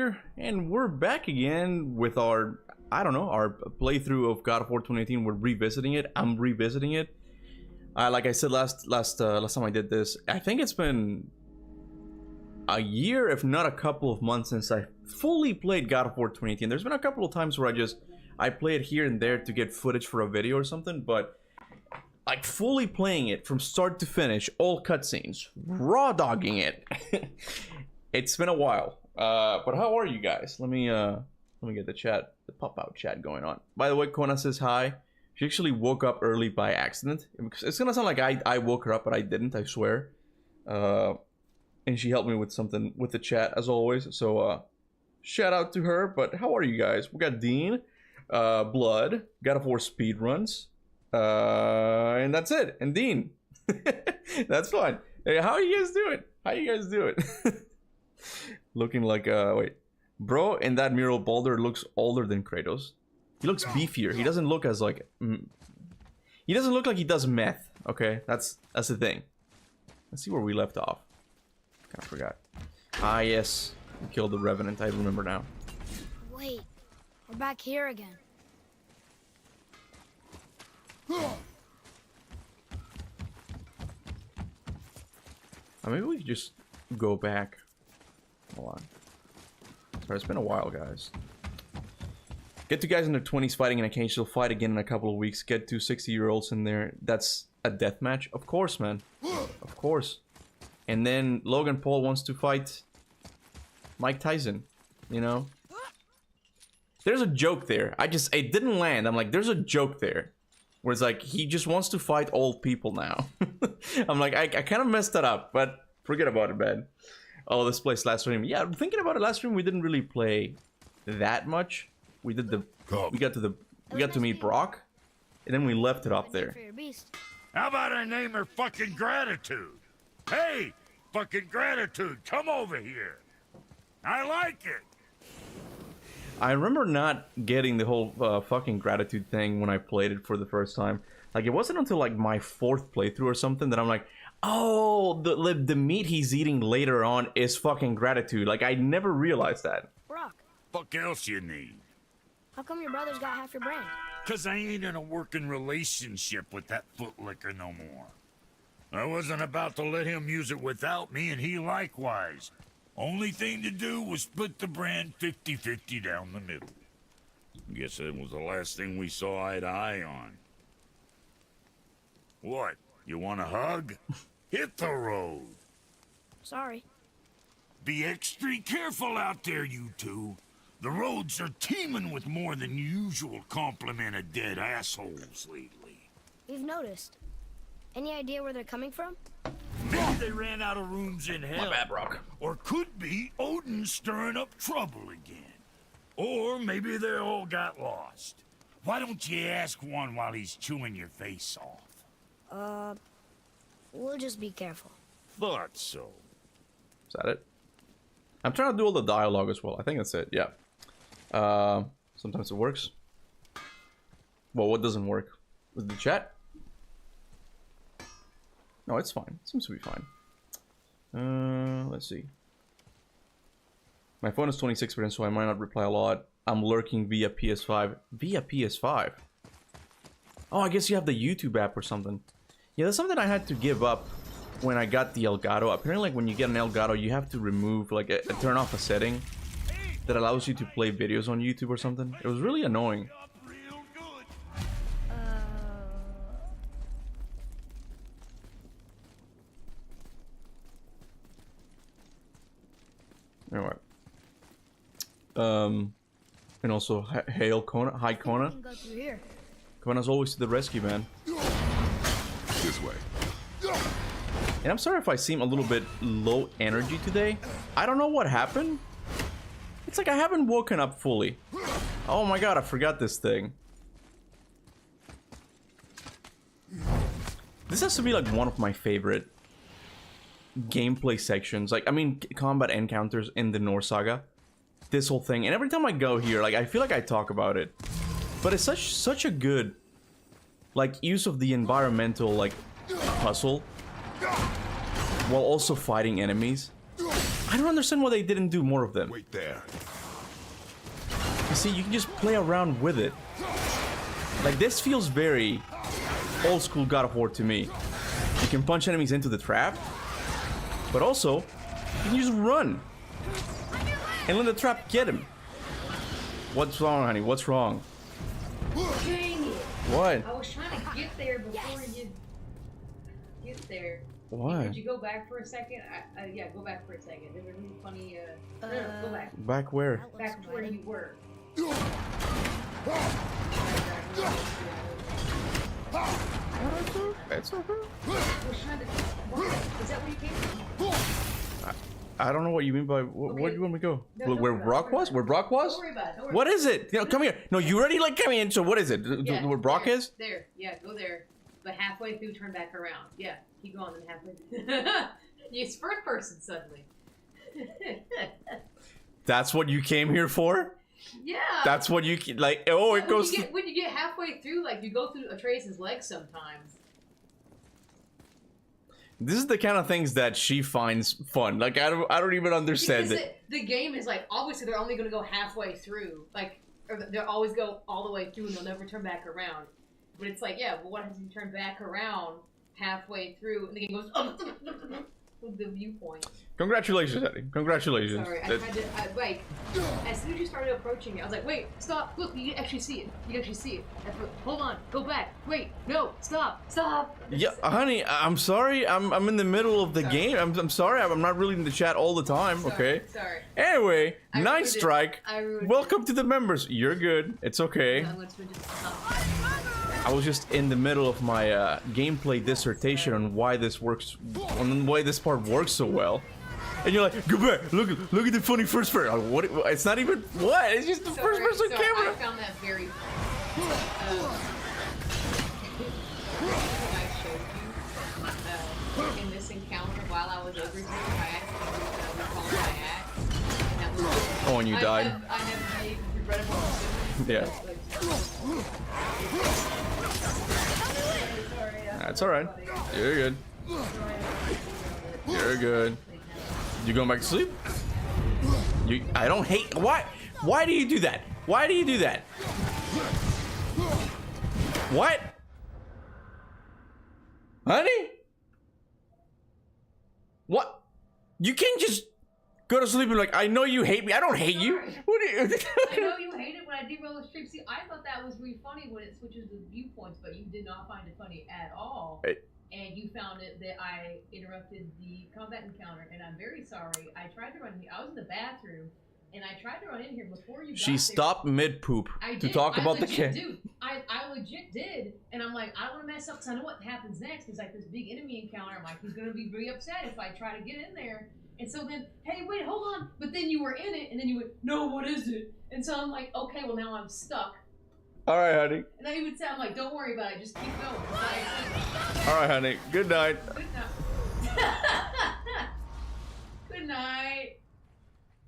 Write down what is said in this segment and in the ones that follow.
here, and we're back again with our, I don't know, our playthrough of God of War 2018. We're revisiting it. I'm revisiting it. Like I said last time I did this, I think it's been a year, if not a couple of months, since I fully played God of War 2018. There's been a couple of times where I play it here and there to get footage for a video or something, but like fully playing it from start to finish, all cutscenes, raw dogging it. It's been a while. But how are you guys? Let me get the pop-out chat going on. By the way, Kona says hi. She actually woke up early by accident. It's gonna sound like I woke her up, but I didn't, I swear. And she helped me with something with the chat, as always. So, shout out to her. But how are you guys? We got Dean, Blood, God of War speedruns. And that's it. And Dean. That's fine. Hey, how are you guys doing? How you guys doing? Looking like, wait. Bro, in that mural, Baldur looks older than Kratos. He looks beefier. He doesn't look as like... He doesn't look like he does meth, okay? That's the thing. Let's see where we left off. Kinda forgot. Ah, yes. We killed the Revenant. I remember now. Wait. We're back here again. Maybe we could just go back. Hold on. Sorry, it's been a while, guys. Get to guys in their 20s fighting in a cage. They'll fight again in a couple of weeks. Get to 60-year-olds in there. That's a death match? Of course, man. Of course. And then Logan Paul wants to fight Mike Tyson. You know? There's a joke there. It didn't land. I'm like, there's a joke there. Where it's like, he just wants to fight old people now. I'm like, I kind of messed that up, but forget about it, man. Oh, this place last stream. Yeah, I'm thinking about it. Last stream we didn't really play that much. We did the, we got to meet Brock, and then we left it up there. How about I name her fucking Gratitude? Hey, fucking Gratitude, come over here. I like it. I remember not getting the whole fucking Gratitude thing when I played it for the first time. Like, it wasn't until like my 4th playthrough or something that I'm like, oh, the meat he's eating later on is fucking Gratitude. Like, I never realized that. Brock. Fuck else you need? How come your brother's got half your brain? Cause I ain't in a working relationship with that footlicker no more. I wasn't about to let him use it without me, and he likewise. Only thing to do was split the brand 50-50 down the middle. Guess that was the last thing we saw eye to eye on. What? You want a hug? Hit the road. Sorry. Be extra careful out there, you two. The roads are teeming with more than usual complement of dead assholes lately. We've noticed. Any idea where they're coming from? Maybe they ran out of rooms in hell. My bad, Brock. Or could be Odin stirring up trouble again. Or maybe they all got lost. Why don't you ask one while he's chewing your face off? We'll just be careful. Thought so. Is that it? I'm trying to do all the dialogue as well. I think that's it, yeah. Sometimes it works. Well, what doesn't work? With the chat? No, it's fine. It seems to be fine. Let's see. My phone is 26%, so I might not reply a lot. I'm lurking via PS5. Via PS5? Oh, I guess you have the YouTube app or something. Yeah, that's something I had to give up when I got the Elgato. Apparently, like, when you get an Elgato, you have to remove, like, turn off a setting that allows you to play videos on YouTube or something. It was really annoying. Anyway. And also, hail Kona. Hi, Kona. Go through here. Kona's always to the rescue, man. This way. And I'm sorry if I seem a little bit low energy today. I don't know what happened. It's like I haven't woken up fully. Oh my god, I forgot this thing. This has to be like one of my favorite gameplay sections. Like, I mean, combat encounters in the Norse Saga. This whole thing. And every time I go here, like, I feel like I talk about it. But it's such a good, like, use of the environmental, like, puzzle while also fighting enemies. I don't understand why they didn't do more of them. Wait there. You see, you can just play around with it. Like, this feels very old school God of War to me. You can punch enemies into the trap, but also, you can just run and let the trap get him. What's wrong, honey? What's wrong? Dang it. What? I was trying to get there before you get there. What? Could you go back for a second? Yeah, go back for a second. There was a really funny, no, go back. Back where? Back to where you were. It's okay. I was trying to... What? Is that where you came from? I don't know what you mean by... Where do you want me to go? No, Where Brock was? Where Brock was? Don't worry about it. Don't worry What is it? You know, come here. No, you already like coming in, so what is it? Yeah, Where Brock there, is? There. Yeah, go there. But halfway through, turn back around. Yeah, keep going and halfway through. It's first person suddenly. That's what you came here for? Yeah. That's what you... Like, oh, it goes... When you get halfway through, like, you go through Atreus' legs sometimes. This is the kind of things that she finds fun. Like, I don't even understand Because it. the game is like, obviously they're only going to go halfway through. Like, or they'll always go all the way through and they'll never turn back around. But it's like, yeah, well, what happens if you turn back around halfway through and the game goes with the viewpoint? Congratulations, Eddie. Congratulations. Sorry, I tried to, like, as soon as you started approaching me, I was like, wait, stop, look, you can actually see it. You can actually see it. Hold on, go back, wait, no, stop. Yeah, honey, I'm sorry. I'm in the middle of the game. I'm sorry. I'm not really in the chat all the time, okay? Sorry. Anyway, I Night ruined it. Strike. I ruined it. Welcome to the members. You're good. It's okay. I'm going to switch it to I was just in the middle of my gameplay dissertation on why this works, on why this part works so well. And you're like, go back, look at the funny first person. What? It's not even what? It's just the first person camera. I found that very funny. I showed you in this encounter while I was over here, I accidentally recalled my axe, and that was. Oh, and you died. I never made regrettable decisions. Yeah. Sorry, That's all right. You're good. You're good. You going back to sleep? I don't hate. Why? Why do you do that? Why do you do that? What? Honey? What? You can't just go to sleep and like, I know you hate me. I don't hate you. What do you? I know you hate it when I derail the stream. See, I thought that was really funny when it switches the viewpoints, but you did not find it funny at all. And you found it that I interrupted the combat encounter, and I'm very sorry. I tried to run here. I was in the bathroom, and I tried to run in here before you got She there. stopped mid-poop to talk about the kid. Dude, I legit did, and I'm like, I don't want to mess up because I know what happens next. It's like this big enemy encounter. I'm like, he's going to be really upset if I try to get in there. And so then, hey, wait, hold on. But then you were in it, and then you went, no, what is it? And so I'm like, okay, well, now I'm stuck. All right, honey. And then he would say, I'm like, don't worry about it. Just keep going. All right, honey. Good night. Good night. Good night.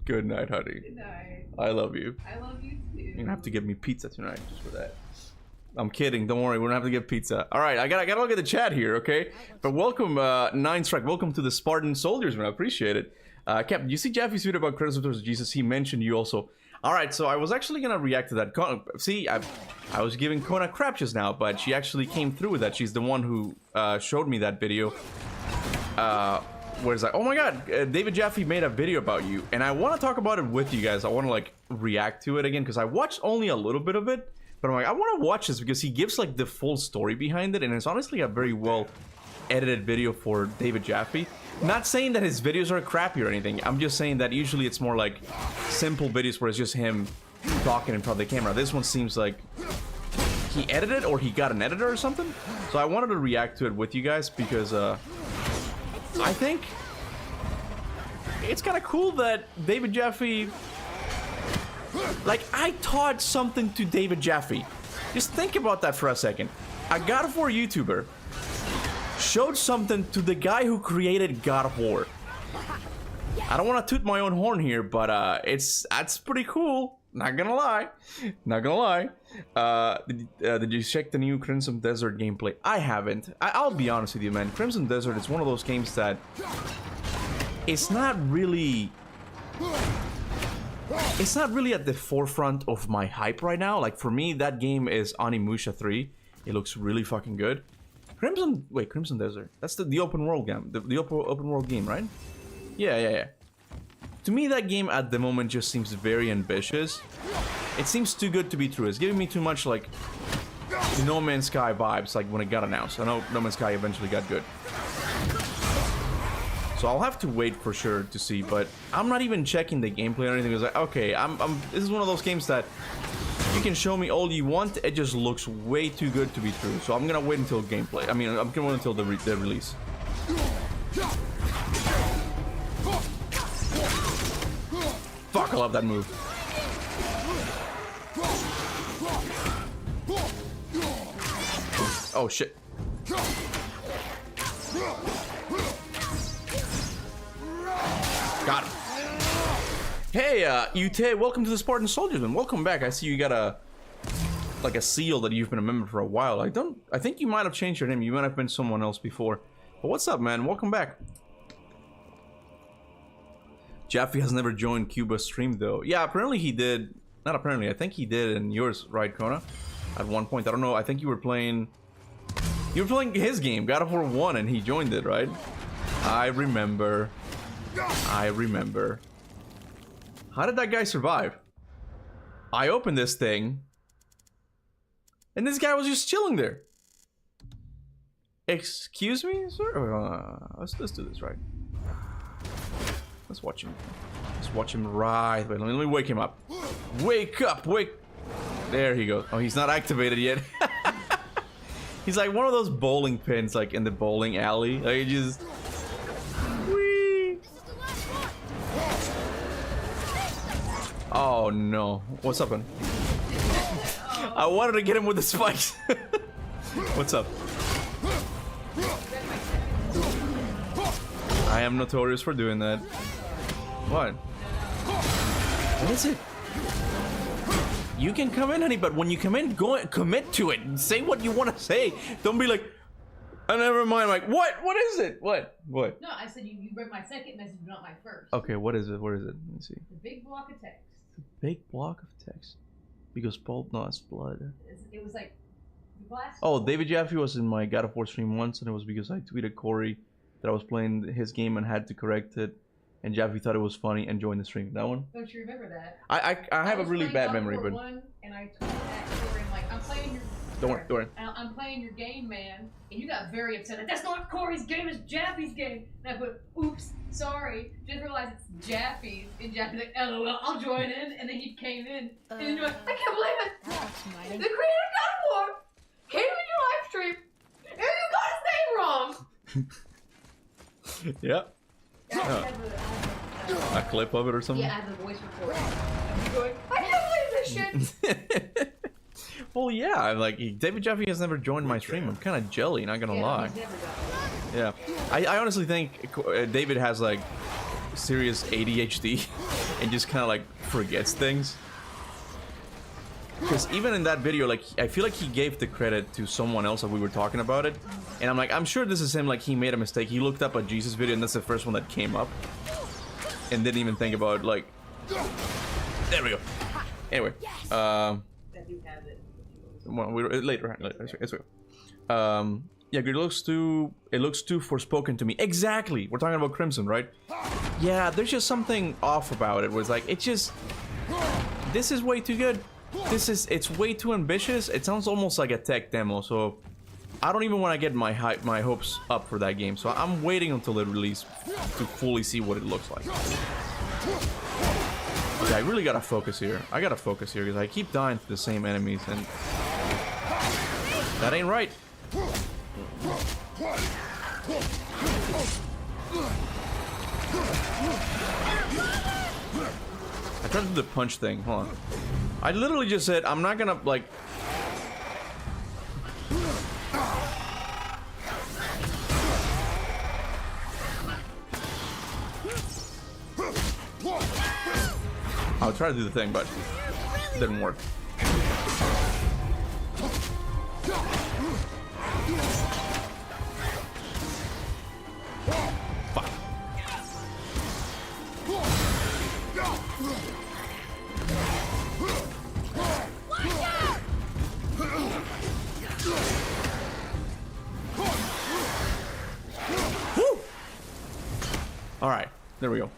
Good night, honey. Good night. I love you. I love you too. You're gonna have to give me pizza tonight just for that. I'm kidding. Don't worry. We don't have to get pizza. All right. I gotta look at the chat here, okay? But welcome, Nine Strike. Welcome to the Spartan Soldiers, man. I appreciate it. Cap, you see Jaffe's video about criticism towards Jesus? He mentioned you also. All right. So I was actually gonna react to that. See, I was giving Kona crap just now, but she actually came through with that. She's the one who showed me that video. Where it's like, oh my god, David Jaffe made a video about you, and I want to talk about it with you guys. I want to like react to it again because I watched only a little bit of it, but I'm like, I want to watch this because he gives like the full story behind it, and it's honestly a very well edited video for David Jaffe. Not saying that his videos are crappy or anything. I'm just saying that usually it's more like simple videos where it's just him talking in front of the camera. This one seems like he edited or he got an editor or something. So I wanted to react to it with you guys because I think it's kind of cool that David Jaffe, like, I taught something to David Jaffe. Just think about that for a second. A God of War YouTuber showed something to the guy who created God of War. I don't want to toot my own horn here, but that's pretty cool. Not gonna lie. Not gonna lie. Did you check the new Crimson Desert gameplay? I haven't. I'll be honest with you, man. Crimson Desert is one of those games that it's not really it's not really at the forefront of my hype right now. Like, for me, that game is Onimusha 3. It looks really fucking good. Crimson Desert. That's the open world game. The open world game, right? Yeah. To me, that game at the moment just seems very ambitious. It seems too good to be true. It's giving me too much, like, No Man's Sky vibes, like, when it got announced. I know No Man's Sky eventually got good. So I'll have to wait for sure to see, but I'm not even checking the gameplay or anything. It's like, okay, this is one of those games that you can show me all you want, it just looks way too good to be true. So I'm gonna wait until gameplay. I mean, I'm gonna wait until the release. Fuck, I love that move. Oh shit. Got him. Hey, Ute, welcome to the Spartan Soldiersman. Welcome back. I see you got a seal that you've been a member for a while. I think you might have changed your name. You might have been someone else before. But what's up, man? Welcome back. Jaffe has never joined Kuba's stream though. Yeah, apparently he did. Not apparently. I think he did in yours, right, Kona? At one point. I don't know. I think you were playing his game, God of War 1, and he joined it, right? I remember. How did that guy survive? I opened this thing, and this guy was just chilling there. Excuse me, sir? Let's do this, right? Let's watch him. Let's watch him right. Wait, let me wake him up. Wake up, wake. There he goes. Oh, he's not activated yet. He's like one of those bowling pins, like in the bowling alley. Like, just... Whee! Oh no. What's up, man? I wanted to get him with the spikes. What's up? I am notorious for doing that. What? What is it? You can come in, honey, but when you come in, commit to it. Say what you want to say. Don't be like, oh, never mind. Like, what? What is it? What? No, I said you read my second message, but not my first. Okay, what is it? What is it? Let me see. The big block of text. The big block of text. Because Paul, no, it's blood. It was like the glass. Oh, David Jaffe was in my God of War stream once, and it was because I tweeted Corey that I was playing his game and had to correct it. And Jaffe thought it was funny and joined the stream. That one? Don't you remember that? I have a really bad memory, but... And I told that Corey, I'm like, I'm playing your... Don't worry. I'm playing your game, man. And you got very upset. Like, that's not Corey's game, it's Jaffe's game. And I put, oops, sorry. Just realized it's Jaffe's. And Jaffe's like, LOL, I'll join in. And then he came in. And then you're like, I can't believe it. The creator of God of War came in your live stream. And you got his name wrong. Yep. A clip of it or something? Yeah, I have the voice recording. Going, I can't believe this shit! Well, yeah, I'm like, David Jaffe has never joined my stream. I'm kind of jelly, not gonna lie. He's never done it. Yeah. I honestly think David has, like, serious ADHD and just kind of, like, forgets things. Because even in that video, like, I feel like he gave the credit to someone else that we were talking about it. And I'm like, I'm sure this is him, like, he made a mistake. He looked up a Jesus video, and that's the first one that came up. And didn't even think about, like... There we go. Anyway, well, later. It's okay. Yeah, it looks too Forspoken to me. Exactly! We're talking about Crimson, right? Yeah, there's just something off about it, where it's like, it just... This is way too good. It's way too ambitious. It sounds almost like a tech demo, so I don't even want to get my hopes up for that game. So I'm waiting until it release to fully see what it looks like. Yeah, I really gotta focus here. I gotta focus here because I keep dying to the same enemies, and that ain't right. I tried to do the punch thing. Hold on. I literally just said I'm not gonna, like... I'll try to do the thing, but it didn't work. Fuck. All right, there we go.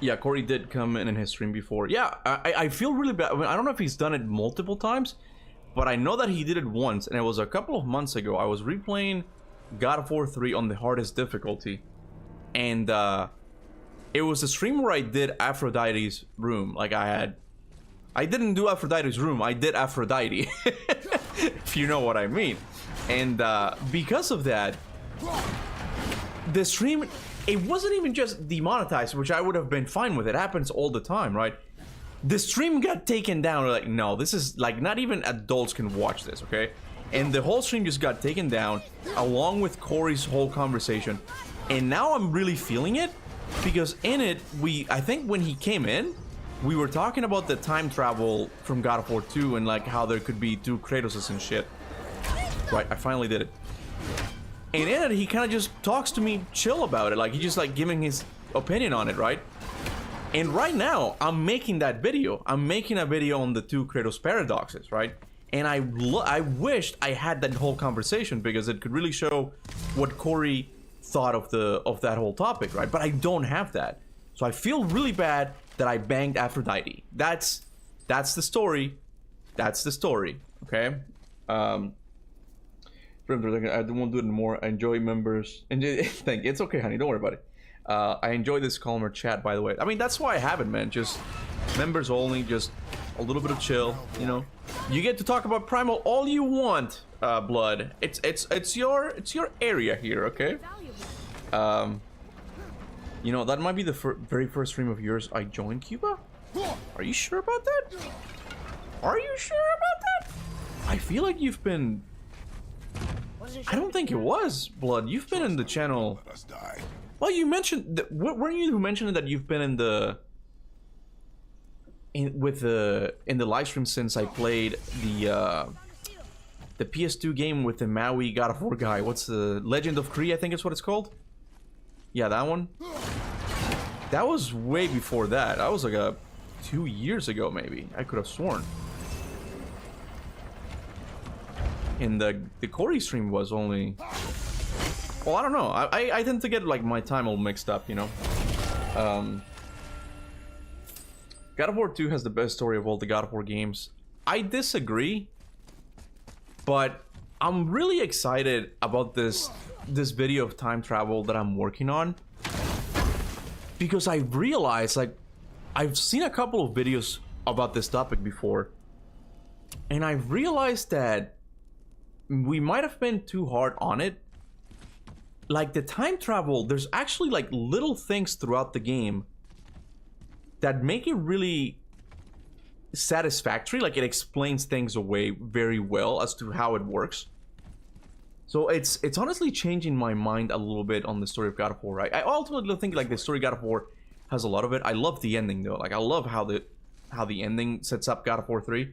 Yeah, Corey did come in his stream before. Yeah, I feel really bad. I mean, I don't know if he's done it multiple times, but I know that he did it once, and it was a couple of months ago. I was replaying God of War 3 on the hardest difficulty, and it was a stream where I did Aphrodite's room. Like, I didn't do Aphrodite's room, I did Aphrodite, if you know what I mean. And because of that, the stream, it wasn't even just demonetized, which I would have been fine with. It happens all the time, right? The stream got taken down. We're like, no, this is like, not even adults can watch this, okay? And the whole stream just got taken down, along with Corey's whole conversation. And now I'm really feeling it, because in it, I think when he came in, we were talking about the time travel from God of War 2 and like how there could be 2 Kratoses and shit. Right, I finally did it. And in it, he kind of just talks to me chill about it. Like, he's just like giving his opinion on it, right? And right now, I'm making that video. I'm making a video on the 2 Kratos paradoxes, right? And I wished I had that whole conversation, because it could really show what Corey thought of that whole topic, right? But I don't have that. So I feel really bad that I banged Aphrodite. That's the story. That's the story, okay? I don't want to do it anymore. I enjoy members. Thank you. It's okay, honey. Don't worry about it. I enjoy this calmer chat, by the way. I mean, that's why I have it, man. Just members only. Just a little bit of chill. You know, you get to talk about Primal all you want, Blood. It's your area here, okay? You know, that might be the very first stream of yours I joined, Kuba. Are you sure about that? Are you sure about that? I feel like you've been. I don't think it was, Blood. You've been in the channel. Let us die. Well, you mentioned that. Weren't you who mentioned that you've been in the live stream since I played the PS2 game with the Maui God of War guy? What's the Legend of Kree? I think it's what it's called. Yeah, that one. That was way before that. That was like 2 years ago, maybe. I could have sworn. And the Corey stream was only. Well, I don't know. I tend to get like my time all mixed up, you know. God of War 2 has the best story of all the God of War games. I disagree, but I'm really excited about this video of time travel that I'm working on, because I realized, like, I've seen a couple of videos about this topic before, and I realized that we might have been too hard on it. Like, the time travel, there's actually like little things throughout the game that make it really satisfactory. Like, it explains things away very well as to how it works. So it's honestly changing my mind a little bit on the story of God of War. I ultimately think like the story of God of War has a lot of it. I love the ending though. Like, I love how the ending sets up God of War 3.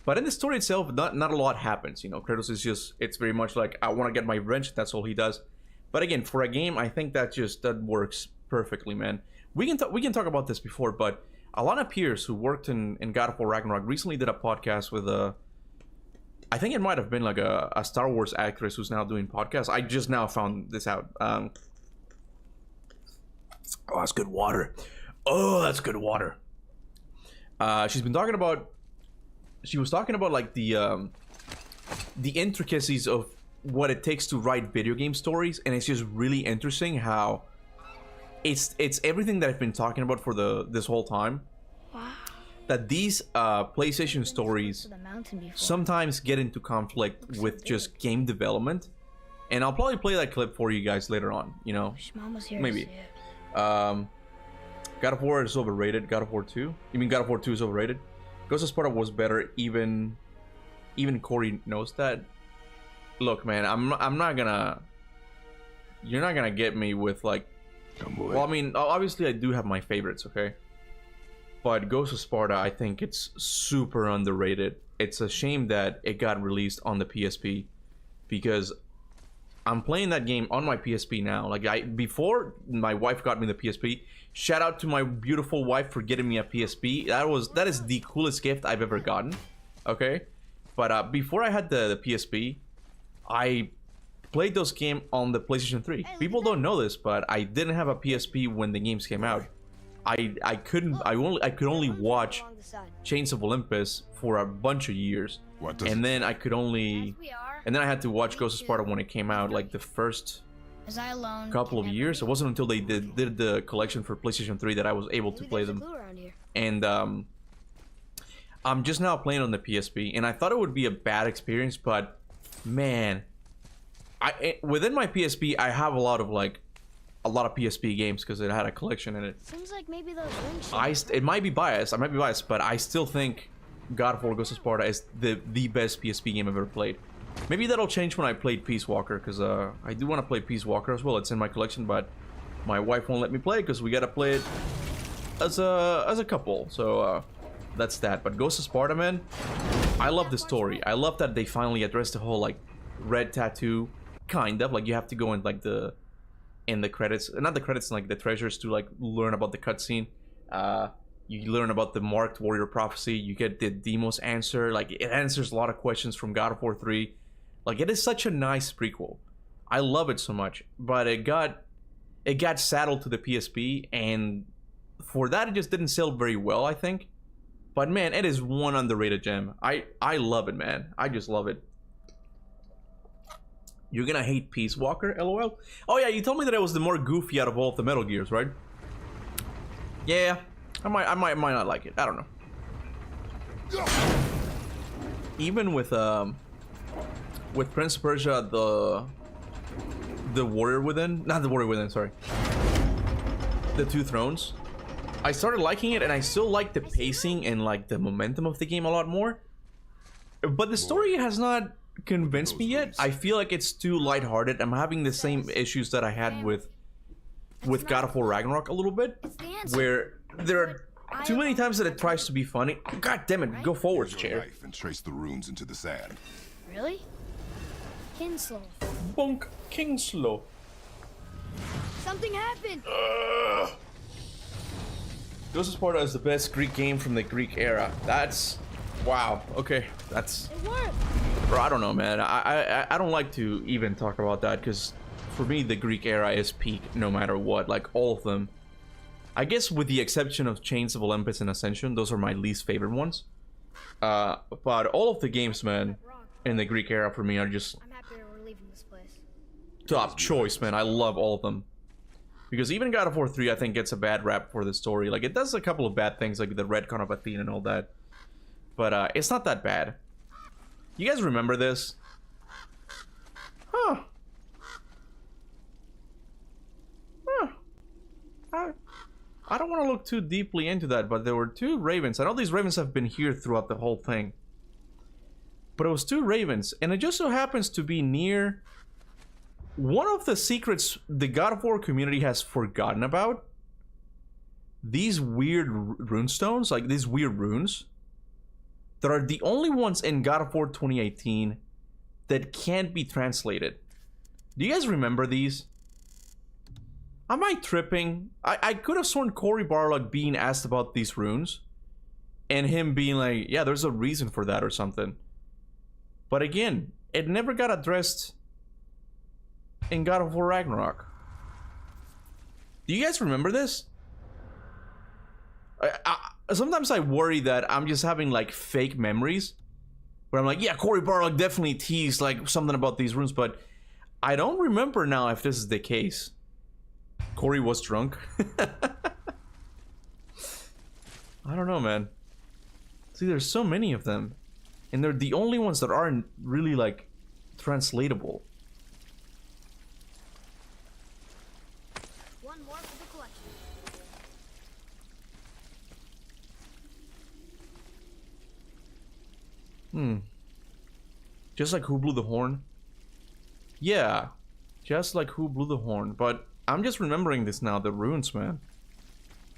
But in the story itself, not a lot happens. You know, Kratos is just, it's very much like, I want to get my revenge. That's all he does. But again, for a game, I think that works perfectly, man. We can talk about this before, but Alana Pierce, who worked in God of War Ragnarok, recently did a podcast with I think it might have been like a Star Wars actress who's now doing podcasts. I just now found this out. Oh, that's good water. Oh, that's good water. She was talking about like the intricacies of what it takes to write video game stories, and it's just really interesting how it's everything that I've been talking about for this whole time. Wow. That these PlayStation stories sometimes get into conflict with just game development, and I'll probably play that clip for you guys later on. You know, maybe. God of War is overrated. God of War 2. You mean God of War 2 is overrated? Ghost of Sparta was better. Even Corey knows that. Look, man, I'm not gonna. You're not gonna get me with like. Well, I mean, obviously I do have my favorites, okay? But Ghost of Sparta, I think it's super underrated. It's a shame that it got released on the PSP, because I'm playing that game on my PSP now. Like, before my wife got me the PSP, shout out to my beautiful wife for getting me a PSP. That is the coolest gift I've ever gotten. Okay, but before I had the PSP, I played those games on the PlayStation 3. People don't know this, but I didn't have a PSP when the games came out. I could only watch Chains of Olympus for a bunch of years, and then I had to watch Ghost of Sparta when it came out, like the first couple of years. It wasn't until they did the collection for PlayStation 3 that I was able to play them. And I'm just now playing on the PSP, and I thought it would be a bad experience, but man, within my PSP I have a lot of PSP games because it had a collection in it. Seems like maybe those rings It might be biased. I might be biased, but I still think God of War: Ghost of Sparta is the best PSP game I've ever played. Maybe that'll change when I played Peace Walker, because I do want to play Peace Walker as well. It's in my collection, but my wife won't let me play it because we gotta play it as a couple. So that's that. But Ghost of Sparta, man, I love the story. I love that they finally addressed the whole like red tattoo, kind of like you have to go in like in the credits, not the credits, like the treasures to like learn about the cutscene. You learn about the marked warrior prophecy. You get the Deimos answer. Like it answers a lot of questions from God of War 3. Like it is such a nice prequel. I love it so much, but it got saddled to the PSP, and for that it just didn't sell very well, I think. But man, it is one underrated gem. I love it, man. I just love it. You're gonna hate Peace Walker, LOL. Oh yeah, you told me that it was the more goofy out of all of the Metal Gears, right? Yeah, I might not like it. I don't know. Even with Prince of Persia, the Warrior Within, not the Warrior Within, sorry, the Two Thrones, I started liking it, and I still like the pacing and like the momentum of the game a lot more. But the story has not convinced me yet. I feel like it's too lighthearted. I'm having the same issues that I had with God of War Ragnarok a little bit, where there are too many times that it tries to be funny. God damn it, go forwards, chair. And trace the runes into the sand. Really? Kinslow. Bonk Kingslow. Something happened. Ghost of Sparta is the best Greek game from the Greek era. That's wow. Okay, that's. It worked. Bro, I don't know, man. I don't like to even talk about that because for me the Greek era is peak no matter what. Like all of them. I guess with the exception of Chains of Olympus and Ascension, those are my least favorite ones. But all of the games, man, in the Greek era for me are just I'm happy we're leaving this place. top choice, man. I love all of them. Because even God of War 3, I think, gets a bad rap for the story. Like, it does a couple of bad things, like the retcon of Athena and all that. But it's not that bad. You guys remember this? Huh. I don't want to look too deeply into that, but there were two ravens. I know these ravens have been here throughout the whole thing. But it was two ravens, and it just so happens to be near one of the secrets the God of War community has forgotten about. These weird runestones, like these weird runes, that are the only ones in God of War 2018 that can't be translated. Do you guys remember these? Am I tripping? I could have sworn Cory Barlog being asked about these runes and him being like, yeah, there's a reason for that or something. But again, it never got addressed in God of War Ragnarok. Do you guys remember this? Sometimes I worry that I'm just having like fake memories where I'm like, yeah, Cory Barlog definitely teased like something about these runes, but I don't remember now if this is the case. Cory was drunk. I don't know, man. See, there's so many of them, and they're the only ones that aren't really like translatable. One more for the collection. Just like Who Blew the Horn? Yeah, just like Who Blew the Horn, but I'm just remembering this now, the runes, man.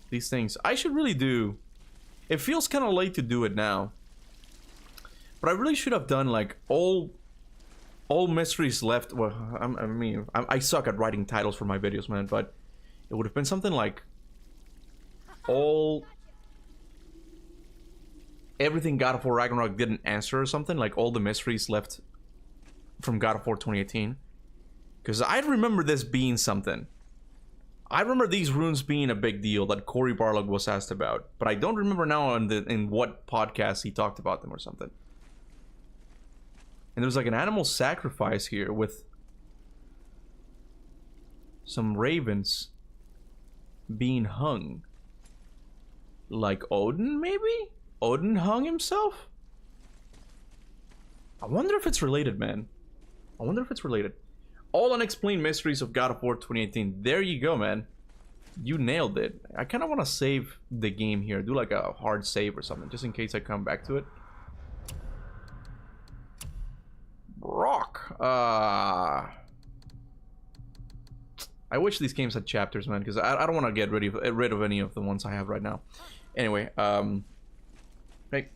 These things. I should really do. It feels kind of late to do it now. But I really should have done like all mysteries left. Well, I suck at writing titles for my videos, man, but it would have been something like everything God of War Ragnarok didn't answer or something, like all the mysteries left from God of War 2018. Because I remember this being something. I remember these runes being a big deal that Cory Barlog was asked about, but I don't remember now in what podcast he talked about them or something. And there was like an animal sacrifice here with some ravens being hung. Like Odin, maybe? Odin hung himself? I wonder if it's related, man. I wonder if it's related. All Unexplained Mysteries of God of War 2018. There you go, man. You nailed it. I kind of want to save the game here. Do like a hard save or something, just in case I come back to it. Rock. I wish these games had chapters, man, because I don't want to get rid of any of the ones I have right now. Anyway, hey,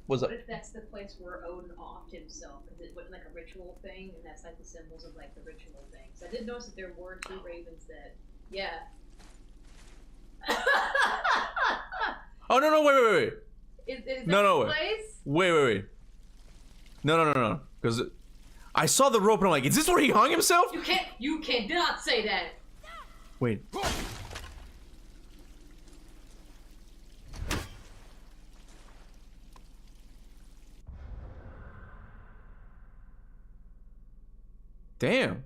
what's up? What if that's the place where Odin offed himself? Is it like a ritual thing, and that's like the symbols of like the ritual things? I did notice that there were 2 ravens that, yeah. Oh no, wait. Is that No, the place? Wait. No. Because I saw the rope and I'm like, is this where he hung himself? You cannot say that. Wait. Damn.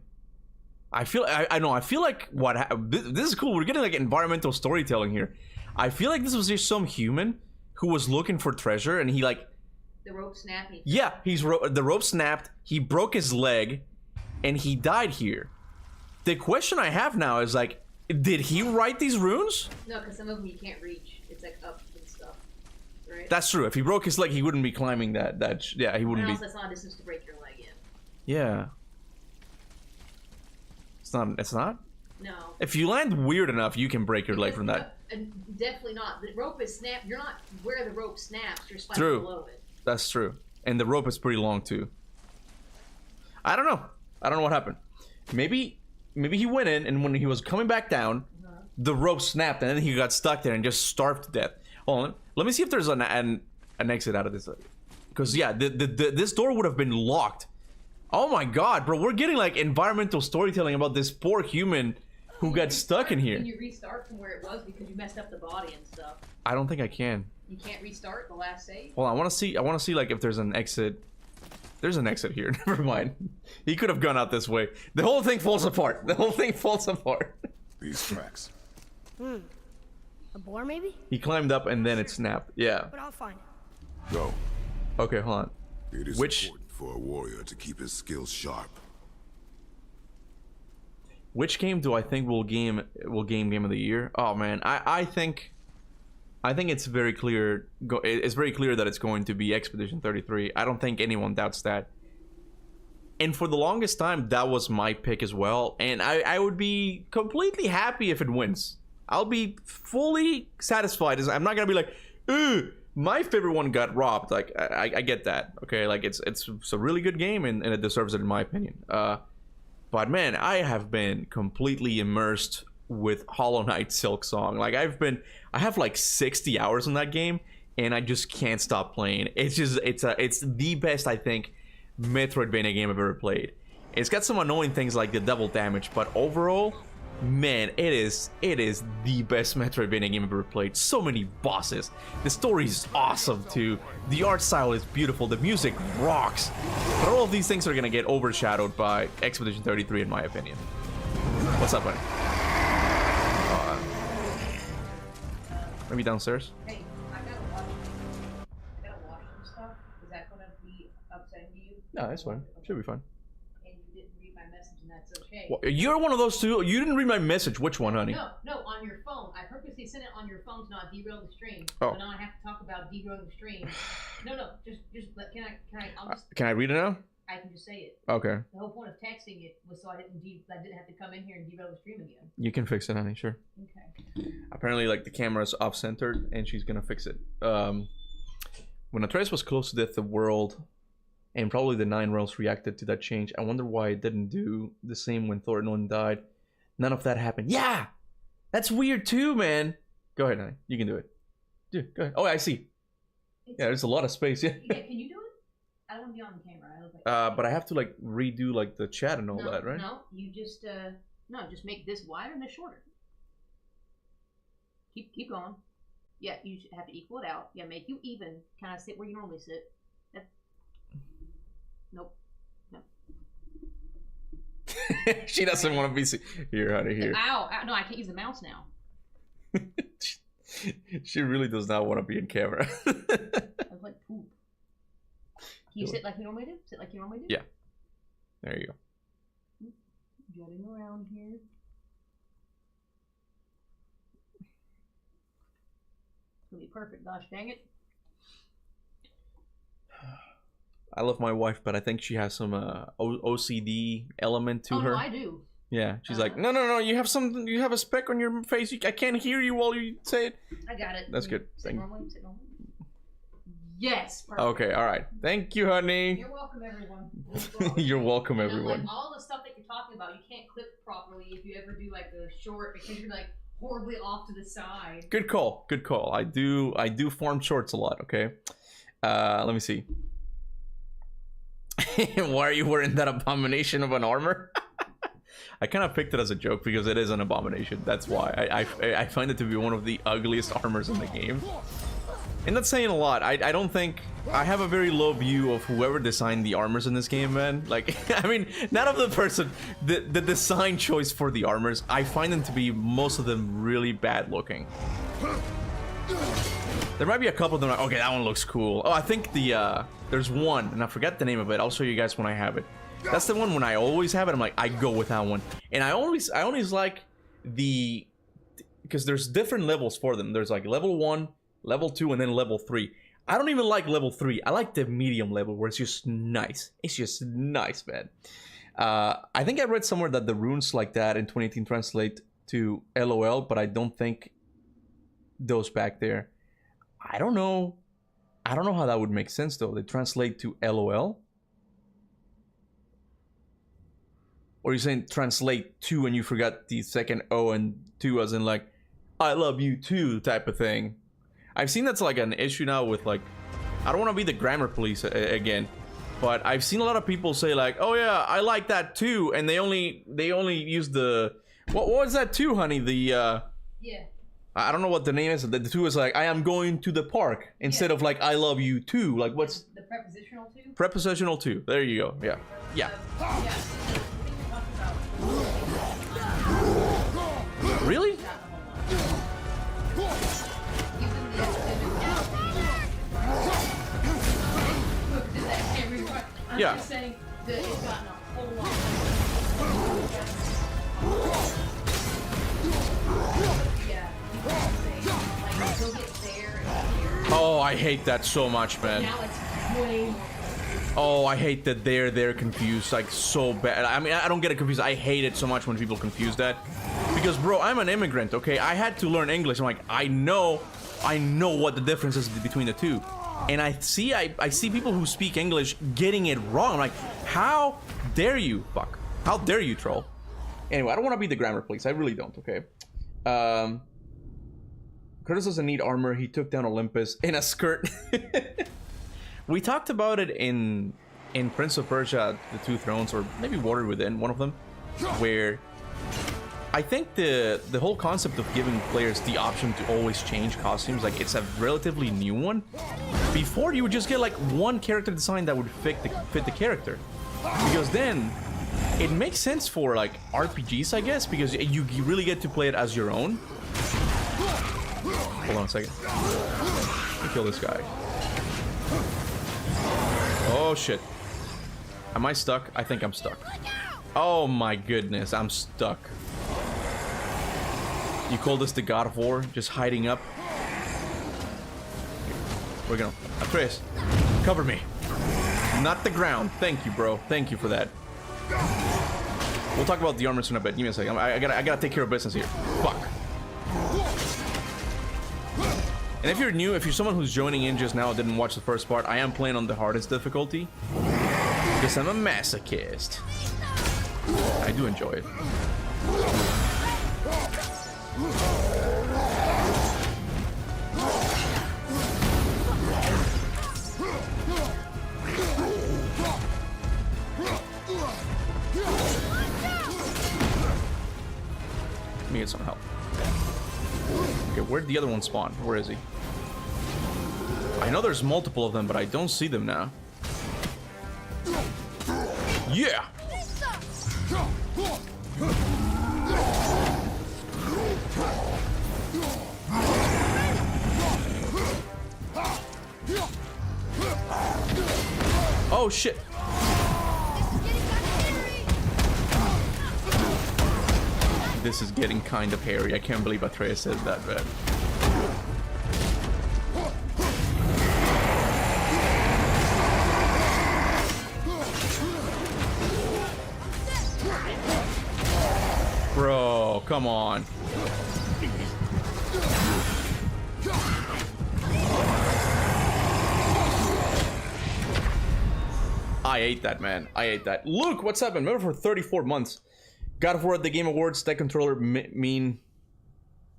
I feel like this is cool. We're getting like environmental storytelling here. I feel like this was just some human who was looking for treasure and he like the rope snapped. Yeah, the rope snapped, he broke his leg and he died here. The question I have now is like, did he write these runes? No, because some of them you can't reach. It's like up and stuff. Right? That's true. If he broke his leg, he wouldn't be climbing that yeah, he wouldn't be. That's not a distance to break your leg in. Yeah. It's not? No. If you land weird enough, you can break your leg from that. Definitely not. The rope is snapped. You're not where the rope snaps. You're slightly True. below it. That's true. And the rope is pretty long too. I don't know. I don't know what happened. Maybe he went in and when he was coming back down, the rope snapped and then he got stuck there and just starved to death. Hold on. Let me see if there's an exit out of this. Because yeah, this door would have been locked. Oh my god, bro, we're getting like environmental storytelling about this poor human who got stuck in here. Can you restart from where it was because you messed up the body and stuff? I don't think I can. You can't restart the last save? Hold on, I want to see like if there's an exit. There's an exit here. Never mind. He could have gone out this way. The whole thing falls apart. The whole thing falls apart. These tracks. A boar, maybe? He climbed up and then it snapped. Yeah. But I'll find it. Go. Okay, hold on. It is Which- important for a warrior to keep his skills sharp. Which game do I think will game game of the year? Oh man, I think it's very clear. It's very clear that it's going to be Expedition 33. I don't think anyone doubts that. And for the longest time, that was my pick as well. And I would be completely happy if it wins. I'll be fully satisfied. I'm not gonna be like, ooh, my favorite one got robbed. Like I get that. Okay, like it's a really good game and it deserves it in my opinion. But man, I have been completely immersed with Hollow Knight Silksong. Like I have like 60 hours in that game and I just can't stop playing. It's the best, I think, Metroidvania game I've ever played. It's got some annoying things like the double damage, but overall, man, it is the best Metroidvania game I've ever played. So many bosses. The story is awesome too. The art style is beautiful. The music rocks. But all of these things are gonna get overshadowed by Expedition 33 in my opinion. What's up, buddy? Maybe downstairs? Hey, I gotta wash some stuff. Is that gonna be upsetting to you? No, that's fine. Should be fine. And you didn't read my message, and that's okay. Well, you're one of those two. You didn't read my message. Which one, honey? No, on your phone. I purposely sent it on your phone to not derail the stream. Oh. So now I have to talk about derailing the stream. No, just can I? Can I read it now? I can just say it. Okay. The whole point of texting it was so I didn't have to come in here and derail the stream again. You can fix it, honey. Sure. Okay. Apparently, like the camera's off-centered, and she's gonna fix it. When Atreus was close to death, the world and probably the 9 realms reacted to that change. I wonder why it didn't do the same when Thornton died. None of that happened. Yeah, that's weird too, man. Go ahead, honey. You can do it. Dude, go ahead. Oh, I see. Yeah, there's a lot of space. Yeah. Yeah, can you do it? I don't want to be on the camera. I look like. But I have to like redo like the chat and all no, that, right? No, you just no, just make this wider and this shorter. Keep going. Yeah, you should have to equal it out. Yeah, make you even. Kind of sit where you normally sit. That's... Nope. No. She doesn't want to be here, honey. Here. Ow, ow! No, I can't use the mouse now. She really does not want to be in camera. I was like poop. Can you sit like you normally do? Sit like you normally do? Yeah. There you go. Jutting around here. It's gonna be perfect. Gosh dang it. I love my wife, but I think she has some OCD element to her. No, I do. Yeah, she's like, no, you have a speck on your face. I can't hear you while you say it. I got it. That's good. Sit normally. Yes. Perfect. Okay, all right. Thank you, honey. You're welcome, everyone. You're welcome, Like, everyone. all the stuff that you're talking about, you can't clip properly if you ever do like a short because you're like horribly off to the side. Good call. Good call. I do form shorts a lot. Okay. Let me see. Why are you wearing that abomination of an armor? I kind of picked it as a joke because it is an abomination. That's why I find it to be one of the ugliest armors in the game. And that's saying a lot. I don't think... I have a very low view of whoever designed the armors in this game, man. Like, I mean, not of the person... The design choice for the armors, I find them to be, most of them, really bad looking. There might be a couple of them like, okay, that one looks cool. Oh, I think the... there's one, and I forget the name of it. I'll show you guys when I have it. That's the one when I always have it. I'm like, I go with that one. And I always like the... Because there's different levels for them. There's like level 1... level 2 and then level 3. I don't even like level 3. I like the medium level where it's just nice. It's just nice, man. I think I read somewhere that the runes like that in 2018 translate to LOL, but I don't think those back there. I don't know how that would make sense though. They translate to LOL? Or you're saying translate to and you forgot the second O and 2 as in like, I love you too type of thing. I've seen that's like an issue now with like, I don't want to be the grammar police again, but I've seen a lot of people say like, oh yeah, I like that too, and they only use the, what was that too, honey? The Yeah. I don't know what the name is. The 2 is like, I am going to the park instead of like, I love you too. Like what's the prepositional to? Prepositional to. There you go. Yeah. Yeah. Really? Yeah. I'm just saying that it's gotten a whole lot. Yeah. Like, you'll get there and here. Oh, I hate that so much, man. Now it's way more. Oh, I hate that they're confused, like, so bad. I mean, I don't get it confused. I hate it so much when people confuse that. Because, bro, I'm an immigrant, okay? I had to learn English. I'm like, I know what the difference is between the two. And I see people who speak English getting it wrong. I'm like, how dare you? Fuck. How dare you, troll? Anyway, I don't want to be the grammar police. I really don't, okay? Curtis doesn't need armor. He took down Olympus in a skirt. We talked about it in Prince of Persia, The Two Thrones, or maybe Water Within, one of them, where I think the whole concept of giving players the option to always change costumes, like it's a relatively new one. Before, you would just get like one character design that would fit the character, because then it makes sense for like RPGs, I guess, because you really get to play it as your own. Hold on a second. Let me kill this guy. Oh shit. Am I stuck? I think I'm stuck. Oh my goodness, I'm stuck. You call this the God of War? Just hiding up? We're gonna... Atreus, cover me. Not the ground. Thank you, bro. Thank you for that. We'll talk about the armor in a bit. Give me a second. I gotta take care of business here. Fuck. And if you're new, if you're someone who's joining in just now and didn't watch the first part, I am playing on the hardest difficulty. Because I'm a masochist. I do enjoy it. get some help. Okay, where'd the other one spawn? Where is he? I know there's multiple of them, but I don't see them now. Yeah! Oh shit! This is getting kind of hairy. I can't believe Atreus said that, man. Bro, come on. I ate that, man. I ate that. Luke, what's up, man? Remember for 34 months. God of War at the Game Awards, that controller mean...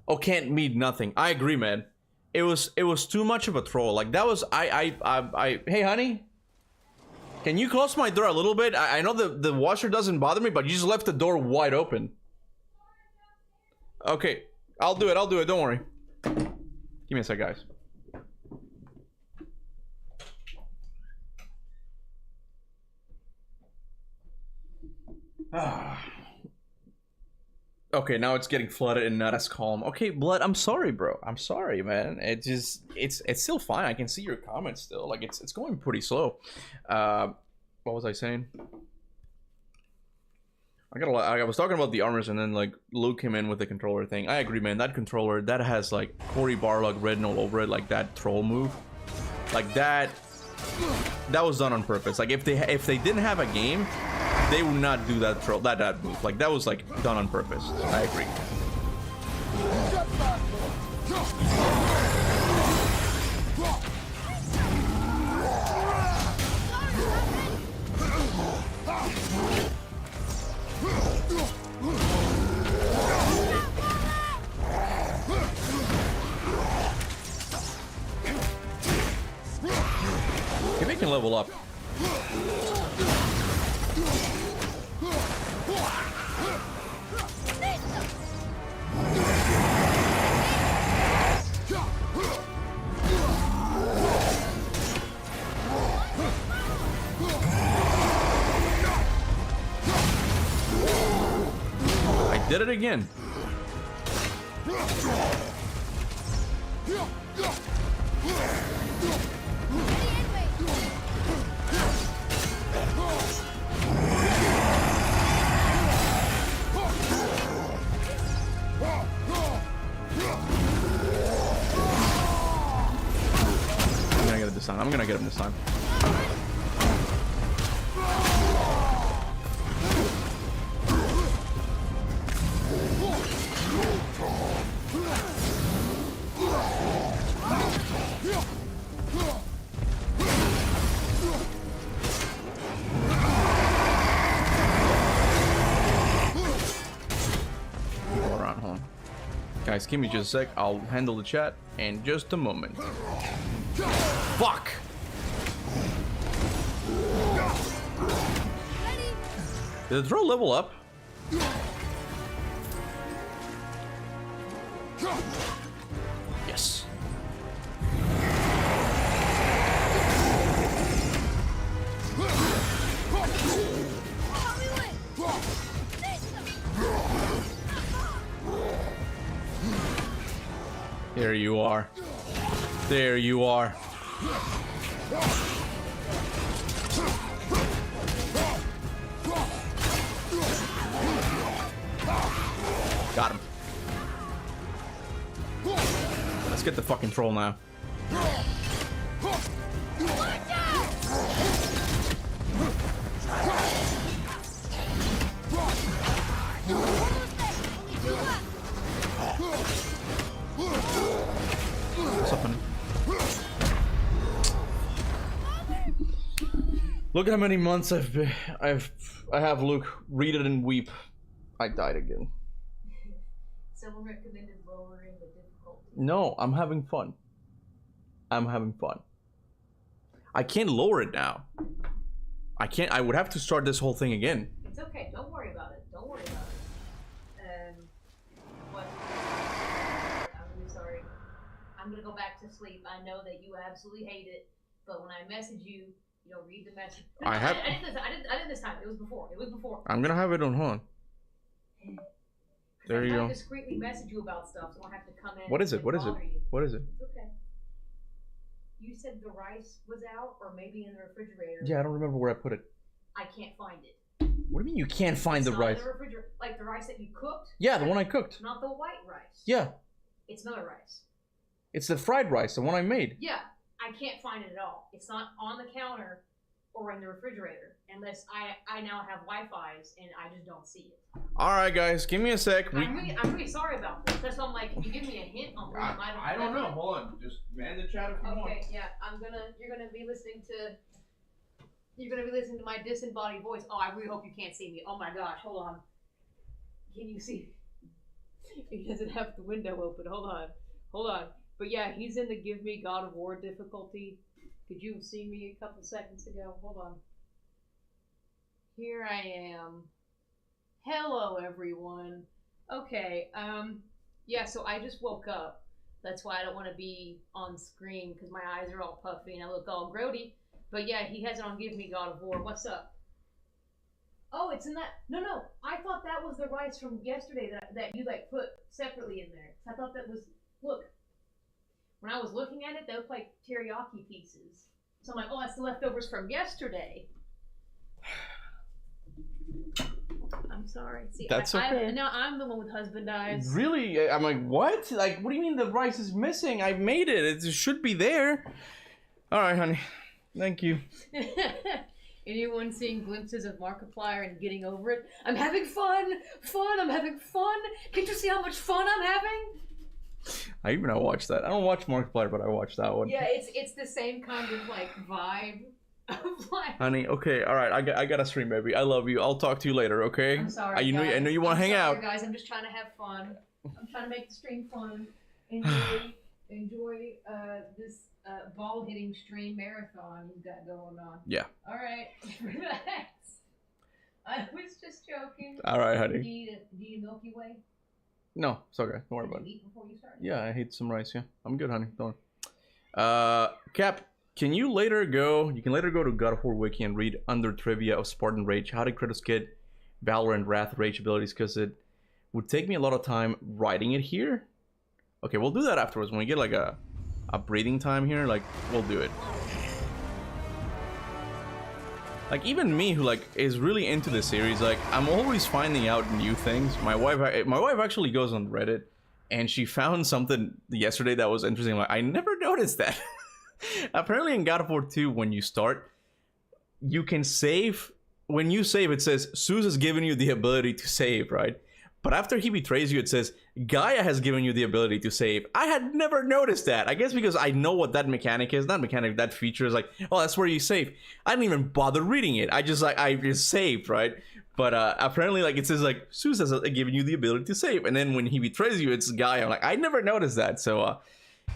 Oh, can't mean nothing. I agree, man. It was too much of a troll. Like, that was... Hey, honey? Can you close my door a little bit? I know the washer doesn't bother me, but you just left the door wide open. Okay. I'll do it. Don't worry. Give me a sec, guys. Okay, now it's getting flooded and not as calm. Okay, Blood, I'm sorry, bro. I'm sorry, man. It's still fine. I can see your comments still. Like, it's going pretty slow. What was I saying? I was talking about the armors, and then like Luke came in with the controller thing. I agree, man. That controller that has like Cory Barlog written all over it, like that troll move, like that was done on purpose. Like if they didn't have a game, they would not do that troll that move. Like that was like done on purpose. I agree. Maybe I can level up. I did it again. I'm gonna get him this time. Hold on. Guys, give me just a sec. I'll handle the chat in just a moment. Fuck! Did the throw level up? Yes. There you are. There you are. Got him. Let's get the fucking troll now. What's up, honey? Look how many months I have Luke read it and weep. I died again. Someone recommended lowering the difficulty. No, I'm having fun. I'm having fun. I can't lower it now. I can't. I would have to start this whole thing again. It's okay. Don't worry about it. Don't worry about it. What I'm gonna go back to sleep. I know that you absolutely hate it, but when I message you, you don't read the message. No, I have. I did this time. It was before. I'm gonna have it on. Hold on. There you go. I discreetly message you about stuff, so I don't have to come in. What is it? What is it? You. What is it? It's okay. You said the rice was out, or maybe in the refrigerator. Yeah, I don't remember where I put it. I can't find it. What do you mean you can't find It's the not rice? in the refrigerator, like the rice that you cooked. Yeah, the one I cooked. Not the white rice. Yeah, It's another rice. it's the fried rice, the one I made. Yeah, I can't find it at all. It's not on the counter or in the refrigerator unless I now have Wi-Fi's and I just don't see it. All right, guys, give me a sec. I'm really sorry about this. That's why I'm like, can you give me a hint on where it might have I don't know. Hold on. Just man the chat if you want. Okay, yeah, you're gonna be listening to my disembodied voice. Oh, I really hope you can't see me. Oh my gosh, hold on. Can you see? He doesn't have the window open. Hold on. But yeah, he's in the Give Me God of War difficulty. Could you have seen me a couple seconds ago? Hold on. Here I am. Hello, everyone. Okay, yeah, so I just woke up. That's why I don't want to be on screen, because my eyes are all puffy and I look all grody. But yeah, he has it on Give Me God of War. What's up? Oh, it's in that. No. I thought that was the rice from yesterday that you like put separately in there. I thought that was. Look. When I was looking at it, they looked like teriyaki pieces. So I'm like, oh, that's the leftovers from yesterday. I'm sorry. See, That's okay. Now I'm the one with husband eyes. Really? I'm like, what? Like, what do you mean the rice is missing? I made it. It should be there. All right, honey. Thank you. Anyone seeing glimpses of Markiplier and getting over it? I'm having fun! I'm having fun! Can't you see how much fun I'm having? I even watched that. I don't watch Markiplier, but I watched that one. Yeah, it's the same kind of like vibe of like. Honey, okay, all right. I gotta stream, baby. I love you. I'll talk to you later, okay? I'm sorry. I know you want to hang out. Guys, I'm just trying to have fun. I'm trying to make the stream fun. Enjoy this ball hitting stream marathon you've got going on. Yeah. All right, relax. I was just joking. All right, honey. Do you eat a Milky Way? No, it's okay. Don't worry Did about you it. eat before you started? Yeah, I hate some rice. Yeah, I'm good, honey. Don't worry. Cap, can you later go? You can later go to God of War Wiki and read under trivia of Spartan Rage how did Kratos get Valor and Wrath Rage abilities, because it would take me a lot of time writing it here. Okay, we'll do that afterwards when we get like a breathing time here. Like, we'll do it. Like, even me, who like is really into the series, like I'm always finding out new things. My wife actually goes on Reddit, and she found something yesterday that was interesting. Like, I never noticed that. Apparently, in God of War 2, when you start, you can save. When you save, it says Zeus has given you the ability to save, right? But after he betrays you, it says Gaia has given you the ability to save. I had never noticed that. I guess because I know what that mechanic is. Not mechanic, that feature is like, oh, that's where you save. I didn't even bother reading it. I just saved, right? But apparently, like, it says like Zeus has given you the ability to save, and then when he betrays you, it's Gaia. I'm like, I never noticed that. So,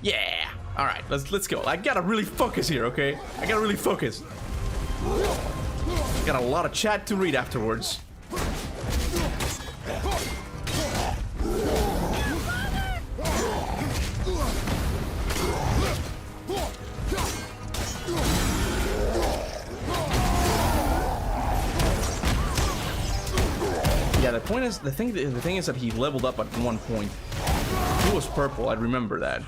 yeah. All right, let's go. I gotta really focus here, okay? I gotta really focus. Got a lot of chat to read afterwards. Yeah, the point is, the thing is that he leveled up at one point. He was purple, I remember that.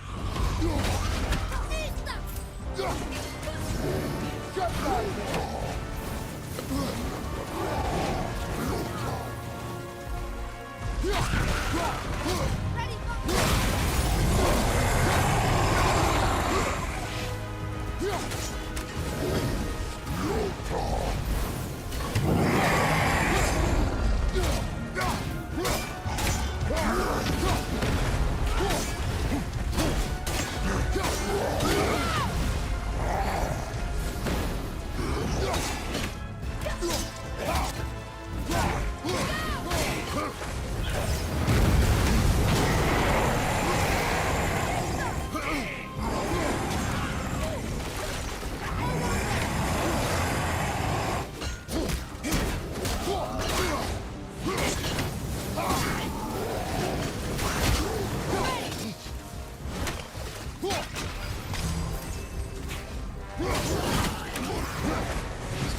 These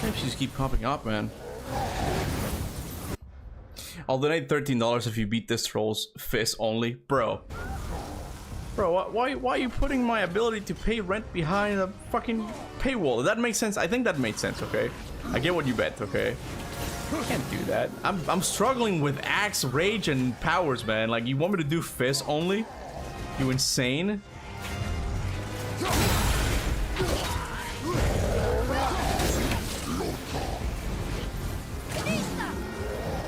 guys just keep popping up, man. I'll donate $13 if you beat this troll's fist only. Bro, why are you putting my ability to pay rent behind a fucking paywall? That makes sense. I think that made sense, okay? I get what you bet, okay? I can't do that. I'm struggling with axe, rage, and powers, man. Like, you want me to do fist only? You insane?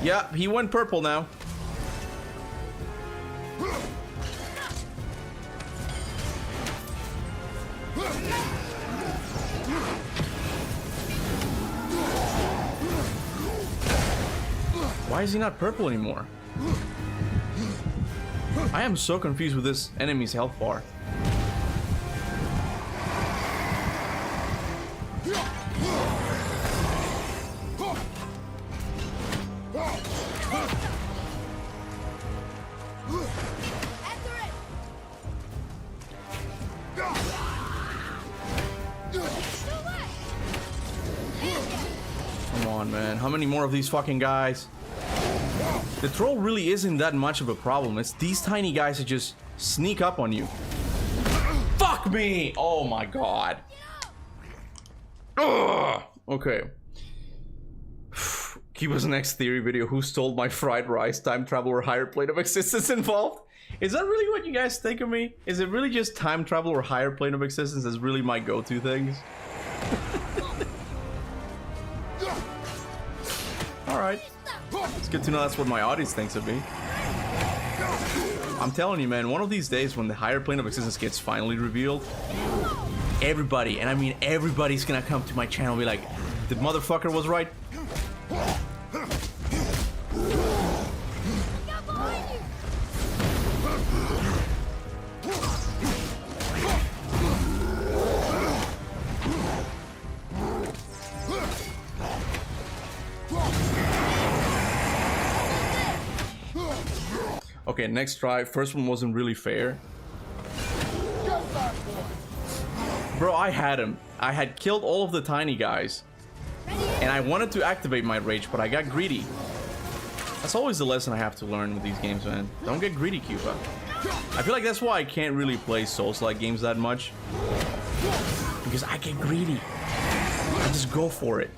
Yeah, he went purple now. Why is he not purple anymore? I am so confused with this enemy's health bar. Come on, man. How many more of these fucking guys? The troll really isn't that much of a problem. It's these tiny guys that just sneak up on you. Fuck me! Oh my god. Ugh. Okay. Kuba's next theory video, who stole my fried rice, time travel or higher plane of existence involved? Is that really what you guys think of me? Is it really just time travel or higher plane of existence is really my go-to things? Alright. It's good to know that's what my audience thinks of me. I'm telling you, man, one of these days when the higher plane of existence gets finally revealed, everybody, and I mean everybody's gonna come to my channel and be like, the motherfucker was right. Okay, next try. First one wasn't really fair. Bro, I had him. I had killed all of the tiny guys. And I wanted to activate my rage, but I got greedy. That's always the lesson I have to learn with these games, man. Don't get greedy, Kuba. I feel like that's why I can't really play Souls-like games that much. Because I get greedy. I just go for it.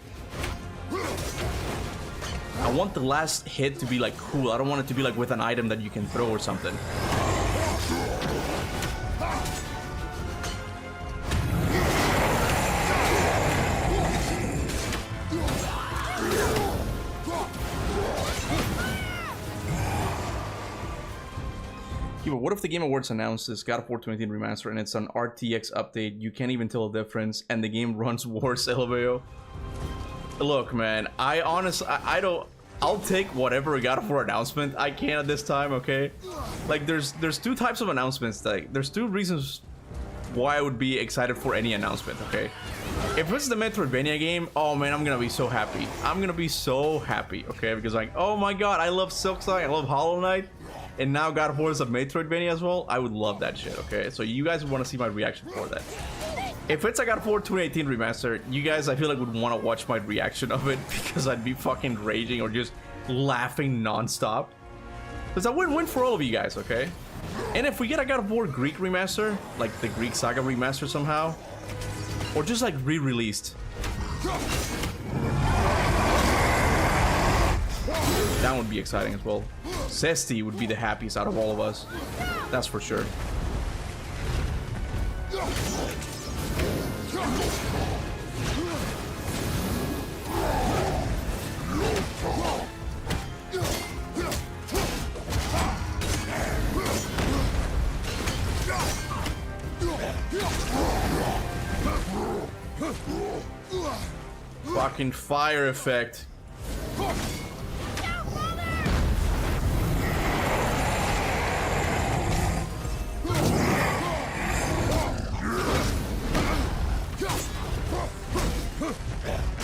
I want the last hit to be like cool. I don't want it to be like with an item that you can throw or something. Yeah, but what if the Game Awards announces God of War 2018 Remaster and it's an RTX update, you can't even tell the difference, and the game runs worse, LMAO? Look, man, I honestly, I don't... I'll take whatever God of War announcement I can at this time, okay? Like, there's two types of announcements. Like, there's two reasons why I would be excited for any announcement, okay? If it's the Metroidvania game, oh man, I'm gonna be so happy. I'm gonna be so happy, okay? Because like, oh my god, I love Silksong, I love Hollow Knight, and now God of War is a Metroidvania as well. I would love that shit, okay? So you guys want to see my reaction for that. If it's a God of War 2018 remaster, you guys, I feel like, would want to watch my reaction of it because I'd be fucking raging or just laughing non-stop. It's a win-win for all of you guys, okay? And if we get a God of War Greek remaster, like the Greek Saga remaster somehow, or just like re-released, that would be exciting as well. Cesti would be the happiest out of all of us. That's for sure. Fucking fire effect.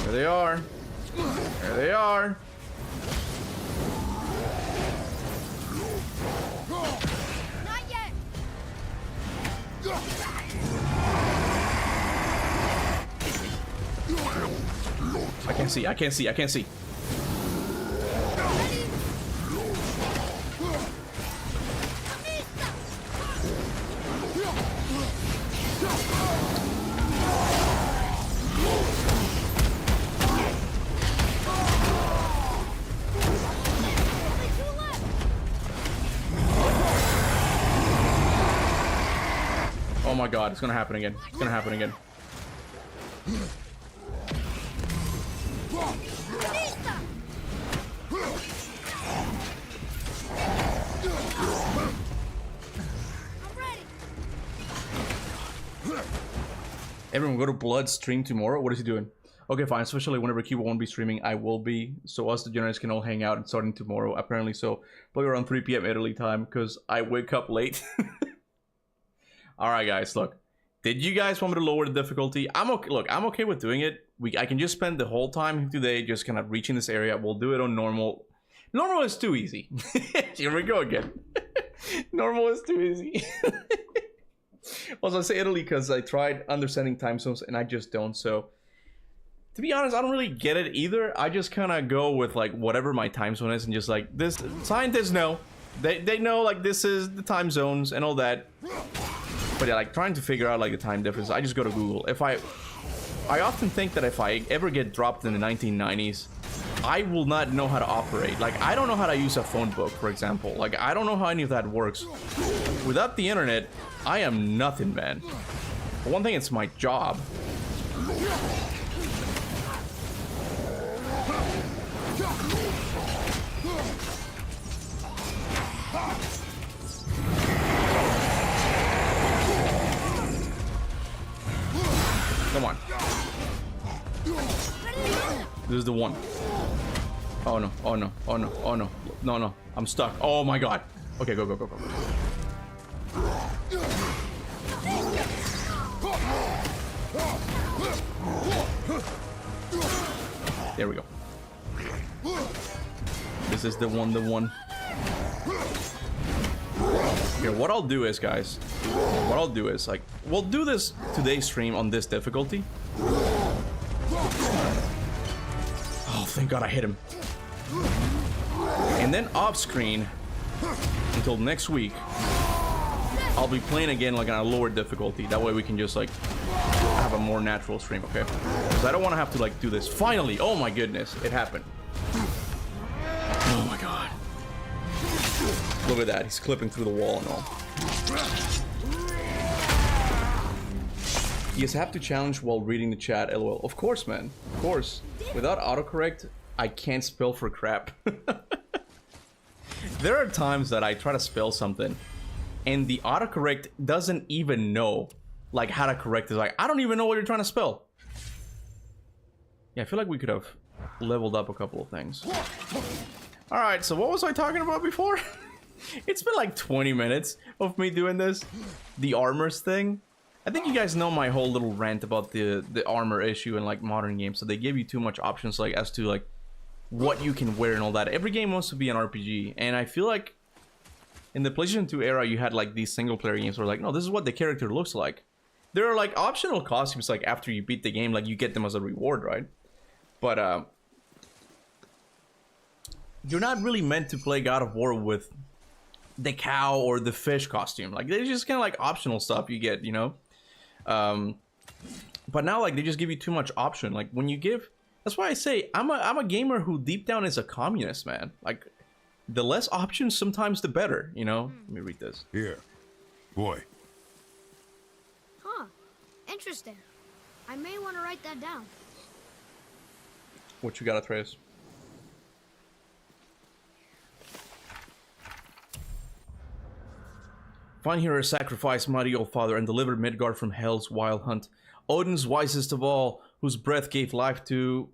There they are. There they are. Not yet. I can't see. I can't see. I can't see. Oh my god, it's gonna happen again. It's gonna happen again. Everyone go to Blood stream tomorrow. What is he doing? Okay, fine. Especially whenever Kuba won't be streaming, I will be. So us degenerates can all hang out and starting tomorrow. Apparently, so probably around 3 p.m. Italy time because I wake up late. All right, guys. Look, did you guys want me to lower the difficulty? I'm okay. Look, I'm okay with doing it. I can just spend the whole time today just kind of reaching this area. We'll do it on normal. Normal is too easy. Here we go again. Normal is too easy. Also, I say Italy because I tried understanding time zones and I just don't. So, to be honest, I don't really get it either. I just kind of go with like whatever my time zone is and just like this. Scientists know. They know like this is the time zones and all that. But yeah, like trying to figure out like the time difference, I just go to Google. I often think that if I ever get dropped in the 1990s, I will not know how to operate. Like, I don't know how to use a phone book, for example. Like, I don't know how any of that works. Without the internet, I am nothing, man. For one thing, it's my job. Come on. This is the one. Oh no, oh no, oh no, oh no. No, no, I'm stuck. Oh my god. Okay, go, go, go, go. There we go. This is the one, the one. Here, what I'll do is, guys, what I'll do is, like, we'll do this today's stream on this difficulty. Oh, thank God I hit him. And then off screen, until next week, I'll be playing again, like, on a lower difficulty. That way we can just, like, have a more natural stream, okay? Because I don't want to have to, like, do this. Finally! Oh my goodness, it happened. Oh my God. Look at that, he's clipping through the wall and all. You just have to challenge while reading the chat, lol. Of course, man. Of course. Without autocorrect, I can't spell for crap. There are times that I try to spell something, and the autocorrect doesn't even know, like, how to correct it. Like, I don't even know what you're trying to spell. Yeah, I feel like we could have leveled up a couple of things. Alright, so what was I talking about before? It's been like 20 minutes of me doing this. The armors thing. I think you guys know my whole little rant about the armor issue in like modern games. So they give you too much options like as to like what you can wear and all that. Every game wants to be an RPG. And I feel like in the PlayStation 2 era you had like these single player games where like, no, this is what the character looks like. There are like optional costumes like after you beat the game, like you get them as a reward, right? But you're not really meant to play God of War with the cow or the fish costume. Like, they're just kind of like optional stuff you get, you know? But now, like, they just give you too much option. Like, when you give... That's why I say, I'm a gamer who deep down is a communist, man. Like, the less options, sometimes the better, you know? Let me read this. Here. Boy. Huh. Interesting. I may want to write that down. What you got, Atreus? Find here a sacrifice, mighty old father, and deliver Midgard from hell's wild hunt. Odin's wisest of all, whose breath gave life to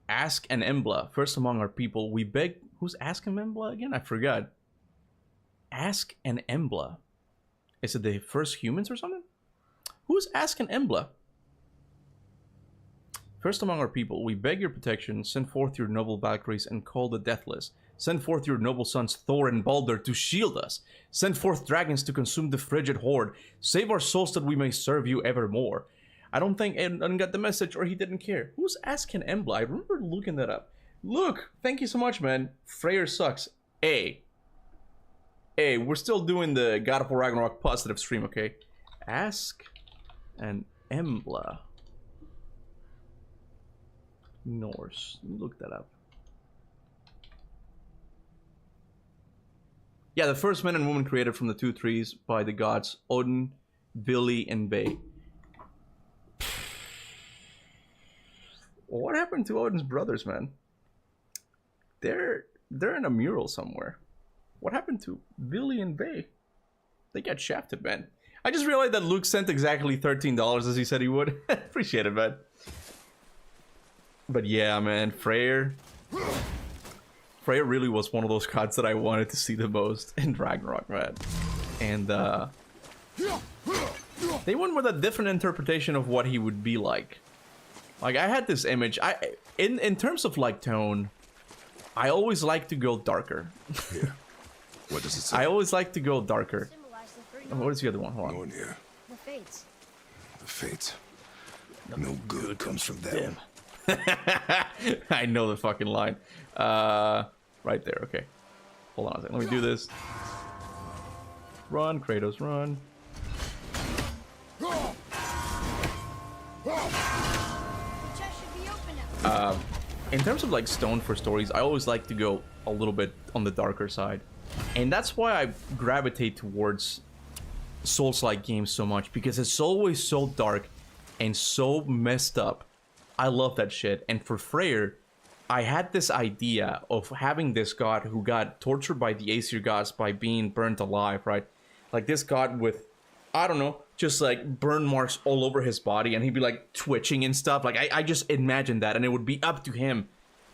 Ask and Embla, first among our people, we beg... Who's Ask and Embla again? I forgot. Ask and Embla. Is it the first humans or something? Who's Ask and Embla? First among our people, we beg your protection. Send forth your noble Valkyries and call the deathless. Send forth your noble sons Thor and Balder to shield us. Send forth dragons to consume the frigid horde. Save our souls that we may serve you evermore. I don't think Odin got the message or he didn't care. Who's asking Embla? I remember looking that up. Look, thank you so much, man. Freyr sucks. Hey, we're still doing the God of War Ragnarok positive stream, okay? Ask an Embla. Norse. Look that up. Yeah, the first men and women created from the two trees by the gods Odin, Vili, and Ve. What happened to Odin's brothers, man? They're in a mural somewhere. What happened to Vili and Ve? They got shafted, man. I just realized that Luke sent exactly $13 as he said he would. Appreciate it, man. But yeah, man, Freyr really was one of those gods that I wanted to see the most in Ragnarok, man. And they went with a different interpretation of what he would be like. Like, I had this image. In terms of like tone, I always like to go darker. Yeah. What does it say? I always like to go darker. Symbolize the three Oh, what is the other one? Hold on. Nornir. the fates. The fates. No good comes from them. I know the fucking line. Right there, okay. Hold on a second. Let me do this. Run, Kratos, run. The chest should be open now. In terms of like stone for stories, I always like to go a little bit on the darker side. And that's why I gravitate towards Souls-like games so much, because it's always so dark and so messed up. I love that shit. And for Freyr, I had this idea of having this god who got tortured by the Aesir gods by being burnt alive, right? Like this god with, I don't know, just like burn marks all over his body, and he'd be like twitching and stuff. Like I just imagined that, and it would be up to him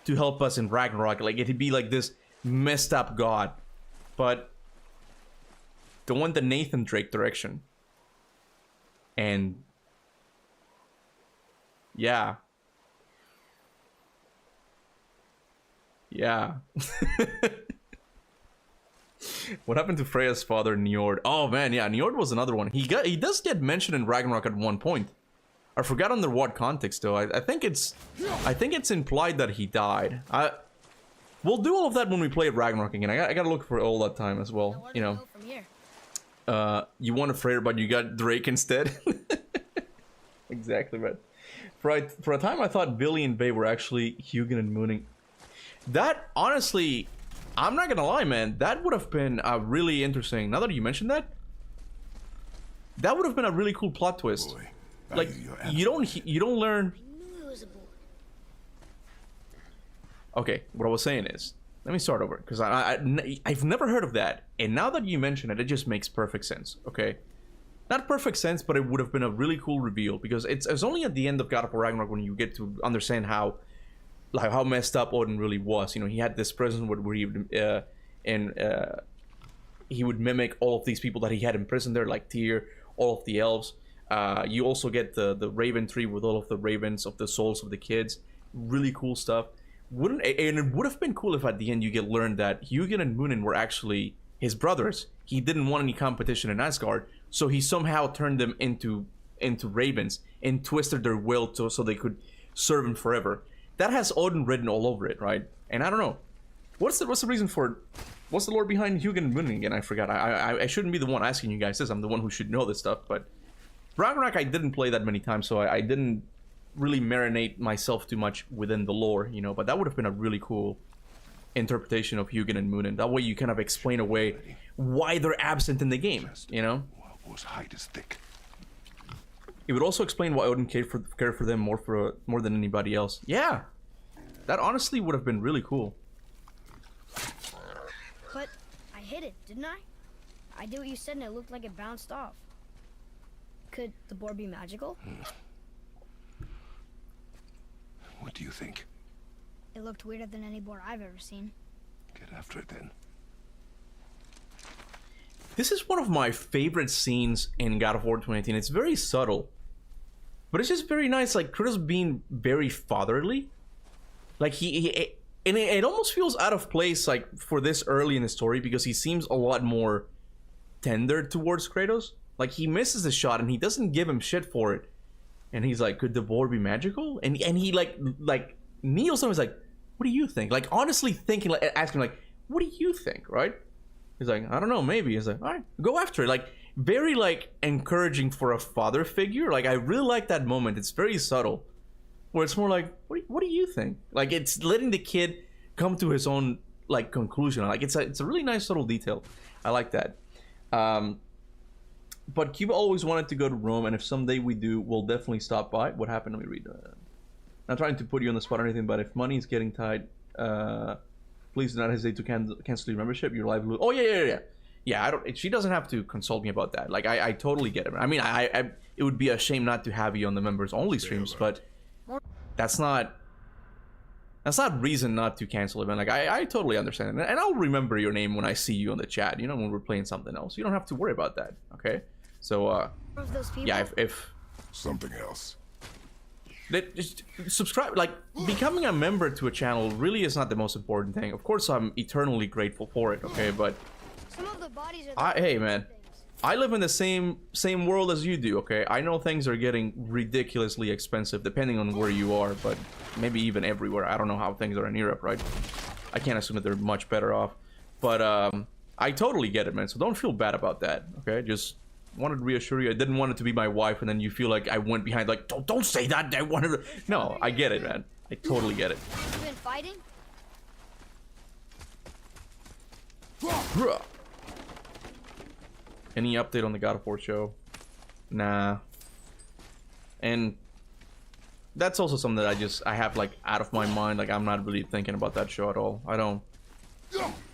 to help us in Ragnarok. Like it'd be like this messed up god, but the one the Nathan Drake direction. And yeah. Yeah. What happened to Freya's father, Njord? Oh man, yeah, Njord was another one. He does get mentioned in Ragnarok at one point. I forgot under what context though. I think it's implied that he died. We'll do all of that when we play Ragnarok again. I gotta look for all that time as well. Now where You do we know, go from here? you want a Freyr, but you got Drake instead. Exactly, right. For a time, I thought Billy and Bay were actually Hugin and Mooning. That, honestly, I'm not gonna lie, man. That would have been really interesting. Now that you mentioned that, that would have been a really cool plot twist. Boy, Like you don't learn. I knew it was a boy. Okay, what I was saying is, let me start over because I've never heard of that, and now that you mention it, it just makes perfect sense. Okay, not perfect sense, but it would have been a really cool reveal because it's only at the end of God of War Ragnarok when you get to understand how messed up Odin really was. You know, he had this prison where he would mimic all of these people that he had imprisoned there, like Tyr, all of the elves. You also get the Raven tree with all of the ravens of the souls of the kids. Really cool stuff. And it would have been cool if at the end you get learned that Hugin and Munin were actually his brothers. He didn't want any competition in Asgard, so he somehow turned them into ravens and twisted their will so they could serve him forever. That has Odin written all over it, right? And I don't know, what's the reason for, what's the lore behind Hugin and Munin again? I forgot. I shouldn't be the one asking you guys this. I'm the one who should know this stuff. But Ragnarok I didn't play that many times, so I didn't really marinate myself too much within the lore, you know. But that would have been a really cool interpretation of Hugin and Munin. That way you kind of explain away why they're absent in the game, you know. Whose hide is thick. It would also explain why Odin cared for them more than anybody else. Yeah, that honestly would have been really cool. But I hit it, didn't I? I did what you said and it looked like it bounced off. Could the board be magical? What do you think? It looked weirder than any board I've ever seen. Get after it then. This is one of my favorite scenes in God of War 2018. It's very subtle, but it's just very nice. Like Kratos being very fatherly. Like and it almost feels out of place like for this early in the story because he seems a lot more tender towards Kratos. Like he misses the shot and he doesn't give him shit for it. And he's like, could the board be magical? And he like kneels and was like, what do you think? Like honestly thinking, like asking like, what do you think? Right? He's like, I don't know, maybe. He's like, all right, go after it. Like very like encouraging for a father figure. Like I really like that moment. It's very subtle, where it's more like, what do you think? Like it's letting the kid come to his own like conclusion. Like it's a really nice subtle detail. I like that. But Cuba always wanted to go to Rome, and if someday we do, we'll definitely stop by. What happened? Let me read that. Not trying to put you on the spot or anything, but if money is getting tight, please do not hesitate to cancel your membership. Your life will... Oh, yeah. I don't... She doesn't have to consult me about that. Like, I totally get it. I mean, I it would be a shame not to have you on the members-only streams, but that's not reason not to cancel it, man. Like, I totally understand it. And I'll remember your name when I see you on the chat, you know, when we're playing something else. You don't have to worry about that, okay? So, yeah, if Something else. just subscribe, like becoming a member to a channel really is not the most important thing. Of course, I'm eternally grateful for it, okay? But Some of the bodies are hey, man, I live in the same world as you do, okay? I know things are getting ridiculously expensive depending on where you are, but maybe even everywhere. I don't know how things are in Europe, right? I can't assume that they're much better off, but I totally get it, man. So don't feel bad about that, okay? Just wanted to reassure you. I didn't want it to be my wife, and then you feel like I went behind, like, don't say that. I wanted to... No, I get it, man. I totally get it. You been fighting? Any update on the God of War show? Nah. And that's also something that I have like out of my mind. Like I'm not really thinking about that show at all.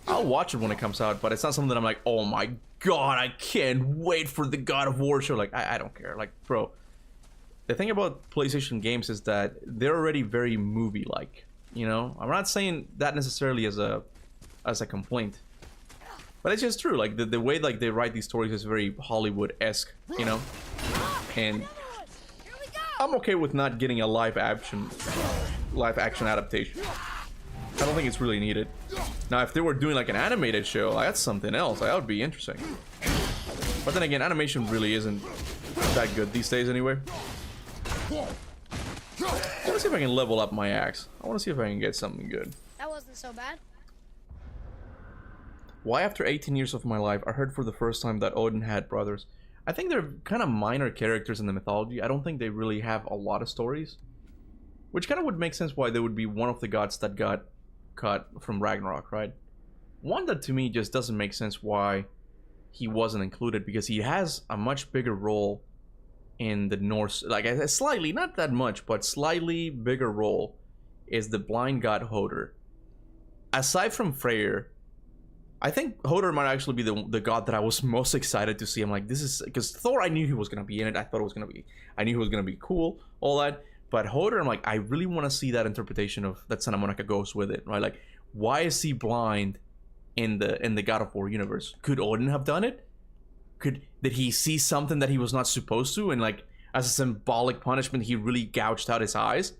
I'll watch it when it comes out, but it's not something that I'm like, oh my god, I can't wait for the God of War show. Like I don't care. Like, bro, the thing about PlayStation games is that they're already very movie-like. You know, I'm not saying that necessarily as a complaint, but it's just true. Like the way like they write these stories is very Hollywood-esque, you know. And I'm okay with not getting a live action adaptation. I don't think it's really needed. Now, if they were doing like an animated show, like, that's something else. Like, that would be interesting. But then again, animation really isn't that good these days anyway. I want to see if I can level up my axe. I want to see if I can get something good. That wasn't so bad. Why after 18 years of my life, I heard for the first time that Odin had brothers. I think they're kind of minor characters in the mythology. I don't think they really have a lot of stories. Which kind of would make sense why they would be one of the gods that got cut from Ragnarok, right? One that to me just doesn't make sense why he wasn't included, because he has a much bigger role in the Norse, like a slightly, not that much, but slightly bigger role is the blind god Hodor. Aside from Freyr, I think Hodor might actually be the god that I was most excited to see. I'm like, this is, because Thor, I knew he was gonna be in it. I knew he was gonna be cool, all that. But Hodor, I'm like, I really want to see that interpretation of that Santa Monica goes with it, right? Like, why is he blind in the God of War universe? Could Odin have done it? Did he see something that he was not supposed to, and like as a symbolic punishment, he really gouged out his eyes?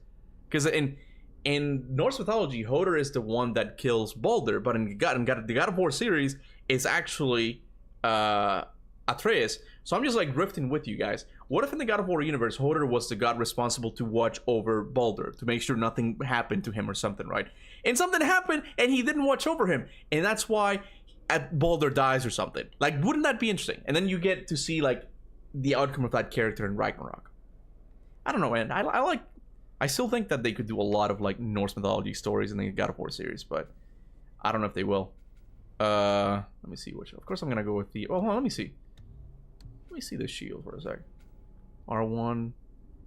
Because in Norse mythology, Hodor is the one that kills Baldur, but in the God of War series, it's actually Atreus. So I'm just like drifting with you guys. What if in the God of War universe, Hodor was the god responsible to watch over Baldur, to make sure nothing happened to him or something, right? And something happened, and he didn't watch over him, and that's why Baldur dies or something. Like, wouldn't that be interesting? And then you get to see like the outcome of that character in Ragnarok. I don't know, man. I still think that they could do a lot of like Norse mythology stories in the God of War series, but I don't know if they will. Let me see which. Of course, I'm gonna go with the. Oh, hold on, let me see. Let me see the shield for a sec. R1.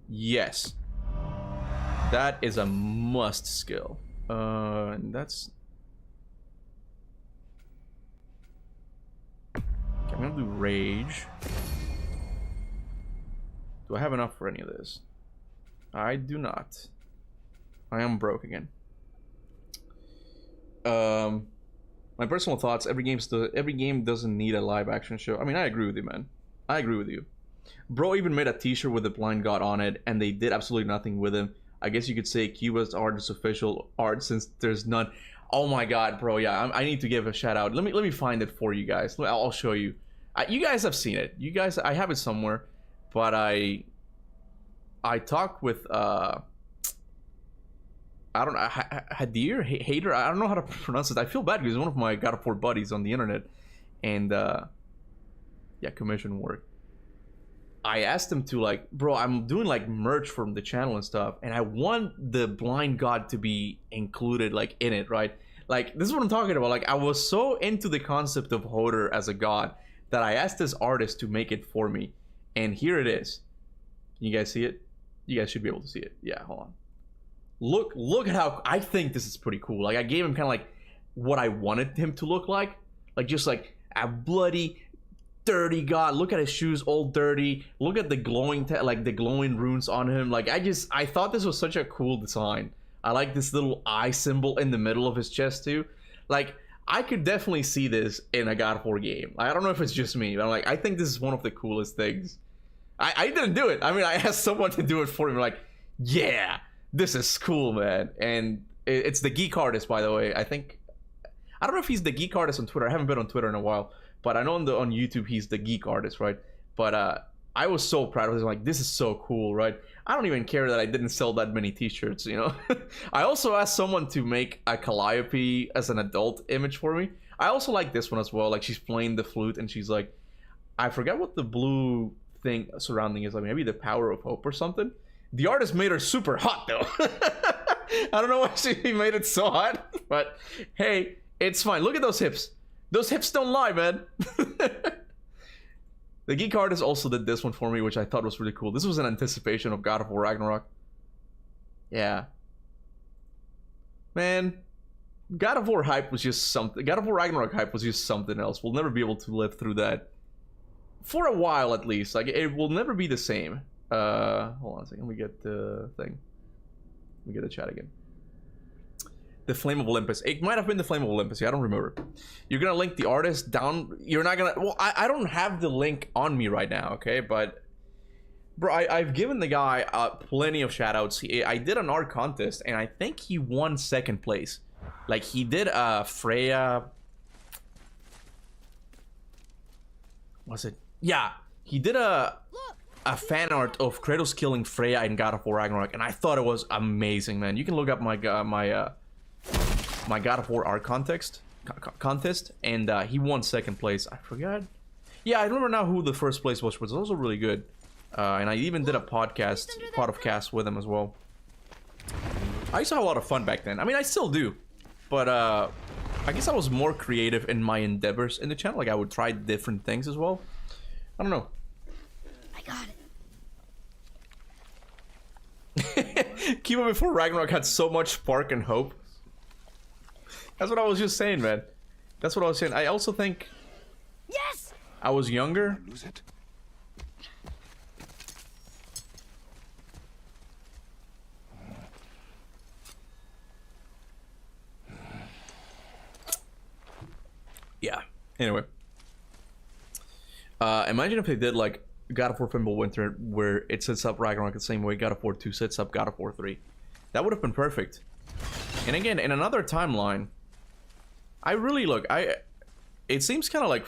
Yes. That is a must skill. And that's. Okay, I'm gonna do rage. Do I have enough for any of this? I do not. I am broke again. My personal thoughts: every game doesn't need a live action show. I mean, I agree with you, man. I agree with you. Bro even made a t-shirt with the blind god on it, and they did absolutely nothing with him. I guess you could say Cuba's art is official art since there's none. Oh my god, bro, yeah, I need to give a shout out. Let me find it for you guys. I'll show you. You guys have seen it. You guys, I have it somewhere, but I talked with I don't know, Hadir, Hater, I don't know how to pronounce it. I feel bad because he's one of my God of War buddies on the internet, and yeah, commission work. I asked him to, like, bro, I'm doing like merch from the channel and stuff, and I want the blind god to be included, like, in it, right? Like, this is what I'm talking about. Like, I was so into the concept of Hodor as a god that I asked this artist to make it for me, and here it is. Can you guys see it? You guys should be able to see it. Yeah, hold on. Look at how, I think this is pretty cool. Like, I gave him kind of like what I wanted him to look like just like a bloody, dirty god. Look at his shoes, all dirty. Look at the glowing like the glowing runes on him. Like, I thought this was such a cool design. I like this little eye symbol in the middle of his chest too. Like, I could definitely see this in a God of War game. I don't know if it's just me, but I'm like, I think this is one of the coolest things. I didn't do it. I mean, I asked someone to do it for me. Like, yeah, this is cool, man. And it's the geek artist, by the way. I don't know if he's the geek artist on Twitter. I haven't been on Twitter in a while, but I know on YouTube he's the geek artist, right? But I was so proud of this. I'm like, this is so cool, right? I don't even care that I didn't sell that many t-shirts, you know? I also asked someone to make a Calliope as an adult image for me. I also like this one as well. Like, she's playing the flute and she's like, I forgot what the blue thing surrounding is, like maybe the power of hope or something. The artist made her super hot though. I don't know why he made it so hot, but hey, it's fine. Look at those hips. Those hips don't lie, man. The geek artist also did this one for me, which I thought was really cool. This was in anticipation of God of War Ragnarok. Yeah, man, God of War hype was just something. God of War Ragnarok hype was just something else. We'll never be able to live through that. For a while, at least. Like, it will never be the same. Hold on a second. We get the thing. We get the chat again. The Flame of Olympus. It might have been the Flame of Olympus. I don't remember. You're gonna link the artist down. You're not gonna. Well, I don't have the link on me right now. Okay, but bro, I've given the guy plenty of shoutouts. I did an art contest, and I think he won 2nd place. Like, he did Freya. Was it? Yeah, he did a fan art of Kratos killing Freya in God of War Ragnarok, and I thought it was amazing, man. You can look up my God of War art contest, and he won 2nd place. I forgot. Yeah, I remember now who the 1st place was also really good, and I even did a podcast with him as well. I used to have a lot of fun back then. I mean, I still do, but I guess I was more creative in my endeavors in the channel. Like, I would try different things as well. I don't know. I got it. Kuba before Ragnarok had so much spark and hope. That's what I was just saying, man. That's what I was saying. I also think... Yes! I was younger. Lose it. Yeah. Anyway. Imagine if they did, like, God of War Fimbulwinter, where it sets up Ragnarok the same way God of War 2 sets up God of War 3. That would have been perfect. And again, in another timeline, I really look, it seems kind of like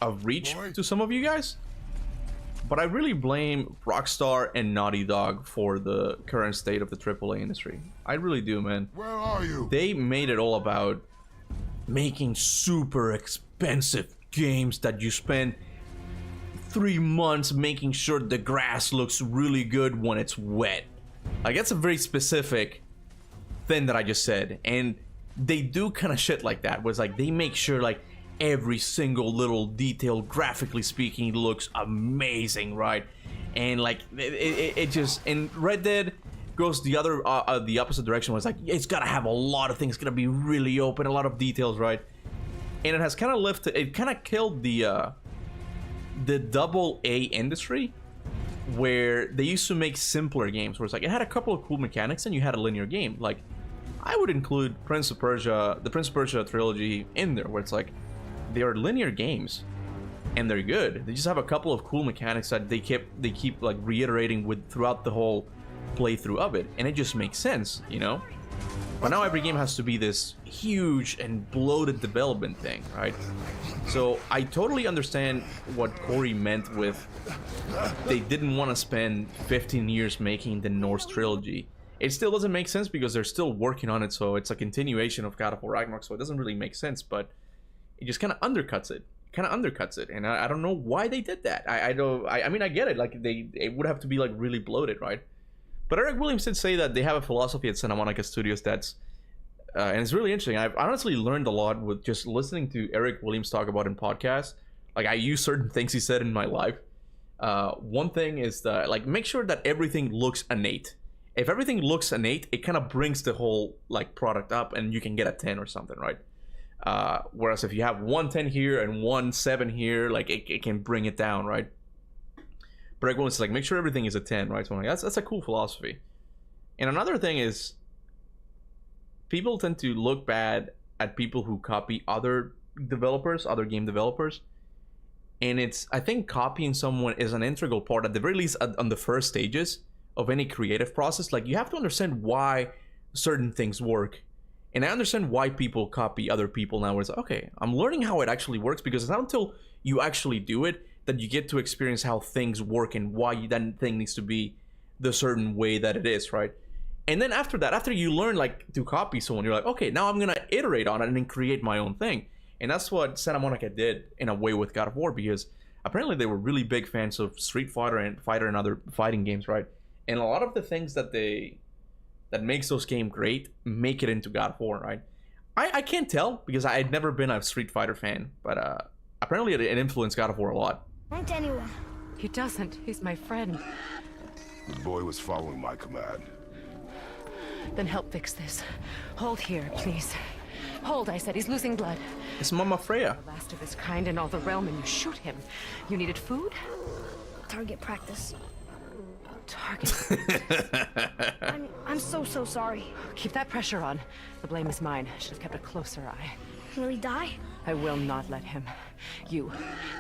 a reach to some of you guys, but I really blame Rockstar and Naughty Dog for the current state of the AAA industry. I really do, man. Where are you? They made it all about making super expensive games that you spend 3 months making sure the grass looks really good when it's wet. Like, that's a very specific thing that I just said, and they do kind of shit like that, where it's like they make sure like every single little detail, graphically speaking, looks amazing, right? And like it just, and Red Dead goes the other the opposite direction, where it's like it's gotta have a lot of things, it's gotta be really open, a lot of details, right? And it has kind of lifted, it kind of killed the AA industry, where they used to make simpler games, where it's like it had a couple of cool mechanics and you had a linear game. Like, I would include the Prince of Persia trilogy in there, where it's like they are linear games and they're good. They just have a couple of cool mechanics that they keep like reiterating with throughout the whole playthrough of it, and it just makes sense, you know? But now every game has to be this huge and bloated development thing, right? So I totally understand what Corey meant with they didn't want to spend 15 years making the Norse trilogy. It still doesn't make sense because they're still working on it, so it's a continuation of God of War Ragnarok, so it doesn't really make sense, but it just kind of undercuts it. And I don't know why they did that. I mean, I get it, like it would have to be like really bloated, right? But Eric Williams did say that they have a philosophy at Santa Monica Studios that's and it's really interesting. I've honestly learned a lot with just listening to Eric Williams talk about in podcasts. Like, I use certain things he said in my life. One thing is that, like, make sure that everything looks innate. If everything looks innate, it kind of brings the whole like product up, and you can get a 10 or something, right? Whereas if you have 110 here and 17 here, like it can bring it down, right? But Eric Williams is like, make sure everything is a 10, right? So I'm like, that's a cool philosophy. And another thing is, people tend to look bad at people who copy other developers, other game developers. And I think copying someone is an integral part, at the very least on the first stages of any creative process. Like, you have to understand why certain things work. And I understand why people copy other people now, where it's like, okay, I'm learning how it actually works, because it's not until you actually do it that you get to experience how things work and why that thing needs to be the certain way that it is, right? And then after that, after you learn like to copy someone, you're like, okay, now I'm gonna iterate on it and then create my own thing. And that's what Santa Monica did in a way with God of War, because apparently they were really big fans of Street Fighter and other fighting games, right? And a lot of the things that makes those games great make it into God of War, right? I can't tell because I had never been a Street Fighter fan, but apparently it influenced God of War a lot. Won't anyone? He doesn't. He's my friend. The boy was following my command. Then help fix this. Hold here, please. Hold, I said. He's losing blood. It's Mama Freya. The last of his kind in all the realm, and you shoot him. You needed food? Target practice. Target. I'm so sorry. Keep that pressure on. The blame is mine. Should have kept a closer eye. Will he die? I will not let him. You.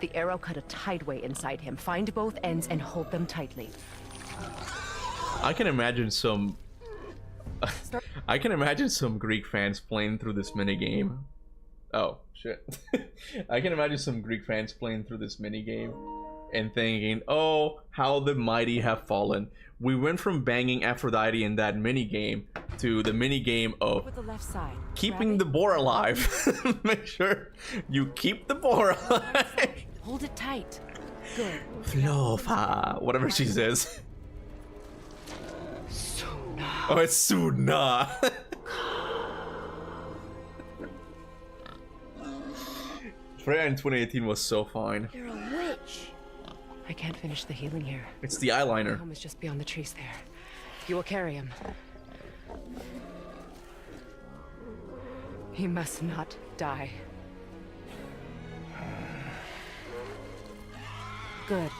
The arrow cut a tideway inside him. Find both ends and hold them tightly. I can imagine some Greek fans playing through this minigame. Oh, shit. I can imagine some Greek fans playing through this minigame and thinking, oh, how the mighty have fallen. We went from banging Aphrodite in that minigame to the minigame of With the left side. keeping the boar alive. Make sure you keep the boar alive. Hold it tight. Good. Flofa, whatever she says. Oh, it's Suna. Freya in 2018 was so fine. You're a witch. I can't finish the healing here. It's the eyeliner. Home is just beyond the trees there. You will carry him. He must not die. Good.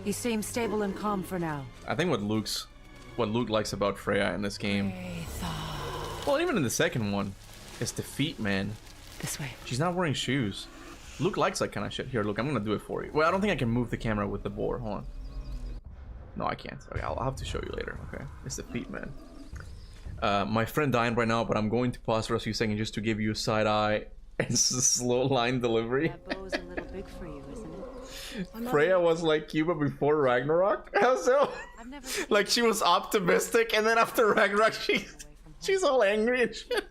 He seems stable and calm for now. I think what Luke likes about Freya in this game, well, even in the second one, is the feet, man. This way. She's not wearing shoes. Luke likes that kind of shit. Here, look, I'm gonna do it for you. Well, I don't think I can move the camera with the boar. Hold on. No, I can't. Okay, I'll have to show you later. Okay, it's the feet, man. My friend dying right now, but I'm going to pause for a few seconds just to give you a side eye and slow line delivery. That bow's a little big for you, isn't it? Freya was like Kuba before Ragnarok. How so? I've never Like, she was optimistic, and then after Ragnarok, she's all angry and shit.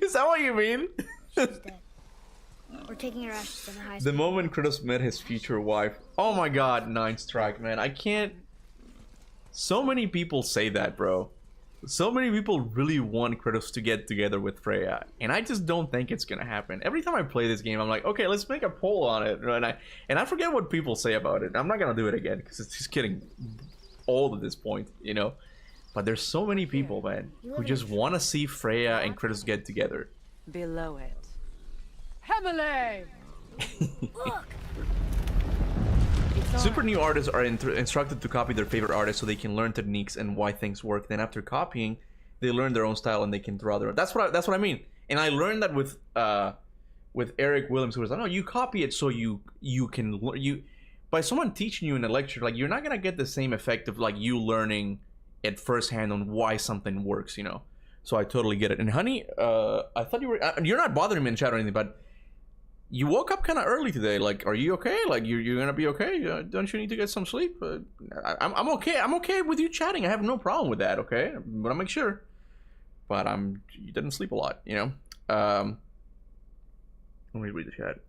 Is that what you mean? She's dead. We're taking her ashes to the high The school. moment Kratos met his future wife. Oh my god, 9 strike, man. I can't. So many people say that, bro. So many people really want Kratos to get together with Freya, and I just don't think it's gonna happen. Every time I play this game, I'm like, okay, let's make a poll on it, and I forget what people say about it. I'm not gonna do it again because it's just getting old at this point, you know. But there's so many people, man, who just want to see Freya and Kratos get together. below it. Hemele! Look! Super new artists are instructed to copy their favorite artists so they can learn techniques and why things work. Then after copying, they learn their own style and they can draw their own. That's what I mean. And I learned that with Eric Williams, who was like, "No, you copy it so you can by someone teaching you in a lecture, like, you're not gonna get the same effect of like you learning it firsthand on why something works, you know. So I totally get it. And honey, I thought you were. You're not bothering me in chat or anything, but you woke up kind of early today. Like, are you okay? Like, you're gonna be okay? Don't you need to get some sleep? I'm okay. I'm okay with you chatting. I have no problem with that. Okay, but I'll make sure. But you didn't sleep a lot, you know. Let me read the chat.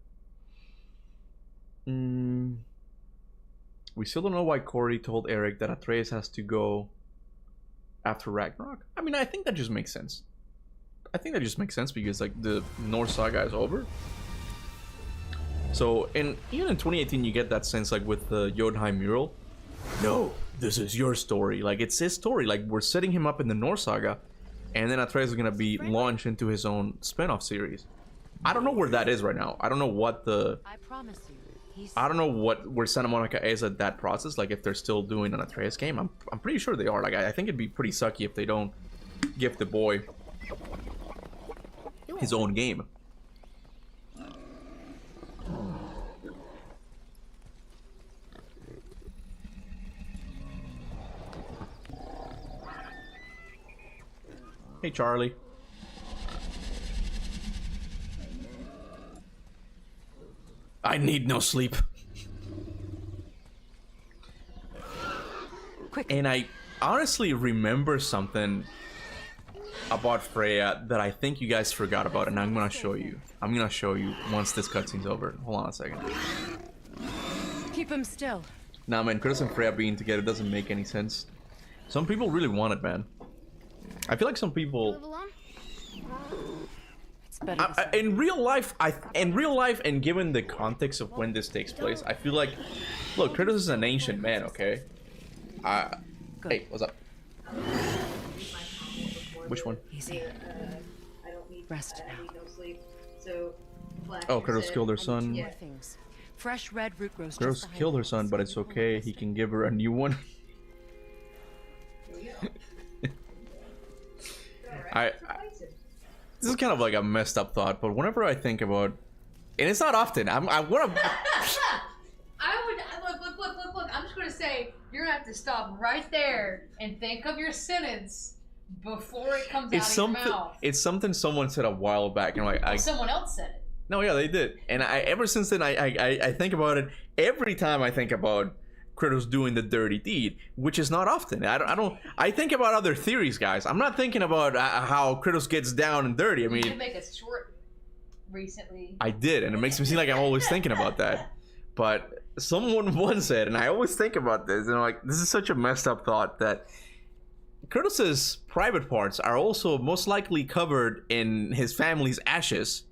We still don't know why Corey told Eric that Atreus has to go after Ragnarok. I mean, I think that just makes sense. I think that just makes sense because like the Norse saga is over. So, and even in 2018, you get that sense like with the Jotunheim mural. No, this is your story. Like it's his story. Like we're setting him up in the Norse saga, and then Atreus is gonna be launched into his own spin-off series. I don't know where that is right now. I don't know what the. I promise you. I don't know where Santa Monica is at that process. Like if they're still doing an Atreus game, I'm pretty sure they are. Like I think it'd be pretty sucky if they don't give the boy his own game. Hey Charlie. I need no sleep. Quick. And I honestly remember something about Freya that I think you guys forgot about, and I'm gonna show you. I'm gonna show you once this cutscene's over. Hold on a second. Keep him still. Nah, man, Kratos and Freya being together doesn't make any sense. Some people really want it, man. I feel like some people. Live alone? It's better this way. In real life, and given the context of when this takes place, I feel like, look, Kratos is an ancient man, okay? Hey, what's up? Which one? Easy. Rest now. Oh, Kratos killed her son. More things. Fresh red root grows just Kratos behind killed her the son, but it's okay. He can give her a new one. This is kind of like a messed up thought, but whenever I think about, and it's not often. I want to. Look. I'm just gonna say you're gonna have to stop right there and think of your sentence before it comes out of your mouth. It's something someone said a while back, and Someone else said it. No, yeah, they did, and ever since then I think about it every time I think about Kratos doing the dirty deed, which is not often. I think about other theories, guys. I'm not thinking about how Kratos gets down and dirty. I mean, you did make a short recently. I did, and it makes me seem like I'm always thinking about that. But someone once said, and I always think about this, and I'm like, this is such a messed up thought that Kratos's private parts are also most likely covered in his family's ashes.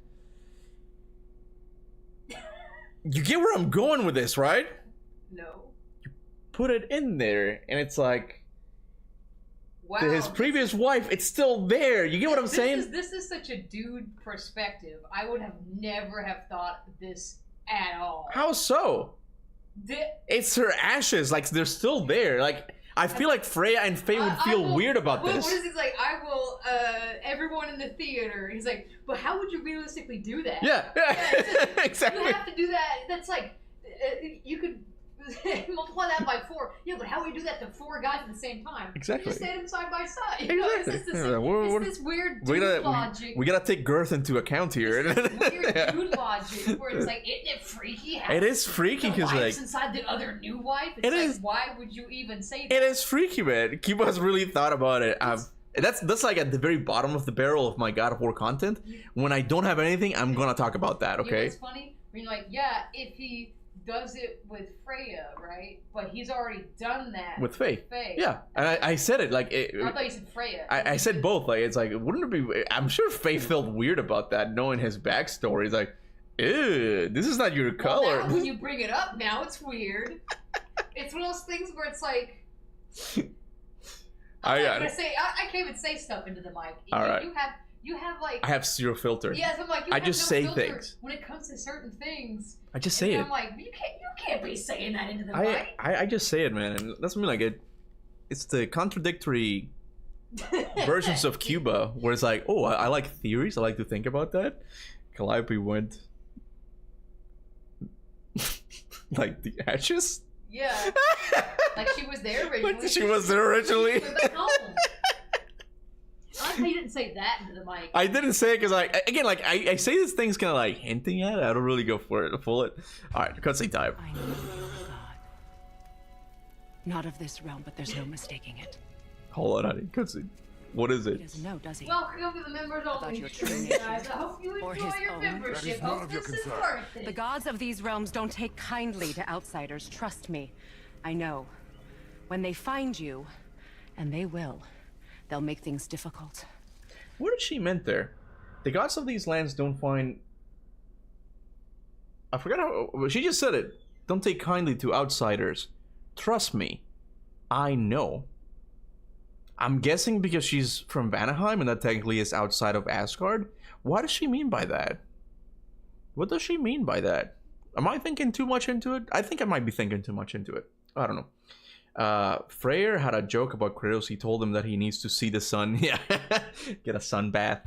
You get where I'm going with this, right? No. Put it in there, and it's like, Wow. his previous wife, it's still there. You get what I'm saying? This is such a dude perspective. I would have never have thought this at all. How so? It's her ashes. Like, they're still there. Like, I feel like Freya and Faye would feel weird about this. What is he like? I will, everyone in the theater. He's like, but how would you realistically do that? Yeah, like, exactly. You have to do that. That's like, you could multiply that by 4. Yeah, but how would you do that to 4 guys at the same time? Exactly. You just stay them side by side. Exactly. Know, it's this weird dude logic. We gotta take girth into account here. This weird dude logic where it's like, isn't it freaky? It is freaky because like inside the other new wife. It's it like, is. Why would you even say that? It is freaky, man. Kuba has really thought about it. That's like at the very bottom of the barrel of my God of War content. When I don't have anything, I'm gonna talk about that. Okay. You know what's funny? When you're like, yeah, if he does it with Freya, right? But he's already done that with Faye. Yeah, and I said it like I thought you said Freya. I said both. Like, it's like, wouldn't it be? I'm sure Faye felt weird about that, knowing his backstory. He's like, ew, this is not your color. Now when you bring it up, now it's weird. It's one of those things where it's like, I'm not gonna say. I can't even say stuff into the mic. All right. You have like. I have zero filter. Yes, I'm like. I just say things when it comes to certain things. I just say it. I'm like, you can't be saying that into the mic. I just say it, man, and that's what I mean. Like it's the contradictory versions of Kuba, where it's like, oh, I like theories. I like to think about that. Calliope went like the ashes. Yeah, like she was there originally. She was there originally. She went back home. I like how you didn't say that into the mic. I didn't say it because I say these things kind of like hinting at it. I don't really go for it, full it. All right, cutscene time. I know God. Not of this realm, but there's no mistaking it. Hold on, honey. Cutscene. What is He it? doesn't know, does he? Welcome to the members only your stream, true guys. I hope you or enjoy his your own. membership. That is none Hope of your this is concern. worth it. The gods of these realms don't take kindly to outsiders, trust me. I know. When they find you, and they will, they'll make things difficult. What did she meant there? The gods of these lands don't find. I forgot how. She just said it. Don't take kindly to outsiders. Trust me. I know. I'm guessing because she's from Vanaheim and that technically is outside of Asgard. What does she mean by that? What does she mean by that? Am I thinking too much into it? I think I might be thinking too much into it. I don't know. Freyr had a joke about Kratos. He told him that he needs to see the sun. Yeah, get a sun bath.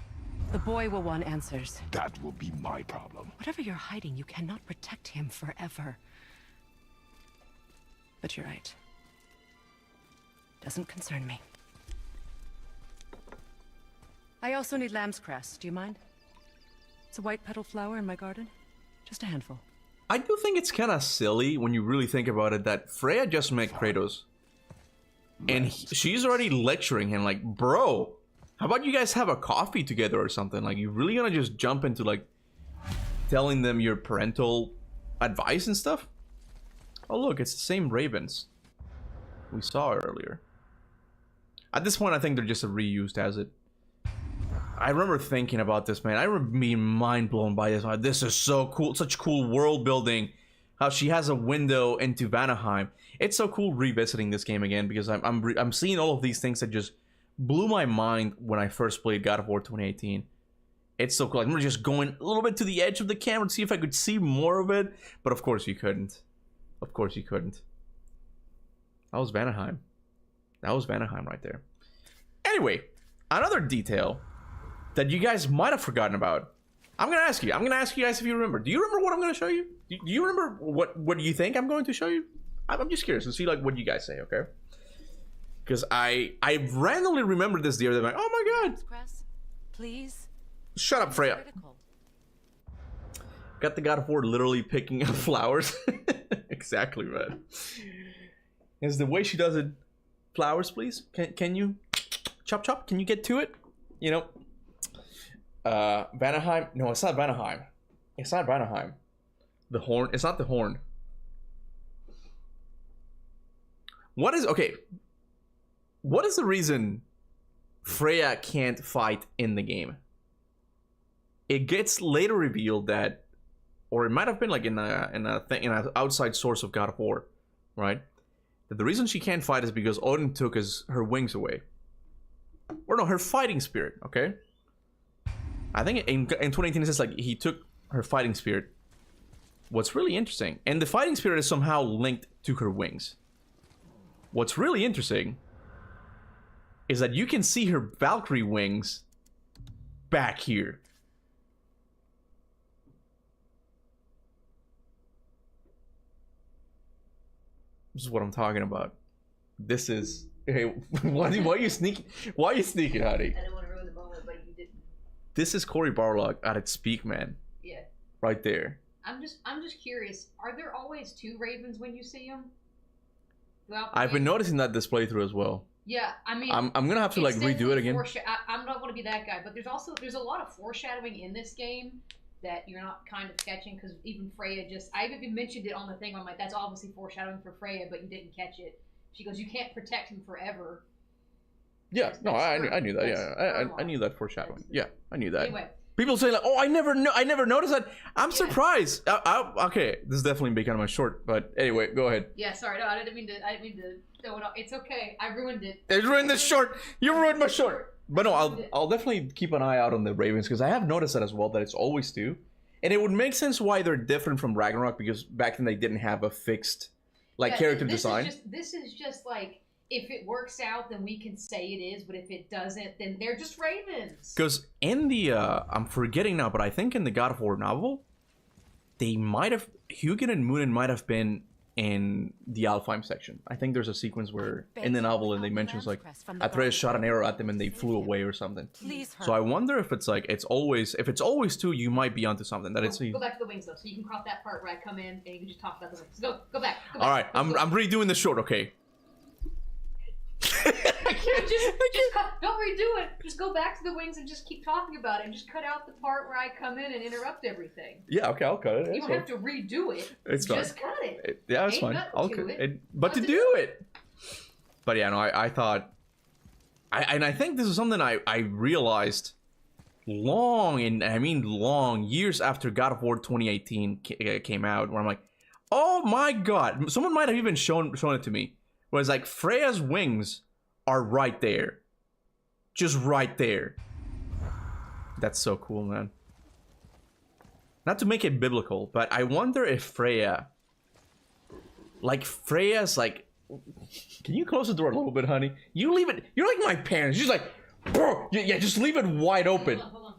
The boy will want answers. That will be my problem. Whatever you're hiding, you cannot protect him forever. But you're right. Doesn't concern me. I also need lamb's cress. Do you mind? It's a white petal flower in my garden. Just a handful. I do think it's kind of silly when you really think about it that Freya just met Kratos. And she's already lecturing him like, bro, how about you guys have a coffee together or something? Like, you really gonna just jump into like telling them your parental advice and stuff? Oh look, it's the same ravens we saw earlier. At this point, I think they're just reused as it. I remember thinking about this, man. I remember being mind blown by this. Like, this is so cool, such cool world building. How she has a window into Vanaheim. It's so cool revisiting this game again because I'm seeing all of these things that just blew my mind when I first played God of War 2018. It's so cool. I remember just going a little bit to the edge of the camera to see if I could see more of it, but of course you couldn't. Of course you couldn't. That was Vanaheim. That was Vanaheim right there. Anyway, another detail that you guys might have forgotten about. I'm gonna ask you guys if you remember. Do you remember what I'm gonna show you? Do you remember what you think I'm going to show you? I'm just curious to see like what you guys say, okay? Because I randomly remembered this the other day. Like, oh my god! Cress, please. Shut up, Freya. Critical. Got the God of War literally picking up flowers. Exactly, man. Is the way she does it. Flowers, please. Can you chop chop? Can you get to it? You know. Vanaheim. No, it's not Vanaheim. It's not Vanaheim. The horn. It's not the horn. What is okay? What is the reason Freya can't fight in the game? It gets later revealed that, or it might have been like in an outside source of God of War, right? That the reason she can't fight is because Odin took her wings away, or no, her fighting spirit. Okay. I think in 2018 it says like he took her fighting spirit. What's really interesting, and the fighting spirit is somehow linked to her wings. What's really interesting is that you can see her Valkyrie wings back here. This is what I'm talking about. This is. Hey, why are you sneaking? Why are you sneaking, honey? I didn't want to ruin the moment, but you didn't. This is Cory Barlog at its peak, man. Yeah. Right there. I'm just curious. Are there always two ravens when you see them? I've been noticing that this playthrough as well. Yeah, I mean, I'm gonna have to like redo it again. I'm not going to be that guy, but there's a lot of foreshadowing in this game that you're not kind of catching because even Freya I even mentioned it on the thing. I'm like, that's obviously foreshadowing for Freya, but you didn't catch it. She goes, you can't protect him forever. Yeah, no, I knew that. Yeah, I knew that foreshadowing. Yeah, I knew that. Anyway. People say like, "Oh, I never noticed that." I'm surprised. Okay, this is definitely becoming my short, but anyway, go ahead. Yeah, sorry, no, I didn't mean to throw it off. It's okay. I ruined it. I ruined the short. You ruined my short. But no, I'll definitely keep an eye out on the Ravens because I have noticed that as well. That it's always two, and it would make sense why they're different from Ragnarok because back then they didn't have a fixed character design. This is just like. If it works out, then we can say it is. But if it doesn't, then they're just ravens. Because in the, I'm forgetting now, but I think in the God of War novel, they might have, Hugin and Munin might have been in the Alfheim section. I think there's a sequence where in the novel and they mentions like Atreus shot an arrow at them and they flew away or something. So I wonder if it's like if it's always two, you might be onto something. That it's go back to the wings though, so you can crop that part where I come in and you can just talk about the wings. Go back. All right, I'm redoing the short. Okay. Don't redo it. Just go back to the wings and just keep talking about it, and just cut out the part where I come in and interrupt everything. Yeah, okay, I'll cut it. You don't have to redo it. It's just fine. cut it. Yeah, it's fine. I'll cut it. But to do it. But yeah, no, I thought, I think this is something I realized long years after God of War 2018 came out, where I'm like, oh my god, someone might have even shown it to me. Whereas like Freya's wings are right there. Just right there. That's so cool, man. Not to make it biblical, but I wonder if Freya's like... Can you close the door a little bit, honey? You leave it... You're like my parents. You're just like... Bro, yeah, just leave it wide open. Hold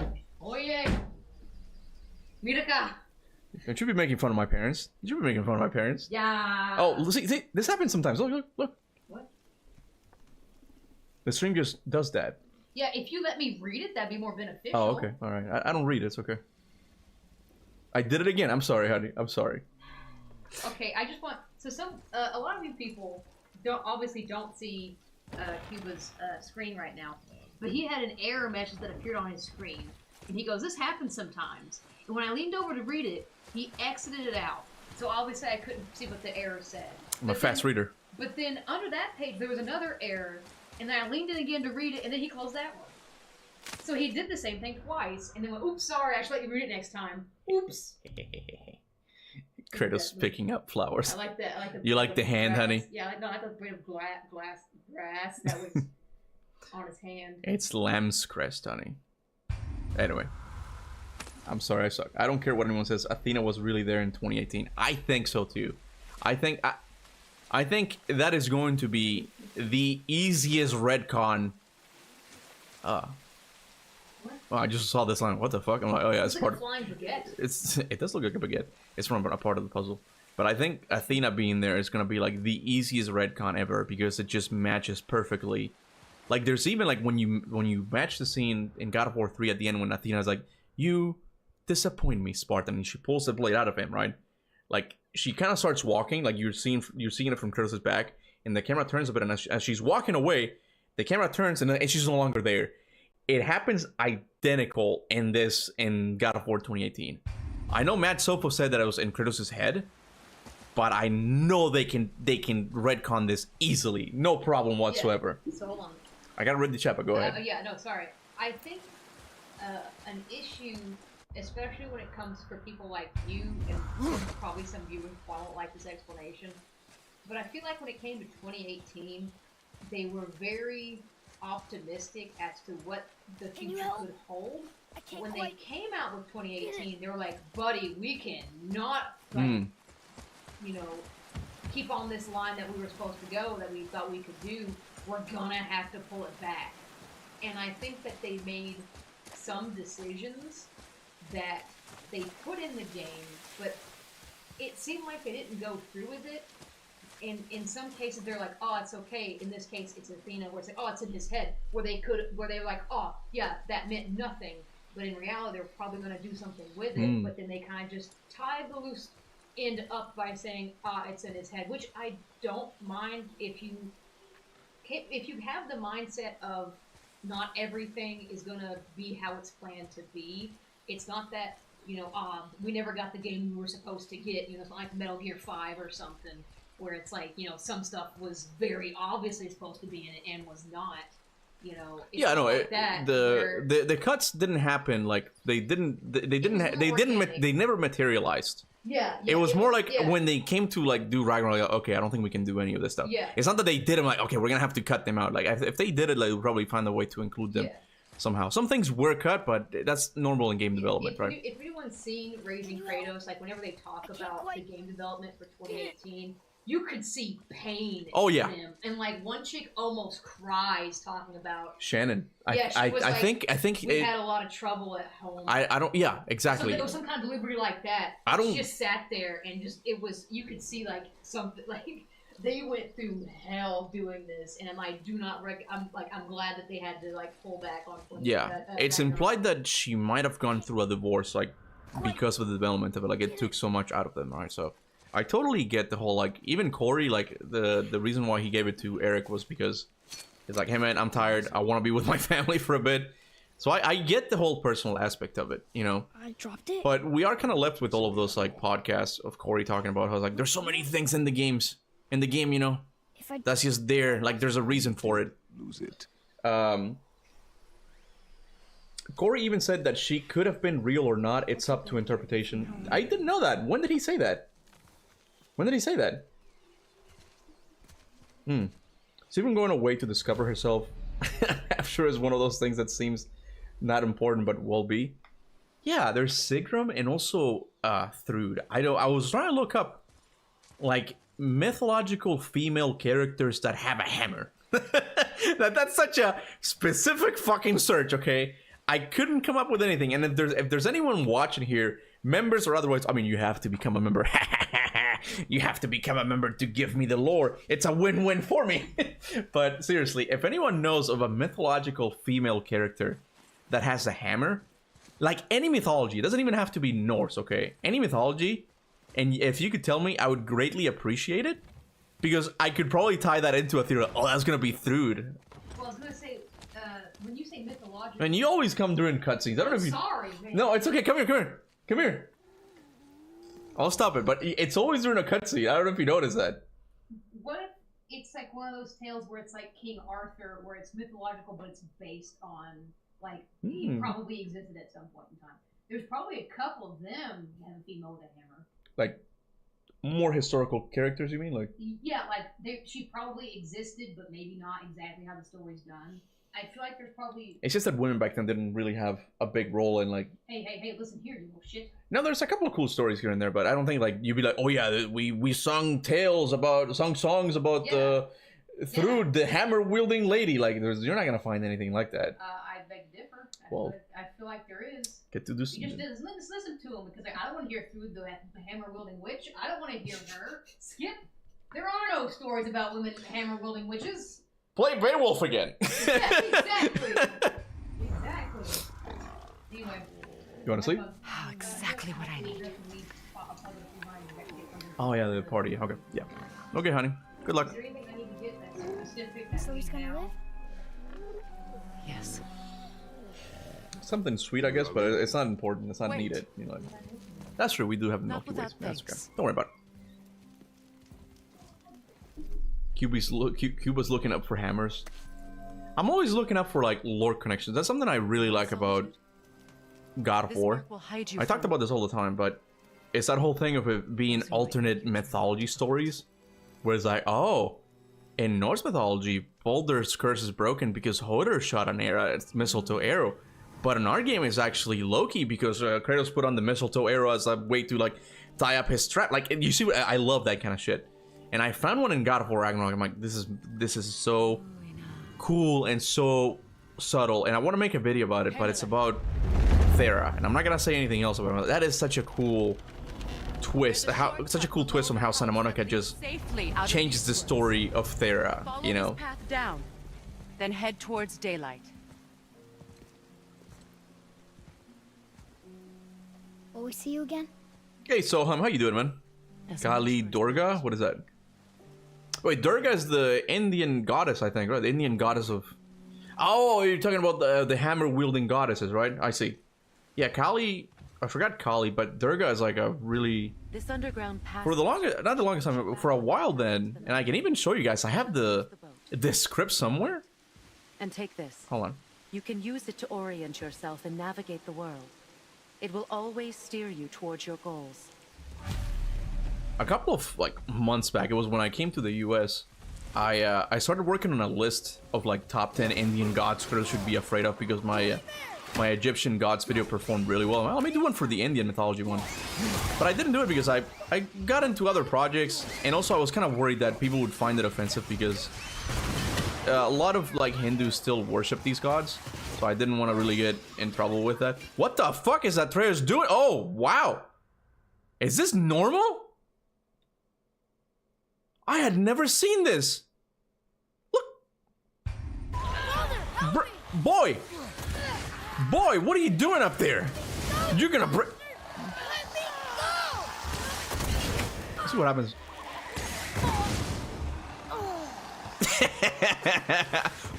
on. Oye. Mira acá. Don't you be making fun of my parents. You should be making fun of my parents. Yeah. Oh, see, this happens sometimes. Look. What? The stream just does that. Yeah, if you let me read it, that'd be more beneficial. Oh, okay. All right. I don't read it. It's okay. I did it again. I'm sorry, honey. I'm sorry. Okay, I just want... So a lot of you people obviously don't see Kuba's screen right now. But he had an error message that appeared on his screen. And he goes, this happens sometimes. And when I leaned over to read it, he exited it out. So obviously I couldn't see what the error said. I'm a fast reader. But then under that page, there was another error. And then I leaned in again to read it, and then he closed that one. So he did the same thing twice, and then went, oops, sorry, I should let you read it next time. Oops. Kratos picking up flowers. I like that. You like the hand, grass. honey? Yeah, I like the blade of grass that was on his hand. It's lamb's crest, honey. Anyway. I'm sorry, I suck. I don't care what anyone says. Athena was really there in 2018. I think so too. I think that is going to be the easiest retcon. Oh, I just saw this line. What the fuck? I'm like, oh yeah, it's part of. Flying baguette. It does look like a baguette. It's from a part of the puzzle. But I think Athena being there is gonna be like the easiest retcon ever because it just matches perfectly. Like there's even like when you match the scene in God of War 3 at the end when Athena's like, you disappoint me, Spartan, and she pulls the blade out of him, right? Like she kind of starts walking, like you're seeing it from Kratos' back, and the camera turns a bit, and as she's walking away, the camera turns and she's no longer there. It happens identical in God of War 2018. I know Matt Sofo said that it was in Kratos' head, but I know they can retcon this easily, no problem whatsoever. Yeah. So hold on. I gotta read the chat, but go ahead. Yeah, no, sorry. I think an issue, especially when it comes for people like you, and probably some viewers won't like this explanation, but I feel like when it came to 2018, they were very optimistic as to what the future could hold. When they came out with 2018, they were like, buddy, we cannot, keep on this line that we were supposed to go, that we thought we could do. We're gonna have to pull it back. And I think that they made some decisions that they put in the game, but it seemed like they didn't go through with it. And in some cases, they're like, oh, it's okay. In this case, it's Athena, where it's like, oh, it's in his head. Where they were like, oh, yeah, that meant nothing. But in reality, they were probably going to do something with it. But then they kind of just tied the loose end up by saying, it's in his head. Which I don't mind if you have the mindset of not everything is going to be how it's planned to be. It's not that, we never got the game we were supposed to get. It's not like Metal Gear 5 or something, where it's like, some stuff was very obviously supposed to be in it and was not. Yeah, no, like the cuts didn't happen. Like they never materialized. Yeah, it was more like when they came to like do Ragnarok, like, okay, I don't think we can do any of this stuff. Yeah. It's not that they did them like, okay, we're gonna have to cut them out. Like if they did it, like, we'll probably find a way to include them somehow. Some things were cut, but that's normal in game development, right? If anyone's seen Raising Kratos, like whenever they talk about the game development for 2018, you could see pain Oh, in yeah. them. And like one chick almost cries talking about Shannon. Yeah, she was like, I think we it, had a lot of trouble at home. I don't. Yeah, exactly. It was some kind of delivery like that. I don't- She just sat there and just it was you could see like something like they went through hell doing this, and I do not I'm glad that they had to like pull back on. Yeah, it's implied that she might have gone through a divorce, like, because of the development of it. Like, it took so much out of them, right? So, I totally get the whole, like, even Corey, like, the reason why he gave it to Eric was because it's like, hey man, I'm tired, I want to be with my family for a bit. So I get the whole personal aspect of it, you know? I dropped it. But we are kind of left with all of those, like, podcasts of Corey talking about how, like, there's so many things in the game, you know? If I That's just there, like, there's a reason for it. Lose it. Corey even said that she could have been real or not. It's up to interpretation. I didn't know that. When did he say that? When did he say that? So even going away to discover herself, I'm sure is one of those things that seems not important but will be. Yeah, there's Sigram and also Thrud. I was trying to look up like mythological female characters that have a hammer. That's such a specific fucking search, okay? I couldn't come up with anything. And if there's anyone watching here, members or otherwise, I mean, you have to become a member. You have to become a member to give me the lore. It's a win-win for me. But seriously, if anyone knows of a mythological female character that has a hammer, like any mythology, it doesn't even have to be Norse, okay? Any mythology, and if you could tell me, I would greatly appreciate it. Because I could probably tie that into a theory. Oh, that's gonna be Thrud. Well, I was gonna say, when you say mythological, And you always come during cutscenes. I don't know if you. sorry, man. No, it's okay. Come here. I'll stop it. But it's always during a cutscene. I don't know if you noticed that. What if it's like one of those tales where it's like King Arthur, where it's mythological, but it's based on like he probably existed at some point in time. There's probably a couple of them who have a female with a hammer. Like more historical characters, you mean? Like Yeah, like she probably existed, but maybe not exactly how the story's done. I feel like there's probably. it's just that women back then didn't really have a big role in like. Hey, listen here, you little shit. No, there's a couple of cool stories here and there, but I don't think like you'd be like, oh yeah, we sung songs about the Thrud, the hammer wielding lady. Like you're not gonna find anything like that. I beg to differ. Well, I feel like there is. Get to do some. You just listen to him because like, I don't want to hear through the hammer wielding witch. I don't want to hear her. Skip. There are no stories about women hammer wielding witches. Play Beowulf again. Yeah, exactly. Anyway. You want to sleep? Oh, exactly what I need. Oh yeah, the party. Okay, yeah. Okay, honey. Good luck. Is there anything I need to get that's specific that So he's we gonna now? live? Yes. Something sweet, I guess, but it's not important. It's not Wait. needed. You know. That's true. We do have Not Milky Ways. without That's okay. thanks. Don't worry about it. Cuba's looking up for hammers. I'm always looking up for like lore connections. That's something I really like about God of This War. mark will hide you I talked from- about this all the time, but it's that whole thing of it being alternate mythology stories, where it's like, oh, in Norse mythology, Baldur's curse is broken because Hodor shot an arrow, it's mistletoe arrow. But in our game, it's actually Loki because Kratos put on the mistletoe arrow as a way to like tie up his trap. Like, you see, I love that kind of shit. And I found one in God of War Ragnarok. I'm like, this is so cool and so subtle. And I want to make a video about it, but it's about Thera, and I'm not gonna say anything else about it. That is such a cool twist. Such a cool twist on how Santa Monica just Safely out of changes the these story of Thera. Follow You know. this path down, then head towards daylight. Will we see you again? Hey Soham, how you doing, man? As Kali much Durga? What is that? Wait, Durga is the Indian goddess, I think, right? The Indian goddess of. Oh, you're talking about the hammer wielding goddesses, right? I see. Yeah, Kali. I forgot Kali, but Durga is like a really. This underground path For the longest, not the longest time, but for a while then, and I can even show you guys. I have the script somewhere. And take this. Hold on. You can use it to orient yourself and navigate the world. It will always steer you towards your goals. A couple of like months back, it was when I came to the U.S. I started working on a list of like top 10 Indian gods Kratos should be afraid of because my my Egyptian gods video performed really well. Well, let me do one for the Indian mythology one. But I didn't do it because I got into other projects, and also I was kind of worried that people would find it offensive because a lot of like Hindus still worship these gods. So I didn't want to really get in trouble with that. What the fuck is Atreus doing? Oh, wow. Is this normal? I had never seen this. Look. Boy. Boy, what are you doing up there? You're gonna break. Let's see what happens.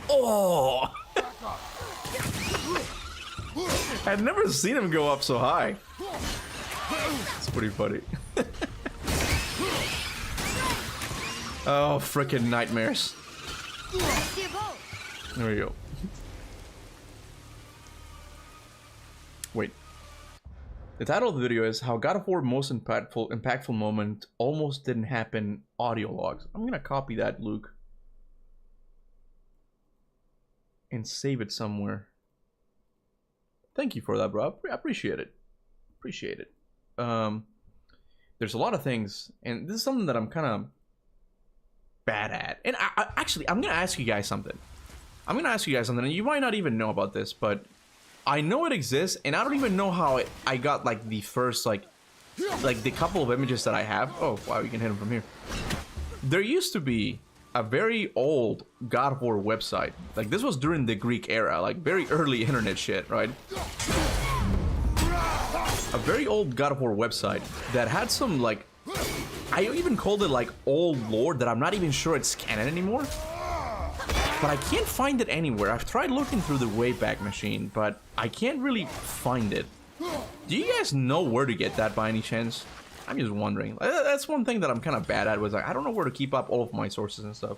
Oh. I'd never seen him go up so high. It's pretty funny. Oh, frickin' nightmares. There we go. Wait. The title of the video is How God of War Most Impactful Moment Almost Didn't Happen Audio Logs. I'm gonna copy that, Luke. And save it somewhere. Thank you for that, bro. I appreciate it. Appreciate it. There's a lot of things, and this is something that I'm kind of bad at. And actually, I'm gonna ask you guys something. And you might not even know about this, but I know it exists, and I don't even know how I got like the first like the couple of images that I have. Oh wow, you can hit them from here. There used to be a very old God of War website. Like this was during the Greek era, like very early internet shit, right? A very old God of War website that had some like, I even called it like old lore that I'm not even sure it's canon anymore. But I can't find it anywhere. I've tried looking through the Wayback Machine, but I can't really find it. Do you guys know where to get that by any chance? I'm just wondering. That's one thing that I'm kind of bad at, was like, I don't know where to keep up all of my sources and stuff.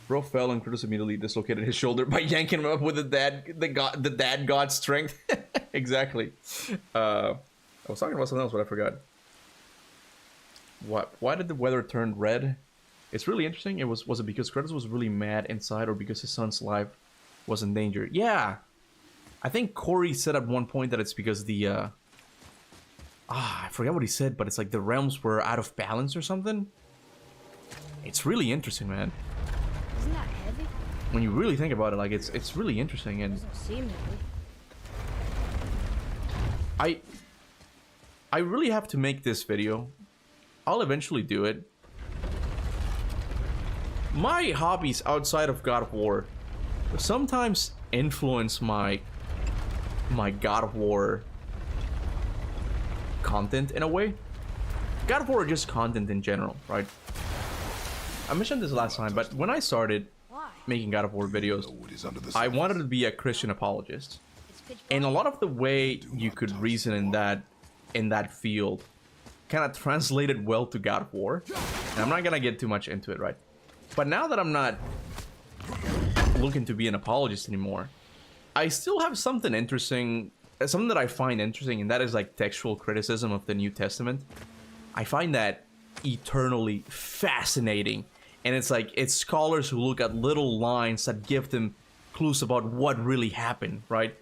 Bro fell and Kratos immediately dislocated his shoulder by yanking him up with the dad god strength. Exactly. I was talking about something else, but I forgot. What? Why did the weather turn red? It's really interesting. Was it because Kratos was really mad inside, or because his son's life was in danger? Yeah, I think Corey said at one point that it's because the I forgot what he said, but it's like the realms were out of balance or something. It's really interesting, man. Isn't that heavy? When you really think about it, like it's really interesting. And Doesn't seem heavy. I really have to make this video. I'll eventually do it. My hobbies outside of God of War sometimes influence my God of War content in a way. God of War or just content in general, right? I mentioned this last time, but when I started making God of War videos, I wanted to be a Christian apologist. And a lot of the way you could reason in that field kind of translated well to God of War. And I'm not gonna get too much into it, right? But now that I'm not looking to be an apologist anymore, I still have something interesting, something that I find interesting, and that is like textual criticism of the New Testament. I find that eternally fascinating. And it's like, it's scholars who look at little lines that give them clues about what really happened, right?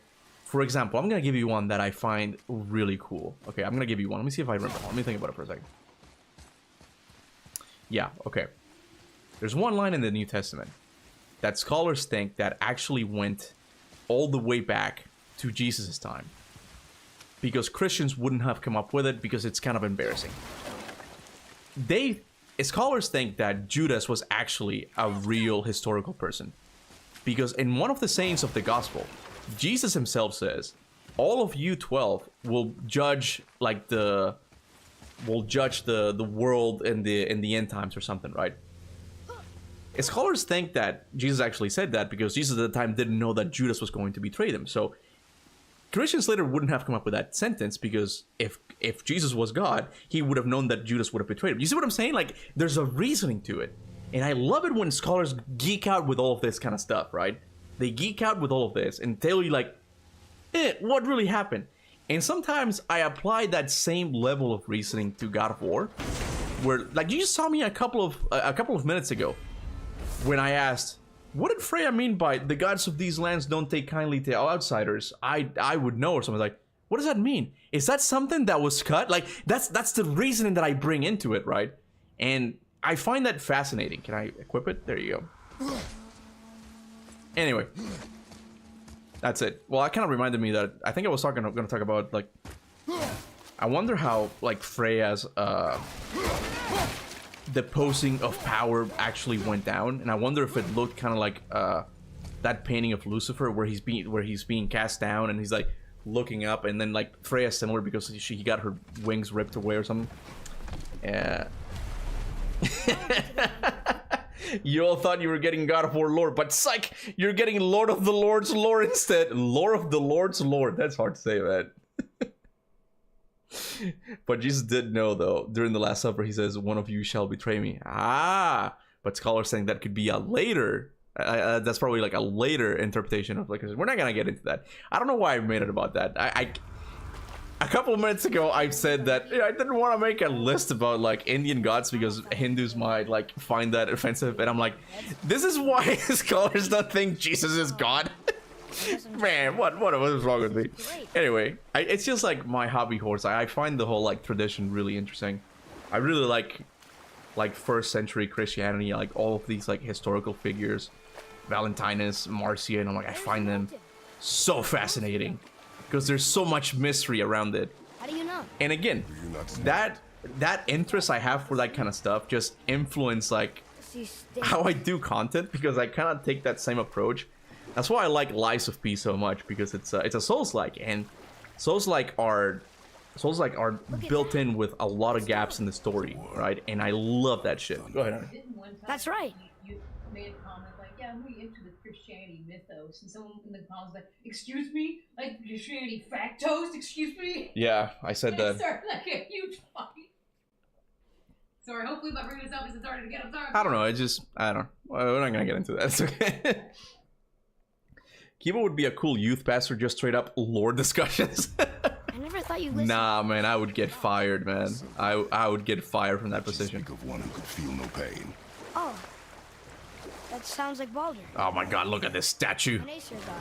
For example, I'm gonna give you one that I find really cool. Okay, I'm gonna give you one. Let me see if I remember. Let me think about it for a second. Yeah, okay. There's one line in the New Testament that scholars think that actually went all the way back to Jesus' time, because Christians wouldn't have come up with it because it's kind of embarrassing. Scholars think that Judas was actually a real historical person, because in one of the sayings of the gospel, Jesus himself says, all of you 12 will judge like the world in the end times or something, right? Scholars think that Jesus actually said that because Jesus at the time didn't know that Judas was going to betray them. So Christians later wouldn't have come up with that sentence, because if Jesus was God, he would have known that Judas would have betrayed him. You see what I'm saying? Like, there's a reasoning to it. And I love it when scholars geek out with all of this kind of stuff, right? They geek out with all of this and tell you like, what really happened? And sometimes I apply that same level of reasoning to God of War, where, like, you just saw me a couple of minutes ago when I asked, what did Freya mean by the gods of these lands don't take kindly to outsiders? I would know, or something. Like, what does that mean? Is that something that was cut? Like, that's the reasoning that I bring into it, right? And I find that fascinating. Can I equip it? There you go. Anyway, that's it. Well, that kind of reminded me that I think I was going to talk about, like, I wonder how, like, Freya's the posing of power actually went down, and I wonder if it looked kind of like that painting of Lucifer where he's being cast down and he's like looking up, and then like Freya's similar because he got her wings ripped away or something. Yeah. You all thought you were getting God of War lore, but psych, you're getting Lord of the Lord's lore instead. Lore of the Lord's lore. That's hard to say, man. But Jesus did know, though, during the Last Supper, he says, one of you shall betray me. Ah, but scholars saying that could be a later, that's probably like a later interpretation of, like, we're not gonna get into that. I don't know why I made it about that. A couple of minutes ago, I said that I didn't want to make a list about, like, Indian gods because Hindus might, like, find that offensive, and I'm like, this is why scholars don't think Jesus is God. Man, what was wrong with me? Anyway, it's just like my hobby horse. I find the whole like tradition really interesting. I really like first century Christianity, like all of these like historical figures, Valentinus, Marcia, and I'm like, I find them so fascinating because there's so much mystery around it. How do you know? And again, that interest I have for that kind of stuff just influence like how I do content, because I kind of take that same approach. That's why I like Lies of P so much, because it's a Souls-like, and Souls-like are built in with a lot of gaps in the story, right? And I love that shit. Go ahead. That's right. You made a comment like, yeah, I'm really into the Christianity mythos, and someone in the comments was like, excuse me? Like Christianity factos? Excuse me? Yeah, I said that. Started like a huge fight. Sorry, hopefully by bringing this up, it's started again. I'm sorry. I don't know, I don't know. We're not gonna get into that. It's okay. Kuba would be a cool youth pastor, just straight up lore discussions. I never thought you listened. Nah, man, I would get fired, man. I would get fired from that position. Speak of one who could feel no pain. Oh, that sounds like Baldur. Oh my god, look at this statue. An Aesir god,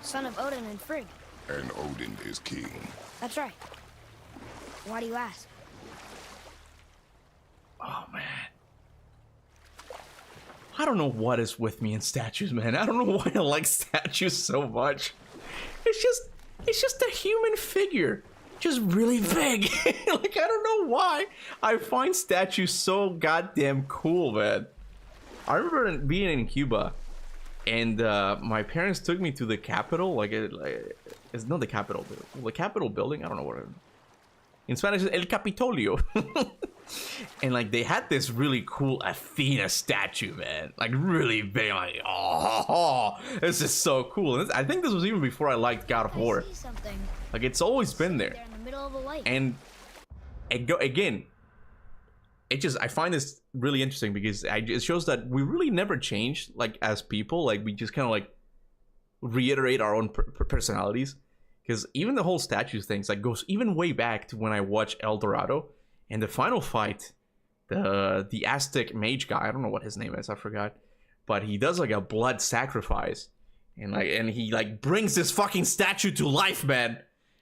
son of Odin and Frigg. And Odin is king. That's right. Why do you ask? Oh man, I don't know what is with me in statues, man. I don't know why I like statues so much. It's just a human figure, just really big. Like, I don't know why I find statues so goddamn cool, man. I remember being in Cuba, and my parents took me to the Capitol. Like it's not the Capitol, the Capitol building. I don't know what in Spanish is El Capitolio. And like they had this really cool Athena statue, man, like really big. I'm like, oh, this is so cool. And I think this was even before I liked God of War. Like it's always been there. In the middle of the lake. And again, I find this really interesting because it shows that we really never changed, like as people. Like we just kind of like reiterate our own personalities. Because even the whole statues things like goes even way back to when I watched El Dorado. And the final fight, the Aztec mage guy, I don't know what his name is, I forgot, but he does like a blood sacrifice, and he like brings this fucking statue to life, man. And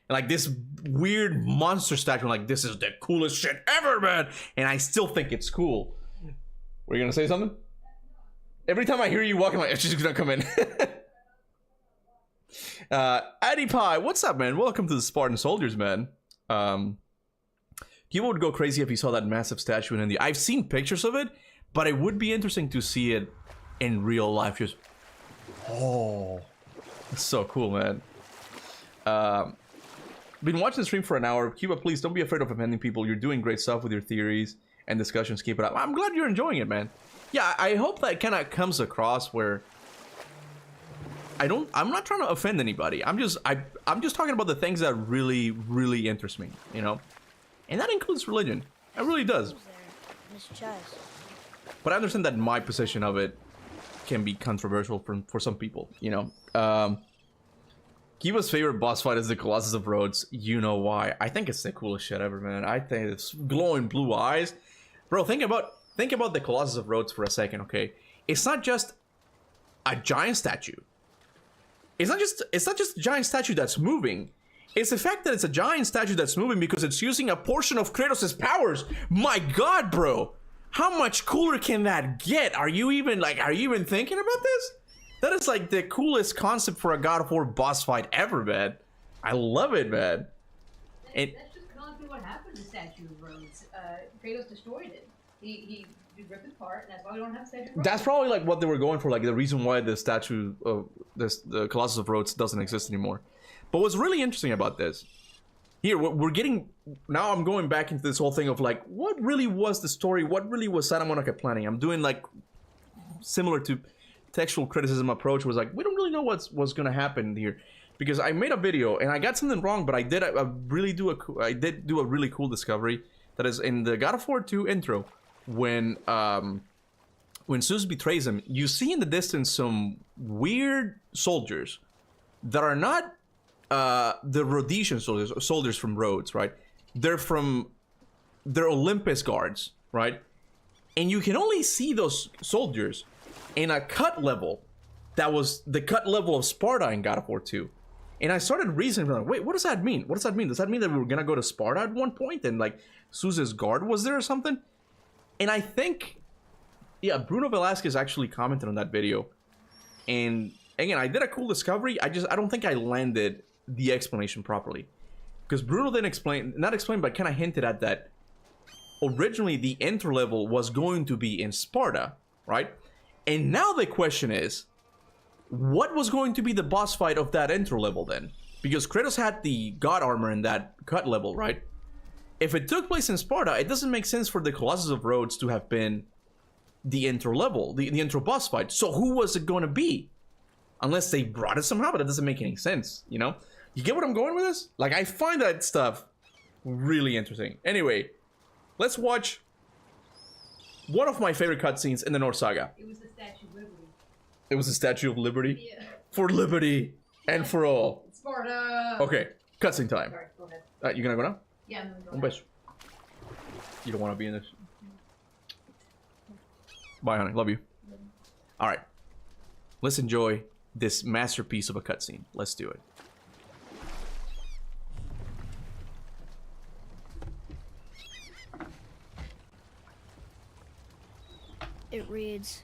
like this weird monster statue, I'm like, this is the coolest shit ever, man. And I still think it's cool. Were you gonna say something? Every time I hear you walking, I'm like, she's gonna come in. Addy Pie, what's up, man? Welcome to the Spartan Soldiers, man. Kuba would go crazy if he saw that massive statue in India. I've seen pictures of it, but it would be interesting to see it in real life. Just, oh, it's so cool, man. Been watching the stream for an hour. Kuba, please don't be afraid of offending people. You're doing great stuff with your theories and discussions. Keep it up. I'm glad you're enjoying it, man. Yeah, I hope that kind of comes across where I'm not trying to offend anybody. I'm just talking about the things that really, really interest me, you know? And that includes religion. It really does. But I understand that my position of it can be controversial for some people, you know? Kiva's favorite boss fight is the Colossus of Rhodes. You know why. I think it's the coolest shit ever, man. I think it's glowing blue eyes. Bro, think about the Colossus of Rhodes for a second, okay? It's not just a giant statue. It's not just a giant statue that's moving. It's the fact that it's a giant statue that's moving because it's using a portion of Kratos' powers. My God, bro. How much cooler can that get? Are you even thinking about this? That is like the coolest concept for a God of War boss fight ever, man. I love it, man. That's just constantly what happened to Statue of Rhodes. Kratos destroyed it. He ripped it apart, and that's why we don't have Statue of Rhodes. That's probably like what they were going for, like the reason why the statue of the Colossus of Rhodes doesn't exist anymore. But what's really interesting about this, here we're getting, now I'm going back into this whole thing of like, what really was the story? What really was Santa Monica planning? I'm doing like similar to textual criticism approach, was like, we don't really know what's gonna happen here, because I made a video and I got something wrong, but I did do a really cool discovery that is in the God of War 2 intro. When Zeus betrays him, you see in the distance some weird soldiers that are not the Rhodesian soldiers from Rhodes, right? They're Olympus guards, right? And you can only see those soldiers in a cut level that was the cut level of Sparta in God of War 2. And I started reasoning, like, wait, what does that mean? What does that mean? Does that mean that we were gonna go to Sparta at one point and like Zeus's guard was there or something? And I think, yeah, Bruno Velasquez actually commented on that video. And again, I did a cool discovery. I don't think I landed the explanation properly. Because Bruno then not explained, but kind of hinted at that originally the enter level was going to be in Sparta, right? And now the question is, what was going to be the boss fight of that enter level then? Because Kratos had the god armor in that cut level, right? If it took place in Sparta, it doesn't make sense for the Colossus of Rhodes to have been the intro level, the intro boss fight. So who was it going to be? Unless they brought it somehow, but it doesn't make any sense, you know? You get what I'm going with this? Like, I find that stuff really interesting. Anyway, let's watch one of my favorite cutscenes in the Norse Saga. It was the Statue of Liberty. It was the Statue of Liberty? Yeah. For liberty and for all. Sparta! Okay, cutscene time. Sorry, go ahead. You gonna go now? Yeah, I'm Un going to beso. You don't want to be in this. Bye, honey. Love you. All right. Let's enjoy this masterpiece of a cutscene. Let's do it. It reads,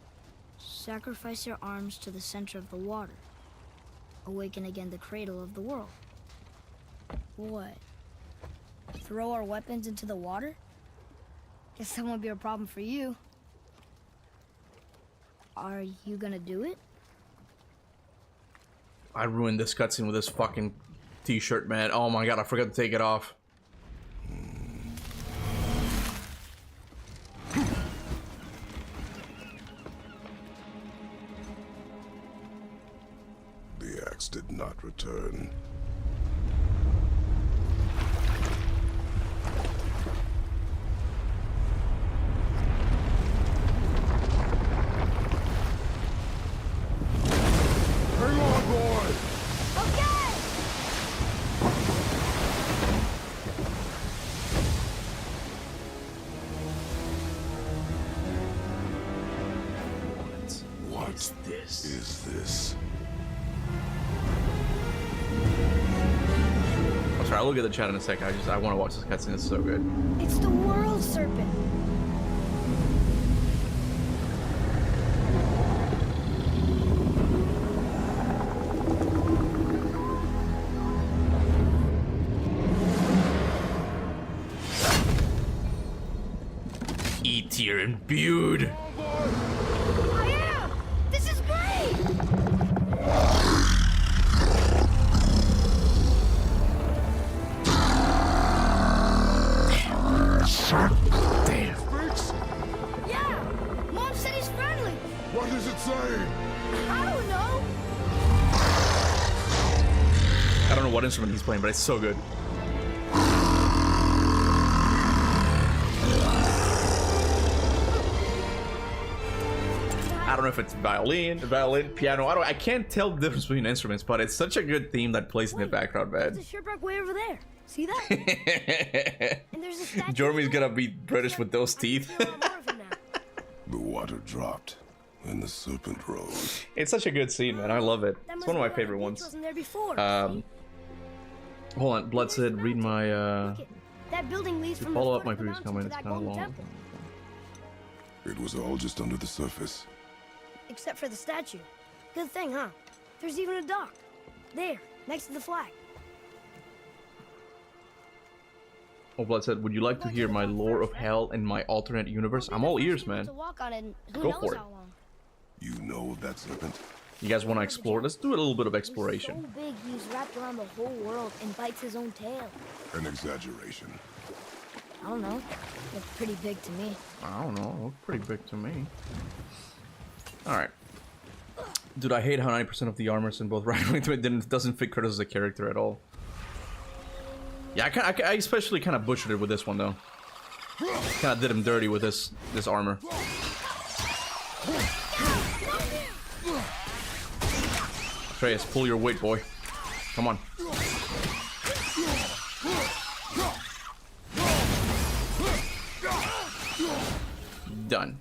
sacrifice your arms to the center of the water. Awaken again the cradle of the world. What? Throw our weapons into the water? Guess that won't be a problem for you. Are you gonna do it? I ruined this cutscene with this fucking t-shirt, man. Oh my god, I forgot to take it off. The axe did not return. Hang on, boy! Okay! What is this? I'm sorry, I'll look at the chat in a second. I want to watch this cutscene. It's so good. It's the world serpent. E-tier imbued. I am! This is great! Damn. Speaks? Yeah! Mom said he's friendly! What does it say? I don't know! I don't know what instrument he's playing, but it's so good. I don't know if it's violin, piano. I can't tell the difference between instruments, but it's such a good theme that plays in the background, man. There's a shipwreck way over there. See that? And there's a statue. Jeremy's gonna be British with those I can teeth. feel a lot more of it now. The water dropped. When the serpent rose. It's such a good scene, man. I love it. That It's must one of be my why favorite the beach ones. wasn't there before. Hold on, Blood said, read my Look it. That building leads from follow the up foot my of the previous mountain comment. to It's that kind of golden long. temple. It was all just under the surface. Except for the statue. Good thing, huh? There's even a dock. There, next to the flag. Oh, Blood said, would you like to hear my lore of hell in my alternate universe? I'm all ears, man. To walk on it, and who Go knows for it. how long. You know of that serpent? You guys want to explore? Let's do a little bit of It was exploration. so big, he was wrapped around the whole world and bites his own tail. An exaggeration. I don't know. Looked pretty big to me. I don't know. Look pretty big to me. Alright. Dude, I hate how 90% of the armors in both Ragnar doesn't fit Kratos as a character at all. Yeah, I especially kind of butchered it with this one, though. Kind of did him dirty with this armor. Atreus, pull your weight, boy. Come on. Done.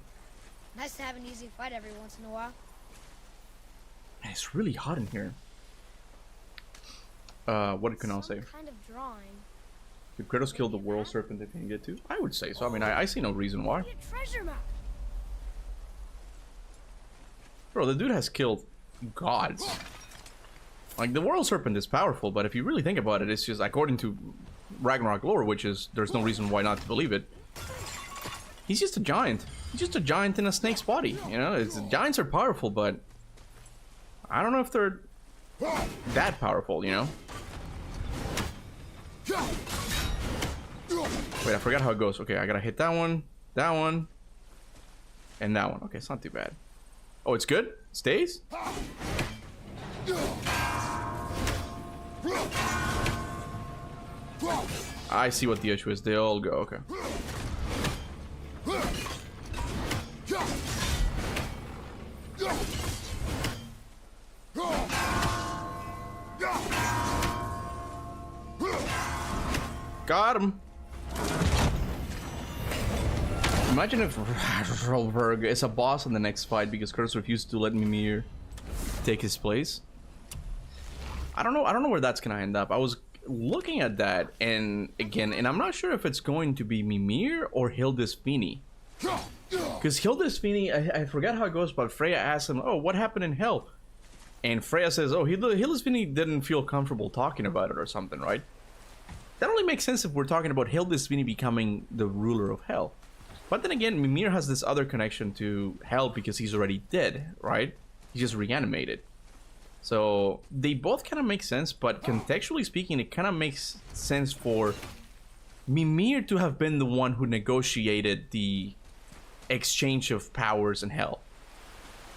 Nice to have an easy fight every once in a while. Man, it's really hot in here. What can I say? Some kind of drawing. Did Kratos kill the world serpent if he can get to? I would say so. I mean, I see no reason why. Be a treasure map. Bro, the dude has killed gods. Like, the world serpent is powerful, but if you really think about it, it's just, according to Ragnarok lore, which is, there's no reason why not to believe it, he's just a giant. He's just a giant in a snake's body, you know? Giants are powerful, but I don't know if they're that powerful, you know? Wait, I forgot how it goes. Okay, I gotta hit that one, and that one. Okay, it's not too bad. Oh, it's good? Stays? I see what the issue is. They all go, okay. Got him. Imagine if Rolberg is a boss in the next fight because Kratos refused to let Mimir take his place. I don't know where that's gonna end up. I was looking at that, and again, and I'm not sure if it's going to be Mimir or Hildisvini. Because Hildisvini, I forgot how it goes, but Freya asks him, oh, what happened in hell? And Freya says, oh, Hildisvini didn't feel comfortable talking about it or something, right? That only makes sense if we're talking about Hildisvini becoming the ruler of hell. But then again, Mimir has this other connection to hell because he's already dead, right? He's just reanimated. So they both kind of make sense, but contextually speaking, it kind of makes sense for Mimir to have been the one who negotiated the exchange of powers in hell.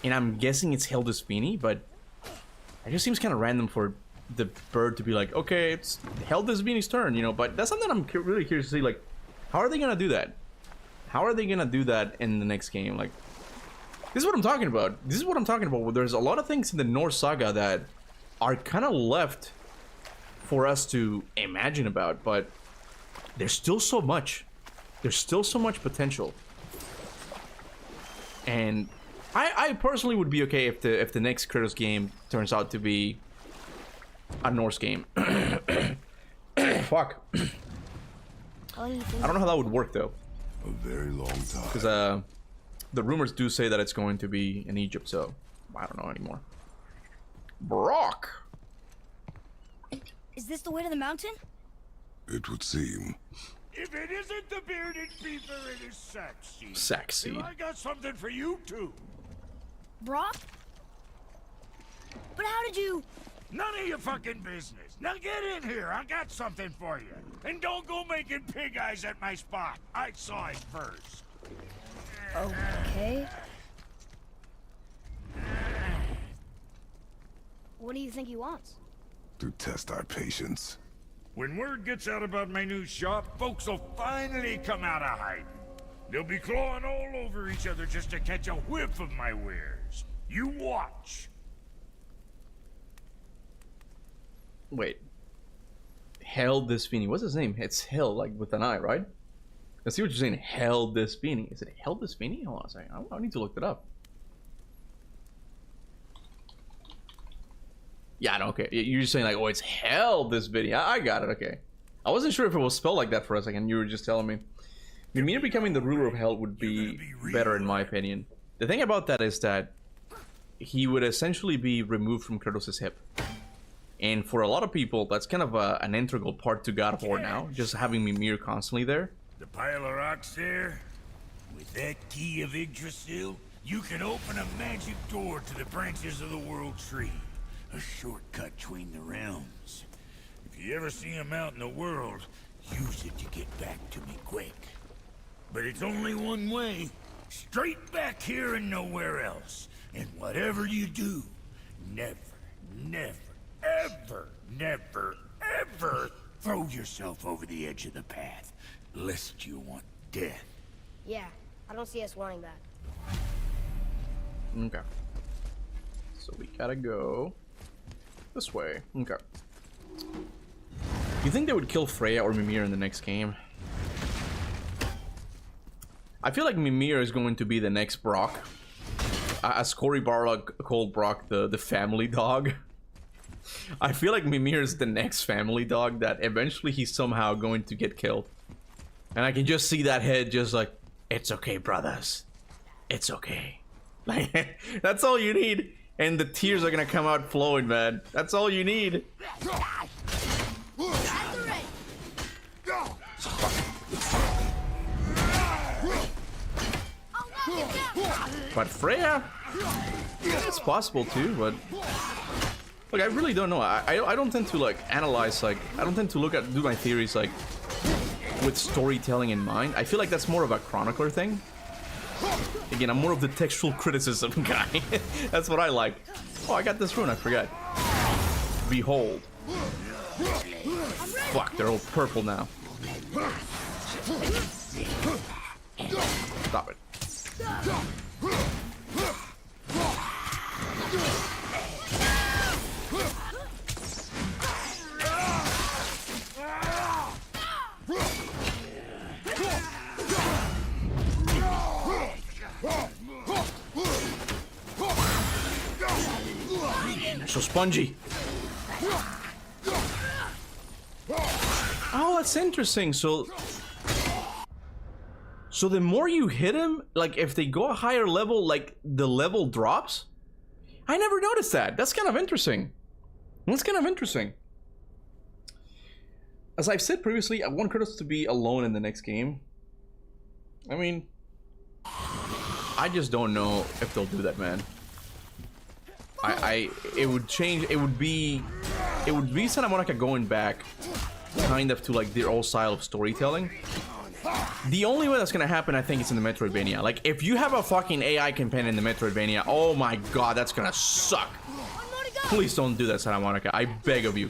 And I'm guessing it's Hildisvini, but it just seems kind of random for the bird to be like, okay, it's Hildisvini's turn, you know. But that's something I'm really curious to see, like, how are they gonna do that? How are they gonna do that in the next game? Like, this is what I'm talking about. This is what I'm talking about. There's a lot of things in the Norse saga that are kind of left for us to imagine about, but there's still so much. There's still so much potential. And I personally would be okay if the next Kratos game turns out to be a Norse game. Fuck. I don't know how that would work though. A very long time. Because the rumors do say that it's going to be in Egypt, so I don't know anymore. Brock! Is this the way to the mountain? It would seem. If it isn't the bearded beaver, it is Sackseed. Sackseed. And I got something for you too. Brock? But how did you... None of your fucking business. Now get in here. I got something for you. And don't go making pig eyes at my spot. I saw it first. Okay. What do you think he wants? To test our patience. When word gets out about my new shop, folks will finally come out of hiding. They'll be clawing all over each other just to catch a whiff of my wares. You watch. Wait. Hildisvini. What's his name? It's Hill, like with an I, right? I see what you're saying. Hildisvini. Is it Hildisvini? Hold on a second. I need to look that up. Yeah, no, okay. You're just saying like, oh, it's hell, this video. I got it, okay. I wasn't sure if it was spelled like that for a second. You were just telling me. Mimir becoming the ruler of hell would be better in my opinion. The thing about that is that he would essentially be removed from Kratos' hip. And for a lot of people, that's kind of an integral part to God of War now. Just having Mimir constantly there. The pile of rocks there, with that key of Yggdrasil, you can open a magic door to the branches of the World Tree. A shortcut between the realms. If you ever see him out in the world, use it to get back to me quick. But it's only one way. Straight back here and nowhere else. And whatever you do, never, never, ever throw yourself over the edge of the path, lest you want death. Yeah, I don't see us wanting that. Okay. So we gotta go this way. Okay. You think they would kill Freya or Mimir in the next game? I feel like Mimir is going to be the next Brock. As Cory Barlog called Brock the family dog. I feel like Mimir is the next family dog that eventually he's somehow going to get killed. And I can just see that head just like, it's okay, brothers. It's okay. Like, that's all you need. And the tears are gonna come out flowing, man. That's all you need. But Freya, it's possible too, but look, I really don't know. I don't tend to like analyze, like I don't tend to do my theories like with storytelling in mind. I feel like that's more of a chronicler thing. Again, I'm more of the textual criticism guy. That's what I like. Oh, I got this rune, I forgot. Behold. Fuck, they're all purple now. Stop it. So spongy. Oh, that's interesting. So the more you hit him, like if they go a higher level, like the level drops? I never noticed that. That's kind of interesting. That's kind of interesting. As I've said previously, I want Kratos to be alone in the next game. I mean, I just don't know if they'll do that, man. It would change. It would be Santa Monica going back, kind of to like their old style of storytelling. The only way that's gonna happen, I think, is in the Metroidvania. Like, if you have a fucking AI companion in the Metroidvania, oh my god, that's gonna suck. Please don't do that, Santa Monica. I beg of you.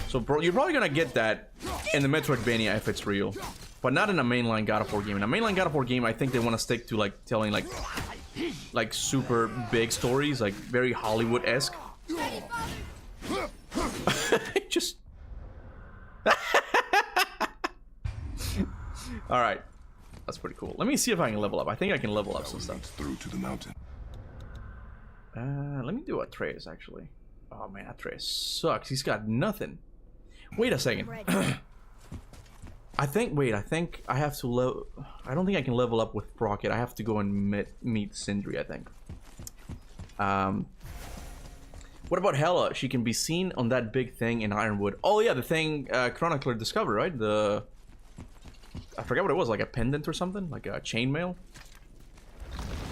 So, bro, you're probably gonna get that in the Metroidvania if it's real, but not in a mainline God of War game. In a mainline God of War game, I think they want to stick to like telling like super big stories, like very Hollywood-esque. Just. All right, that's pretty cool. Let me see if I can level up. I think I can level up some stuff. Through to the mountain. Let me do Atreus actually. Oh man, Atreus sucks. He's got nothing. Wait a second. I think I have to I don't think I can level up with Brock yet. I have to go and meet Sindri, I think. What about Hela? She can be seen on that big thing in Ironwood. Oh yeah, the thing Chronicler discovered, right? I forgot what it was, like a pendant or something, like a chainmail.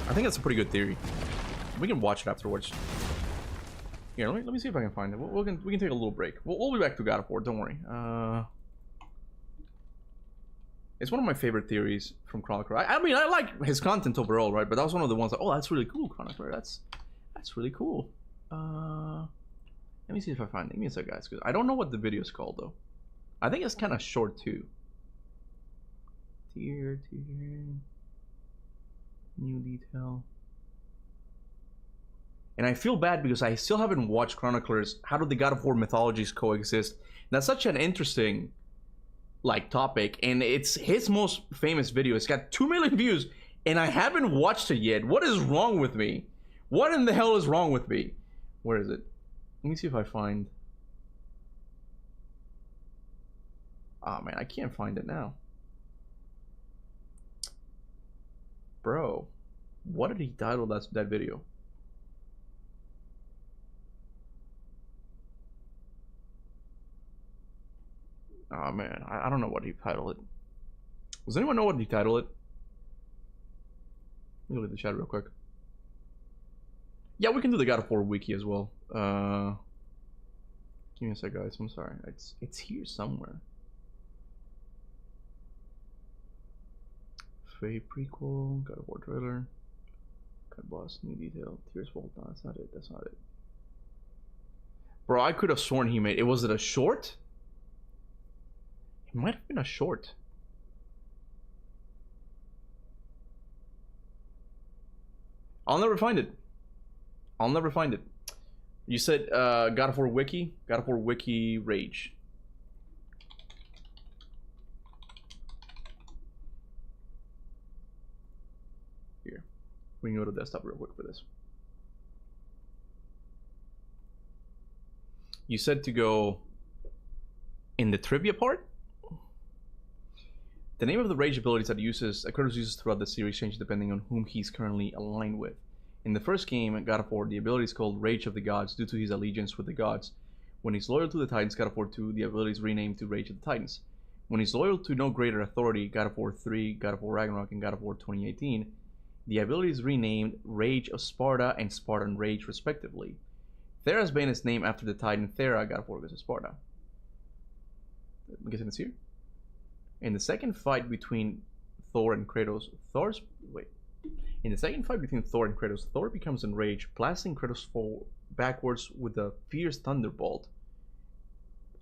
I think that's a pretty good theory. We can watch it afterwards. Here, let me see if I can find it. We can take a little break. We'll be back to God of War. Don't worry. It's one of my favorite theories from Chronicler. I mean, I like his content overall, right? But that was one of the ones that, oh, that's really cool, Chronicler. That's really cool. Let me see if I find it. Give me a sec, guys, because I don't know what the video is called though. I think it's kind of short too. Tier, new detail. And I feel bad because I still haven't watched Chroniclers. How do the God of War mythologies coexist? That's such an interesting like topic, and it's his most famous video. It's got 2 million views, and I haven't watched it yet. What is wrong with me? What in the hell is wrong with me? Where is it? Let me see if I find. Oh man, I can't find it now. Bro, what did he title that video? Oh man, I don't know what he titled it. Does anyone know what he titled it? Let me look at the chat real quick. Yeah, we can do the God of War wiki as well. Give me a sec, guys. I'm sorry. It's here somewhere. Faye prequel, God of War trailer, God boss, new detail, Tears Fall. No, that's not it. That's not it. Bro, I could have sworn he made. Was it a short? It might have been a short. I'll never find it. I'll never find it. You said God of War wiki? God of War wiki rage. Here. We can go to desktop real quick for this. You said to go in the trivia part? The name of the rage abilities that Kratos uses throughout the series change depending on whom he's currently aligned with. In the first game, God of War, the ability is called Rage of the Gods due to his allegiance with the gods. When he's loyal to the Titans, God of War 2, the ability is renamed to Rage of the Titans. When he's loyal to no greater authority, God of War 3, God of War Ragnarok, and God of War 2018, the ability is renamed Rage of Sparta and Spartan Rage, respectively. Thera's Bane is named after the Titan Thera, God of War vs. Sparta. I'm guessing it's here. In the second fight between Thor and Kratos, In the second fight between Thor and Kratos, Thor becomes enraged, blasting Kratos backwards with a fierce thunderbolt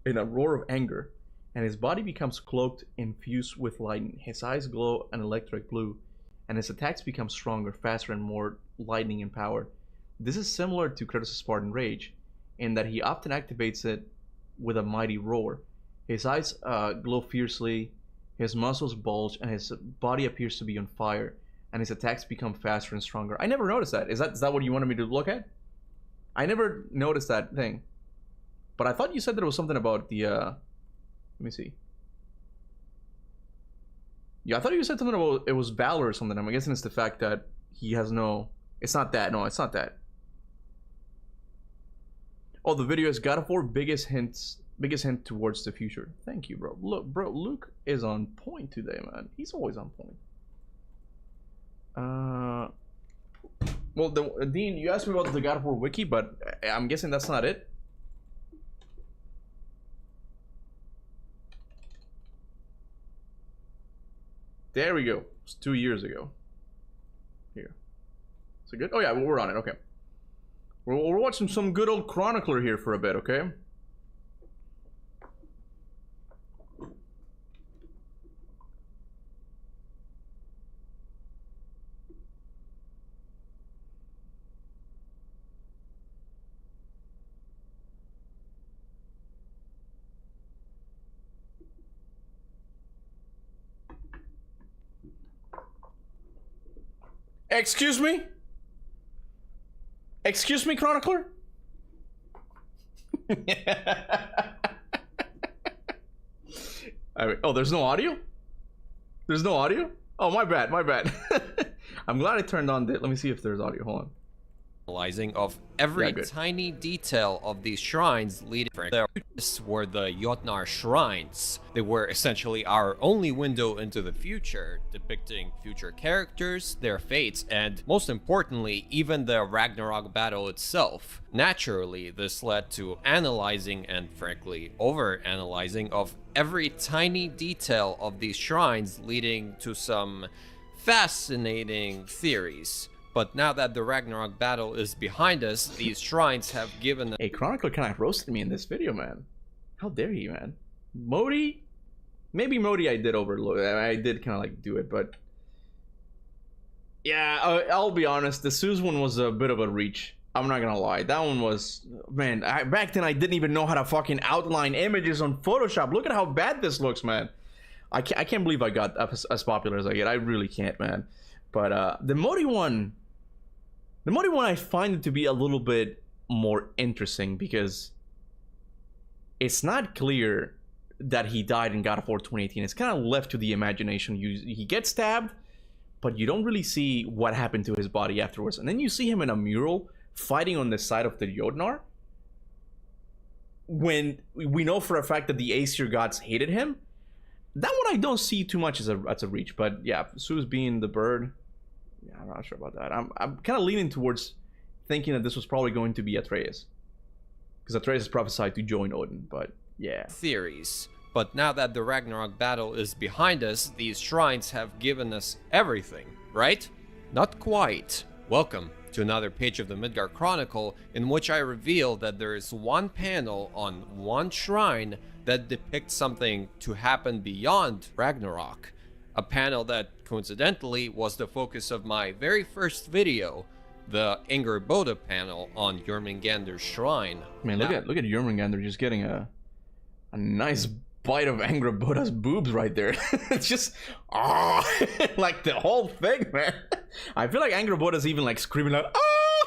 in a roar of anger, and his body becomes cloaked and fused with lightning. His eyes glow an electric blue, and his attacks become stronger, faster, and more lightning empowered. This is similar to Kratos' Spartan Rage, in that he often activates it with a mighty roar. His eyes glow fiercely, his muscles bulge, and his body appears to be on fire, and his attacks become faster and stronger. I never noticed that. Is that what you wanted me to look at? I never noticed that thing. But I thought you said there was something about the, let me see. Yeah, I thought you said something about it was Valor or something. I'm guessing it's the fact that he has no... It's not that. No, it's not that. Oh, the video is God of War biggest hint towards the future. Thank you, bro. Look, bro, Luke is on point today, man. He's always on point. Well, Dean, you asked me about the God of War wiki, but I'm guessing that's not it. There we go. It's 2 years ago. Here. Is it good? Oh yeah, we're on it. Okay. We're watching some good old Chronicler here for a bit, okay? Excuse me? Excuse me, Chronicler? Oh, there's no audio? There's no audio? Oh, my bad, my bad. I'm glad I turned on the... Let me see if there's audio. Hold on. Of every tiny detail of these shrines leading there were the Jotnar shrines. They were essentially our only window into the future, depicting future characters, their fates, and most importantly, even the Ragnarok battle itself. Naturally, this led to analyzing and frankly over-analyzing of every tiny detail of these shrines, leading to some fascinating theories. But now that the Ragnarok battle is behind us, these shrines have given them... Hey, Chronicler kind of roasted me in this video, man. How dare he, man? Modi? Maybe Modi I did overlook. I did kind of like do it, but... Yeah, I'll be honest. The Suze one was a bit of a reach. I'm not gonna lie. That one was... Man, back then I didn't even know how to fucking outline images on Photoshop. Look at how bad this looks, man. I can't believe I got as popular as I get. I really can't, man. But the Modi one... The Modi one, I find it to be a little bit more interesting because it's not clear that he died in God of War 2018. It's kind of left to the imagination. He gets stabbed, but you don't really see what happened to his body afterwards. And then you see him in a mural fighting on the side of the Jotnar, when we know for a fact that the Aesir gods hated him. That one I don't see too much as a reach. But yeah, Zeus being the bird, yeah, I'm not sure about that. I'm kind of leaning towards thinking that this was probably going to be Atreus, because Atreus is prophesied to join Odin. But yeah, theories. But now that the Ragnarok battle is behind us, these shrines have given us everything, right? Not quite. Welcome to another page of the Midgard Chronicle, in which I reveal that there is one panel on one shrine that depicts something to happen beyond Ragnarok. A panel that, coincidentally, was the focus of my very first video, the Angerboda panel on Jormungandr's shrine. Man, look at Jormungandr just getting a nice bite of Angerboda's boobs right there. It's just, like the whole thing, man. I feel like Angerboda's even like screaming like, oh!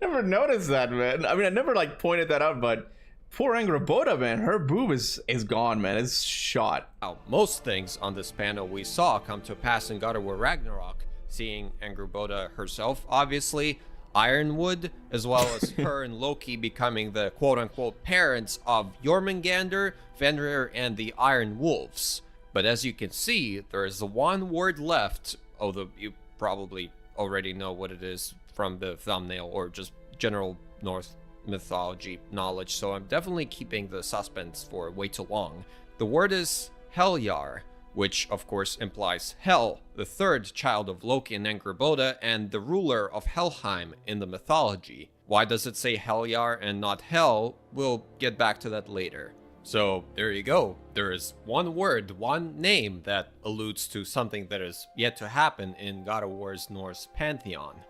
Never noticed that, man. I mean, I never like pointed that out, but poor Angerboda, man, her boob is gone, man. It's shot. Now, most things on this panel we saw come to pass in God of War Ragnarok, seeing Angerboda herself, obviously, Ironwood, as well as her and Loki becoming the quote-unquote parents of Jormungandr, Fenrir, and the Iron Wolves. But as you can see, there is one word left, although you probably already know what it is from the thumbnail or just general Norse mythology knowledge, so I'm definitely keeping the suspense for way too long. The word is Heljar, which of course implies Hel, the third child of Loki and Angerboda, and the ruler of Helheim in the mythology. Why does it say Heljar and not Hel? We'll get back to that later. So there you go. There is one word, one name that alludes to something that is yet to happen in God of War's Norse pantheon.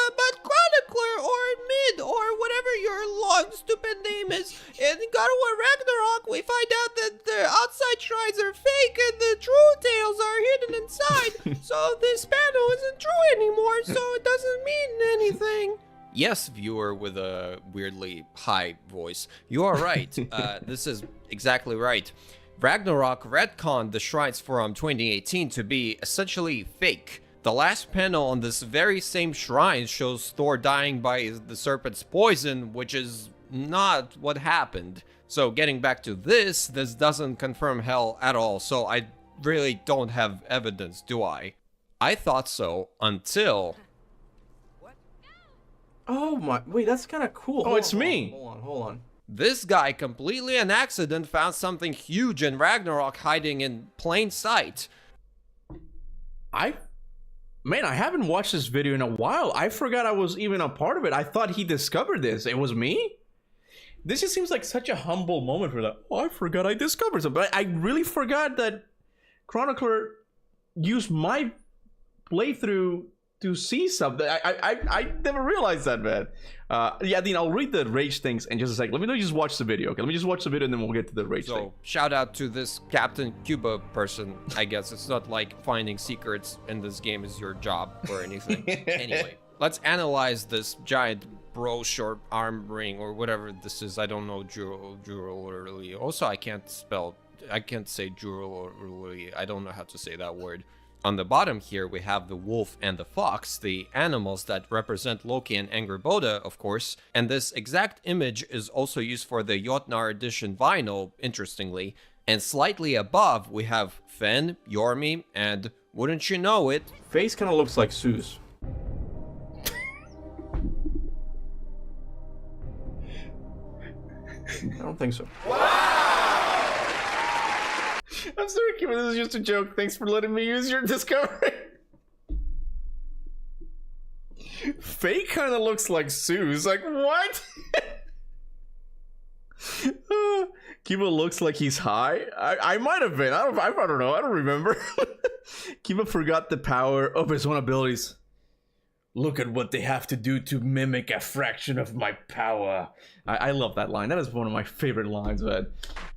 But Chronicler or Mid or whatever your long stupid name is, in God of War Ragnarok we find out that the outside shrines are fake and the true tales are hidden inside. So this panel isn't true anymore, so it doesn't mean anything. Yes, viewer with a weirdly high voice, you are right. This is exactly right. Ragnarok retconned the shrines from 2018 to be essentially fake. The last panel on this very same shrine shows Thor dying by the serpent's poison, which is not what happened. So getting back to this doesn't confirm Hel at all, so I really don't have evidence, do I? I thought so until... Oh my, wait, that's kind of cool. Oh, it's me. Hold on. This guy, completely an accident, found something huge in Ragnarok hiding in plain sight. Man, I haven't watched this video in a while. I forgot I was even a part of it. I thought he discovered this. It was me? This just seems like such a humble moment for that. Oh, I forgot I discovered something. But I really forgot that Chronicler used my playthrough to see something. I never realized that, man. Yeah, Dean, I'll read the rage things in just a second. Let me just watch the video, okay? Let me just watch the video and then we'll get to the rage thing. So, shout out to this Kaptain Kuba person, I guess. It's not like finding secrets in this game is your job or anything. Anyway, let's analyze this giant bro short arm ring or whatever this is. I don't know jewelry. Also, I can't say jewelry. I don't know how to say that word. On the bottom here, we have the wolf and the fox, the animals that represent Loki and Angerboda, of course. And this exact image is also used for the Jotnar edition vinyl, interestingly. And slightly above, we have Fen, Yormi, and, wouldn't you know it, face kind of looks like Zeus. I don't think so. I'm sorry, Kuba, this is just a joke. Thanks for letting me use your discovery. Faye kind of looks like Zeus. Like, what? Kuba looks like he's high. I might have been. I don't know. I don't remember. Kuba forgot the power of his own abilities. Look at what they have to do to mimic a fraction of my power. I love that line. That is one of my favorite lines, man.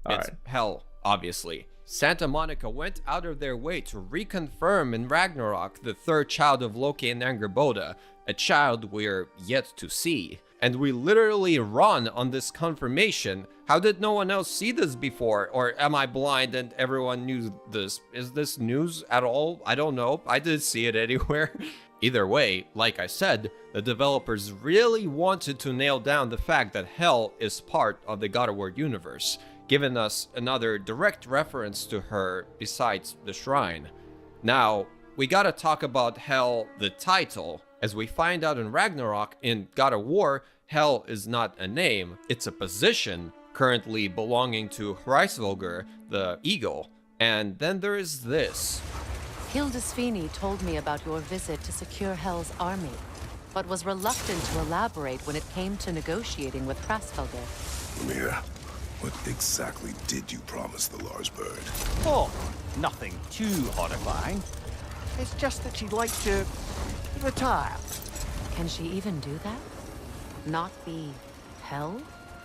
It's hell, obviously. Santa Monica went out of their way to reconfirm in Ragnarok the third child of Loki and Angerboda, a child we're yet to see. and we literally run on this confirmation. How did no one else see this before? Or am I blind and everyone knew this? Is this news at all? I don't know. I didn't see it anywhere. Either way, like I said, the developers really wanted to nail down the fact that Hel is part of the God of War universe, giving us another direct reference to her besides the shrine. Now, we gotta talk about Hel, the title. As we find out in Ragnarok, in God of War, Hel is not a name, it's a position currently belonging to Hreisvolger, the eagle. And then there is this. Hildisvini told me about your visit to secure Hel's army, but was reluctant to elaborate when it came to negotiating with Hreisvolger. Mira, what exactly did you promise the Lars bird? Oh, nothing too horrifying. It's just that she'd like to retire. Can she even do that? Not be Hel?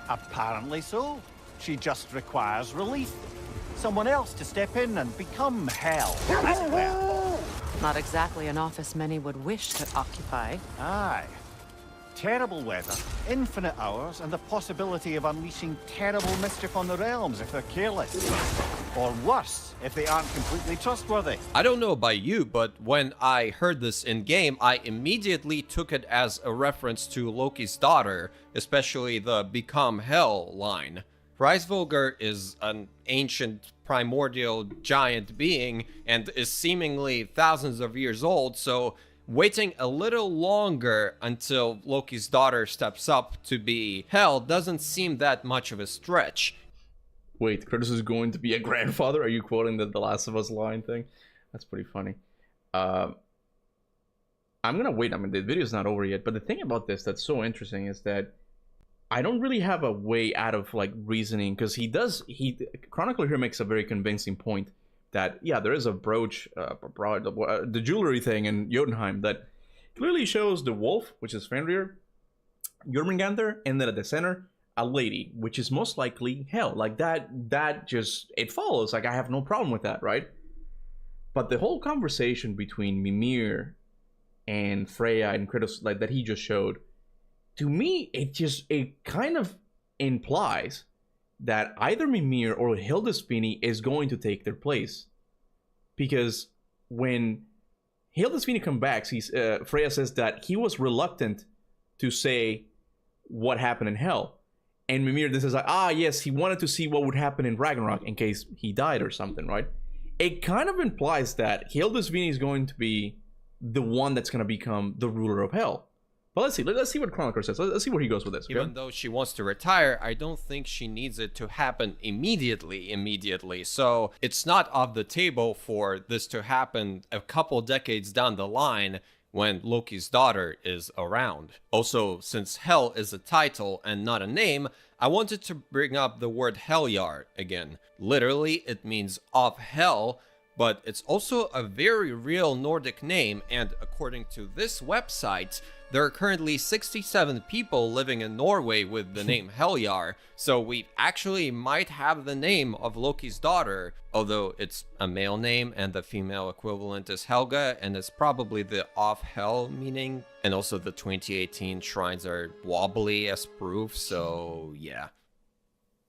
Apparently so. She just requires relief. Someone else to step in and become Hel, as it were. Not exactly an office many would wish to occupy. Aye. Terrible weather, infinite hours, and the possibility of unleashing terrible mischief on the realms if they're careless. Or worse, if they aren't completely trustworthy. I don't know about you, but when I heard this in-game, I immediately took it as a reference to Loki's daughter, especially the Become Hel line. Hreisvolger is an ancient primordial giant being and is seemingly thousands of years old, so waiting a little longer until Loki's daughter steps up to be Hel doesn't seem that much of a stretch. Wait, Kratos is going to be a grandfather? Are you quoting the Last of Us line thing? That's pretty funny. I'm gonna wait. I mean, the video's not over yet, but the thing about this that's so interesting is that I don't really have a way out of like reasoning, because Chronicler here makes a very convincing point that, yeah, there is a brooch, the jewelry thing in Jotunheim that clearly shows the wolf, which is Fenrir, Jormungandr, and then at the center, a lady, which is most likely Hel. Like that just, it follows. Like, I have no problem with that, right? But the whole conversation between Mimir and Freya and Kratos, like that he just showed, to me, it kind of implies that either Mimir or Hildisvini is going to take their place. Because when Hildisvini comes back, Freya says that he was reluctant to say what happened in Hel. And Mimir then says like, yes, he wanted to see what would happen in Ragnarok in case he died or something, right? It kind of implies that Hildisvini is going to be the one that's going to become the ruler of Hel. But let's see what Chronicler says. Let's see where he goes with this. Even though she wants to retire, I don't think she needs it to happen immediately. So it's not off the table for this to happen a couple decades down the line when Loki's daughter is around. Also, since Hel is a title and not a name, I wanted to bring up the word Heljar again. Literally, it means of Hel, but it's also a very real Nordic name, and according to this website, there are currently 67 people living in Norway with the name Heljar, so we actually might have the name of Loki's daughter, although it's a male name and the female equivalent is Helga, and it's probably the off Hel meaning, and also the 2018 shrines are wobbly as proof, so yeah.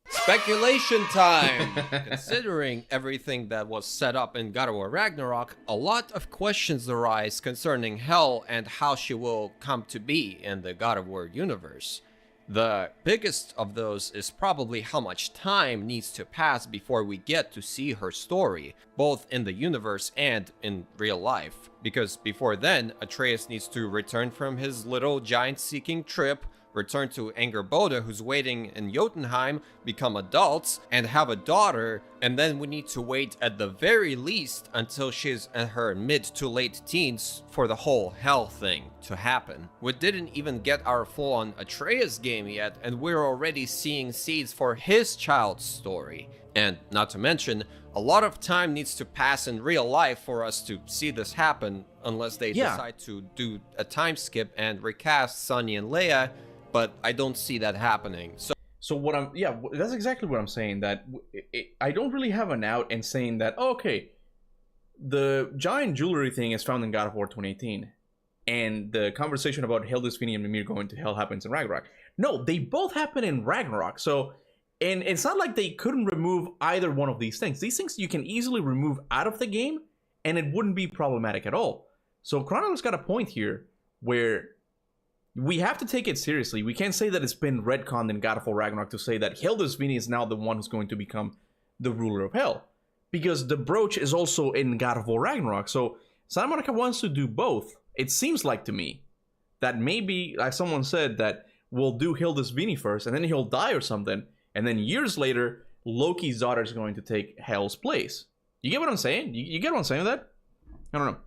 Speculation time! Considering everything that was set up in God of War Ragnarok, a lot of questions arise concerning Hel and how she will come to be in the God of War universe. The biggest of those is probably how much time needs to pass before we get to see her story, both in the universe and in real life. Because before then, Atreus needs to return from his little giant-seeking trip, return to Angerboda, who's waiting in Jotunheim, become adults, and have a daughter, and then we need to wait at the very least until she's in her mid to late teens for the whole Hel thing to happen. We didn't even get our full-on Atreus game yet, and we're already seeing seeds for his child's story. And not to mention, a lot of time needs to pass in real life for us to see this happen, unless they decide to do a time skip and recast Sonny and Leia, but I don't see that happening. So what that's exactly what I'm saying, that I don't really have an out in saying that, okay, the giant jewelry thing is found in God of War 2018. and the conversation about Hildisvini and Mimir going to hell happens in Ragnarok. No, they both happen in Ragnarok. So, and it's not like they couldn't remove either one of these things. These things you can easily remove out of the game, and it wouldn't be problematic at all. So Chronicle's got a point here where we have to take it seriously. We can't say that it's been retconned in God of War Ragnarok to say that Hildisvini is now the one who's going to become the ruler of hell. Because the brooch is also in God of War Ragnarok. So Santa Monica wants to do both. It seems like to me that maybe, like someone said, that we'll do Hildisvini first and then he'll die or something. And then years later, Loki's daughter is going to take Hell's place. You get what I'm saying? You get what I'm saying with that? I don't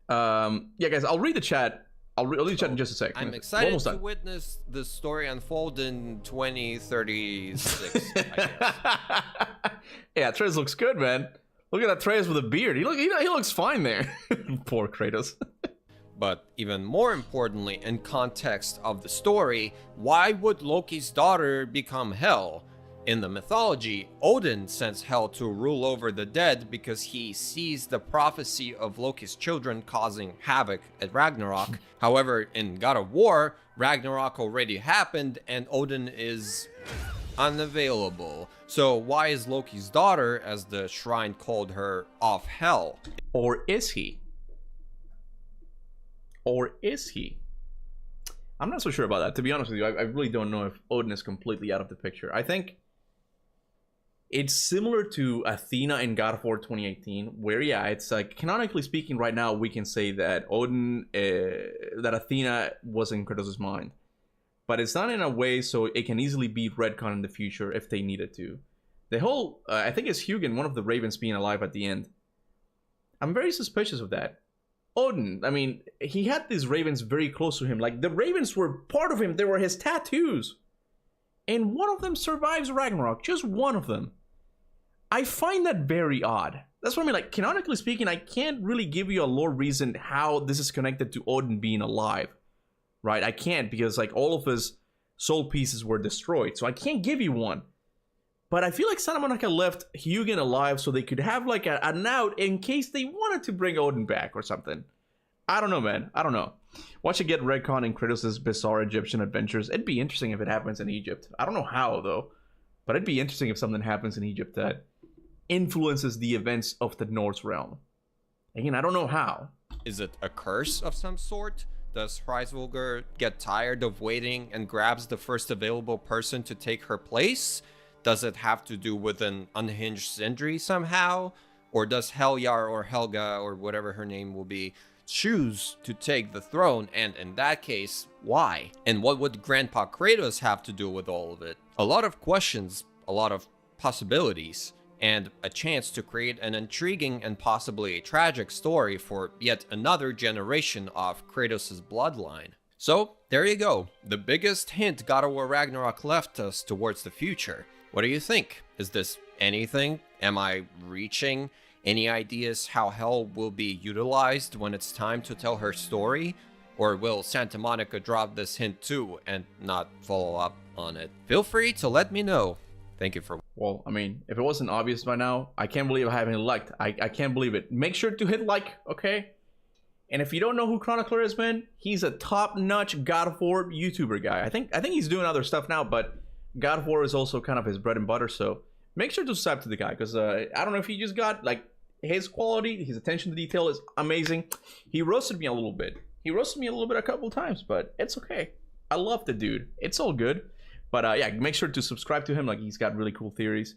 know. Yeah, guys, I'll read the chat. I'll read the chat in just a sec. I'm excited to witness the story unfold in 2036, I guess. Yeah, Atreus looks good, man. Look at Atreus with a beard. He looks fine there. Poor Kratos. But even more importantly, in context of the story, why would Loki's daughter become Hel? In the mythology, Odin sends Hel to rule over the dead because he sees the prophecy of Loki's children causing havoc at Ragnarok. However, in God of War, Ragnarok already happened and Odin is unavailable. So why is Loki's daughter, as the shrine called her, off Hel? Or is he? Or is he? I'm not so sure about that. To be honest with you, I really don't know if Odin is completely out of the picture. I think it's similar to Athena in God of War 2018, where, yeah, it's like, canonically speaking, right now, we can say that that Athena was in Kratos' mind. But it's not in a way so it can easily be retconned in the future if they needed to. The whole, I think it's Hugin, one of the Ravens being alive at the end. I'm very suspicious of that. Odin, I mean, he had these ravens very close to him. Like, the ravens were part of him. They were his tattoos. And one of them survives Ragnarok. Just one of them. I find that very odd. That's what I mean. Like, canonically speaking, I can't really give you a lore reason how this is connected to Odin being alive. Right? I can't, because, like, all of his soul pieces were destroyed. So I can't give you one. But I feel like Santa Monica left Hugin alive so they could have, like, an out in case they wanted to bring Odin back or something. I don't know, man. I don't know. Watch it get retcon in Kratos' bizarre Egyptian adventures. It'd be interesting if it happens in Egypt. I don't know how, though. But it'd be interesting if something happens in Egypt that influences the events of the Norse realm. Again, I don't know how. Is it a curse of some sort? Does Hreisvolger get tired of waiting and grabs the first available person to take her place? Does it have to do with an unhinged Sindri somehow? Or does Heljar or Helga, or whatever her name will be, choose to take the throne, and in that case, why? And what would Grandpa Kratos have to do with all of it? A lot of questions, a lot of possibilities, and a chance to create an intriguing and possibly a tragic story for yet another generation of Kratos' bloodline. So, there you go, the biggest hint God of War Ragnarok left us towards the future. What do you think? Is this anything? Am I reaching? Any ideas how Hel will be utilized when it's time to tell her story? Or will Santa Monica drop this hint too and not follow up on it? Feel free to let me know. Thank you for... Well, I mean, if it wasn't obvious by now, I can't believe I haven't liked. I can't believe it. Make sure to hit like, okay? And if you don't know who Chronicler is, man, he's a top-notch God of War YouTuber guy. I think he's doing other stuff now, but God of War is also kind of his bread and butter, so make sure to subscribe to the guy, because I don't know if he just got, like, his quality, his attention to detail is amazing. He roasted me a little bit. A couple times, but it's okay. I love the dude. It's all good. But yeah, make sure to subscribe to him. Like, he's got really cool theories.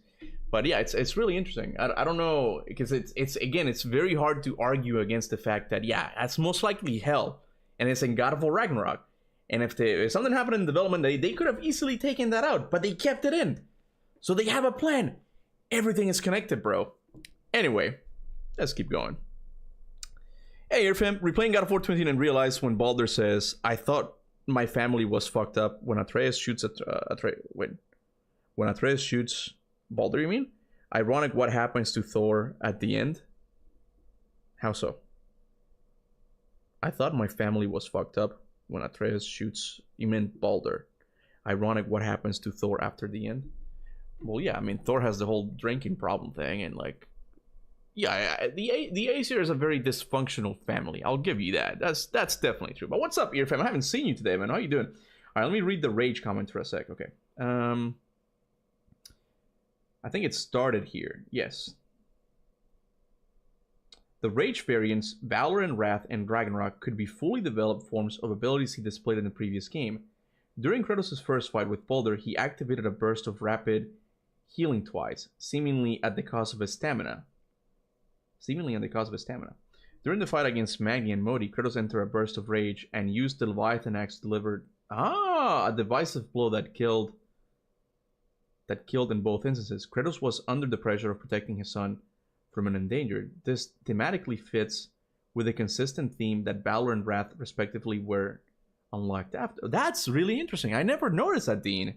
But yeah, it's really interesting. I don't know, because it's very hard to argue against the fact that, yeah, that's most likely Hel, and it's in God of War Ragnarok. And if something happened in development, they could have easily taken that out, but they kept it in. So they have a plan. Everything is connected, bro. Anyway, let's keep going. Hey, Airfam, replaying God of War 20 and realized when Baldur says, "I thought my family was fucked up," when Atreus shoots when Atreus shoots Baldur, you mean? Ironic what happens to Thor at the end. How so? I thought my family was fucked up when Atreus shoots, you meant Baldur. Ironic what happens to Thor after the end. Well, yeah, I mean, Thor has the whole drinking problem thing, and like, Yeah, the Aesir is a very dysfunctional family. I'll give you that. That's definitely true. But what's up, Ear fam? I haven't seen you today, man. How you doing? All right, let me read the rage comment for a sec. Okay. I think it started here. Yes. The rage variants, Valor and Wrath and Dragonrock, could be fully developed forms of abilities he displayed in the previous game. During Kratos' first fight with Baldur, he activated a burst of rapid healing twice, seemingly at the cost of his stamina. During the fight against Magni and Modi, Kratos entered a burst of rage and used the Leviathan axe to deliver a divisive blow that killed in both instances. Kratos was under the pressure of protecting his son from an endangered. This thematically fits with a consistent theme that Valor and Wrath respectively were unlocked after. That's really interesting. I never noticed that, Dean.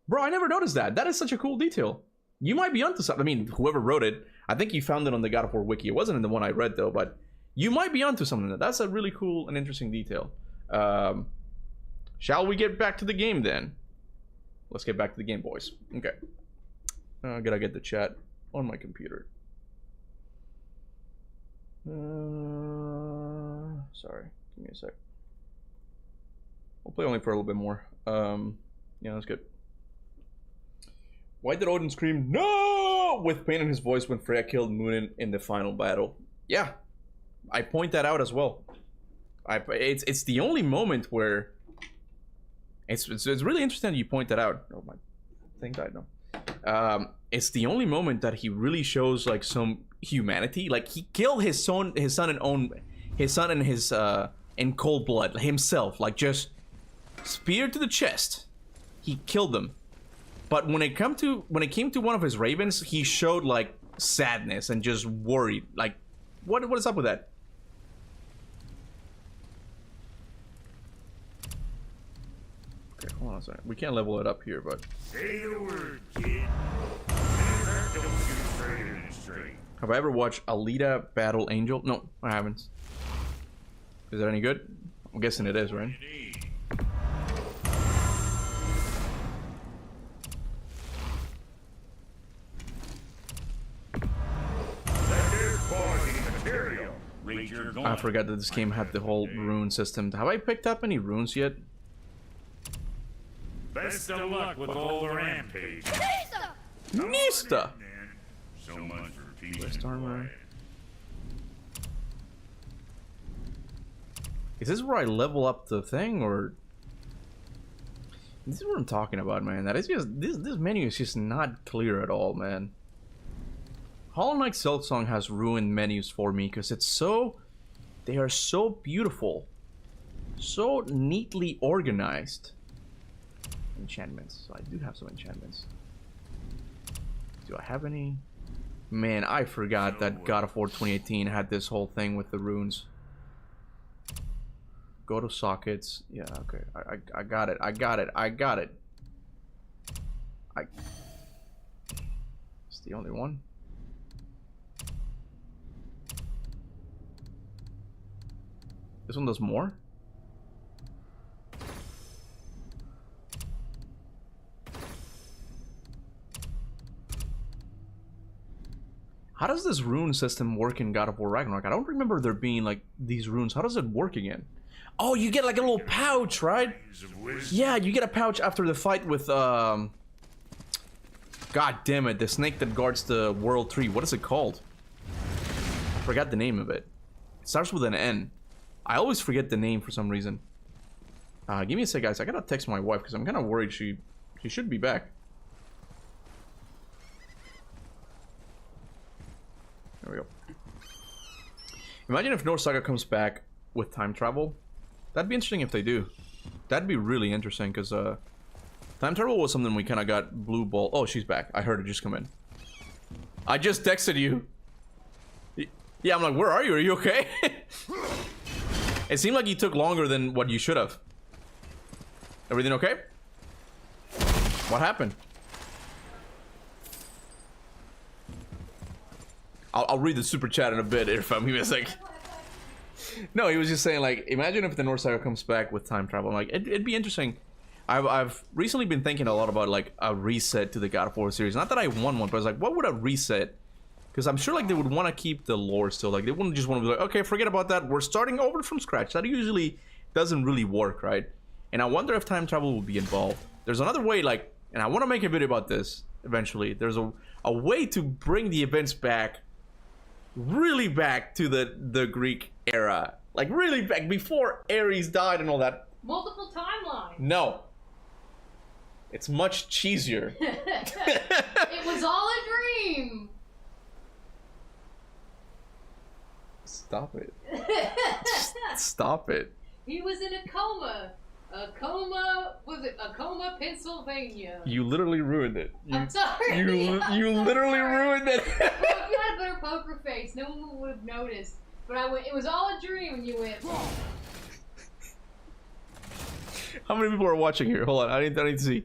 Bro, I never noticed that. That is such a cool detail. You might be onto something. I mean, whoever wrote it, I think you found it on the God of War wiki. It wasn't in the one I read though, but you might be onto something. That's a really cool and interesting detail. Shall we get back to the game then? Let's get back to the game, boys. Okay. I gotta get the chat on my computer. Sorry. Give me a sec. We'll play only for a little bit more. Yeah, that's good. Why did Odin scream "No!" with pain in his voice when Freya killed Munin in the final battle? Yeah, I point that out as well. It's the only moment where it's really interesting that you point that out. Oh, my thing died now. It's the only moment that he really shows like some humanity. Like he killed his son in cold blood himself. Like just spear to the chest. He killed them. But when it came to one of his ravens, he showed like sadness and just worried. Like, what is up with that? Okay, hold on a second. We can't level it up here, but Say the word, kid. Have I ever watched Alita Battle Angel? No, I haven't. Is that any good? I'm guessing it is, right? I forgot that this game had the whole rune system. Have I picked up any runes yet? Best of luck with all the rampage. Nista! So much for peace West and armor. quiet. Is this where I level up the thing, or this is what I'm talking about, man? That is just this menu is just not clear at all, man. Hollow Knight Silksong has ruined menus for me because they are so beautiful, so neatly organized. Enchantments. So I do have some enchantments. Do I have any? Man, I forgot that God of War 2018 had this whole thing with the runes. Go to sockets. Yeah, okay. I got it. It's the only one. This one does more? How does this rune system work in God of War Ragnarok? I don't remember there being like these runes. How does it work again? Oh, you get like a little pouch, right? Yeah, you get a pouch after the fight with God damn it, the snake that guards the world tree. What is it called? I forgot the name of it. It starts with an N. I always forget the name for some reason. Give me a sec, guys. I gotta text my wife because I'm kind of worried she should be back. There we go. Imagine if North Saga comes back with time travel. That'd be interesting if they do. That'd be really interesting because time travel was something we kind of got blue ball. Oh, she's back. I heard her just come in. I just texted you. Yeah, I'm like, where are you? Are you okay? It seemed like you took longer than what you should have. Everything okay? What happened? I'll read the super chat in a bit if I'm giving a sec. No, he was just saying like, imagine if the North Saga comes back with time travel. I'm like, it'd be interesting. I've recently been thinking a lot about like a reset to the God of War series. Not that I want one, but I was like, what would a reset? Because I'm sure like they would want to keep the lore still. Like they wouldn't just want to be like, okay, forget about that. We're starting over from scratch. That usually doesn't really work, right? And I wonder if time travel will be involved. There's another way, like, and I want to make a video about this eventually. There's a way to bring the events back, really back to the Greek era. Like really back before Ares died and all that. Multiple timelines. No. It's much cheesier. It was all a dream. Stop it. Stop it. He was in a coma. A coma, Pennsylvania. You literally ruined it. I'm sorry. You literally ruined it. Well, if you had a better poker face, no one would have noticed. But I went, it was all a dream, and you went. How many people are watching here? Hold on, I need to see.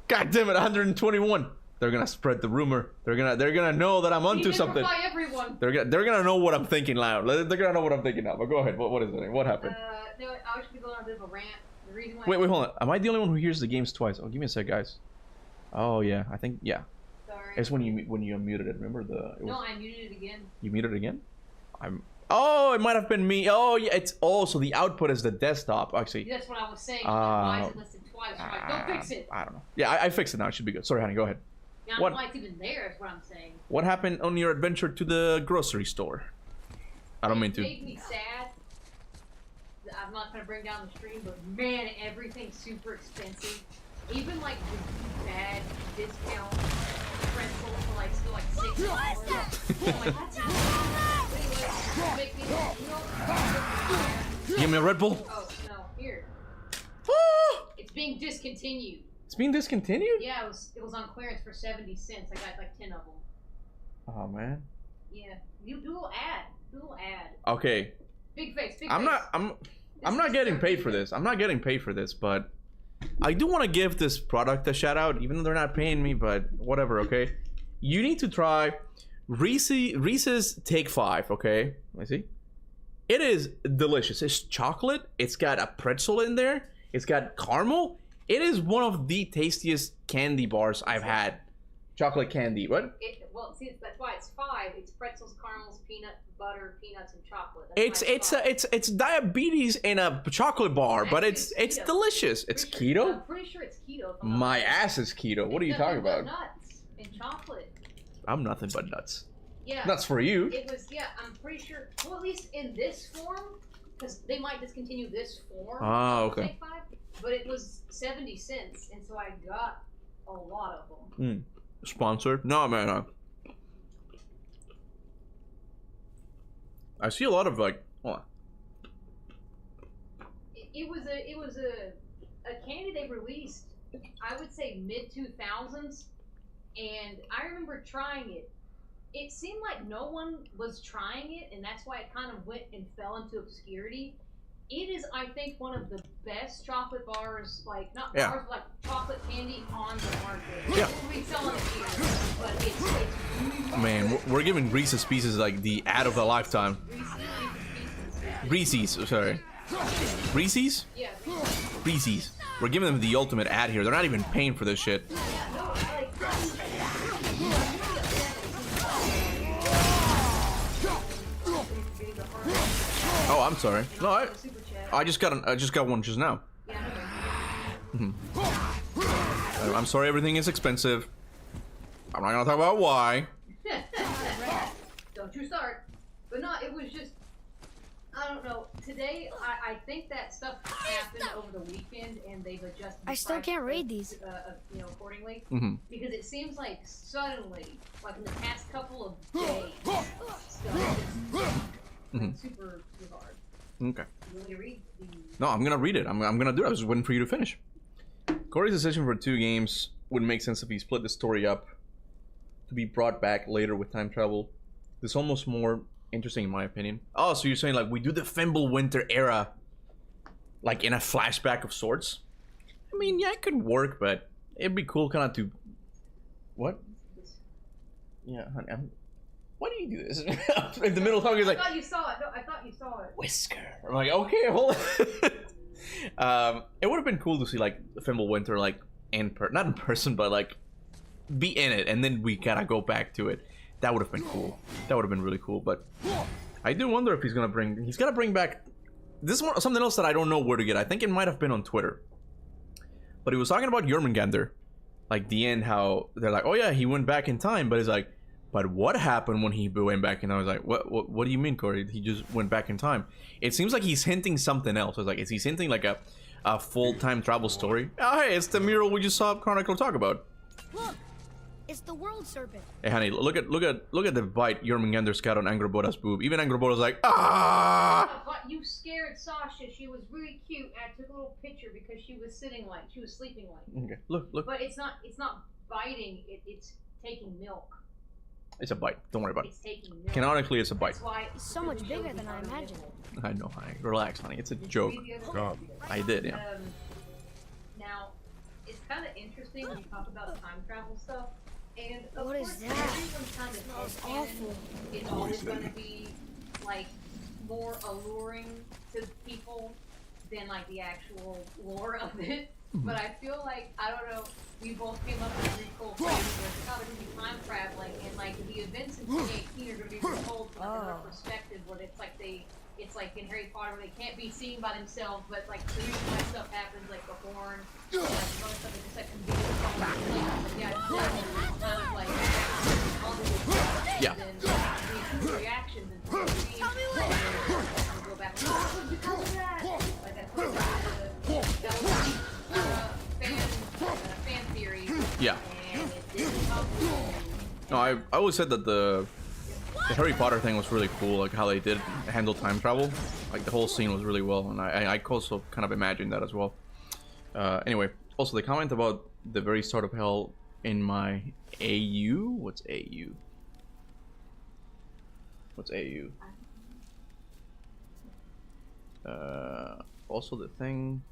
God damn it, 121. They're gonna spread the rumor. They're gonna know that I'm onto something. Everyone. They're gonna know what I'm thinking loud. They're gonna know what I'm thinking now. But go ahead. What is it? What happened? No, I was going on a bit of a rant. The reason why. Wait, hold on. Am I the only one who hears the games twice? Oh, give me a sec, guys. Oh yeah, I think yeah. Sorry. It's when you unmuted it. Remember No, I muted it again. You muted it again? Oh, it might have been me. Oh yeah, it's so the output is the desktop. Actually. That's what I was saying. Why is it listed twice? Don't fix it. I don't know. Yeah, I fixed it now. It should be good. Sorry, honey. Go ahead. Yeah, I don't know why it's even there. Is what I'm saying. What happened on your adventure to the grocery store? I don't mean to. It made me sad. I'm not gonna bring down the stream, but man, everything's super expensive. Even like the bad discount pretzels for like still like $6. I'm like, that's Give me a Red Bull. Oh no, here. It's being discontinued. It's being discontinued? Yeah, it was on clearance for 70 cents. I got like 10 of them. Oh man. Yeah, you do a little ad. Do a little ad. Okay. Big face. I'm not getting paid for this. I'm not getting paid for this, but I do want to give this product a shout out, even though they're not paying me, but whatever, okay? You need to try Reese's Take 5, okay? Let me see. It is delicious. It's chocolate. It's got a pretzel in there. It's got caramel. It is one of the tastiest candy bars I've had. Chocolate candy. What? Well, see, that's why it's 5. It's pretzels, caramels, peanut butter, peanuts, and chocolate. It's diabetes in a chocolate bar, but it's delicious. It's keto. I'm pretty sure it's keto. My ass is keto. What are you talking about? Nuts and chocolate. I'm nothing but nuts. Yeah. Nuts for you. It was, yeah, I'm pretty sure, well, at least in this form, because they might discontinue this form. Ah, okay. Take 5, but it was 70 cents, and so I got a lot of them. Sponsored? No, man. I see a lot of like. Hold on. It was a candy they released. I would say mid 2000s, and I remember trying it. It seemed like no one was trying it, and that's why it kind of went and fell into obscurity. It is, I think, one of the best chocolate bars, like, not bars, but like chocolate candy on the market. Yeah. We'll be selling it here, but it's really Man, we're giving Reese's Pieces like the ad of a lifetime. Reese's, sorry. Reese's? Yeah. Reese's. We're giving them the ultimate ad here. They're not even paying for this shit. Oh, I'm sorry. No, I just got one just now. I'm sorry, everything is expensive. I'm not gonna talk about why. Don't you start. But no, it was just, I don't know. Today, I think that stuff happened over the weekend, and they've adjusted. I still can't read these. Accordingly, because it seems like suddenly, like in the past couple of days, stuff is super hard. Okay. You want me to read the... No, I'm gonna read it. I'm gonna do it. I was just waiting for you to finish. Corey's decision for 2 games would make sense if he split the story up to be brought back later with time travel. This is almost more interesting in my opinion. Oh, so you're saying like we do the Fimbulwinter era like in a flashback of sorts? I mean, yeah, it could work, but it'd be cool kind of to... What? Yeah, honey, why do you do this? In the middle of talking, he's like... I thought you saw it. No, I thought you saw it. Whisker. I'm like, okay, hold on. It would have been cool to see like Fimbulwinter like not in person, but like be in it, and then we gotta go back to it. That would have been cool. That would have been really cool. But I do wonder if he's gonna bring. He's gonna bring back. This is something else that I don't know where to get. I think it might have been on Twitter. But he was talking about Jormungandr, like the end. How they're like, oh yeah, he went back in time. But it's like, but what happened when he went back? And I was like, what do you mean, Corey? He just went back in time. It seems like he's hinting something else. I was like, is he hinting like a full time travel story? Oh hey, it's the mural we just saw Chronicle talk about. Look, it's the world serpent. Hey honey, look at the bite Jormungandr's got on Angroboda's boob. Even Angroboda's like, ah! But you scared Sasha. She was really cute. And I took a little picture because she was sitting like she was sleeping like. Okay, look. But it's not biting. It's taking milk. It's a bite. Don't worry about it. It's taking milk. Canonically, it's a bite. That's why It's so much bigger than I imagined. I know, honey. Relax, honey. It's a joke. Come. I did, yeah. Now, it's kind of interesting when you talk about time travel stuff. And of What is course, that? everyone's kind of Smells headcanon. awful. It's always going to be like more alluring to people than like the actual lore of it. But I feel like, I don't know, we both came up with a really cool phrase where it's how they're going to be time traveling, and like the events in 2018 are going to be retold from like, another perspective, where it's like in Harry Potter, where they can't be seen by themselves, but like the reason why stuff happens, like the horn, and like some other stuff, it's just like convenient, yeah, it's kind of like all the stuff, Yeah. and then the reactions and things, and go back and forth, what did you call that? Like that's what that was fan theory. Yeah. And it didn't come to No, I always said that the Harry Potter thing was really cool, like how they did handle time travel. Like the whole scene was really well, and I also kind of imagined that as well. Anyway, also the comment about the very start of hell in my AU. What's AU? What's AU? Also the thing.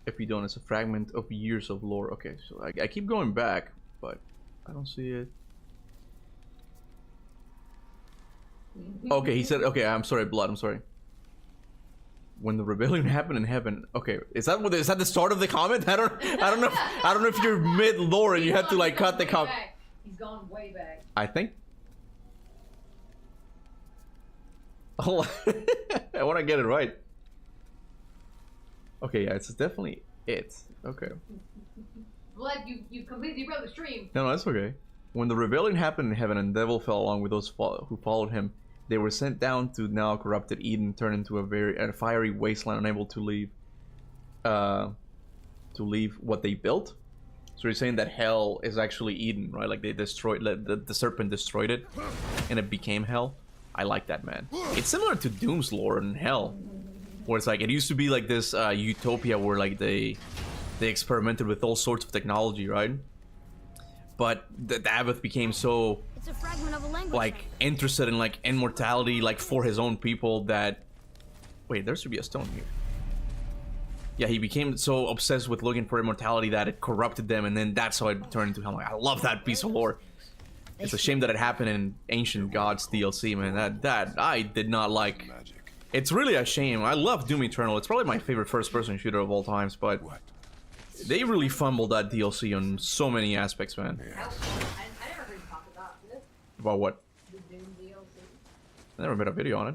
If you don't, it's a fragment of years of lore. Okay, so I keep going back, but I don't see it. Okay, he said, okay, I'm sorry, Blood, I'm sorry. When the rebellion happened in heaven. Okay, is that the start of the comment? I don't know if you're mid lore and you have to like cut the comment. He's gone way back. I think. Oh, I want to get it right. Okay, yeah, it's definitely it. Okay. Blood, you completely wrote the stream. No, that's okay. When the rebellion happened in heaven and the devil fell along with those who followed him, they were sent down to now corrupted Eden, turned into a fiery wasteland, unable to leave what they built. So you're saying that hell is actually Eden, right? Like they destroyed, the serpent destroyed it, and it became hell. I like that, man. It's similar to Doom's lore in hell, where it's like it used to be like this utopia where like they experimented with all sorts of technology, right? But the Abbott became so It's a fragment of a language. like interested in like immortality, like for his own people, that wait, there should be a stone here. Yeah, he became so obsessed with looking for immortality that it corrupted them, and then that's how it turned into hell. Like, I love that piece of lore. It's a shame that it happened in Ancient Gods DLC, man. That I did not like. Magic. It's really a shame. I love Doom Eternal. It's probably my favorite first-person shooter of all times, but they really fumbled that DLC on so many aspects, man. I never heard you talk about this. About what? The Doom DLC. I never made a video on it.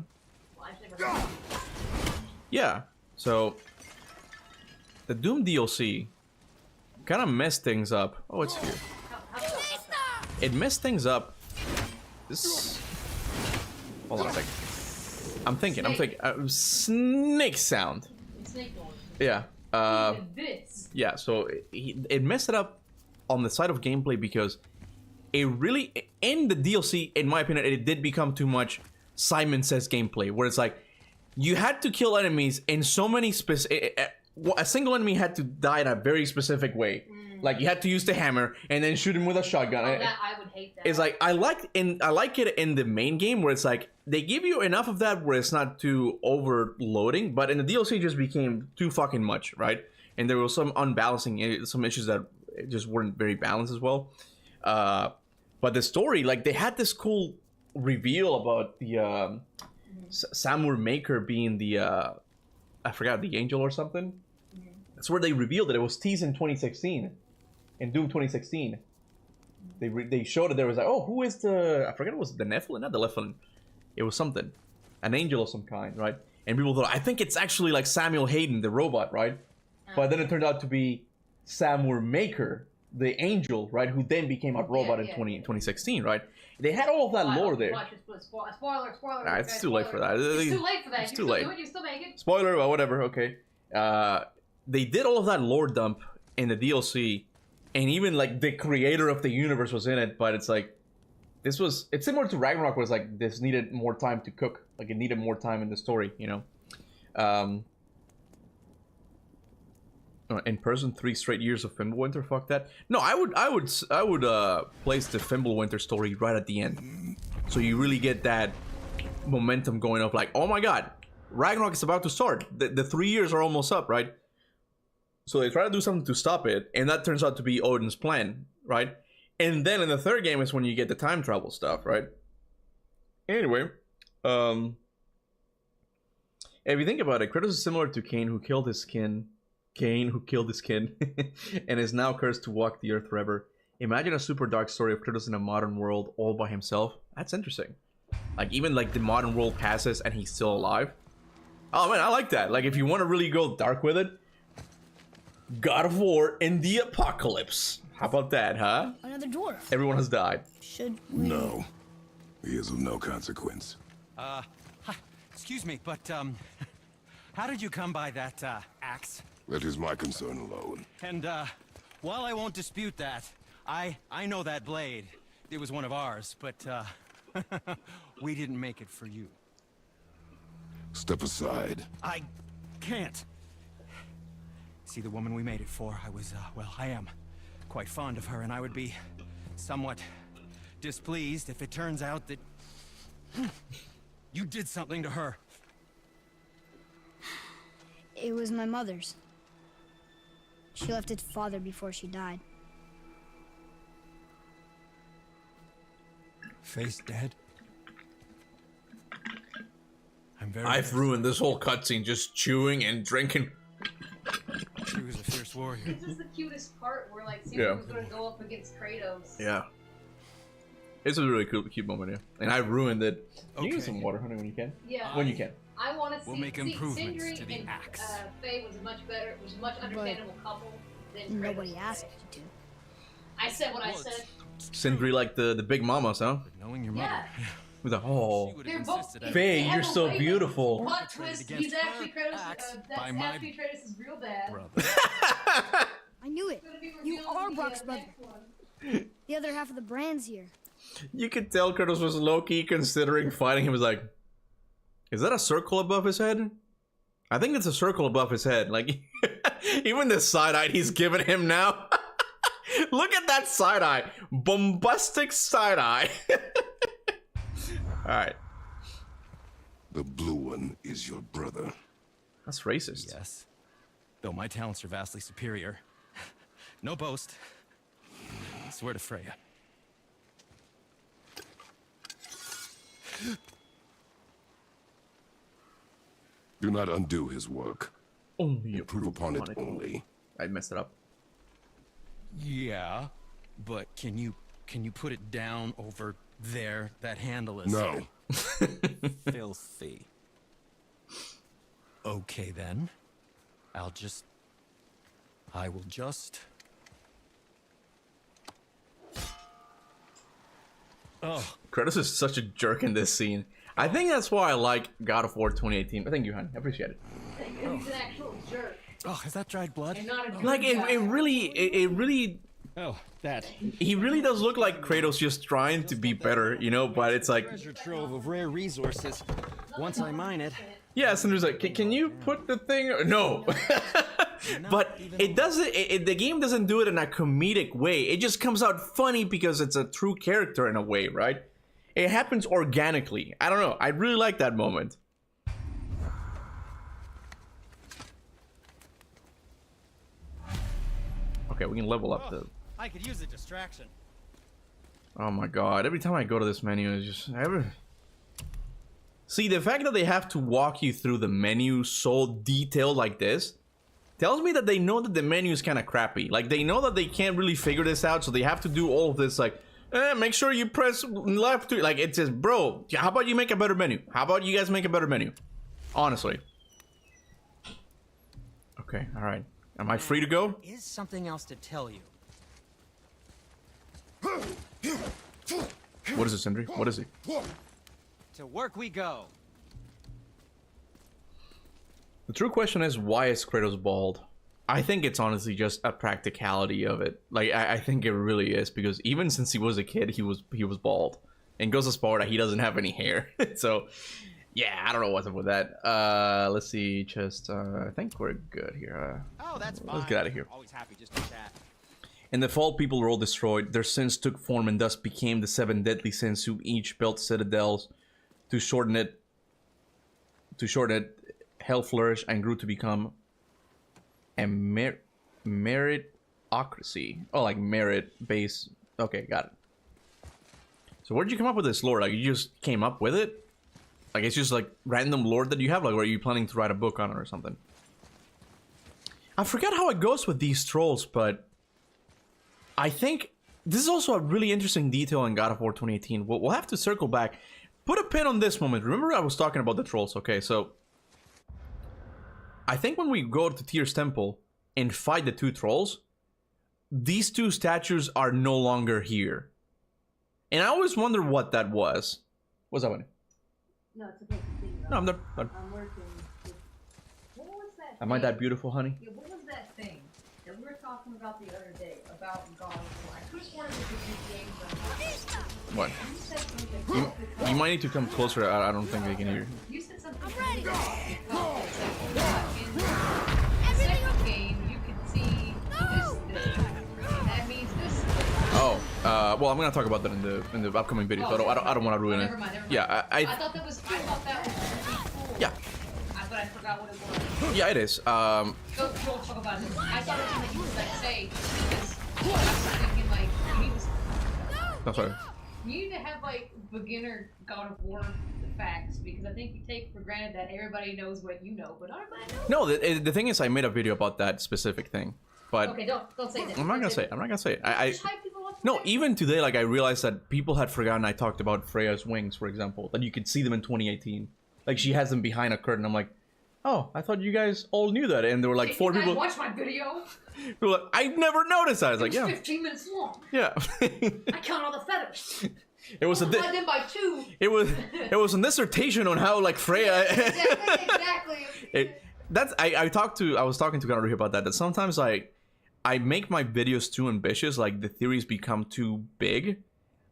Well, I've never heard of it. Yeah, so the Doom DLC kind of messed things up. Oh, it's here. It messed things up. This. Hold on a second. I'm thinking. Snake sound. Snake noise. Yeah. This. Yeah. So it messed it up on the side of gameplay because it really, in the DLC, in my opinion, it did become too much Simon Says gameplay, where it's like you had to kill enemies in so many a single enemy had to die in a very specific way. Like you had to use the hammer and then shoot him with a shotgun. Oh, that, I would hate that. It's like I like it in the main game where it's like they give you enough of that where it's not too overloading, but in the DLC it just became too fucking much, right? And there was some unbalancing, some issues that just weren't very balanced as well. But the story, like they had this cool reveal about the Samur Maker being the I forgot, the angel or something. That's where they revealed it. It was teased in 2016. In Doom 2016. they showed it. There was like, oh, who is the? I forget, it was the Nephilim, not the Nephilim. It was something, an angel of some kind, right? And people thought, I think it's actually like Samuel Hayden, the robot, right? But then it turned out to be Samuel Maker, the angel, right? Who then became a robot in 2016, right? They had all of that lore there. Spoiler. Nah, it's too late for that. It's too late for that. It's too late. You still make it. Spoiler, but whatever. Okay. They did all of that lore dump in the DLC, and even like the creator of the universe was in it. But it's like, it's similar to Ragnarok, where it's like this needed more time to cook. Like it needed more time in the story, you know. In person, 3 straight years of Fimbulwinter. Fuck that. No, I would place the Fimbulwinter story right at the end, so you really get that momentum going of like, oh my god, Ragnarok is about to start. The 3 years are almost up, right? So they try to do something to stop it, and that turns out to be Odin's plan, right? And then in the third game is when you get the time travel stuff, right? Anyway, if you think about it, Kratos is similar to Cain, who killed his kin, and is now cursed to walk the earth forever. Imagine a super dark story of Kratos in a modern world all by himself. That's interesting. Like, even like the modern world passes and he's still alive. Oh man, I like that. Like, if you want to really go dark with it, God of War in the apocalypse. How about that, huh? Another dwarf. Everyone has died. Should we... No. He is of no consequence. Excuse me, but, how did you come by that, axe? That is my concern alone. And, while I won't dispute that, I know that blade. It was one of ours, but, we didn't make it for you. Step aside. I can't. See, the woman we made it for, I was, well, I am quite fond of her, and I would be somewhat displeased if it turns out that you did something to her. It was my mother's. She left its father before she died. Face dead? I've ruined this whole cutscene just chewing and drinking. She was a fierce warrior. This is the cutest part where like Caesar was going to go up against Kratos. Yeah. It's a really cool, cute moment, yeah. And I ruined it. Can you get some water, honey, when you can? Yeah. When you can. I want to see. We'll make improvements Sindri to the and, axe. Faye was much better. Was a much understandable couple than Kratos. Nobody asked you to. I said what I said. Sindri like the big mamas, huh? But knowing your mother. Yeah. With a oh, They're both. Faye, you're so beautiful. Plot twist. He's actually Kratos. That's actually Kratos' real dad. I knew it. You are Brock's brother. The other half of the brand's here. You could tell Kratos was low-key considering fighting him. Was like, is that a circle above his head? I think it's a circle above his head. Like, even the side-eye he's giving him now. Look at that side-eye. Bombastic side-eye. Alright. The blue one is your brother. That's racist. Yes. Though my talents are vastly superior. No boast. I swear to Freya. Do not undo his work. Only Improve upon it only. I messed it up. Yeah, but can you put it down over there? That handle is No. filthy. Okay then. I will just. Oh, Kratos is such a jerk in this scene. I think that's why I like God of War 2018. Thank you, honey. I appreciate it. He's an actual jerk. oh, is that dried blood? And not a good Like, guy. it really... Oh, that. He really does look like Kratos just trying to be better, you know? But it's like... Treasure trove of rare resources. Once I mine it. Yeah, Cinder's like, can you put the thing... No. But it doesn't... the game doesn't do it in a comedic way. It just comes out funny because it's a true character in a way, right? It happens organically. I don't know. I really like that moment. Okay, we can level up the... I could use a distraction. Oh my god, every time I go to this menu, it's just... See, the fact that they have to walk you through the menu so detailed like this tells me that they know that the menu is kind of crappy. Like, they know that they can't really figure this out, so they have to do all of this, like, make sure you press left to, like, it says, bro, how about you make a better menu? How about you guys make a better menu? Honestly. Okay, all right. Am I free to go? There is something else to tell you. What is this, Sindri? What is it? To work we go. The true question is, why is Kratos bald? I think it's honestly just a practicality of it. Like, I think it really is, because even since he was a kid, he was bald. And goes to Sparta, he doesn't have any hair. So, yeah, I don't know what's up with that. Let's see, just, I think we're good here. Oh, that's fine. Let's get out of here. Always happy just to chat. In the fall, people were all destroyed. Their sins took form and thus became the 7 deadly sins, who each built citadels to shorten it. Hell flourished and grew to become a meritocracy. Oh, like merit base. Okay, got it. So where did you come up with this lore? Like, you just came up with it? Like, it's just like random lore that you have? Like, or are you planning to write a book on it or something? I forgot how it goes with these trolls, but I think this is also a really interesting detail in God of War 2018. We'll have to circle back. Put a pin on this moment. Remember I was talking about the trolls? Okay, so I think when we go to Tyr's temple and fight the 2 trolls, these 2 statues are no longer here. And I always wonder what that was. What's happening? No, it's okay. No, I'm done. I'm working with... What was that Am I that beautiful, honey? Yeah, what was that thing that we were talking about the other day about God of War? I could have sworn it was a good game, but... What? You said something... You might need to come closer. I don't think they can hear you. You said something... I'm ready! In the second game, you could see this thing, and that means this thing. Oh, well, I'm gonna talk about that in the upcoming video. So I don't want to ruin it. Never mind. Yeah, I thought that was really cool. Yeah. But I forgot what it was. Yeah, it is. Go talk about it. I thought it was something you was like say because I was thinking like I'm sorry. you need to have like beginner God of War facts because I think you take for granted that everybody knows what you know, but everybody knows. No, the thing is, I made a video about that specific thing, but okay, don't say that. I'm not gonna say it. I'm not gonna say it. Just hype people up. No, even today, like I realized that people had forgotten I talked about Freya's wings, for example, that you could see them in 2018. Like she has them behind a curtain. I'm like, oh, I thought you guys all knew that, and there were like 4 people. Watch my video. They were like, I never noticed that. I was like, yeah. 15 minutes long. Yeah. I count all the feathers. It was divide them by 2. It was a dissertation on how like Freya. Exactly. I was talking to Gunnar about that. That sometimes I make my videos too ambitious. Like the theories become too big,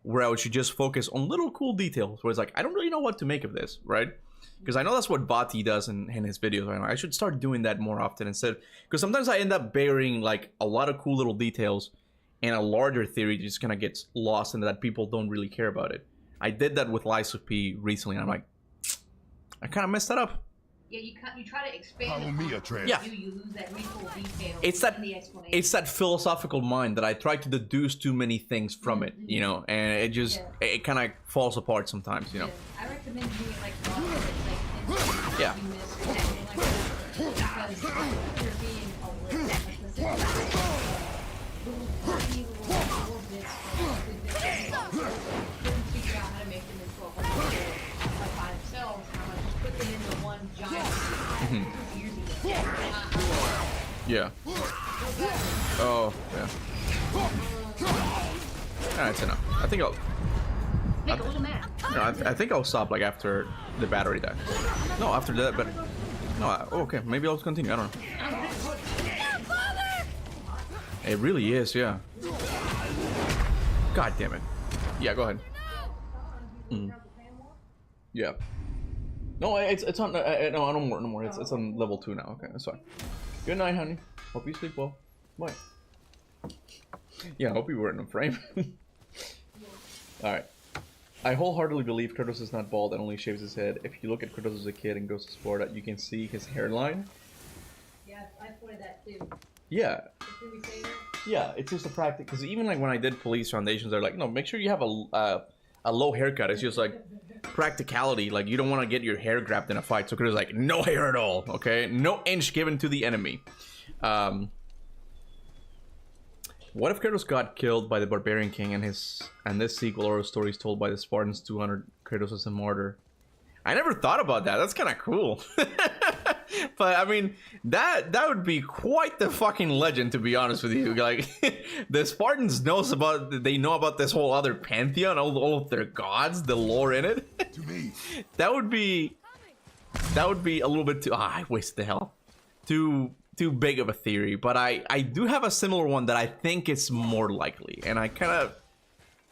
where I should just focus on little cool details. Where it's like I don't really know what to make of this, right? Because I know that's what Bati does in his videos. Right now. I should start doing that more often instead. Because sometimes I end up burying like a lot of cool little details, and a larger theory just kind of gets lost in that people don't really care about it. I did that with Lies of P recently, and I'm like, I kind of messed that up. Yeah, you try to expand. Follow me, Atreus. Yeah. You lose that really cool detail. It's that in the explanation. it's that philosophical mind that I try to deduce too many things from it, you know, and it just it kind of falls apart sometimes, you know. I recommend doing like Yeah. Because you're being a little figure out how to make them into a whole like by themselves. How much put them into one giant. Yeah. Oh, yeah. That's enough. I think I'll. Make a little mad. No, I think I'll stop like after the battery dies. No, after that, but no. Okay, maybe I'll continue. I don't know. It really is, yeah. God damn it. Yeah, go ahead. Yeah. No, it's on. No, no more. It's on level 2 now. Okay, that's fine. Good night, honey. Hope you sleep well. Bye. Yeah, I hope you were in a frame. All right. I wholeheartedly believe Kratos is not bald and only shaves his head. If you look at Kratos as a kid and goes to Sparta, you can see his hairline. Yeah, I pointed that too. Yeah. Did we say that? Yeah, it's just a practice. Because even like when I did police foundations, they're like, no, make sure you have a low haircut. It's just like practicality. Like you don't want to get your hair grabbed in a fight. So Kratos is like, no hair at all. Okay, no inch given to the enemy. What if Kratos got killed by the Barbarian King and this sequel or stories told by the Spartans 200 Kratos as a martyr? I never thought about that. That's kind of cool. But I mean, that would be quite the fucking legend, to be honest with you. Like, the Spartans know about this whole other pantheon, all of their gods, the lore in it. To me. That would be a little bit too. I wasted the hell. Too big of a theory, but I do have a similar one that I think is more likely, and I kind of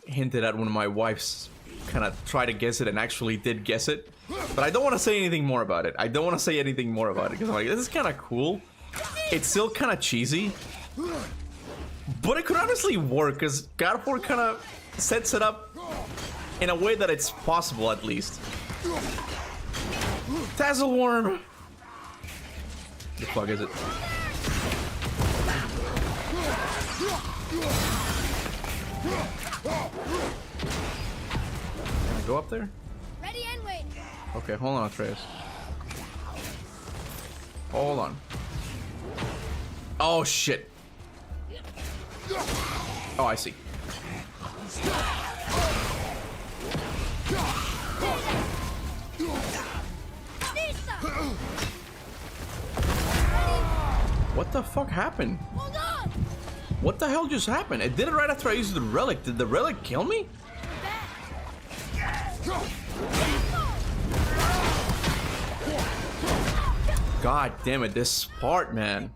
hinted at when my wife's kind of tried to guess it and actually did guess it, but I don't want to say anything more about it. Because I'm like, this is kind of cool. It's still kind of cheesy, but it could honestly work because God of War kind of sets it up in a way that it's possible, at least. Tazzleworm. The fuck is it? Can I go up there? Ready and wait. Okay, hold on, Atreus. Hold on. Oh shit. Oh, I see. What the fuck happened? Hold on. What the hell just happened? It did it right after I used the relic. Did the relic kill me? God damn it, this part, man.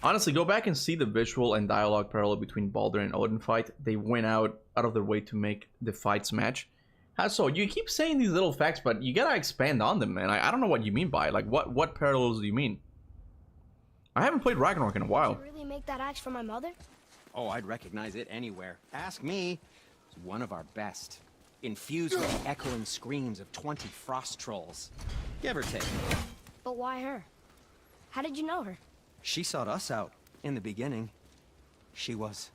Honestly, go back and see the visual and dialogue parallel between Baldur and Odin fight. They went out of their way to make the fights match. How so? You keep saying these little facts, but you gotta expand on them, man. I don't know what you mean by it. Like, what parallels do you mean? I haven't played Ragnarok in a while. Did you really make that axe for my mother? Oh, I'd recognize it anywhere. Ask me. It's one of our best. Infused with the echoing screams of 20 frost trolls. Give or take. But why her? How did you know her? She sought us out in the beginning. She was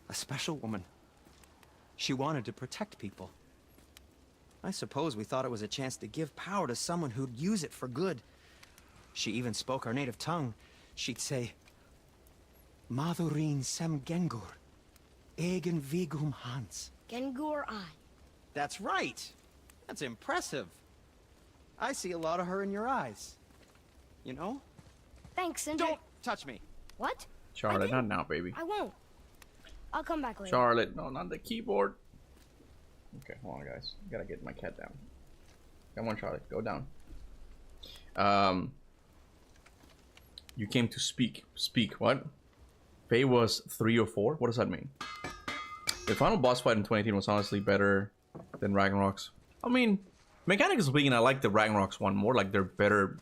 a special woman. She wanted to protect people. I suppose we thought it was a chance to give power to someone who'd use it for good. She even spoke our native tongue. She'd say, Madurin sem Gengur, egen vigum Hans. Gengur I. That's right. That's impressive. I see a lot of her in your eyes. You know? Thanks, Sindri. Don't touch me. What? Charlotte, not now, baby. I won't. I'll come back later. Charlotte, no, not the keyboard. Okay, hold on, guys. Gotta get my cat down. Come on, Charlotte, go down. You came to speak. Speak, what? Faye was 3 or 4? What does that mean? The final boss fight in 2018 was honestly better than Ragnarok's. I mean, mechanically speaking, I like the Ragnarok's one more. Like, they're better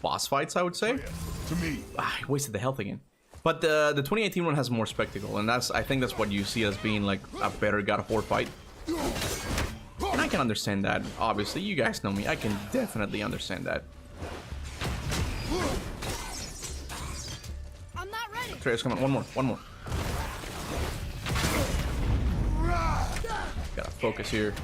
boss fights, I would say. To me. I wasted the health again. But the 2018 one has more spectacle, and I think that's what you see as being like a better God of War fight. And I can understand that, obviously. You guys know me. I can definitely understand that. I'm not ready. Atreus, come on, one more. Gotta focus here.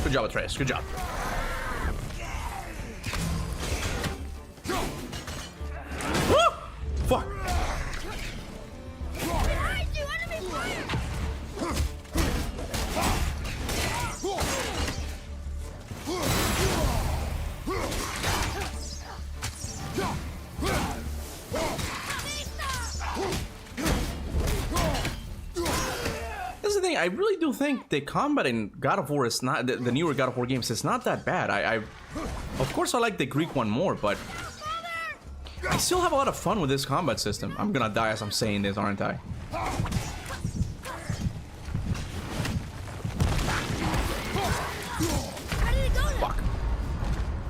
Good job, Atreus. Good job. Woo! Fuck. I really do think the combat in God of War is not the newer God of War games is not that bad. Of course I like the Greek one more, but I still have a lot of fun with this combat system. I'm gonna die as I'm saying this, aren't I? Fuck.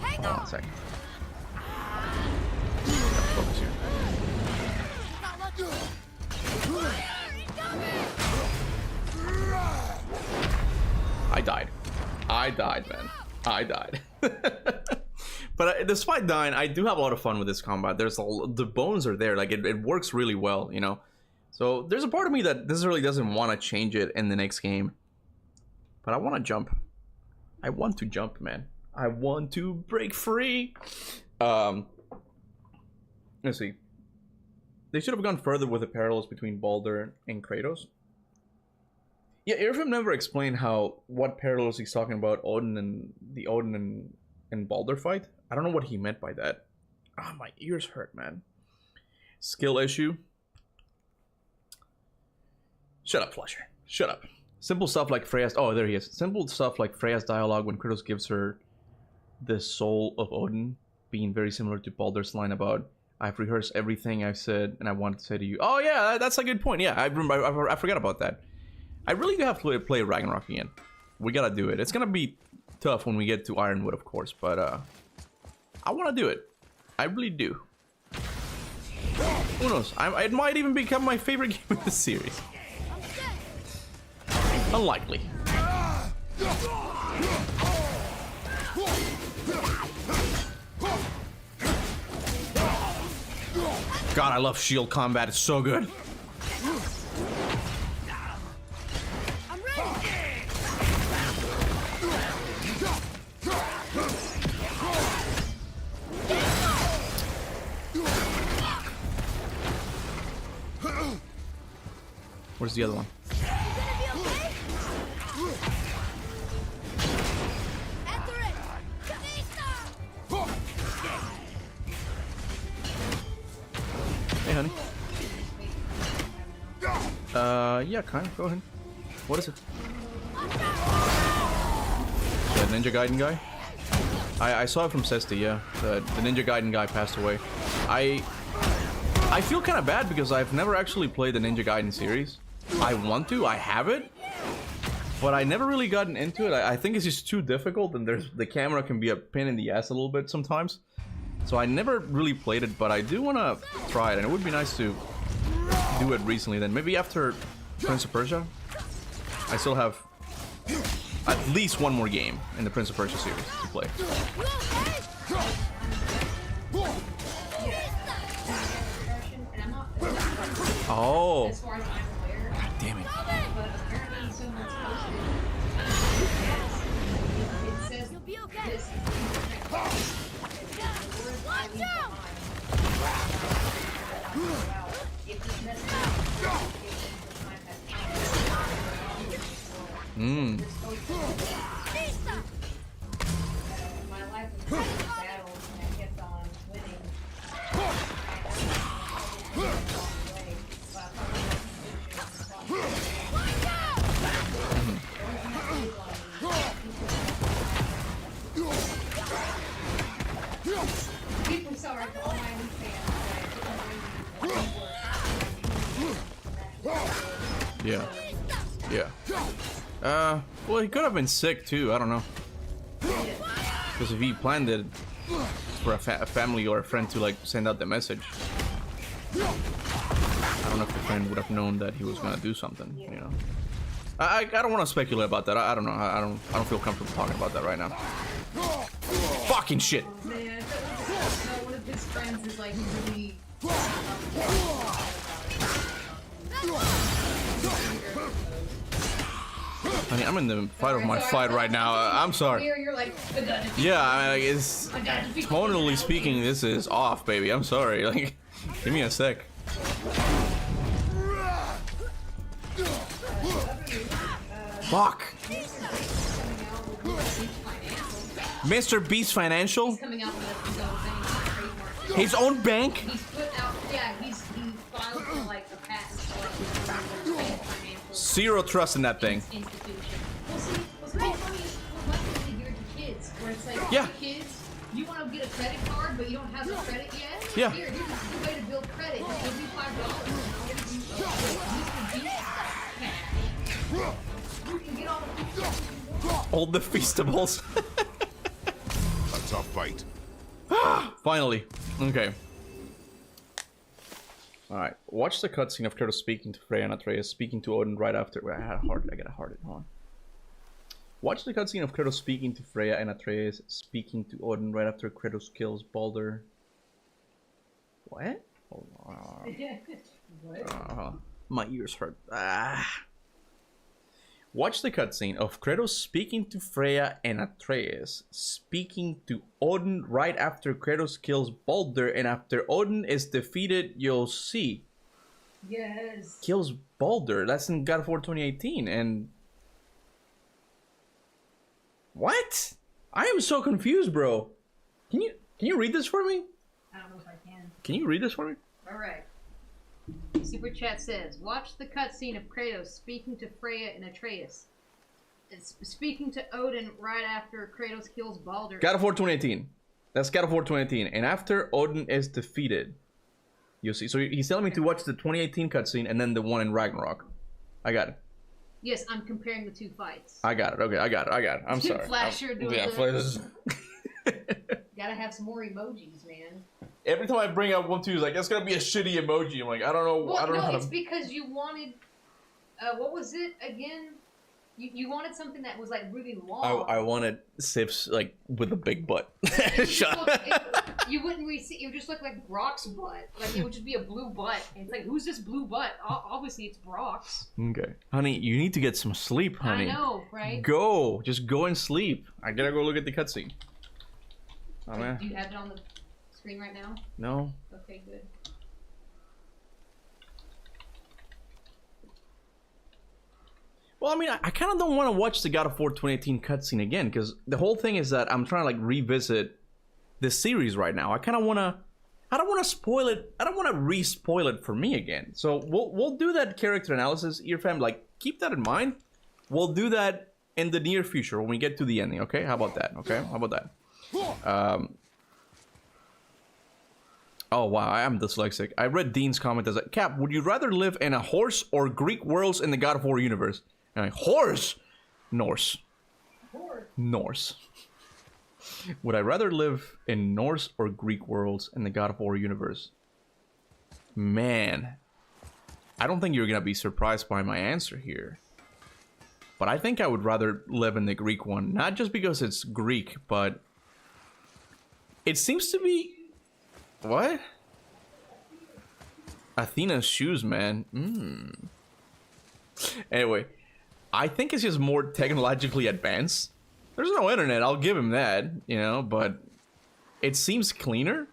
Hold on a second. Focus here. I died. I died, man. I died. But despite dying, I do have a lot of fun with this combat. The bones are there. Like, it works really well, you know? So there's a part of me that this really doesn't want to change it in the next game. But I want to jump. I want to jump, man. I want to break free. Let's see. They should have gone further with the parallels between Baldur and Kratos. Yeah, Irfim never explained what parallels he's talking about Odin and the Odin and Baldur fight. I don't know what he meant by that. Ah, my ears hurt, man. Skill issue. Shut up, Flusher. Shut up. Simple stuff like Freya's... Oh, there he is. Simple stuff like Freya's dialogue when Kratos gives her the soul of Odin, being very similar to Baldur's line about, I've rehearsed everything I've said and I wanted to say to you. Oh, yeah, that's a good point. Yeah, I forgot about that. I really do have to play Ragnarok again. We gotta do it. It's gonna be tough when we get to Ironwood, of course, but I want to do it. I really do. Who knows? It might even become my favorite game in the series. Unlikely. God, I love shield combat. It's so good. Where's the other one? Hey, honey. Yeah, kind of. Go ahead. What is it? The Ninja Gaiden guy? I saw it from Cesti, yeah. The Ninja Gaiden guy passed away. I feel kind of bad because I've never actually played the Ninja Gaiden series. I want to, I have it, but I never really gotten into it. I think it's just too difficult, and the camera can be a pain in the ass a little bit sometimes. So I never really played it, but I do want to try it, and it would be nice to do it recently then. Maybe after Prince of Persia. I still have at least one more game in the Prince of Persia series to play. Oh. As far as I'm aware. God damn it. But apparently someone's posted it says You'll be okay. this. Watch out! If this message my life was battles and I kept on winning. People sorry for all my new fans. Yeah. Yeah. Well, he could have been sick too. I don't know. Because if he planned it for a family or a friend to like send out the message, I don't know if the friend would have known that he was gonna do something. You know. I don't want to speculate about that. I don't know. I don't feel comfortable talking about that right now. Fucking shit. Man, one of his friends is like really. I mean, I'm in the fight of my fight right now. I'm sorry. You're like, yeah, I mean, it's tonally speaking, this is off, baby. I'm sorry. Like, give me a sec. Fuck. Mr. Beast Financial? coming out with His own bank? He's put out, yeah, he filed for like a patent for financial Zero trust in that thing. institution. Well, see, what's really funny is what geared to kids, where it's like, Yeah. kids, you want to get a credit card, but you don't have the credit yet. Yeah. Here, this is the way to build credit. Give me $5. I'll give you Mr. Beast cash. You can get all the feastables. A tough fight. Finally. Okay. Alright. Watch the cutscene of Kratos speaking to Freya and Atreus, speaking to Odin right after. Wait, I got a heart. Hold on. Watch the cutscene of Kratos speaking to Freya and Atreus, speaking to Odin right after Kratos kills Baldur. What? Hold on. What? My ears hurt. Watch the cutscene of Kratos speaking to Freya and Atreus, speaking to Odin right after Kratos kills Baldur, and after Odin is defeated, you'll see. Yes. Kills Baldur. That's in God of War 2018, and what? I am so confused, bro. Can you read this for me? I don't know if I can. Can you read this for me? All right. Super Chat says, watch the cutscene of Kratos speaking to Freya and Atreus. It's speaking to Odin right after Kratos kills Baldur. God of War 2018. That's God of War 2018. And after Odin is defeated, you'll see. So he's telling me to watch the 2018 cutscene and then the one in Ragnarok. I got it. Yes, I'm comparing the two fights. I got it. Okay, I got it. I'm sorry. Flasher doing yeah, Gotta have some more emojis, man. Every time I bring up 1, 2, it's like, that's gonna be a shitty emoji. I'm like, I don't know. Well, I don't know how it's to... because you wanted, what was it again? You wanted something that was like really long. I wanted Sif's like with a big butt. You wouldn't see. It would just look like Brock's butt. Like it would just be a blue butt. And it's like, who's this blue butt? Obviously, it's Brock's. Okay, honey, you need to get some sleep, honey. I know, right? Just go and sleep. I gotta go look at the cutscene. Oh man. Do you have it on the screen right now? No. Okay, good. Well, I mean, I kind of don't want to watch the God of War 2018 cutscene again, because the whole thing is that I'm trying to like revisit this series right now. I kind of want to. I don't want to spoil it. I don't want to re-spoil it for me again. So we'll do that character analysis, Earfam. Like, keep that in mind. We'll do that in the near future when we get to the ending. Okay? How about that? Okay? How about that? Oh wow, I am dyslexic. I read Dean's comment as a Cap, would you rather live in a horse or Greek worlds in the God of War universe? And like, horse? Norse. Norse. Would I rather live in Norse or Greek worlds in the God of War universe? Man, I don't think you're gonna be surprised by my answer here. But I think I would rather live in the Greek one, not just because it's Greek, but it seems to be... What? Athena's shoes, man. Anyway, I think it's just more technologically advanced. There's no internet, I'll give him that, you know, but it seems cleaner.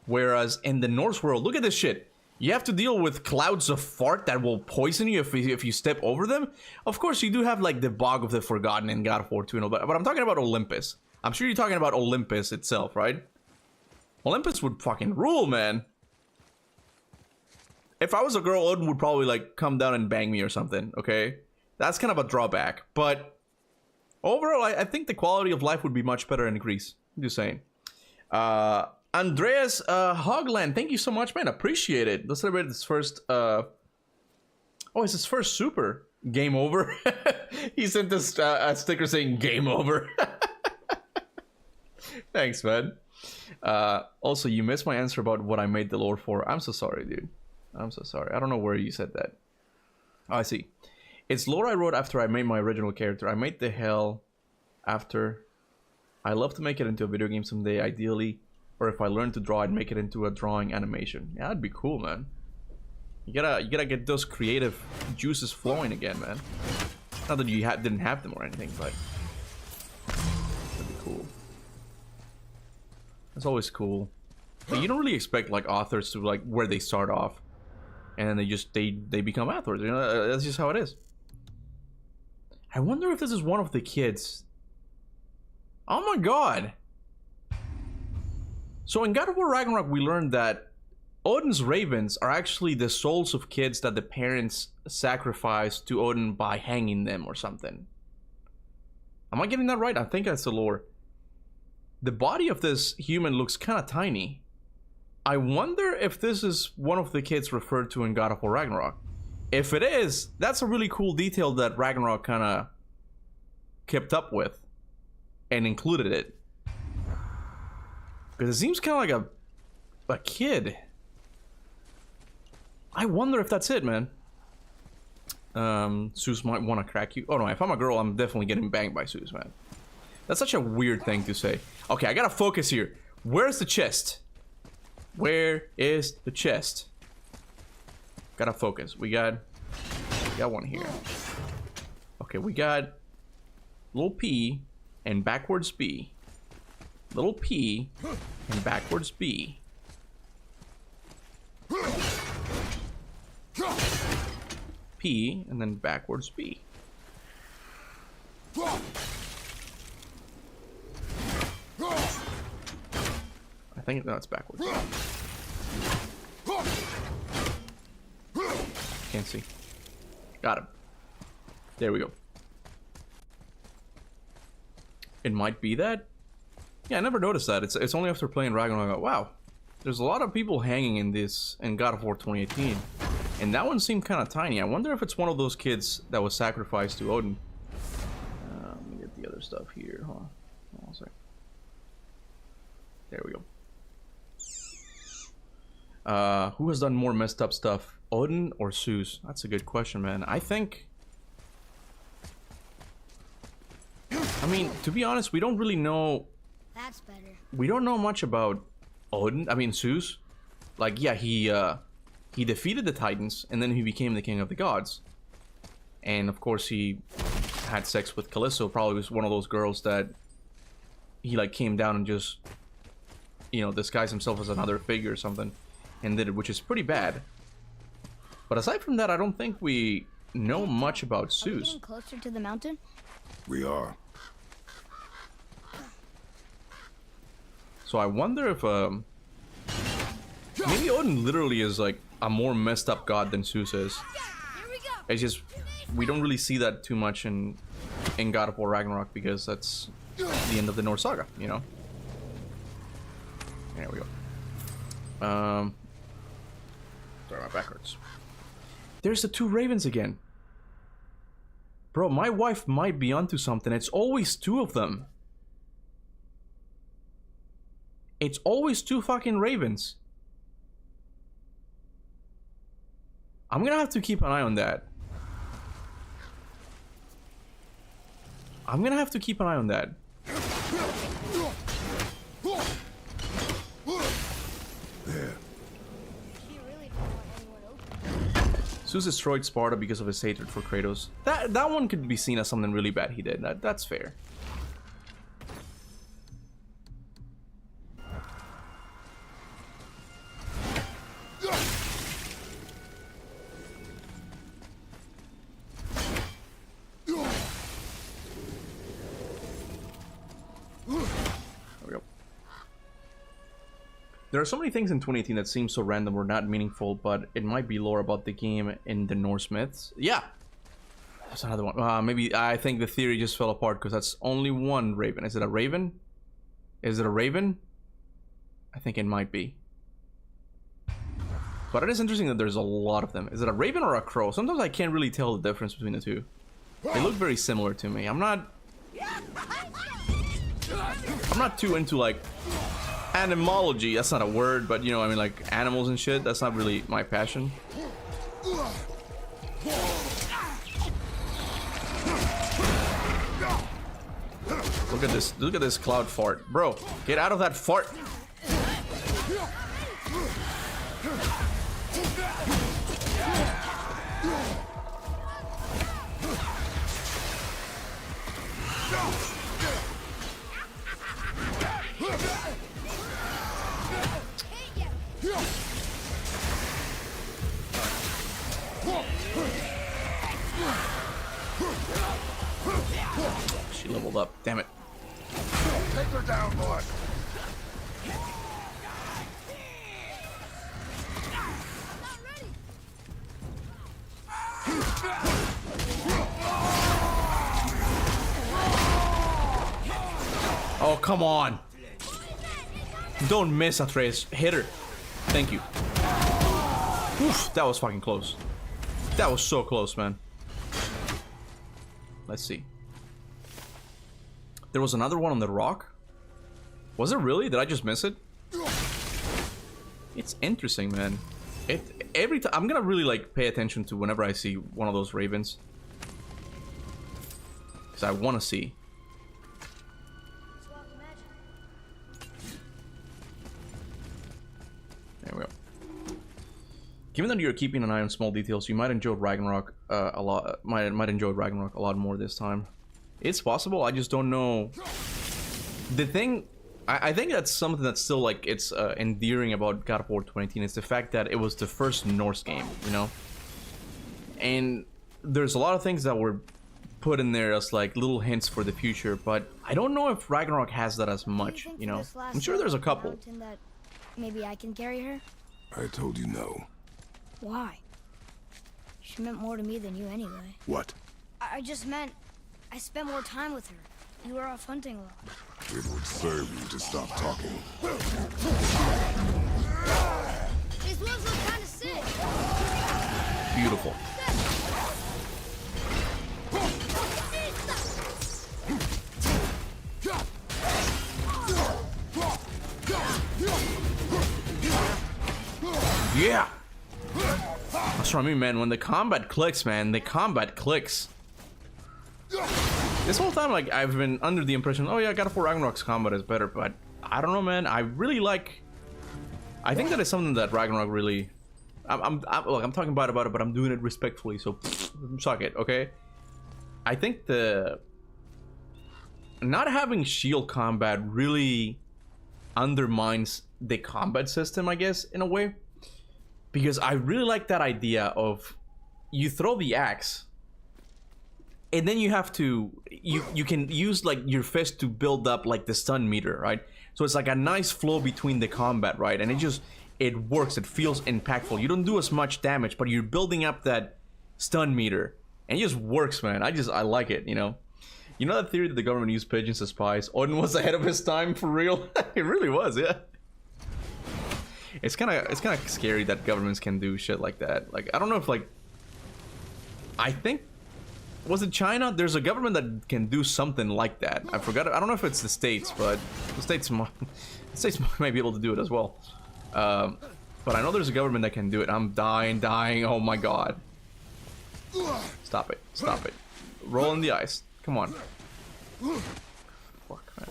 Whereas in the Norse world, look at this shit. You have to deal with clouds of fart that will poison you if you step over them. Of course, you do have like the Bog of the Forgotten in God of War 2, but I'm talking about Olympus. I'm sure you're talking about Olympus itself, right? Olympus would fucking rule, man. If I was a girl, Odin would probably like come down and bang me or something, okay? That's kind of a drawback, but overall, I think the quality of life would be much better in Greece. I'm just saying. Andreas Hogland, thank you so much, man. Appreciate it. Let's celebrate his first... Oh, it's his first super. Game over. He sent us a sticker saying game over. Thanks, man. Also, you missed my answer about what I made the lore for. I'm so sorry, dude. I'm so sorry. I don't know where you said that. Oh, I see. It's lore I wrote after I made my original character. I made the hell after. I love to make it into a video game someday, ideally. Or if I learn to draw, I'd make it into a drawing animation. Yeah, that'd be cool, man. You gotta get those creative juices flowing again, man. Not that you didn't have them or anything, but that'd be cool. It's always cool. But you don't really expect like authors to like where they start off, and then they become authors. You know, that's just how it is. I wonder if this is one of the kids. Oh my god! So in God of War Ragnarok, we learned that Odin's ravens are actually the souls of kids that the parents sacrificed to Odin by hanging them or something. Am I getting that right? I think that's the lore. The body of this human looks kind of tiny. I wonder if this is one of the kids referred to in God of War Ragnarok. If it is, that's a really cool detail that Ragnarok kind of kept up with and included it. Because it seems kind of like a kid. I wonder if that's it, man. Zeus might want to crack you. Oh no, if I'm a girl, I'm definitely getting banged by Zeus, man. That's such a weird thing to say. Okay, I gotta focus here. Where's the chest? Where is the chest? Gotta focus. We got one here. Okay, we got little P and backwards B. Little P and backwards B. P and then backwards B. I think that's backwards. Can't see. Got him. There we go. It might be that. Yeah, I never noticed that. It's only after playing Ragnarok I go, wow, there's a lot of people hanging in this in God of War 2018, and that one seemed kind of tiny. I wonder if it's one of those kids that was sacrificed to Odin. Let me get the other stuff here. Hold on a sec. There we go. Who has done more messed up stuff, Odin or Zeus? That's a good question, man. I think... I mean, to be honest, we don't really know... That's better. We don't know much about Odin. I mean, Zeus. Like, yeah, he defeated the Titans, and then he became the king of the gods. And, of course, he had sex with Callisto. Probably was one of those girls that he, like, came down and just, you know, disguised himself as another figure or something. And did it, which is pretty bad. But aside from that, I don't think we know much about Zeus. Are we getting closer to the mountain? We are. So I wonder if maybe Odin literally is like a more messed up god than Zeus is. It's just we don't really see that too much in God of War Ragnarok because that's the end of the Norse saga, you know. There we go. Sorry, my back hurts. There's the two ravens again. Bro, my wife might be onto something. It's always two of them. It's always two fucking ravens. I'm gonna have to keep an eye on that. I'm gonna have to keep an eye on that. There. Zeus destroyed Sparta because of his hatred for Kratos. That one could be seen as something really bad he did. That's fair. There are so many things in 2018 that seem so random or not meaningful, but it might be lore about the game in the Norse myths. Yeah! That's another one. Maybe I think the theory just fell apart because that's only one raven. Is it a raven? Is it a raven? I think it might be. But it is interesting that there's a lot of them. Is it a raven or a crow? Sometimes I can't really tell the difference between the two. They look very similar to me. I'm not too into like animology. That's not a word, but you know, I mean, like animals and shit. That's not really my passion. Look at this. Look at this cloud fart, bro. Get out of that fart. She leveled up. Damn it. Take her down, boy. Oh, come on. Don't miss, Atreus. Hit her. Thank you. Oof, that was fucking close. That was so close, man. Let's see. There was another one on the rock? Was it really? Did I just miss it? It's interesting, man. Every time I'm gonna really like pay attention to whenever I see one of those ravens. Because I wanna see. There we go. Given that you're keeping an eye on small details, you might enjoy Ragnarok a lot. Might enjoy Ragnarok a lot more this time. It's possible. I just don't know. The thing, I think that's something that's still like it's endearing about God of War 2018 is the fact that it was the first Norse game, you know. And there's a lot of things that were put in there as like little hints for the future, but I don't know if Ragnarok has that as much, you know. I'm sure there's a couple. That maybe I can carry her? I told you no. Why? She meant more to me than you anyway. What? I just meant I spent more time with her. You were off hunting a lot. It would serve you to stop talking. These wolves look kind of sick. Beautiful. Yeah. That's what I mean, man. When the combat clicks, man, the combat clicks. This whole time, like, I've been under the impression, oh yeah, God of War Ragnarok's combat is better, but I don't know, man. I really like. I think that is something that Ragnarok really. I'm talking about it, but I'm doing it respectfully, so suck it, okay? I think the not having shield combat really undermines the combat system, I guess, in a way, because I really like that idea of you throw the axe. And then you have to, you can use like your fist to build up like the stun meter, right? So it's like a nice flow between the combat, right? And it works, it feels impactful. You don't do as much damage, but you're building up that stun meter. And it just works, man. I like it, you know? You know that theory that the government used pigeons as spies? Odin was ahead of his time, for real? It really was, yeah. It's kind of scary that governments can do shit like that. Like, I don't know if like, I think, was it China? There's a government that can do something like that. I forgot. I don't know if it's the States, but the States might be able to do it as well. But I know there's a government that can do it. I'm dying. Oh my god. Stop it. Stop it. Roll in the ice. Come on. Fuck, man.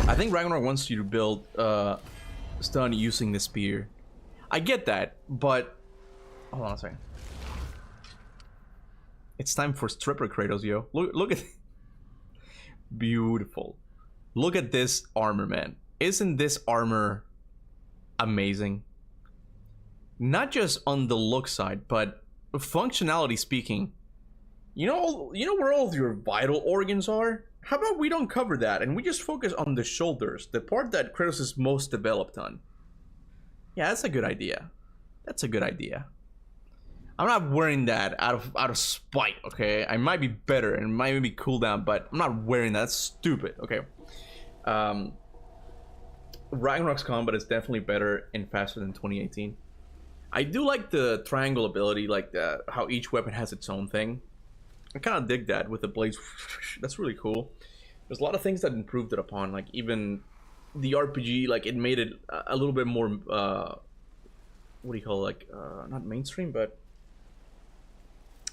I think Ragnarok wants you to build stun using the spear. I get that, but hold on a second. It's time for stripper Kratos, yo. Look at beautiful. Look at this armor, man. Isn't this armor amazing? Not just on the look side, but functionality speaking. You know where all of your vital organs are? How about we don't cover that and we just focus on the shoulders, the part that Kratos is most developed on. Yeah, that's a good idea. That's a good idea. I'm not wearing that out of spite, okay? I might be better and it might be cool down, but I'm not wearing that. That's stupid, okay? Ragnarok's combat is definitely better and faster than 2018. I do like the triangle ability, like how each weapon has its own thing. I kind of dig that with the blades. That's really cool. There's a lot of things that improved it upon, like even the RPG, like it made it a little bit more, what do you call it? Like, not mainstream, but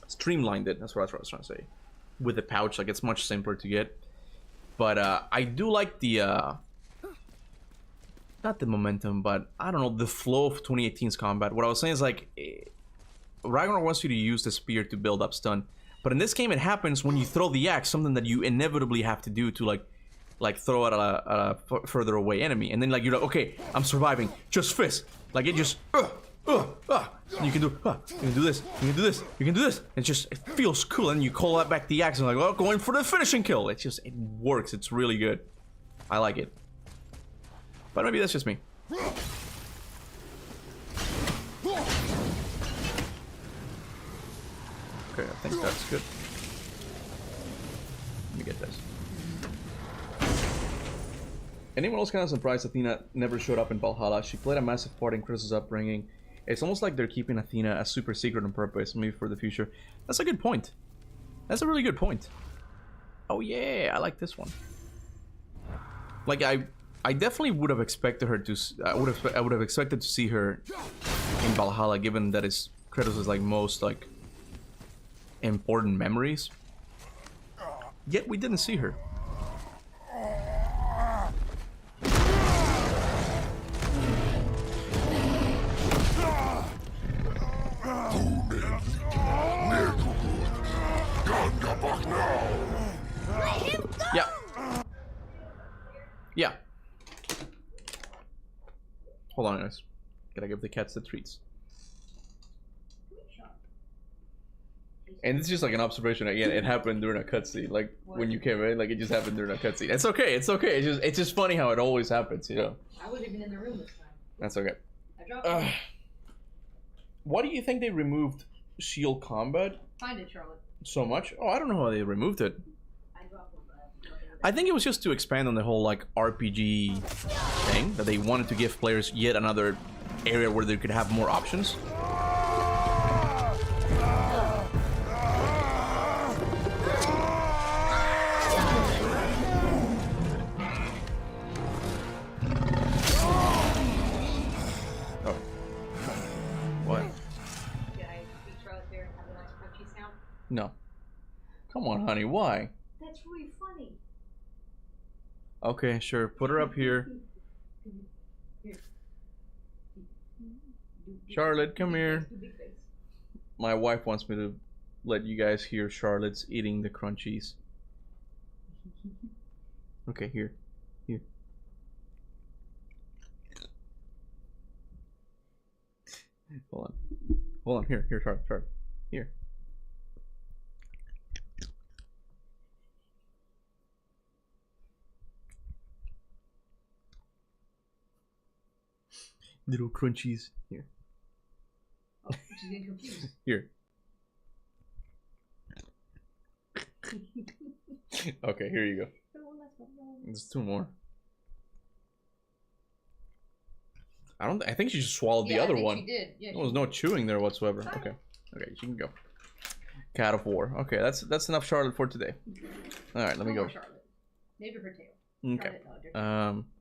streamlined it. That's what I was trying to say. With the pouch, like it's much simpler to get. But I do like the not the momentum, but I don't know, the flow of 2018's combat. What I was saying is like Ragnarok wants you to use the spear to build up stun, but in this game it happens when you throw the axe, something that you inevitably have to do to like throw at a further away enemy, and then like you're like, okay, I'm surviving, just fist, like it just and you can do this, you can do this, you can do this. It feels cool, and you call that back the axe and like, oh, going for the finishing kill. It works. It's really good. I like it. But maybe that's just me. Okay, I think that's good. Let me get this. Anyone else kind of surprised Athena never showed up in Valhalla? She played a massive part in Chris's upbringing. It's almost like they're keeping Athena a super secret on purpose, maybe for the future. That's a good point. That's a really good point. Oh yeah, I like this one. Like I definitely would have expected her to. I would have expected to see her in Valhalla, given that it's Kratos' like most like important memories. Yet we didn't see her. Yeah. Yeah. Hold on, guys. Gotta give the cats the treats. And it's just like an observation again. It happened during a cutscene, like when you came in, like it just happened during a cutscene. It's okay. It's okay. It's just funny how it always happens, you know. I wasn't even in the room this time. That's okay. I dropped it. Why do you think they removed shield combat? Find it, Charlotte. So much? Oh, I don't know how they removed it. I dropped it. I think it was just to expand on the whole like RPG thing, that they wanted to give players yet another area where they could have more options. Oh. What? Did I beat Charlotte there and have a nice crunchy sound? No. Come on, honey, why? That's really funny. Okay, sure. Put her up here. Charlotte, come here. My wife wants me to let you guys hear Charlotte's eating the crunchies. Okay, here. Here. Hold on. Hold on. Here, Charlotte. Here. Little crunchies. Here. Oh, she's getting confused. Here. Okay, here you go. There's two more. I think she just swallowed the other one. She did. Yeah, there was no chewing there whatsoever. Okay. Okay, she can go. Cat of War. Okay, that's enough Charlotte for today. Alright, let me go. Charlotte. Maybe her tail. Okay.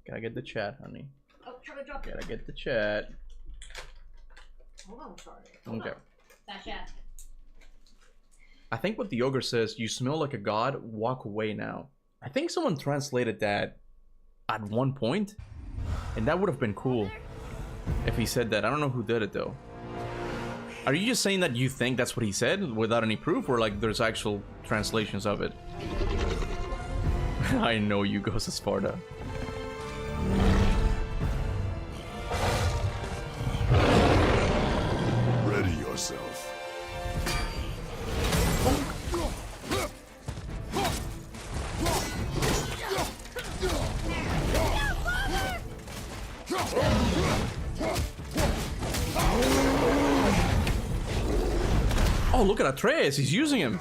Gotta get the chat, honey. Oh, Charlotte dropped it. Gotta get the chat. Hold on, Charlotte. Okay. That chat. I think what the ogre says, you smell like a god, walk away now. I think someone translated that at one point, and that would have been cool if he said that. I don't know who did it though. Are you just saying that you think that's what he said without any proof, or like there's actual translations of it? I know you, Ghost of Sparta. Ready yourself. Oh, look at Atreus, he's using him.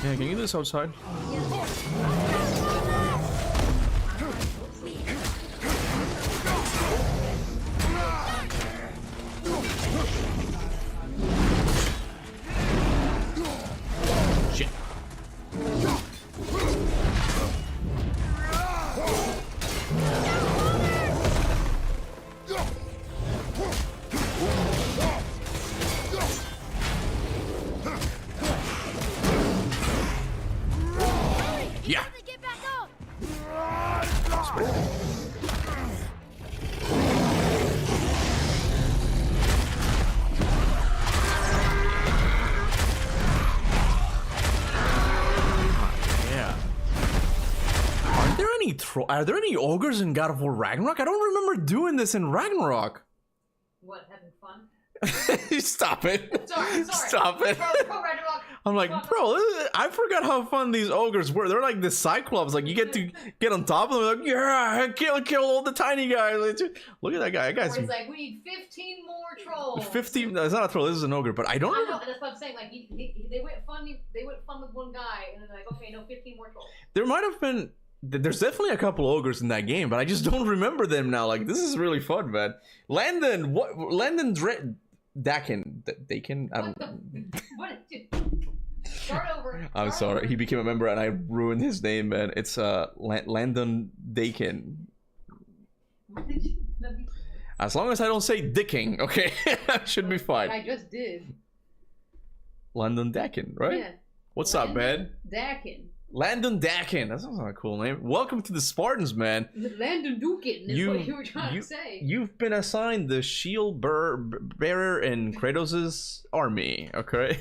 Yeah, can you do this outside? Shit. Yeah. Yeah. Are there any ogres in God of War Ragnarok? I don't remember doing this in Ragnarok. What, having fun? Stop it. Sorry. Stop it. Bro, Ragnarok. I'm like, bro, I forgot how fun these ogres were. They're like the Cyclops. Like, you get to get on top of them. Like, yeah, kill all the tiny guys. Look at that guy. That guy's He's like, we need 15 more trolls. 15. No, it's not a troll. This is an ogre. But I don't I know. know, that's what I'm saying. Like, they went fun. They went fun with one guy, and then they're like, okay, no, 15 more trolls. There might have been. There's definitely a couple ogres in that game, but I just don't remember them now. Like, this is really fun, man. Landon, what? Landon Dakin. I don't. What? Start over. I'm sorry. He became a member and I ruined his name, man. It's Landon Dakin. As long as I don't say Dicking, okay? I should be fine. I just did. Landon Dakin, right? Yeah. What's up, man? Dakin. Landon Dakin. That sounds like a cool name. Welcome to the Spartans, man. Landon Dukin is what you were trying to say. You've been assigned the shield bearer in Kratos' army, okay?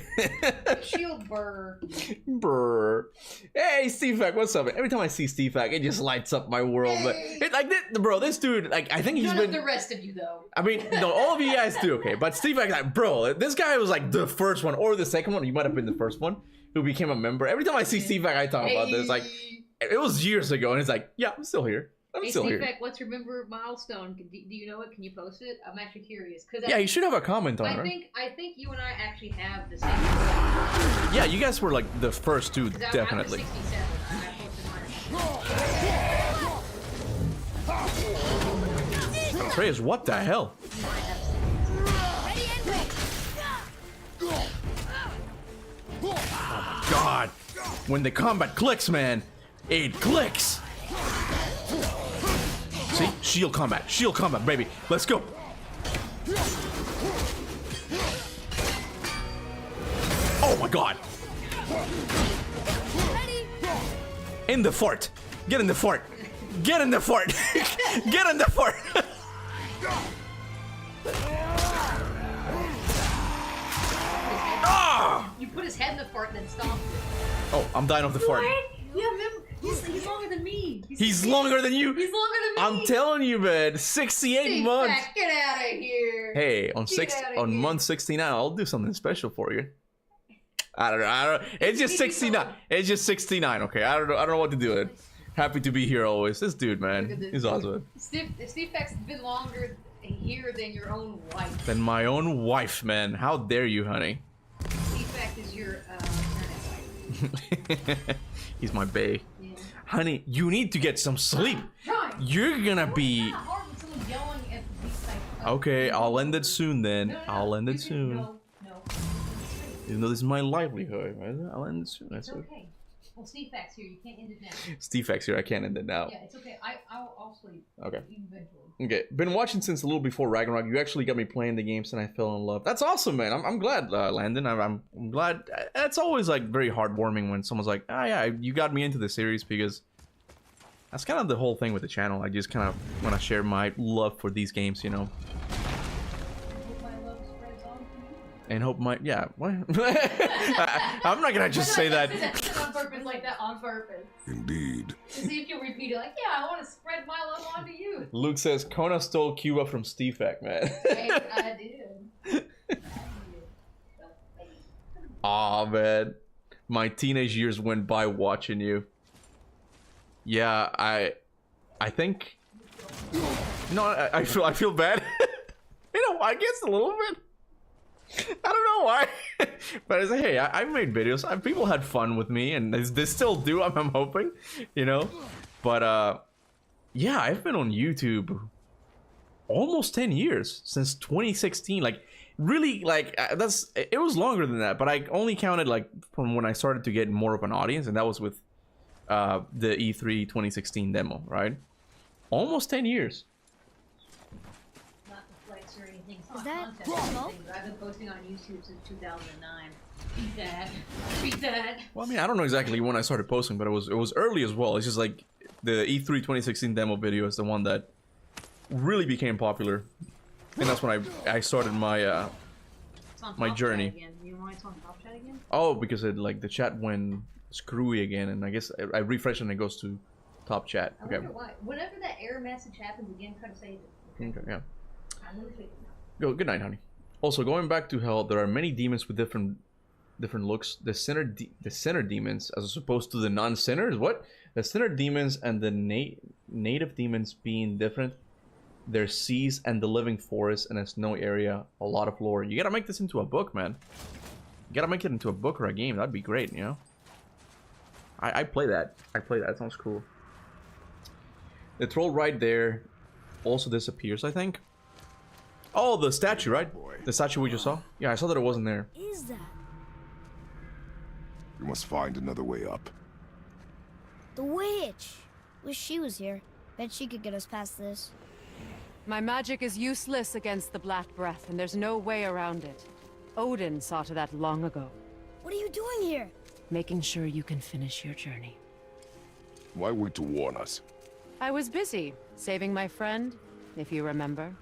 Shield bearer. Brr. Hey, Steve-Fac, what's up? Every time I see Steve-Fac, it just lights up my world. Hey. But like, bro, this dude, like, I think he's None been. of the rest of you, though. I mean, no, all of you guys do, okay? But Steve-Fac, like, bro, this guy was like the first one or the second one. You might have been the first one who became a member. Every time I see Steve-Fac, I talk about this. Like, it was years ago, and it's like, yeah, I'm still here. I'm still here. Steve-Fac, what's your member milestone? Do you know it? Can you post it? I'm actually curious. Yeah, you should have a comment on it, right? I think you and I actually have the same. Yeah, you guys were like the first two, definitely. Atreus, what the hell? Oh my god. When the combat clicks, man, it clicks. See? Shield combat, baby. Let's go. Oh my god. In the fort. Get in the fort. Get in the fort. Get in the fort. You put his head in the fort and then stomped it. Oh, I'm dying off the fort. Yeah, remember? He's longer than me. He's longer than you. He's longer than me. I'm telling you, man. 68 months. Get out of here. Hey, on month 69, I'll do something special for you. I don't know. It's just 69. It's just 69. Okay. I don't know what to do with it. Happy to be here always. This dude, man, he's awesome. Steve-Fac's been longer here than your own wife. Than my own wife, man. How dare you, honey? Steve-Fac is your wife. He's my bae. Yeah. Honey, you need to get some sleep. You're gonna be. Okay, I'll end it soon then. I'll end it soon. No. Even though this is my livelihood, right? I'll end it soon. That's it's okay. Well, Steve-Fac's here. You can't end it now. Steve-Fac's here. I can't end it now. Yeah, it's okay. I'll sleep. Okay. Eventually. Okay. Been watching since a little before Ragnarok. You actually got me playing the games and I fell in love. That's awesome, man. I'm glad, Landon. I'm glad. It's always like very heartwarming when someone's like, "Ah, yeah, you got me into the series," because that's kind of the whole thing with the channel. I just kind of want to share my love for these games, you know. And hope my what? I'm not gonna just say that. On purpose, like that on purpose. Indeed. To see if you'll repeat it. Like, yeah, I want to spread my love onto you. Luke says Kona stole Kuba from Steve-Fac, man. I did. Aw, man. My teenage years went by watching you. Yeah, I think. No, I feel bad. You know, I guess a little bit. I don't know why, but I say, hey, I made videos. People had fun with me, and they still do. I'm hoping, you know. But yeah, I've been on YouTube almost 10 years since 2016. Like, really, like it was longer than that. But I only counted like from when I started to get more of an audience, and that was with the E3 2016 demo, right? Almost 10 years. Is that smoke? I've been posting on YouTube since 2009. Beat that. Well, I mean, I don't know exactly when I started posting, but it was early as well. It's just like the E3 2016 demo video is the one that really became popular, and that's when I started my my journey. Again. You want it on Top Chat again? Oh, because it like the chat went screwy again, and I guess I refresh and it goes to Top Chat. I wonder why. Whenever that error message happens again, try to save it. Okay, yeah. I'm gonna fix it now. Go. Good night, honey. Also, going back to hell, there are many demons with different looks. The sinner demons, as opposed to the non-sinners. What? The sinner demons and the native demons being different. There's seas and the living forest and a snow area. A lot of lore. You gotta make this into a book, man. You gotta make it into a book or a game. That'd be great, you know? I play that. It sounds cool. The troll right there also disappears, I think. Oh, the statue, right? The statue we just saw? Yeah, I saw that it wasn't there. What is that? We must find another way up. The witch! Wish she was here. Bet she could get us past this. My magic is useless against the Black Breath, and there's no way around it. Odin saw to that long ago. What are you doing here? Making sure you can finish your journey. Why wait to warn us? I was busy, saving my friend, if you remember.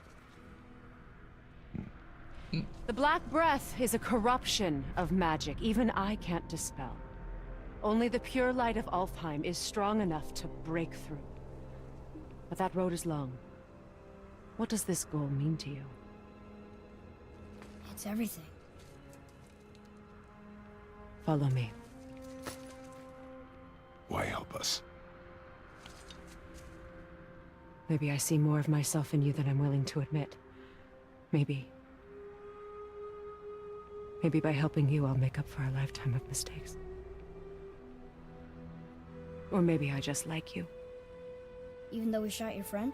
The Black Breath is a corruption of magic even I can't dispel. Only the pure light of Alfheim is strong enough to break through. But that road is long. What does this goal mean to you? It's everything. Follow me. Why help us? Maybe I see more of myself in you than I'm willing to admit. Maybe by helping you, I'll make up for a lifetime of mistakes. Or maybe I just like you. Even though we shot your friend?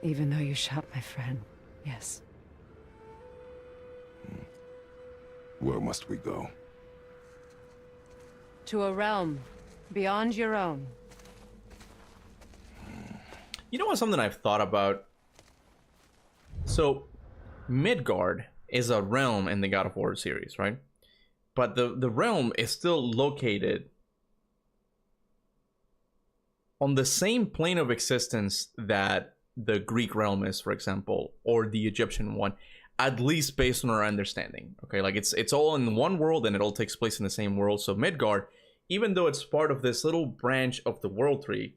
Even though you shot my friend, yes. Where must we go? To a realm beyond your own. You know what? Something I've thought about. So, Midgard is a realm in the God of War series, right? But the realm is still located on the same plane of existence that the Greek realm is, for example, or the Egyptian one, at least based on our understanding. Okay, like it's all in one world and it all takes place in the same world. So Midgard, even though it's part of this little branch of the world tree,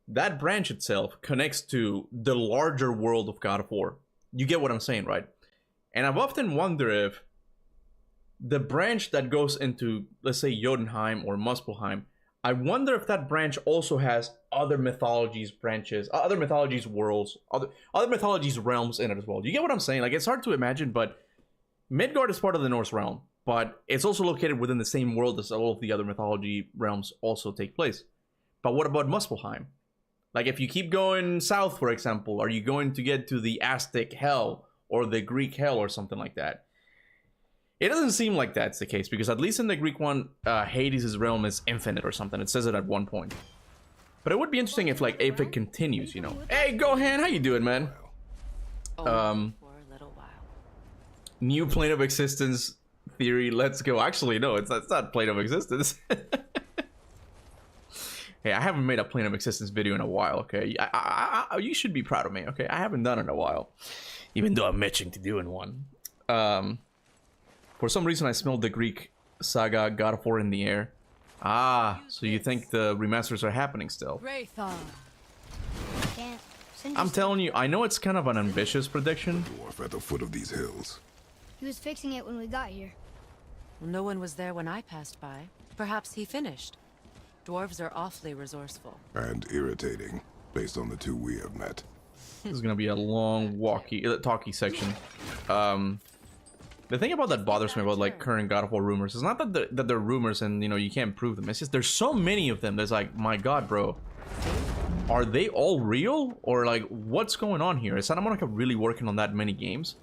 that branch itself connects to the larger world of God of War. You get what I'm saying, right? And I've often wondered if the branch that goes into, let's say, Jotunheim or Muspelheim, I wonder if that branch also has other mythologies branches, other mythologies worlds, other mythologies realms in it as well. You get what I'm saying? Like, it's hard to imagine, but Midgard is part of the Norse realm, but it's also located within the same world as all of the other mythology realms also take place. But what about Muspelheim? Like, if you keep going south, for example, are you going to get to the Aztec hell or the Greek hell or something like that? It doesn't seem like that's the case, because at least in the Greek one, Hades' realm is infinite or something. It says it at one point. But it would be interesting if it continues, you know. Hey, Gohan, how you doing, man? For a little while. New plane of existence theory, let's go. Actually, no, it's not plane of existence. Hey, I haven't made a plane of existence video in a while, okay? You should be proud of me, okay? I haven't done it in a while. Even though I'm itching to doing one. For some reason, I smelled the Greek saga God of War in the air. Ah, so you think the remasters are happening still? I'm telling you, I know it's kind of an ambitious prediction. Dwarf at the foot of these hills. He was fixing it when we got here. Well, no one was there when I passed by. Perhaps he finished. Dwarves are awfully resourceful. And irritating, based on the two we have met. This is gonna be a long talky section. The thing about that bothers me about like current God of War rumors is not that they're rumors and you know you can't prove them. It's just there's so many of them. There's like, my God, bro, are they all real or like what's going on here? Is Santa Monica really working on that many games,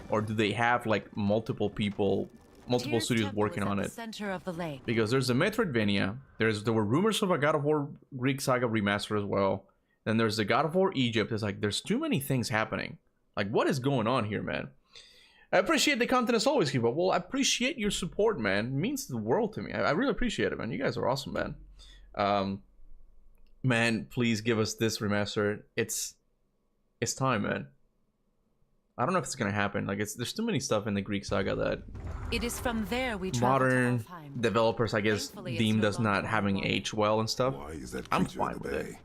or do they have like multiple people, multiple studios working on it? Center of the lake. Because there's the Metroidvania. There were rumors of a God of War Greek Saga remaster as well. Then there's the God of War Egypt. It's like there's too many things happening. Like what is going on here, man? I appreciate the content as always, Kuba. Well, I appreciate your support, man. It means the world to me. I really appreciate it, man. You guys are awesome, man. Man, please give us this remaster. It's time, man. I don't know if it's gonna happen. Like, there's too many stuff in the Greek saga that it is from there we modern developers, I guess, deemed as not having aged well and stuff. Why is that I'm creature fine in the with bay?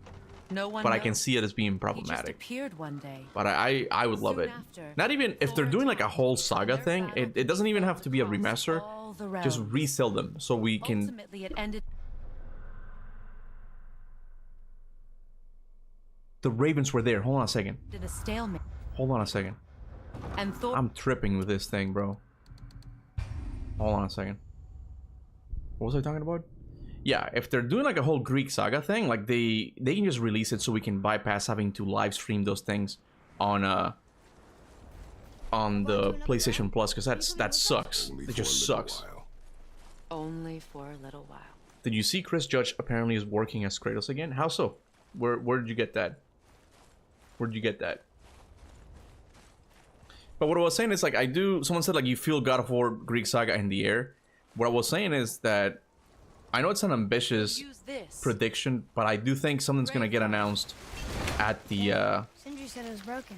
it. No one but I can knows. see it as being He just problematic. appeared one day. But I would love Soon it. after, Not even if they're doing like a whole saga their thing. battle It doesn't even have to be a across remaster. all the Just realms. resell them so we can. Ultimately, it ended. The Ravens were there. Hold on a second. In a stalemate. Hold on a second. And Thor. I'm tripping with this thing, bro. Hold on a second. What was I talking about? Yeah, if they're doing like a whole Greek saga thing, like they can just release it so we can bypass having to live stream those things on the PlayStation Plus, because that sucks. It just sucks. Only for a little while. Did you see Chris Judge apparently is working as Kratos again? How so? Where did you get that? Where did you get that? But what I was saying is like someone said like you feel God of War Greek saga in the air. What I was saying is that I know it's an ambitious prediction, but I do think something's gonna get announced at the Sindri said it was broken.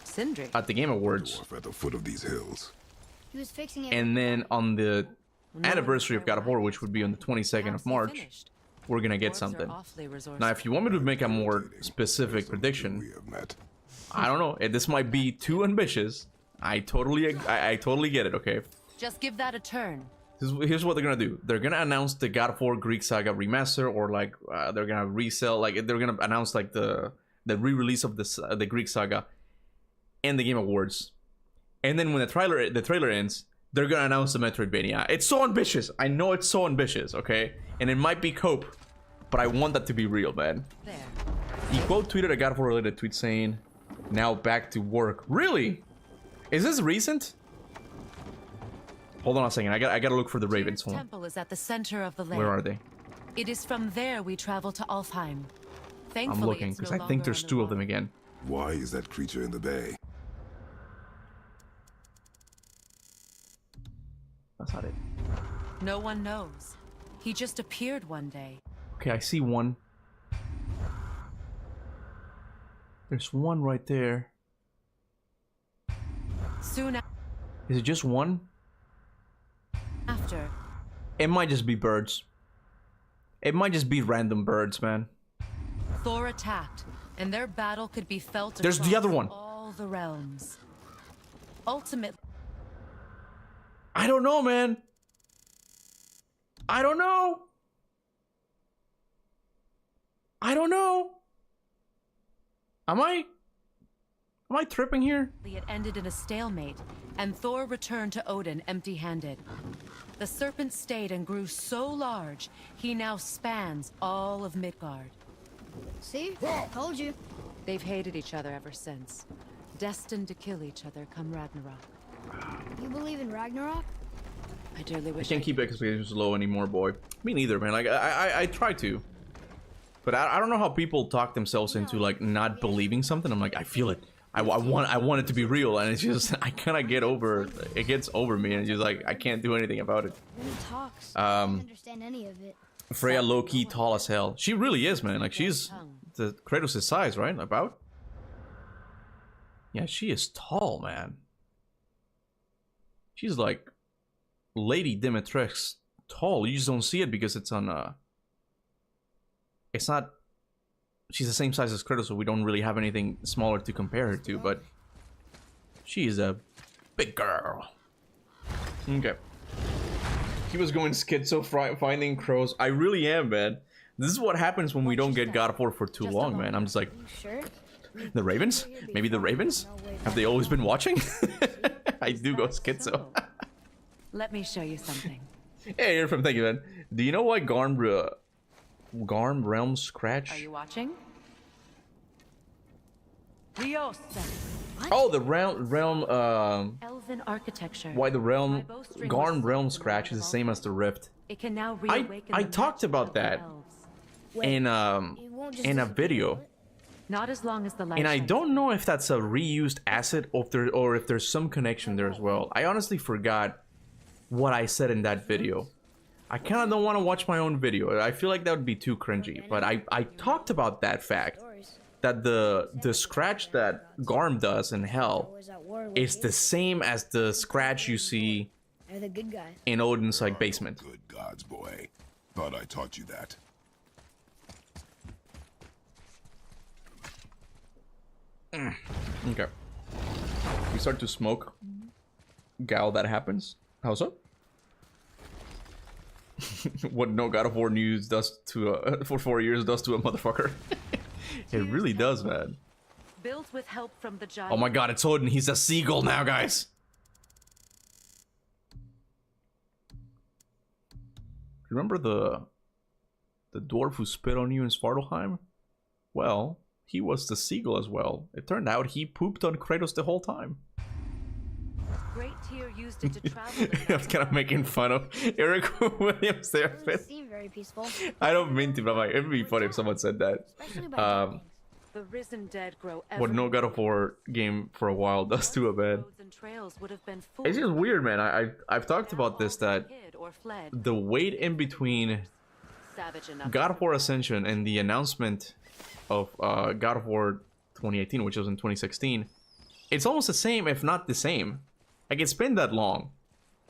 Sindri? At the Game Awards. At the foot of these hills. He was fixing it. And then on the anniversary of God of War, which would be on the 22nd of March, we're gonna get something. Now, if you want me to make a more specific prediction, I don't know. This might be too ambitious. I totally get it. Okay. Just give that a turn. Here's what they're gonna do. They're gonna announce the God of War Greek Saga remaster, or like they're gonna resell, like they're gonna announce like the re-release of the Greek Saga and the Game Awards. And then when the trailer ends, they're gonna announce the Metroidvania. It's so ambitious. I know it's so ambitious, okay? And it might be cope, but I want that to be real, man. There. He quote tweeted a God of War related tweet saying, "Now back to work." Really? Is this recent? Hold on a second. I gotta look for the Ravens. The temple is at the center of the lake. Where are they? It is from there we travel to Alfheim. Thankfully, I'm looking it's because no I think longer there's on the two of them water. again. Why is that creature in the bay? That's not it. No one knows. He just appeared one day. Okay, I see one. There's one right there. Soon Is it just one? after, It might just be birds. It might just be random birds, man. Thor attacked, and their battle could be felt There's the across other one. all the realms. Ultimately, I don't know, man. I don't know. I don't know. Am I tripping here? it ended in a stalemate, and Thor returned to Odin empty-handed. The serpent stayed and grew so large, he now spans all of Midgard. See? Told you. They've hated each other ever since, destined to kill each other come Ragnarok. You believe in Ragnarok? I dearly I wish can't keep expectations low anymore, boy. Me neither, man. Like I try to, but I don't know how people talk themselves into like not believing something. I'm like, I feel it. I want it to be real, and it's just I kind of get over. It gets over me, and it's just like I can't do anything about it. When he talks, I don't understand any of it. Freya low-key tall as hell. She really is, man. Like she's the Kratos' size, right? About. Yeah, she is tall, man. She's like Lady Dimitrescu tall. You just don't see it because it's on it's not. She's the same size as Kratos, so we don't really have anything smaller to compare her to, but she is a big girl. Okay. He was going schizo finding crows. I really am, man. This is what happens when we don't get God of War for too long, man. I'm just like, Sure? the Ravens? Maybe the Ravens? Have they always been watching? I do go schizo. Let me show you something. Hey, you're from, thank you, man. Do you know why Garm Realm Scratch? Are you watching? Rios. Oh, the realm Elven architecture. why the Garm Realm Scratch is the same as the Rift. It can now reawaken I the talked magic about of the that elves. in a video. Not as long as the light And I shines. don't know if that's a reused asset or if there's some connection there as well. I honestly forgot what I said in that video. I kind of don't want to watch my own video. I feel like that would be too cringy. But I talked about that fact. That the scratch that Garm does in Hell is the same as the scratch you see They're the good guys. in Odin's like basement. Good gods, boy. Thought I taught you that. Okay. We start to smoke. Gal, that happens. How's up? What no God of War news does to for 4 years does to a motherfucker. It really does, man. Built with help from the giant. Oh my god, it's Odin. He's a seagull now, guys. Remember the dwarf who spit on you in Svartalfheim? Well, he was the seagull as well. It turned out he pooped on Kratos the whole time. Great Tyr used it to travel. I was kind of making fun of Eric Williams there. Doesn't seem very peaceful. I don't mean to, but like, it'd be funny if someone said that. Especially by The risen dead grow What no God of War game for a while does to a bed. It's just weird, man. I've talked about this, that the wait in between God of War Ascension and the announcement of God of War 2018, which was in 2016, it's almost the same, if not the same. Like, it's been that long.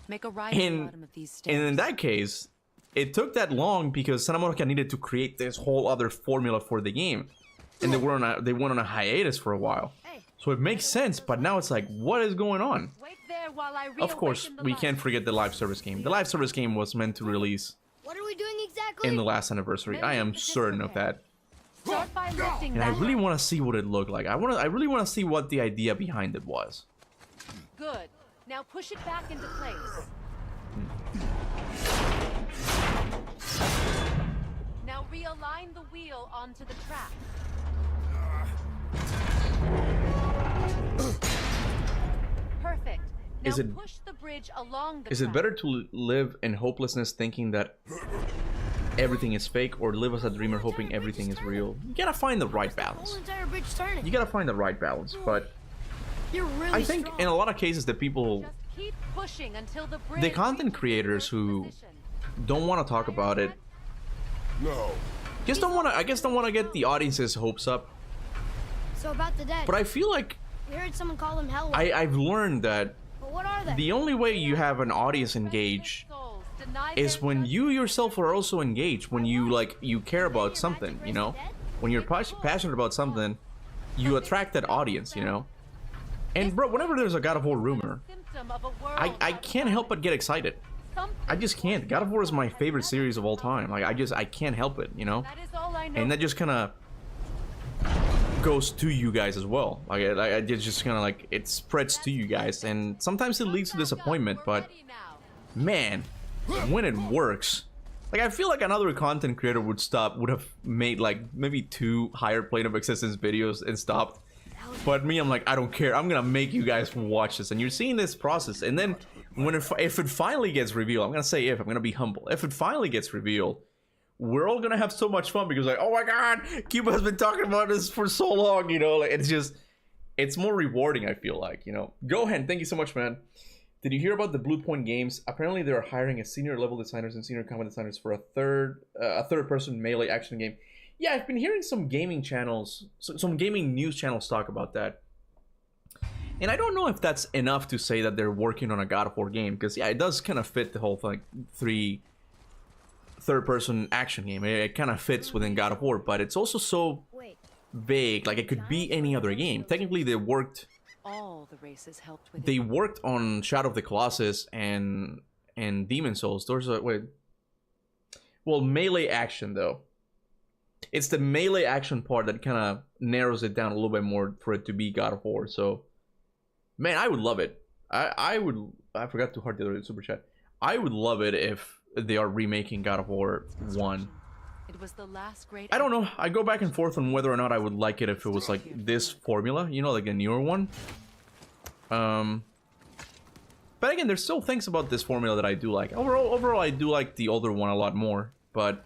Make a ride at the bottom of these stairs. And in that case, it took that long because Santa Monica needed to create this whole other formula for the game. And they went on a hiatus for a while. So it makes sense, but now it's like, what is going on? Wait there while I Of course, we can't forget the live service game. The live service game was meant to release What are we doing exactly? in the last anniversary. I am certain of that. Start by lifting And I that really leg. want to see what it looked like. I really want to see what the idea behind it was. Good. Now push it back into place. Now realign the wheel onto the track. Perfect. Now Is it- push the bridge along the Is it track. better to live in hopelessness thinking that everything is fake, or live as a dreamer hoping everything is real? You gotta find the right The whole balance. entire bridge turning. You gotta find the right balance, but You're really I think strong. in a lot of cases the people, Just keep pushing until the bridge the content reaches creators first who position. don't want to talk about it, No. just don't want to. I guess don't want to get the audience's hopes up. So about the dead. But I feel like We heard someone call them hell. I've learned that But what are they? the only way you have an audience engage Souls denied is their when justice. you yourself are also engaged. When you care about something, you know. When you're passionate about something, you attract that audience, you know. And bro, whenever there's a God of War rumor, Symptom of a world I can't help but get excited. I just can't. God of War is my favorite series of all time. Like I can't help it, you know. That is all I know. And that just kind of goes to you guys as well. Like it's just kind of like it spreads to you guys, and sometimes it leads to disappointment. But man, when it works, like I feel like another content creator would have made like maybe 2 higher plane of existence videos and stopped. But me, I'm like, I don't care. I'm gonna make you guys watch this, and you're seeing this process. And then when if it finally gets revealed, I'm gonna say if I'm gonna be humble. If it finally gets revealed, we're all gonna have so much fun because like, oh my god, Kuba has been talking about this for so long, you know. Like it's more rewarding. I feel like, you know. Gohan, thank you so much, man. Did you hear about the Blue Point Games? Apparently, they're hiring a senior level designers and senior combat designers for a third person melee action game. Yeah, I've been hearing some gaming channels, some gaming news channels talk about that. And I don't know if that's enough to say that they're working on a God of War game, because yeah, it does kind of fit the whole thing, third-person action game. It kind of fits within God of War, but it's also so vague. Like it could be any other game. Technically, they worked. All the races helped with They worked on Shadow of the Colossus and Demon Souls. There's a well, melee action though. It's the melee action part that kind of narrows it down a little bit more for it to be God of War. So, man, I would love it. I forgot to heart the other super chat. I would love it if they are remaking God of War 1. It was the last great I don't know. I go back and forth on whether or not I would like it if it was like this formula, you know, like a newer one. But again, there's still things about this formula that I do like. Overall, I do like the older one a lot more. But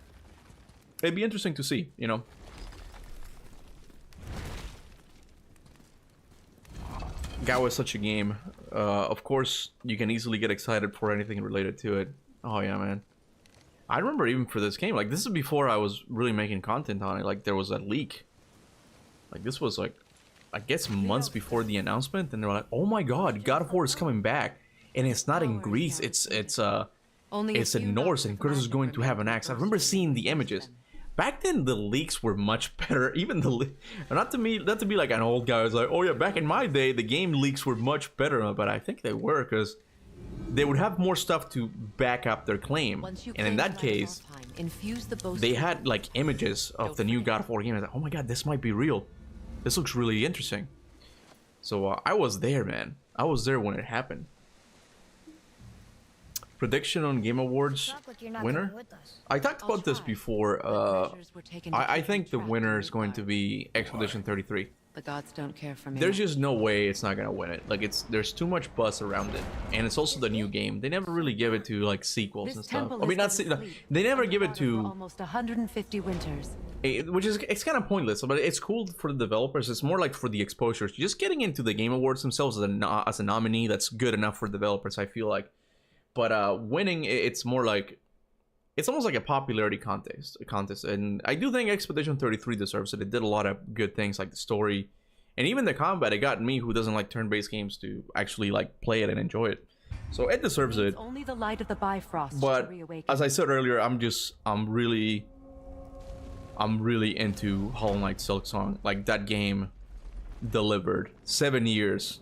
it'd be interesting to see, you know. Gao is such a game. Of course, you can easily get excited for anything related to it. Oh yeah, man. I remember even for this game, like this is before I was really making content on it. Like there was a leak. Like this was like, I guess months before the announcement, and they were like, "Oh my God, God of War is coming back, and it's not in Greece. It's in Norse, and Kratos is going to have an axe." I remember seeing the images. back then the leaks were much better. Even not to be like an old guy who's like, oh yeah, back in my day the game leaks were much better, but I think they were, because they would have more stuff to back up their claim. And in that case, they had like images of the new God of War game. I was like, oh my god, this might be real. This looks really interesting. So I was there, man. I was there when it happened. Prediction on Game Awards winner? I talked about this before. I think the winner is going to be Expedition 33. The gods don't care for me. There's just no way it's not gonna win it. Like, there's too much buzz around it, and it's also the new game. They never really give it to like sequels and stuff. I mean, they never give it to almost 150 winters. Which is, it's kind of pointless, but it's cool for the developers. It's more like for the exposures. Just getting into the Game Awards themselves as a nominee, that's good enough for developers, I feel like. But winning, it's more like, it's almost like a popularity contest. And I do think Expedition 33 deserves it. It did a lot of good things, like the story and even the combat. It got me, who doesn't like turn-based games, to actually like play it and enjoy it. So it deserves it. Only the light of the Bifrost but to reawaken. As I said earlier, I'm really into Hollow Knight Silksong. Like, that game delivered. 7 years.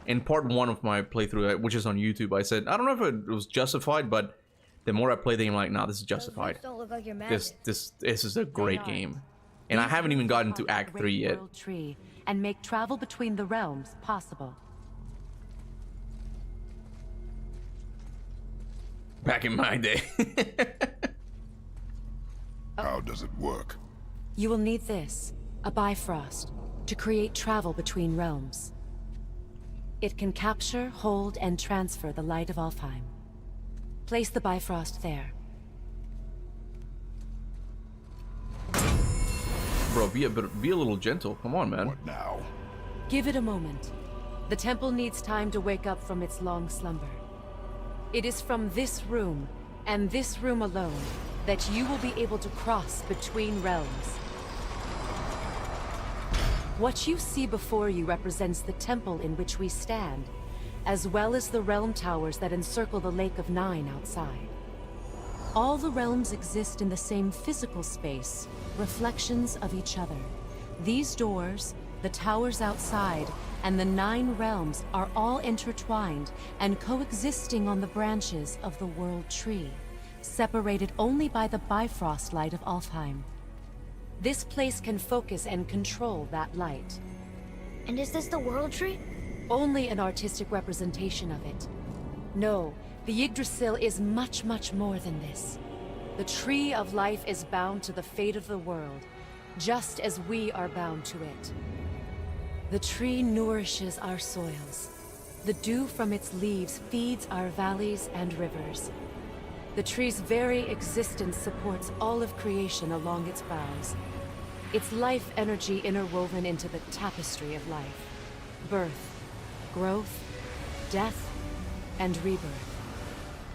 In part 1 of my playthrough, which is on YouTube, I said, I don't know if it was justified, but the more I play the game, I'm like, nah, this is justified. This is a great game. And I haven't even gotten to Act 3 yet. Tree and make travel between the realms possible. Back in my day. How does it work? You will need this, a Bifrost, to create travel between realms. It can capture, hold, and transfer the light of Alfheim. Place the Bifrost there. Bro, be a little gentle. Come on, man. What now? Give it a moment. The temple needs time to wake up from its long slumber. It is from this room, and this room alone, that you will be able to cross between realms. What you see before you represents the temple in which we stand, as well as the realm towers that encircle the Lake of Nine outside. All the realms exist in the same physical space, reflections of each other. These doors, the towers outside, and the 9 realms are all intertwined and coexisting on the branches of the World Tree, separated only by the Bifrost light of Alfheim. This place can focus and control that light. And is this the World Tree? Only an artistic representation of it. No, the Yggdrasil is much, much more than this. The Tree of Life is bound to the fate of the world, just as we are bound to it. The tree nourishes our soils. The dew from its leaves feeds our valleys and rivers. The tree's very existence supports all of creation along its boughs. Its life energy interwoven into the tapestry of life. Birth, growth, death, and rebirth.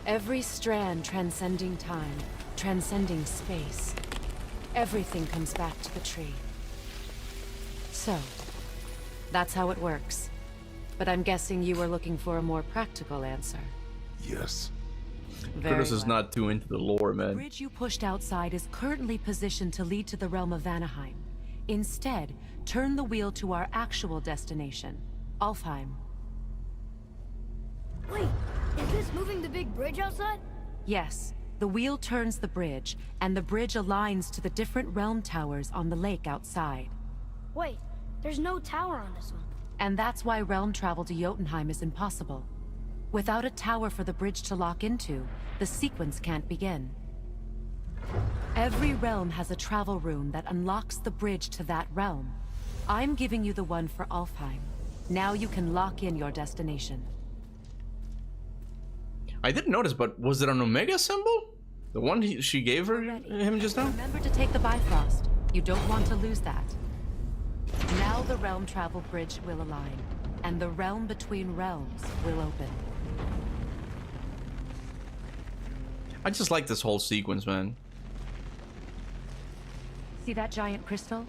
Every strand transcending time, transcending space. Everything comes back to the tree. So, that's how it works. But I'm guessing you were looking for a more practical answer. Yes. Curtis is not too into the lore, man. The bridge you pushed outside is currently positioned to lead to the realm of Vanaheim. Instead, turn the wheel to our actual destination, Alfheim. Wait, is this moving the big bridge outside? Yes, the wheel turns the bridge, and the bridge aligns to the different realm towers on the lake outside. Wait, there's no tower on this one. And that's why realm travel to Jotunheim is impossible. Without a tower for the bridge to lock into, the sequence can't begin. Every realm has a travel rune that unlocks the bridge to that realm. I'm giving you the one for Alfheim. Now you can lock in your destination. I didn't notice, but was it an Omega symbol? The one she gave him just now? Remember to take the Bifrost. You don't want to lose that. Now the realm travel bridge will align, and the realm between realms will open. I just like this whole sequence, man. See that giant crystal?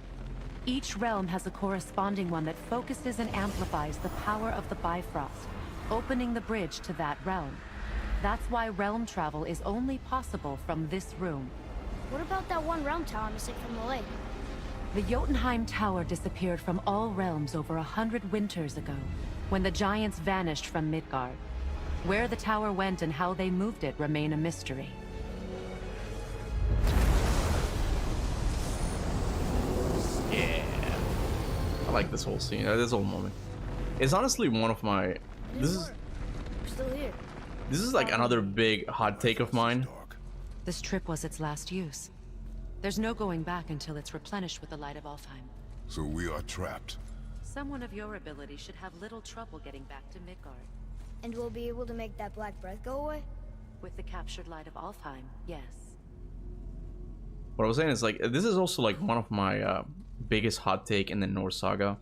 Each realm has a corresponding one that focuses and amplifies the power of the Bifrost, opening the bridge to that realm. That's why realm travel is only possible from this room. What about that one realm tower missing from the lake? The Jotunheim Tower disappeared from all realms over 100 winters ago, when the giants vanished from Midgard. Where the tower went and how they moved it remain a mystery. Yeah. I like this whole scene, this whole moment. It's honestly one of my... We're still here. This is like another big hot take of mine. This trip was its last use. There's no going back until it's replenished with the light of Alfheim. So we are trapped. Someone of your ability should have little trouble getting back to Midgard. And we'll be able to make that black breath go away? With the captured light of Alfheim, yes. What I was saying is like, this is also like one of my biggest hot take in the Norse saga.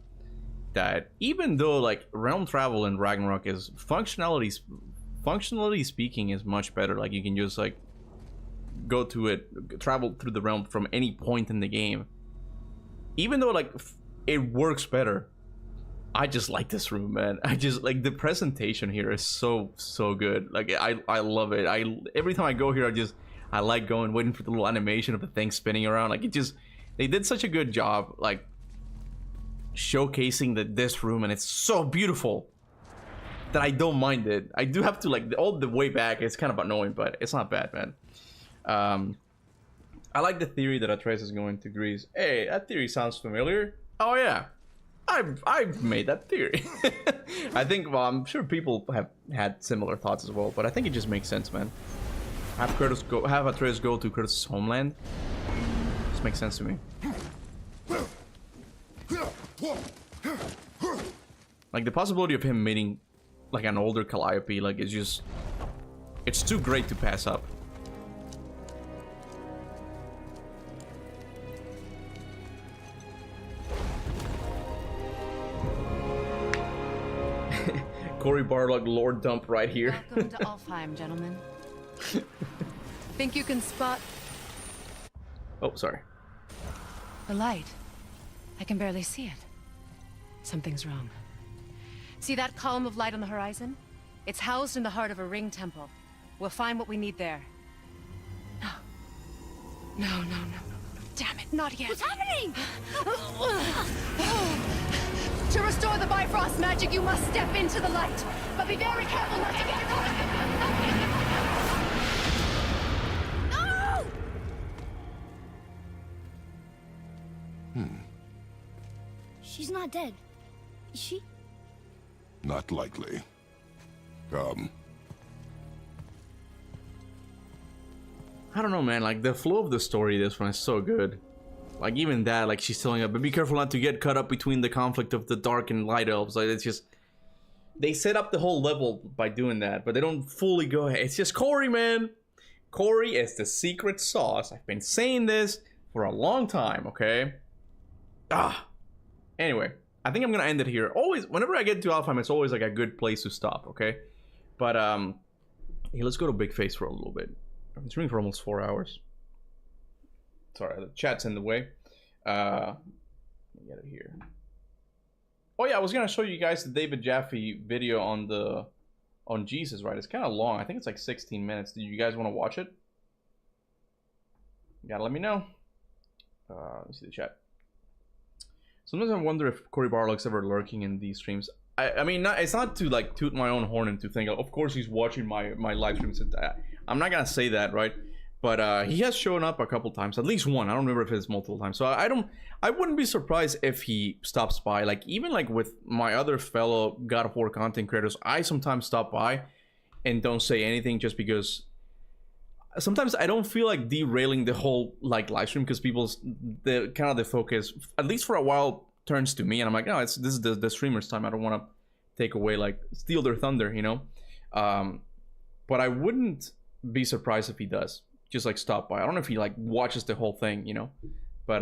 That even though like realm travel in Ragnarok is functionality speaking is much better. Like you can just like go to it, travel through the realm from any point in the game. Even though like it works better, I just like this room, man. I just like the presentation here is so good. Like I love it. Every time I go here, I like going, waiting for the little animation of the thing spinning around. Like they did such a good job like showcasing this room, and it's so beautiful that I don't mind it. I do have to like all the way back. It's kind of annoying, but it's not bad, man. I like the theory that Atreus is going to Greece. Hey, that theory sounds familiar. Oh yeah, I've made that theory. I think, well, I'm sure people have had similar thoughts as well, but I think it just makes sense, man. Have Atreus go to Kratos' homeland. Just makes sense to me. Like the possibility of him meeting like an older Calliope, like it's too great to pass up. Cory Barlog lore dump right here. Welcome to Alfheim, gentlemen. Think you can spot... Oh, sorry. The light. I can barely see it. Something's wrong. See that column of light on the horizon? It's housed in the heart of a ring temple. We'll find what we need there. No. Damn it, not yet. What's happening? To restore the Bifrost magic, you must step into the light. But be very careful not to get caught. No! She's not dead. Is she? Not likely. Come. I don't know, man. Like the flow of the story, this one is so good. Like even that, like she's telling us, but be careful not to get caught up between the conflict of the dark and light elves. Like it's just, they set up the whole level by doing that, but they don't fully go ahead. It's just Cory, man. Cory is the secret sauce. I've been saying this for a long time, okay? Anyway, I think I'm gonna end it here. Always, whenever I get to Alfheim, it's always like a good place to stop, okay? But hey, let's go to Big Face for a little bit. I've been streaming for almost 4 hours. Sorry, the chat's in the way. Let me get it here. Oh yeah, I was gonna show you guys the David Jaffe video on Jesus, right? It's kind of long. I think it's like 16 minutes. Do you guys want to watch it? You gotta let me know. Let me see the chat. Sometimes I wonder if Cory Barlog's ever lurking in these streams. I mean, it's not to like toot my own horn and to think, of course he's watching my live streams. I'm not gonna say that, right? But he has shown up a couple times, at least one. I don't remember if it's multiple times. So I wouldn't be surprised if he stops by. Like even like with my other fellow God of War content creators, I sometimes stop by and don't say anything just because sometimes I don't feel like derailing the whole like live stream because the focus, at least for a while, turns to me, and I'm like, no, this is the streamer's time. I don't want to take away, like, steal their thunder, you know. But I wouldn't be surprised if he does just like stop by. I don't know if he like watches the whole thing, you know, but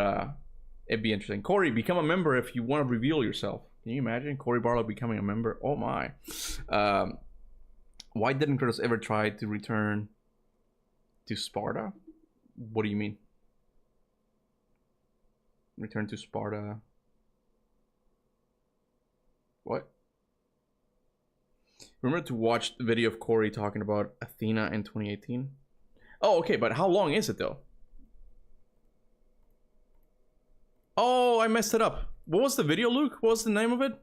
it'd be interesting. Cory, become a member if you want to reveal yourself. Can you imagine Cory Barlog becoming a member? Oh my. Why didn't Kratos ever try to return to Sparta? What do you mean? Return to Sparta? What? Remember to watch the video of Cory talking about Athena in 2018? Oh, okay, but how long is it though? Oh, I messed it up. What was the video, Luke? What was the name of it?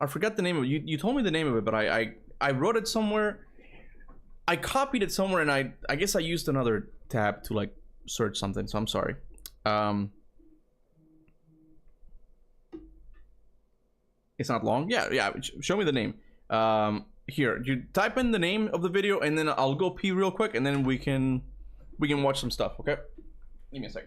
I forgot the name of it. You told me the name of it, but I wrote it somewhere. I copied it somewhere, and I guess I used another tab to like search something, so I'm sorry. It's not long. Yeah. Show me the name. Here, you type in the name of the video, and then I'll go pee real quick, and then we can watch some stuff. Okay? Give me a sec.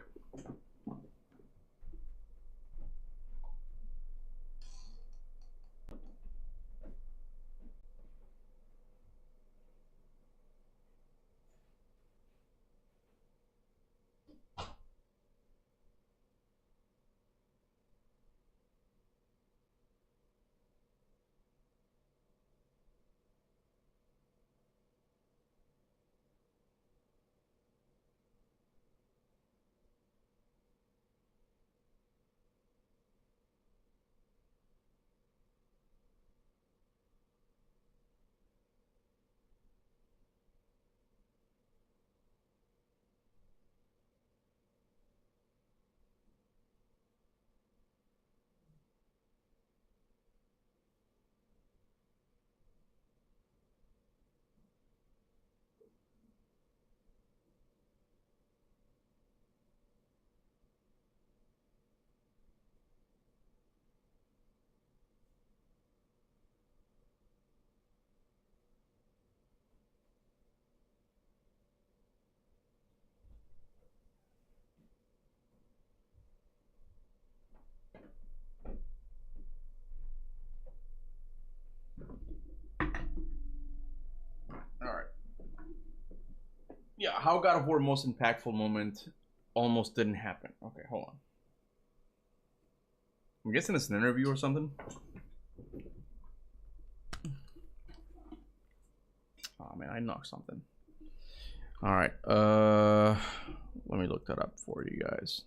Alright. Yeah, how God of War most impactful moment almost didn't happen. Okay, hold on. I'm guessing it's an interview or something. Oh man, I knocked something. Alright, let me look that up for you guys.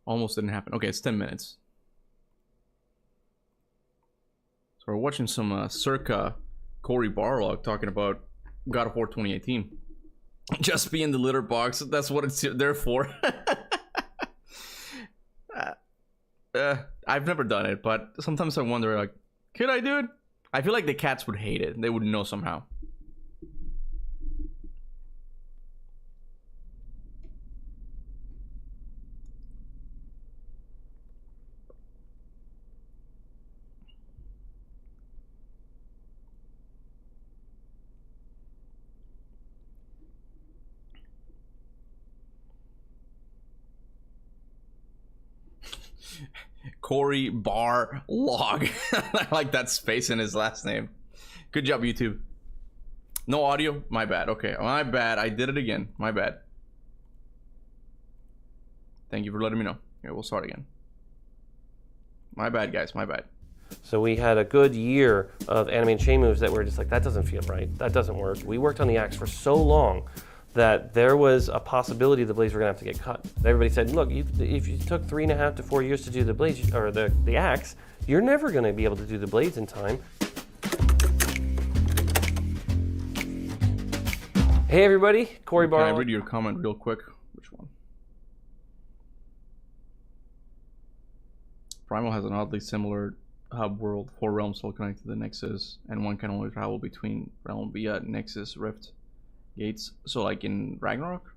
Almost didn't happen. Okay, it's 10 minutes. So we're watching some circa Cory Barlog talking about God of War 2018. Just be in the litter box. That's what it's there for. I've never done it, but sometimes I wonder, like, could I do it? I feel like the cats would hate it. They would know somehow. Cory Barlog. I like that space in his last name. Good job, YouTube. No audio? My bad. Okay, my bad. I did it again. My bad. Thank you for letting me know. Here, we'll start again. My bad, guys. My bad. So we had a good year of animated chain moves that were just like, that doesn't feel right. That doesn't work. We worked on the axe for so long that there was a possibility the blades were gonna have to get cut. Everybody said, look, if you took 3.5 to 4 years to do the blades, or the axe, you're never gonna be able to do the blades in time. Hey everybody, Cory Barlog. Can I read your comment real quick? Which one? Primal has an oddly similar hub world, 4 realms all connected to the Nexus, and one can only travel between realm via Nexus Rift gates. So like in Ragnarok,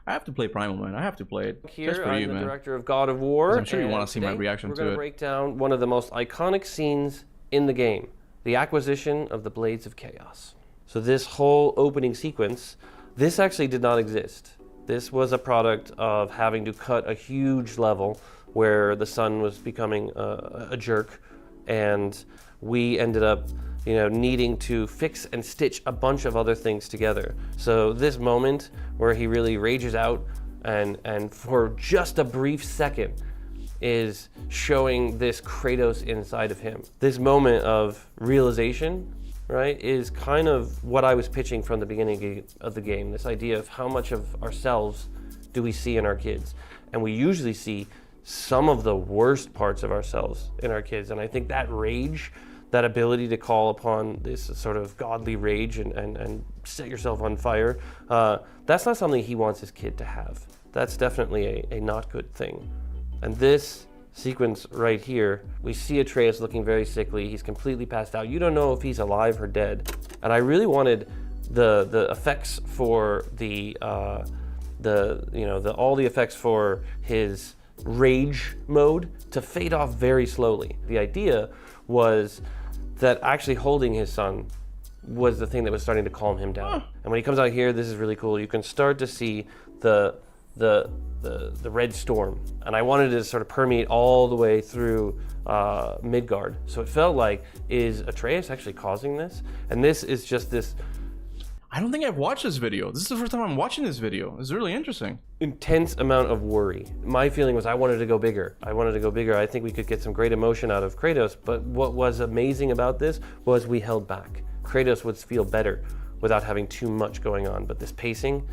I have to play Primal, man. I have to play it. Here, just for I'm you, the man. director of God of War. I'm sure you want to see my reaction to it. We're going to break down one of the most iconic scenes in the game, the acquisition of the Blades of Chaos. So this whole opening sequence, this actually did not exist. This was a product of having to cut a huge level where the sun was becoming a jerk, and we ended up needing to fix and stitch a bunch of other things together. So this moment where he really rages out and for just a brief second is showing this Kratos inside of him. This moment of realization, right, is kind of what I was pitching from the beginning of the game. This idea of how much of ourselves do we see in our kids? And we usually see some of the worst parts of ourselves in our kids. And I think that rage, that ability to call upon this sort of godly rage and set yourself on fire, that's not something he wants his kid to have. That's definitely a not good thing. And this sequence right here, we see Atreus looking very sickly. He's completely passed out. You don't know if he's alive or dead. And I really wanted the effects for all the effects for his rage mode to fade off very slowly. The idea was that actually holding his son was the thing that was starting to calm him down. And when he comes out here, this is really cool. You can start to see the red storm, and I wanted to sort of permeate all the way through Midgard. So it felt like, is Atreus actually causing this? And this is just this. I don't think I've watched this video. This is the first time I'm watching this video. It's really interesting. Intense amount of worry. My feeling was I wanted to go bigger. I think we could get some great emotion out of Kratos, but what was amazing about this was we held back. Kratos would feel better without having too much going on, but this pacing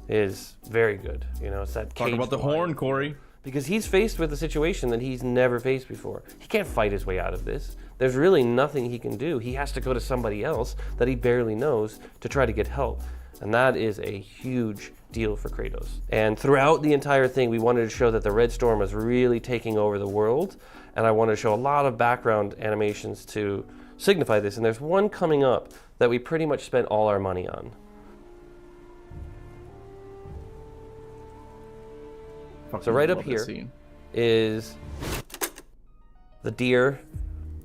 is very good. You know, it's that Talk about the horn, Corey. Because he's faced with a situation that he's never faced before. He can't fight his way out of this. There's really nothing he can do. He has to go to somebody else that he barely knows to try to get help. And that is a huge deal for Kratos. And throughout the entire thing, we wanted to show that the Red Storm was really taking over the world. And I wanted to show a lot of background animations to signify this. And there's one coming up that we pretty much spent all our money on. So right up here is the deer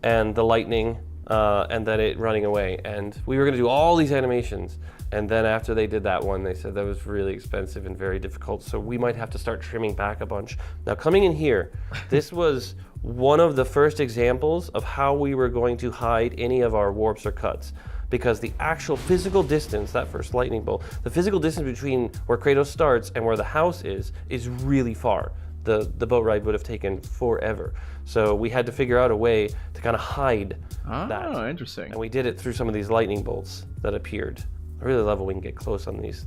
and the lightning and then it running away. And we were going to do all these animations. And then after they did that one, they said that was really expensive and very difficult. So we might have to start trimming back a bunch. Now coming in here, this was one of the first examples of how we were going to hide any of our warps or cuts. Because the actual physical distance, that first lightning bolt, the physical distance between where Kratos starts and where the house is really far. The boat ride would have taken forever. So we had to figure out a way to kind of hide that. Oh, interesting. And we did it through some of these lightning bolts that appeared. I really love when we can get close on these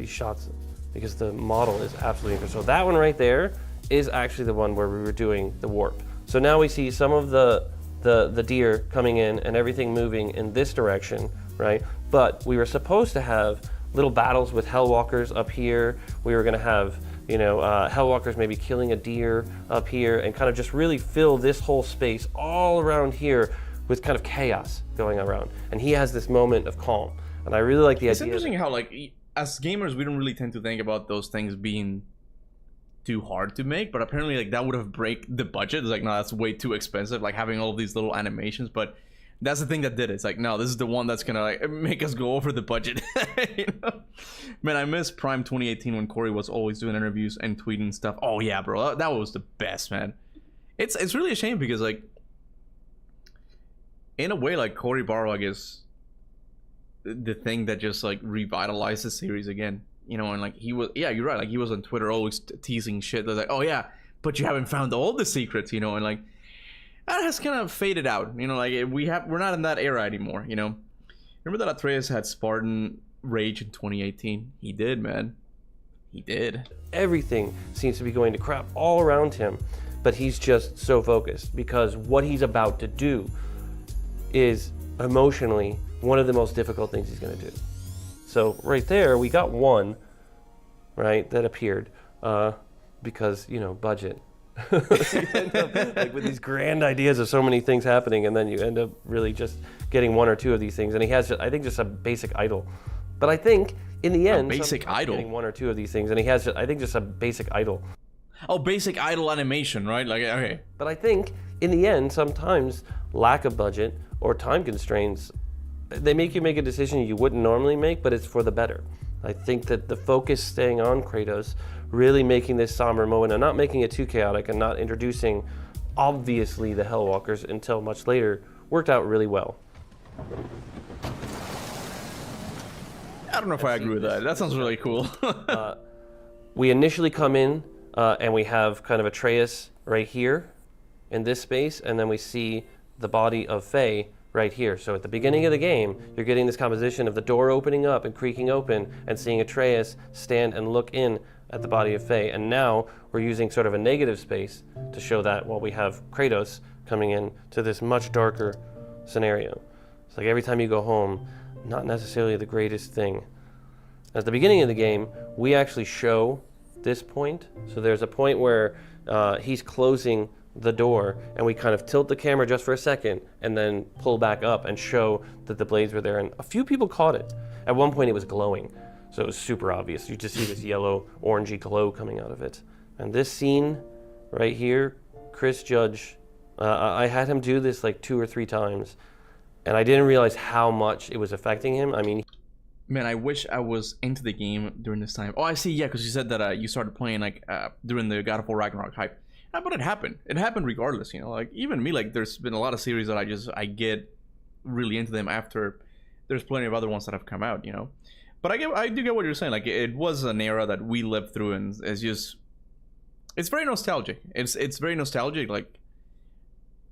shots because the model is absolutely incredible. So that one right there is actually the one where we were doing the warp. So now we see some of the deer coming in and everything moving in this direction, right? But we were supposed to have little battles with Hellwalkers up here. We were gonna have, Hellwalkers maybe killing a deer up here and kind of just really fill this whole space all around here with kind of chaos going around. And he has this moment of calm. And I really like the idea. It's interesting how, like, as gamers, we don't really tend to think about those things being too hard to make, but apparently like that would have break the budget. It's like, no, that's way too expensive, like having all of these little animations. But that's the thing that did it. It's like, no, this is the one that's gonna like make us go over the budget. You know? Man, I miss Prime 2018 when Corey was always doing interviews and tweeting stuff. Oh yeah, bro, that was the best, man. It's really a shame because like in a way like Cory Barlog is the thing that just like revitalized the series again. You know, and like he was, yeah, you're right. Like he was on Twitter always teasing shit. They're like, oh yeah, but you haven't found all the secrets, you know, and like that has kind of faded out. You know, like we're not in that era anymore. You know, remember that Atreus had Spartan rage in 2018? He did, man. He did. Everything seems to be going to crap all around him, but he's just so focused because what he's about to do is emotionally one of the most difficult things he's going to do. So right there, we got one, right, that appeared because, you know, budget. You end up like with these grand ideas of so many things happening, and then you end up really just getting one or two of these things. And he has, I think, just a basic idol. But I think in the end, basic idol, getting one or two of these things, and he has, I think, just a basic idol. Oh, basic idol animation, right? Like, okay. But I think in the end, sometimes lack of budget or time constraints, they make you make a decision you wouldn't normally make, but it's for the better. I think that the focus staying on Kratos, really making this somber moment and not making it too chaotic and not introducing, obviously, the Hellwalkers until much later, worked out really well. I don't know if I agree with that. That sounds really cool. We initially come in and we have kind of Atreus right here in this space, and then we see the body of Faye right here. So at the beginning of the game, you're getting this composition of the door opening up and creaking open and seeing Atreus stand and look in at the body of Faye. And now we're using sort of a negative space to show that while we have Kratos coming in to this much darker scenario. It's like every time you go home, not necessarily the greatest thing. At the beginning of the game, we actually show this point. So there's a point where he's closing the door, and we kind of tilt the camera just for a second and then pull back up and show that the blades were there. And a few people caught it. At one point it was glowing, so it was super obvious. You just see this yellow orangey glow coming out of it. And this scene right here, Chris Judge, I had him do this like 2 or 3 times, and I didn't realize how much it was affecting him. I mean, man, I wish I was into the game during this time. Oh, I see. Yeah, because you said that you started playing like during the God of War Ragnarok hype. But it happened. It happened regardless, you know. Like even me, like there's been a lot of series that I get really into them after there's plenty of other ones that have come out, you know. But I do get what you're saying. Like it was an era that we lived through, and it's very nostalgic. It's very nostalgic. Like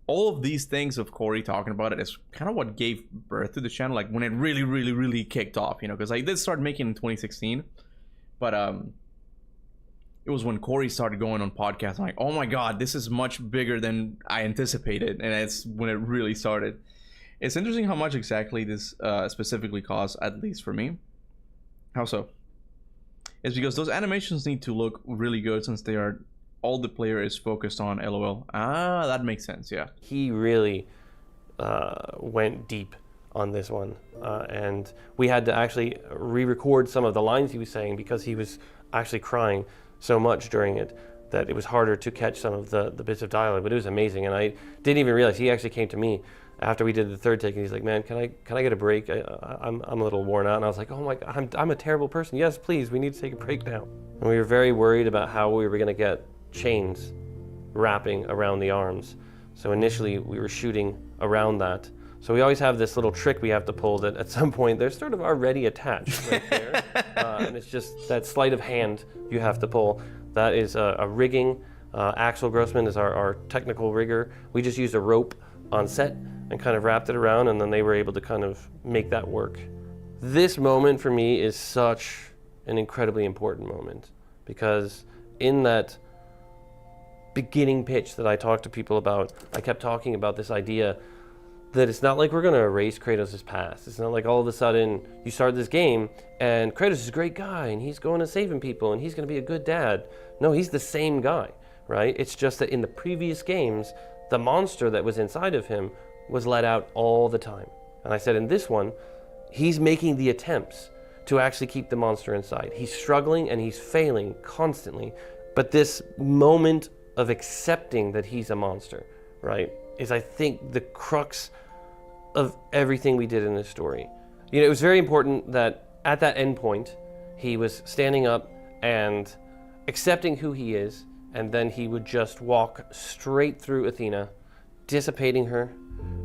all of these things of Corey talking about it is kind of what gave birth to the channel. Like when it really kicked off, you know, because I did start making in 2016, but it was when Corey started going on podcasts. I'm like, oh my god, this is much bigger than I anticipated, and it's when it really started. It's interesting how much exactly this specifically costs, at least for me. How so? It's because those animations need to look really good since they are all the player is focused on. LOL. Ah, that makes sense. Yeah. He really went deep on this one, and we had to actually re-record some of the lines he was saying because he was actually crying so much during it that it was harder to catch some of the bits of dialogue. But it was amazing, and I didn't even realize. He actually came to me after we did the 3rd take, and he's like, "Man, can I get a break? I'm a little worn out." And I was like, "Oh my god, I'm a terrible person. Yes, please, we need to take a break now." And we were very worried about how we were going to get chains wrapping around the arms. So initially we were shooting around that. So we always have this little trick we have to pull that at some point they're sort of already attached right there. And it's just that sleight of hand you have to pull. That is a rigging. Axel Grossman is our technical rigger. We just used a rope on set and kind of wrapped it around, and then they were able to kind of make that work. This moment for me is such an incredibly important moment because in that beginning pitch that I talked to people about, I kept talking about this idea that it's not like we're going to erase Kratos' past. It's not like all of a sudden you start this game and Kratos is a great guy and he's going to saving people and he's going to be a good dad. No, he's the same guy, right? It's just that in the previous games, the monster that was inside of him was let out all the time. And I said in this one, he's making the attempts to actually keep the monster inside. He's struggling and he's failing constantly. But this moment of accepting that he's a monster, right, is I think the crux of everything we did in this story. You know, it was very important that at that end point, he was standing up and accepting who he is, and then he would just walk straight through Athena, dissipating her,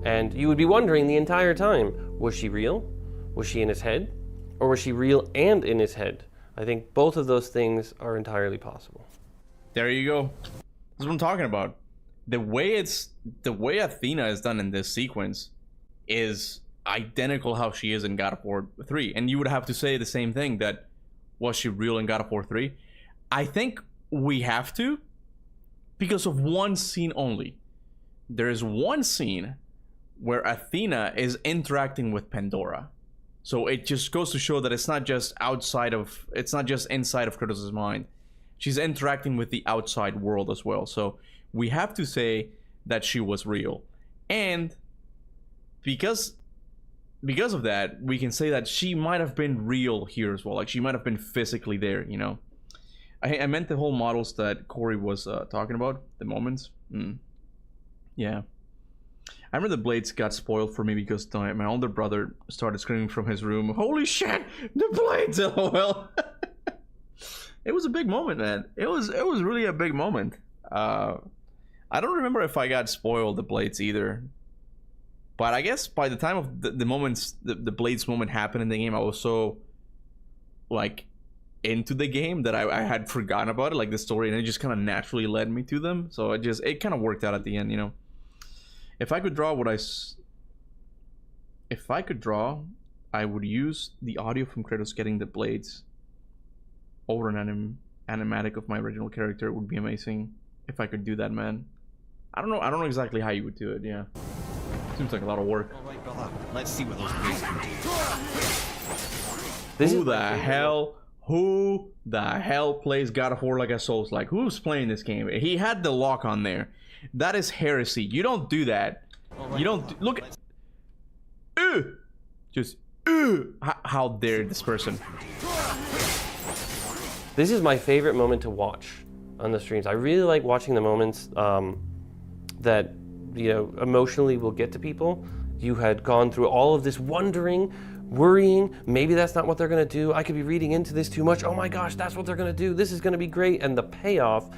and you would be wondering the entire time, was she real? Was she in his head? Or was she real and in his head? I think both of those things are entirely possible. There you go. That's what I'm talking about. The way Athena is done in this sequence is identical how she is in God of War 3. And you would have to say the same thing, that was she real in God of War 3? I think we have to, because of one scene only. There is one scene where Athena is interacting with Pandora. So it just goes to show that it's not just inside of Kratos' mind. She's interacting with the outside world as well. So we have to say that she was real. And because of that, we can say that she might have been real here as well. Like she might have been physically there, you know. I meant the whole models that Corey was talking about, the moments. Yeah. I remember the blades got spoiled for me because my older brother started screaming from his room, "Holy shit, the blades!" LOL. It was a big moment, man. It was really a big moment. I don't remember if I got spoiled the blades either. But I guess by the time of the moments, the blades moment happened in the game, I was so like into the game that I had forgotten about it, like the story, and it just kind of naturally led me to them. So it kind of worked out at the end, you know. If I could draw what if I could draw, I would use the audio from Kratos getting the blades over an animatic of my original character. It would be amazing if I could do that, man. I don't know exactly how you would do it. Yeah, seems like a lot of work. All right, brother. Let's see what those blades can do. Who the hell plays God of War like a Souls? Like, who's playing this game? He had the lock on there. That is heresy. You don't do that. You don't look. Just how dare this person? This is my favorite moment to watch on the streams. I really like watching the moments that, you know, emotionally will get to people. You had gone through all of this wondering, worrying, maybe that's not what they're gonna do. I could be reading into this too much. Oh my gosh, that's what they're gonna do. This is gonna be great. And the payoff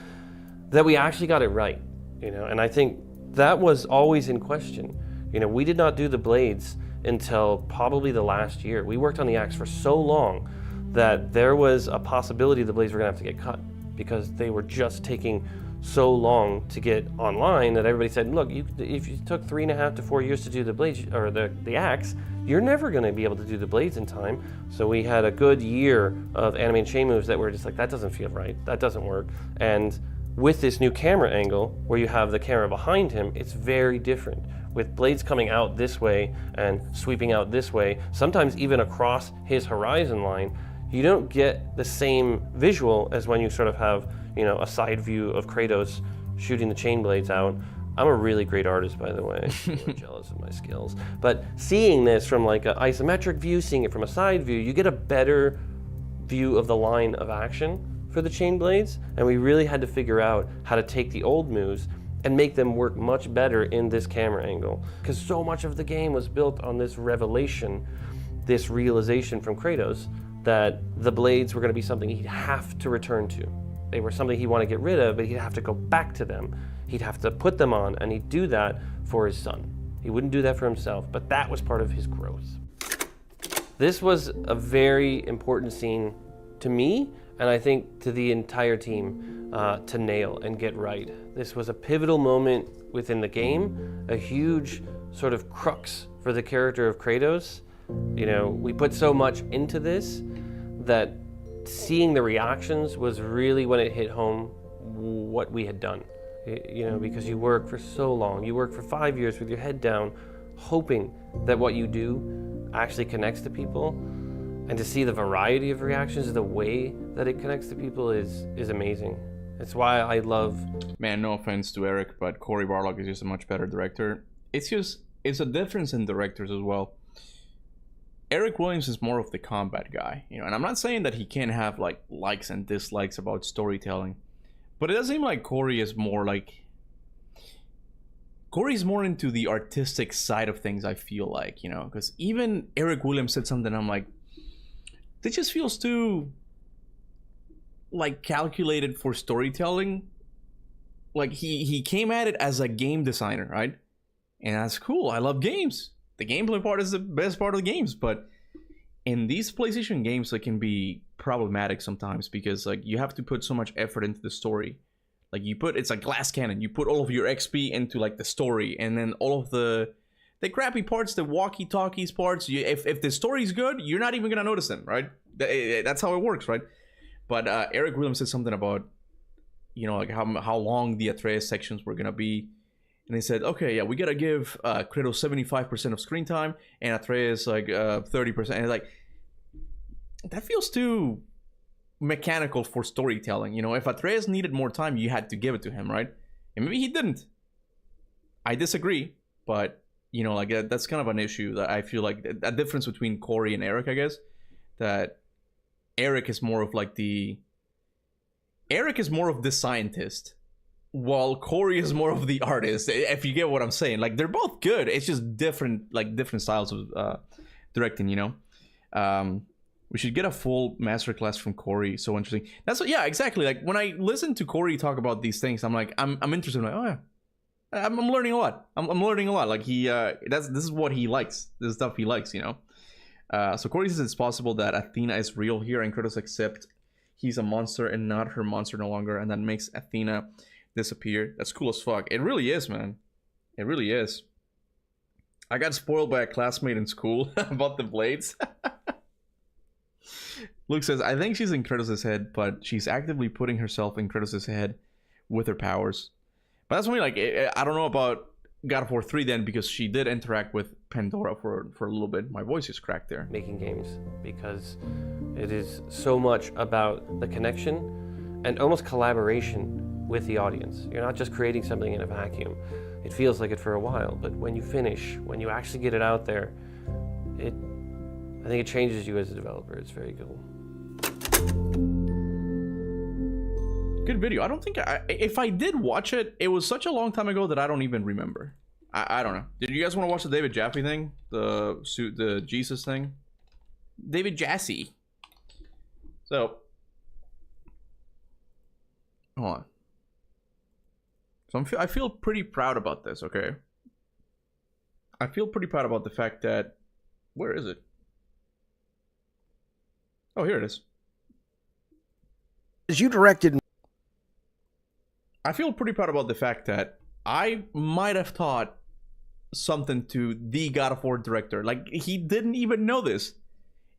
that we actually got it right, you know, and I think that was always in question. You know, we did not do the blades until probably the last year. We worked on the axe for so long that there was a possibility the blades were gonna have to get cut because they were just taking so long to get online that everybody said, look, if you took 3.5 to 4 years to do the blades or the axe, you're never going to be able to do the blades in time. So we had a good year of animated chain moves that were just like, that doesn't feel right, that doesn't work. And with this new camera angle where you have the camera behind him, it's very different. With blades coming out this way and sweeping out this way, sometimes even across his horizon line, you don't get the same visual as when you sort of have, you know, a side view of Kratos shooting the chain blades out. I'm a really great artist, by the way. I'm jealous of my skills. But seeing this from like an isometric view, seeing it from a side view, you get a better view of the line of action for the chain blades. And we really had to figure out how to take the old moves and make them work much better in this camera angle. Because so much of the game was built on this revelation, this realization from Kratos that the blades were going to be something he'd have to return to. They were something he'd want to get rid of, but he'd have to go back to them. He'd have to put them on, and he'd do that for his son. He wouldn't do that for himself, but that was part of his growth. This was a very important scene to me, and I think to the entire team to nail and get right. This was a pivotal moment within the game, a huge sort of crux for the character of Kratos. You know, we put so much into this that seeing the reactions was really when it hit home what we had done. You know, because you work for so long, you work for 5 years with your head down, hoping that what you do actually connects to people, and to see the variety of reactions, the way that it connects to people is amazing. It's why I love... Man, no offense to Eric, but Cory Barlog is just a much better director. It's a difference in directors as well. Eric Williams is more of the combat guy, you know, and I'm not saying that he can't have like likes and dislikes about storytelling, but it does seem like Cory's more into the artistic side of things, I feel like, you know, because even Eric Williams said something, I'm like, this just feels too like calculated for storytelling. Like he came at it as a game designer, right? And that's cool. I love games. The gameplay part is the best part of the games, but in these PlayStation games, it can be problematic sometimes because like you have to put so much effort into the story. Like it's a glass cannon. You put all of your XP into like the story, and then all of the crappy parts, the walkie-talkies parts. If the story's good, you're not even gonna notice them, right? That's how it works, right? But Eric Williams said something about, you know, like how long the Atreus sections were gonna be. And they said, okay, yeah, we gotta give Kratos 75% of screen time and Atreus like 30%. And like, that feels too mechanical for storytelling. You know, if Atreus needed more time, you had to give it to him, right? And maybe he didn't. I disagree, but you know, like that's kind of an issue that I feel like a difference between Cory and Eric, I guess. That Eric is more of the scientist, while Cory is more of the artist, if you get what I'm saying. Like, they're both good, it's just different styles of directing, you know. We should get a full masterclass from Cory. So interesting. Yeah, exactly. Like, when I listen to Cory talk about these things, I'm like, I'm interested. I'm like, oh yeah, I'm learning a lot. I'm learning a lot. Like, this is what he likes. This is stuff he likes, you know. So Cory says it's possible that Athena is real here and Kratos accept he's a monster and not her monster no longer, and that makes Athena disappear. That's cool as fuck. It really is, man. It really is. I got spoiled by a classmate in school about the blades. Luke says, I think she's in Kratos' head, but she's actively putting herself in Kratos' head with her powers. But that's only like, I don't know about God of War 3 then, because she did interact with Pandora for a little bit. My voice is cracked there. Making games, because it is so much about the connection and almost collaboration with the audience. You're not just creating something in a vacuum. It feels like it for a while, but when you finish, when you actually get it out there, I think it changes you as a developer. It's very cool. Good video. I don't think if I did watch it, it was such a long time ago that I don't even remember. I don't know. Did you guys want to watch the David Jaffe thing? The Jesus thing? David Jassy. So, hold on. So I feel pretty proud about this, okay? I feel pretty proud about the fact that... Where is it? Oh, here it is. As you directed... I feel pretty proud about the fact that I might have taught something to the God of War director. Like, he didn't even know this.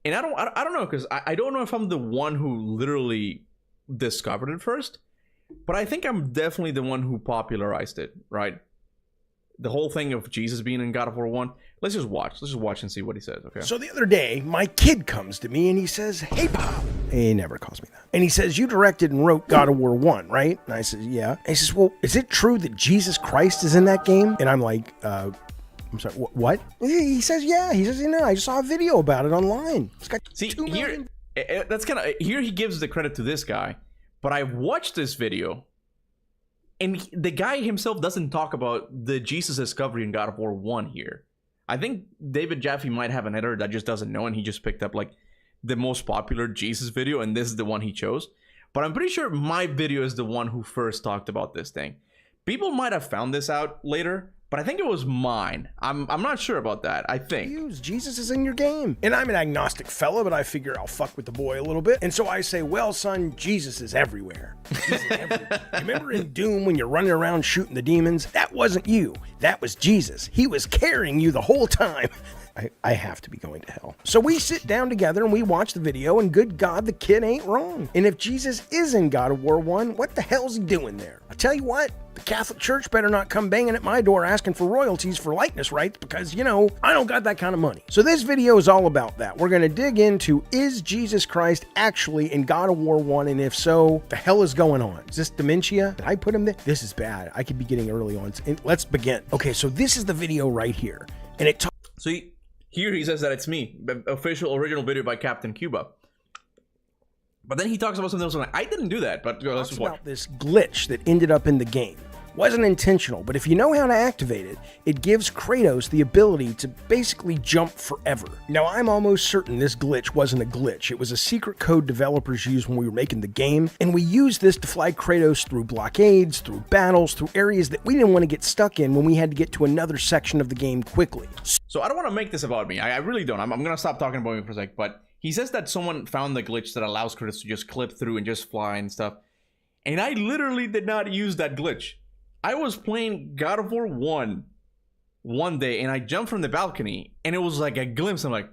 And I don't know, because I don't know if I'm the one who literally discovered it first. But I think I'm definitely the one who popularized it, right? The whole thing of Jesus being in God of War 1. Let's just watch and see what he says, okay? So the other day, my kid comes to me and he says, "Hey, Pop." He never calls me that. And he says, "You directed and wrote God of War 1, right?" And I said, "Yeah." And he says, "Well, is it true that Jesus Christ is in that game?" And I'm like, I'm sorry, what? He says, "Yeah." He says, I just saw a video about it online. It's got See, here, that's kind of, here he gives the credit to this guy. But I watched this video, and the guy himself doesn't talk about the Jesus discovery in God of War 1 here. I think David Jaffe might have an editor that just doesn't know, and he just picked up like the most popular Jesus video, and this is the one he chose. But I'm pretty sure my video is the one who first talked about this thing. People might have found this out later, but I think it was mine. I'm not sure about that, I think. Jesus is in your game. And I'm an agnostic fella, but I figure I'll fuck with the boy a little bit. And so I say, well, son, Jesus is everywhere. Jesus is everywhere. Remember in Doom when you're running around shooting the demons? That wasn't you. That was Jesus. He was carrying you the whole time. I have to be going to hell. So we sit down together and we watch the video, and good God, the kid ain't wrong. And if Jesus is in God of War 1, what the hell's he doing there? I'll tell you what, the Catholic Church better not come banging at my door asking for royalties for likeness rights, because, I don't got that kind of money. So this video is all about that. We're going to dig into, is Jesus Christ actually in God of War 1? And if so, the hell is going on? Is this dementia? Did I put him there? This is bad. I could be getting early on. Let's begin. Okay, so this is the video right here. And it talks... So here he says that it's me. Official original video by Kaptain Kuba. But then he talks about something else. Like, I didn't do that, but let's just watch. About this glitch that ended up in the game. Wasn't intentional, but if you know how to activate it, it gives Kratos the ability to basically jump forever. Now, I'm almost certain this glitch wasn't a glitch. It was a secret code developers used when we were making the game, and we used this to fly Kratos through blockades, through battles, through areas that we didn't want to get stuck in when we had to get to another section of the game quickly. So I don't want to make this about me. I really don't. I'm going to stop talking about me for a sec, but he says that someone found the glitch that allows Kratos to just clip through and just fly and stuff. And I literally did not use that glitch. I was playing God of War 1 one day, and I jumped from the balcony, and it was like a glimpse. I'm like,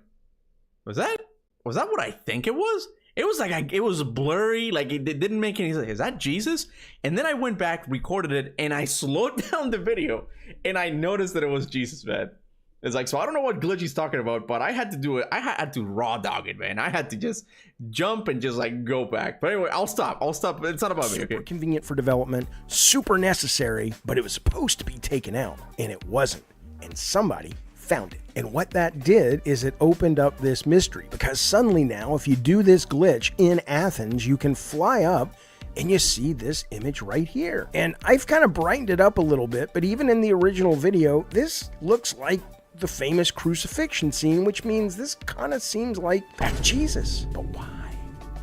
was that what I think it was? It was like, it was blurry, like it didn't make any sense. Is that Jesus? And then I went back, recorded it, and I slowed down the video, and I noticed that it was Jesus, man. It's like, so I don't know what glitch he's talking about, but I had to do it. I had to raw dog it, man. I had to just jump and just like go back. But anyway, I'll stop. It's not about me, okay? Super convenient for development, super necessary, but it was supposed to be taken out, and it wasn't. And somebody found it. And what that did is it opened up this mystery, because suddenly now, if you do this glitch in Athens, you can fly up and you see this image right here. And I've kind of brightened it up a little bit, but even in the original video, this looks like the famous crucifixion scene, which means this kind of seems like that's Jesus. But why?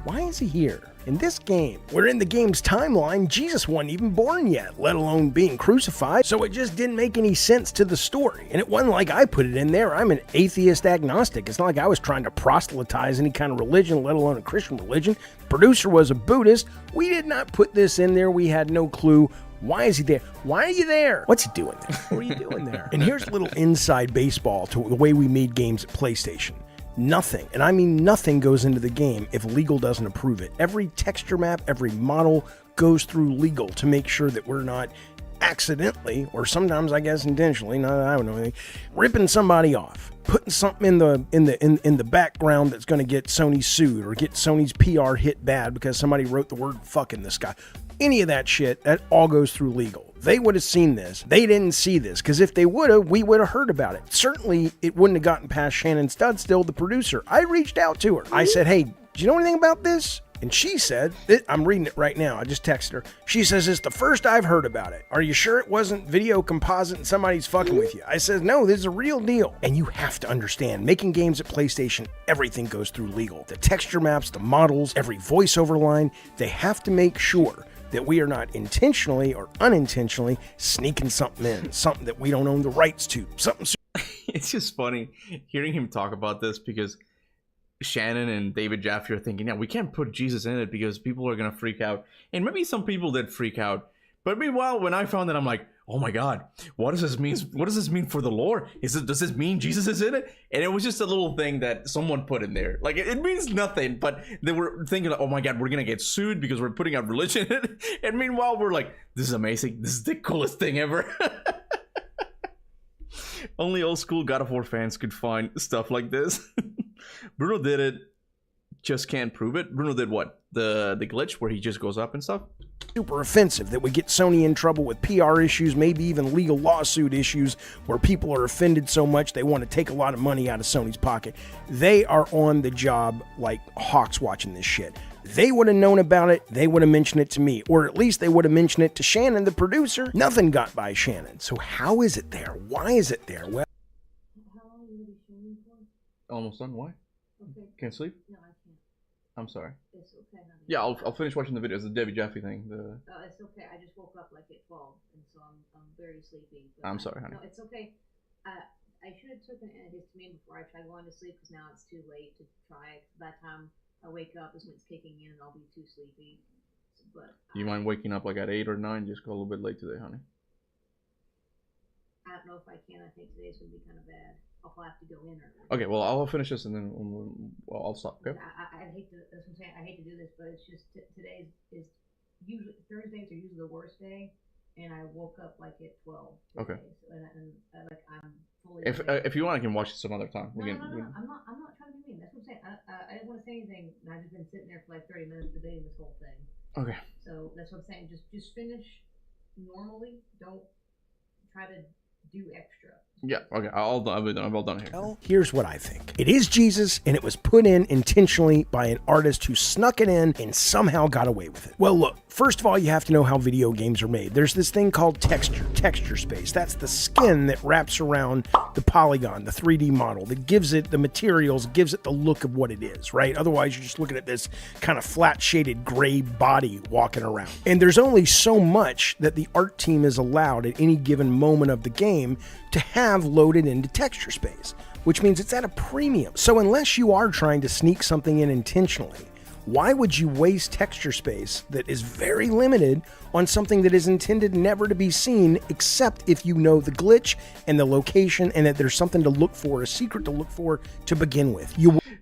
Why is he here? In this game, where in the game's timeline, Jesus wasn't even born yet, let alone being crucified, so it just didn't make any sense to the story. And it wasn't like I put it in there. I'm an atheist agnostic. It's not like I was trying to proselytize any kind of religion, let alone a Christian religion. The producer was a Buddhist. We did not put this in there. We had no clue. Why is he there? Why are you there? What's he doing there? What are you doing there? And here's a little inside baseball to the way we made games at PlayStation. Nothing, and I mean nothing, goes into the game if legal doesn't approve it. Every texture map, every model goes through legal to make sure that we're not accidentally, or sometimes I guess intentionally, I don't know anything, ripping somebody off, putting something in the background that's going to get Sony sued or get Sony's PR hit bad because somebody wrote the word fuck in the sky. Any of that shit, that all goes through legal. They would have seen this. They didn't see this, because if they would have, we would have heard about it. Certainly, it wouldn't have gotten past Shannon Studstill, the producer. I reached out to her. I said, hey, do you know anything about this? And she said, I'm reading it right now. I just texted her. She says, it's the first I've heard about it. Are you sure it wasn't video composite and somebody's fucking with you? I said, no, this is a real deal. And you have to understand, making games at PlayStation, everything goes through legal. The texture maps, the models, every voiceover line, they have to make sure that we are not intentionally or unintentionally sneaking something in, something that we don't own the rights to, something. It's just funny hearing him talk about this, because Shannon and David Jaffe are thinking, yeah, we can't put Jesus in it because people are going to freak out. And maybe some people did freak out. But meanwhile, when I found it, I'm like, oh my God, what does this mean? What does this mean for the lore? Does this mean Jesus is in it? And it was just a little thing that someone put in there. Like, it means nothing, but they were thinking, oh my God, we're going to get sued because we're putting out religion in it. And meanwhile, we're like, this is amazing. This is the coolest thing ever. Only old school God of War fans could find stuff like this. Bruno did it. Just can't prove it. Bruno did what? The glitch where he just goes up and stuff? Super offensive that would get Sony in trouble with PR issues, maybe even legal lawsuit issues where people are offended so much they want to take a lot of money out of Sony's pocket. They are on the job like hawks watching this shit. They would have known about it, they would have mentioned it to me, or at least they would have mentioned it to Shannon, the producer. Nothing got by Shannon. So how is it there? Why is it there? Well, how long are you streaming for? Almost done. Why? Okay. Can't sleep? No, I can't. I'm sorry. It's okay. Yeah, I'll finish watching the videos. The Debbie Jaffe thing. It's okay. I just woke up like at 12, and so I'm very sleepy. I'm sorry, honey. No, it's okay. I should have taken an antihistamine before I tried going to sleep, because now it's too late to try. By the time I wake up is when it's kicking in, and I'll be too sleepy. But Do you mind waking up like at 8 or 9? Just go a little bit late today, honey. I don't know if I can. I think today's gonna be kind of bad. I'll have to go in early. Okay, well, I'll finish this and then I'll stop. Okay. I hate to. That's what I'm saying. I hate to do this, but it's just today is usually Thursdays are usually the worst day, and I woke up like at 12. Okay. So, and like I'm fully. If you want, I can watch it some other time. No. I'm not trying to be mean. That's what I'm saying. I didn't want to say anything. And I've just been sitting there for like 30 minutes debating this whole thing. Okay. So that's what I'm saying. Just finish normally. Don't try to do extra. Yeah, okay, I'm all done here. Well, here's what I think. It is Jesus, and it was put in intentionally by an artist who snuck it in and somehow got away with it. Well, look, first of all, you have to know how video games are made. There's this thing called texture space. That's the skin that wraps around the polygon, the 3D model, that gives it the materials, gives it the look of what it is, right? Otherwise, you're just looking at this kind of flat-shaded gray body walking around. And there's only so much that the art team is allowed at any given moment of the game to have loaded into texture space, which means it's at a premium. So unless you are trying to sneak something in intentionally, why would you waste texture space that is very limited on something that is intended never to be seen, except if you know the glitch and the location and that there's something to look for, a secret to look for to begin with?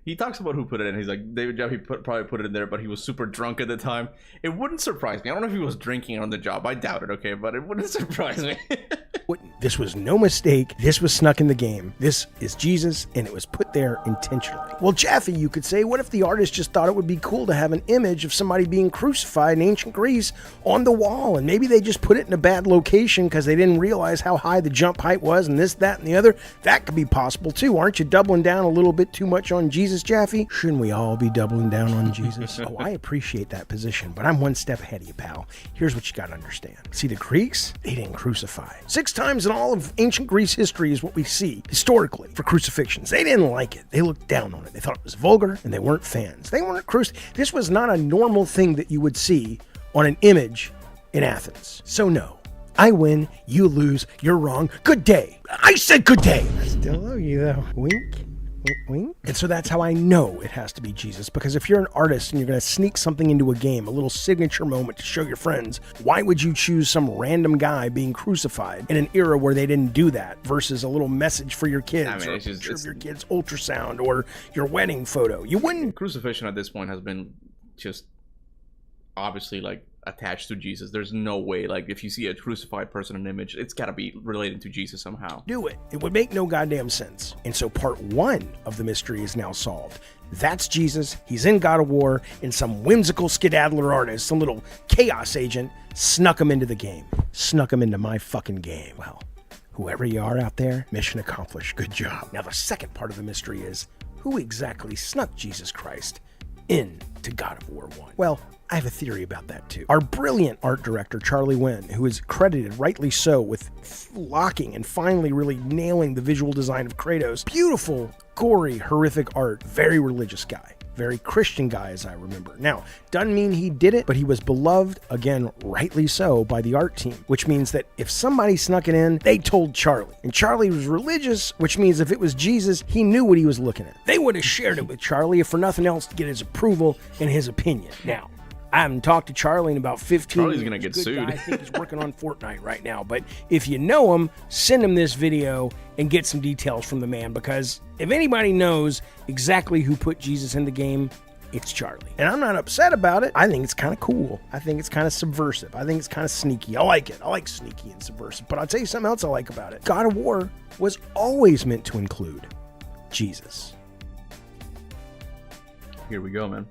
He talks about who put it in. He's like, David Jaffe probably put it in there, but he was super drunk at the time. It wouldn't surprise me. I don't know if he was drinking on the job. I doubt it, okay? But it wouldn't surprise me. This was no mistake. This was snuck in the game. This is Jesus, and it was put there intentionally. Well, Jaffe, you could say, what if the artist just thought it would be cool to have an image of somebody being crucified in ancient Greece on the wall, and maybe they just put it in a bad location because they didn't realize how high the jump height was and this, that, and the other? That could be possible, too. Aren't you doubling down a little bit too much on Jesus Jesus, Jaffe? Shouldn't we all be doubling down on Jesus? Oh, I appreciate that position, but I'm one step ahead of you, pal. Here's what you gotta understand. See, the Greeks, they didn't crucify. 6 times in all of ancient Greece history is what we see, historically, for crucifixions. They didn't like it. They looked down on it. They thought it was vulgar, and they weren't fans. They weren't This was not a normal thing that you would see on an image in Athens. So no. I win, you lose, you're wrong. Good day. I said good day. I still love you though. Wink, wink, wink. And so that's how I know it has to be Jesus, because if you're an artist and you're going to sneak something into a game, a little signature moment to show your friends, why would you choose some random guy being crucified in an era where they didn't do that versus a little message for your kids, or a picture of your kid's ultrasound or your wedding photo? You wouldn't. Crucifixion at this point has been just obviously like attached to Jesus. There's no way, like, if you see a crucified person in an image, it's got to be related to Jesus somehow. Do it. It would make no goddamn sense. And so part 1 of the mystery is now solved. That's Jesus. He's in God of War, and some whimsical skedaddler artist, some little chaos agent, snuck him into the game. Snuck him into my fucking game. Well, whoever you are out there, mission accomplished. Good job. Now the second part of the mystery is, who exactly snuck Jesus Christ into God of War 1? Well, I have a theory about that too. Our brilliant art director, Charlie Wynn, who is credited, rightly so, with locking and finally really nailing the visual design of Kratos. Beautiful, gory, horrific art. Very religious guy. Very Christian guy, as I remember. Now, doesn't mean he did it, but he was beloved, again, rightly so, by the art team, which means that if somebody snuck it in, they told Charlie. And Charlie was religious, which means if it was Jesus, he knew what he was looking at. They would have shared it with Charlie, if for nothing else, to get his approval and his opinion. Now, I haven't talked to Charlie in about 15 Charlie's years. Gonna get Good sued. guy. I think he's working on Fortnite right now. But if you know him, send him this video and get some details from the man, because if anybody knows exactly who put Jesus in the game, it's Charlie. And I'm not upset about it. I think it's kind of cool. I think it's kind of subversive. I think it's kind of sneaky. I like it. I like sneaky and subversive. But I'll tell you something else I like about it. God of War was always meant to include Jesus. Here we go, man.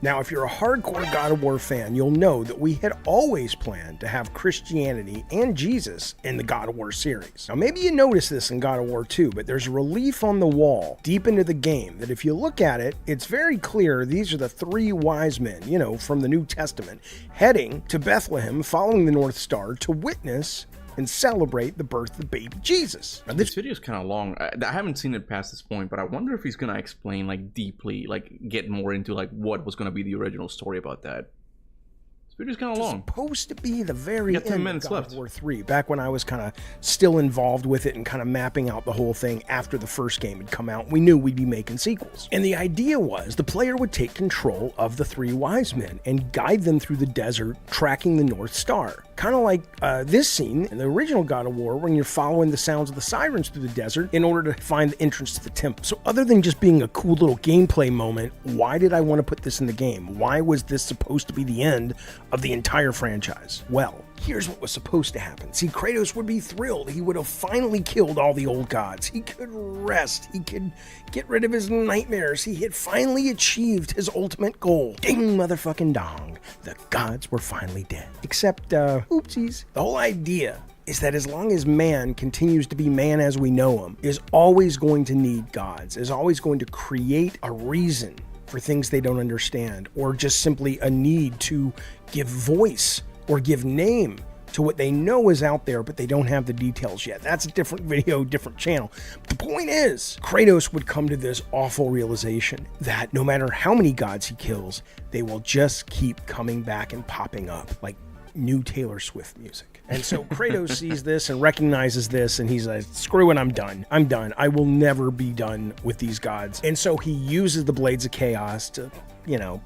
Now, if you're a hardcore God of War fan, you'll know that we had always planned to have Christianity and Jesus in the God of War series. Now, maybe you noticed this in God of War 2, but there's a relief on the wall deep into the game that if you look at it, it's very clear these are the 3 wise men, you know, from the New Testament, heading to Bethlehem, following the North Star to witness and celebrate the birth of baby Jesus. Now, this video is kind of long. I haven't seen it past this point, but I wonder if he's gonna explain like deeply, like get more into like what was gonna be the original story about that. This video's kind of long. It's supposed to be the very end 10 minutes of God left. of War 3, back when I was kind of still involved with it and kind of mapping out the whole thing after the first game had come out. We knew we'd be making sequels. And the idea was the player would take control of the 3 wise men and guide them through the desert, tracking the North Star. Kind of like this scene in the original God of War, when you're following the sounds of the sirens through the desert in order to find the entrance to the temple. So other than just being a cool little gameplay moment, why did I want to put this in the game? Why was this supposed to be the end of the entire franchise? Well, here's what was supposed to happen. See, Kratos would be thrilled. He would have finally killed all the old gods. He could rest. He could get rid of his nightmares. He had finally achieved his ultimate goal. Ding motherfucking dong. The gods were finally dead. Except, oopsies. The whole idea is that as long as man continues to be man as we know him, is always going to need gods, is always going to create a reason for things they don't understand, or just simply a need to give voice or give name to what they know is out there, but they don't have the details yet. That's a different video, different channel. The point is, Kratos would come to this awful realization that no matter how many gods he kills, they will just keep coming back and popping up like new Taylor Swift music. And so Kratos sees this and recognizes this, and he's like, screw it, I'm done. I'm done. I will never be done with these gods. And so he uses the Blades of Chaos to, you know,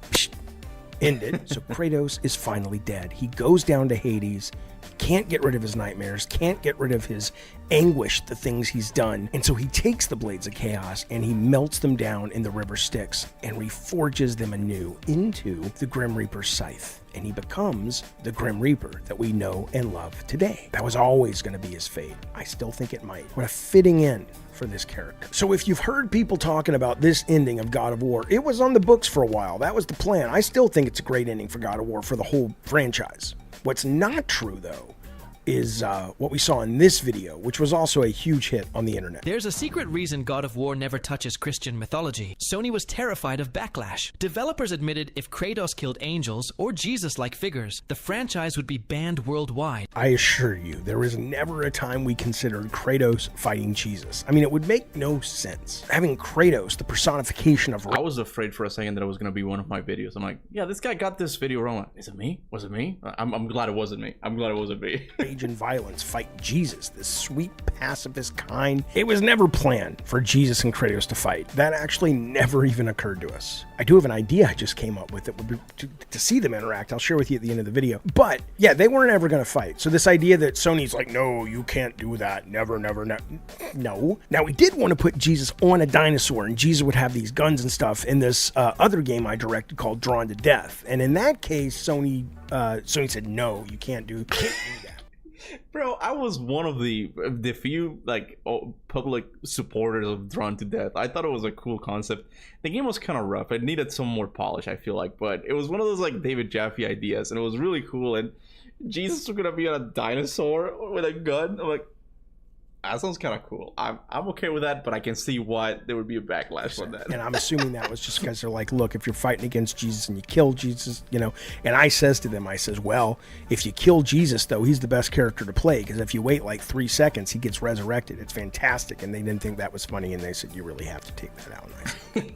end it. So Kratos is finally dead. He goes down to Hades, can't get rid of his nightmares, can't get rid of his anguish, the things he's done. And so he takes the Blades of Chaos and he melts them down in the river Styx and reforges them anew into the Grim Reaper's scythe. And he becomes the Grim Reaper that we know and love today. That was always going to be his fate. I still think it might. What a fitting end for this character. So if you've heard people talking about this ending of God of War, it was on the books for a while. That was the plan. I still think it's a great ending for God of War for the whole franchise. What's not true, though, is what we saw in this video, which was also a huge hit on the internet. There's a secret reason God of War never touches Christian mythology. Sony was terrified of backlash. Developers admitted if Kratos killed angels or Jesus-like figures, the franchise would be banned worldwide. I assure you, there was never a time we considered Kratos fighting Jesus. I mean, it would make no sense. Having Kratos, the personification of... I was afraid for a second that it was going to be one of my videos. I'm like, yeah, this guy got this video wrong. Is it me? Was it me? I'm glad it wasn't me. I'm glad it wasn't me. Rage and violence fight Jesus, this sweet pacifist kind. It was never planned for Jesus and Kratos to fight. That actually never even occurred to us. I do have an idea I just came up with that would be to see them interact. I'll share with you at the end of the video. But yeah, they weren't ever going to fight. So this idea that Sony's like, no, you can't do that. Never, never, no. Now, we did want to put Jesus on a dinosaur, and Jesus would have these guns and stuff in this other game I directed called Drawn to Death. And in that case, Sony said, no, you can't do that. Bro, I was one of the few public supporters of Drawn to Death. I thought it was a cool concept. The game was kind of rough. It needed some more polish, I feel like, but it was one of those like David Jaffe ideas, and it was really cool. And Jesus was gonna be on a dinosaur with a gun. I'm like, that sounds kind of cool. I'm okay with that, but I can see why there would be a backlash on that. And I'm assuming that was just because they're like, look, if you're fighting against Jesus and you kill Jesus, you know. And I says to them, I says, well, if you kill Jesus, though, he's the best character to play, because if you wait like 3 seconds, he gets resurrected. It's fantastic. And they didn't think that was funny, and they said, you really have to take that out.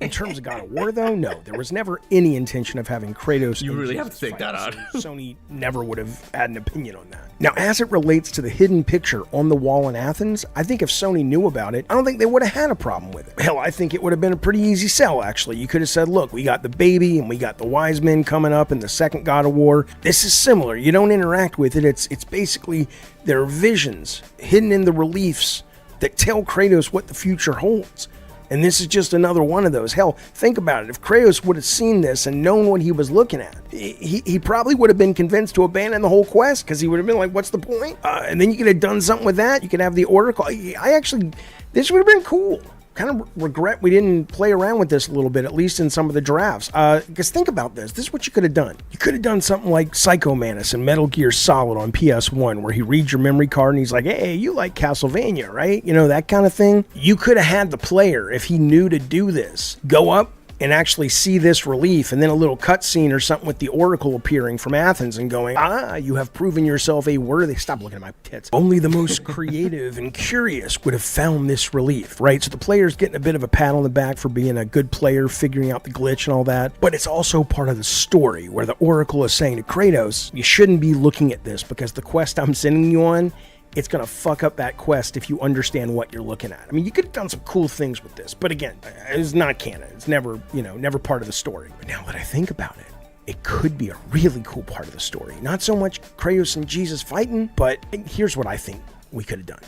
In terms of God of War, though, no, there was never any intention of having Kratos. You really have to take that out. Sony never would have had an opinion on that. Now, as it relates to the hidden picture on the wall in Athens, I think if Sony knew about it, I don't think they would have had a problem with it. Hell, I think it would have been a pretty easy sell, actually. You could have said, look, we got the baby and we got the wise men coming up in the second God of War. This is similar. You don't interact with it. It's basically there are visions hidden in the reliefs that tell Kratos what the future holds. And this is just another one of those. Hell, think about it. If Kratos would have seen this and known what he was looking at, he probably would have been convinced to abandon the whole quest, because he would have been like, what's the point? And then you could have done something with that. You could have the Oracle. This would have been cool. Kind of regret we didn't play around with this a little bit, at least in some of the drafts. Because think about this. This is what you could have done. You could have done something like Psycho Mantis in Metal Gear Solid on PS1, where he reads your memory card and he's like, hey, you like Castlevania, right? You know, that kind of thing. You could have had the player, if he knew to do this, go up and actually see this relief, and then a little cutscene or something with the Oracle appearing from Athens and going, you have proven yourself a worthy... Stop looking at my tits. Only the most creative and curious would have found this relief, right? So the player's getting a bit of a pat on the back for being a good player, figuring out the glitch and all that, but it's also part of the story where the Oracle is saying to Kratos, you shouldn't be looking at this, because the quest I'm sending you on, it's going to fuck up that quest if you understand what you're looking at. I mean, you could have done some cool things with this, but again, it's not canon. It's never, never part of the story. But now that I think about it, it could be a really cool part of the story. Not so much Kratos and Jesus fighting, but here's what I think we could have done.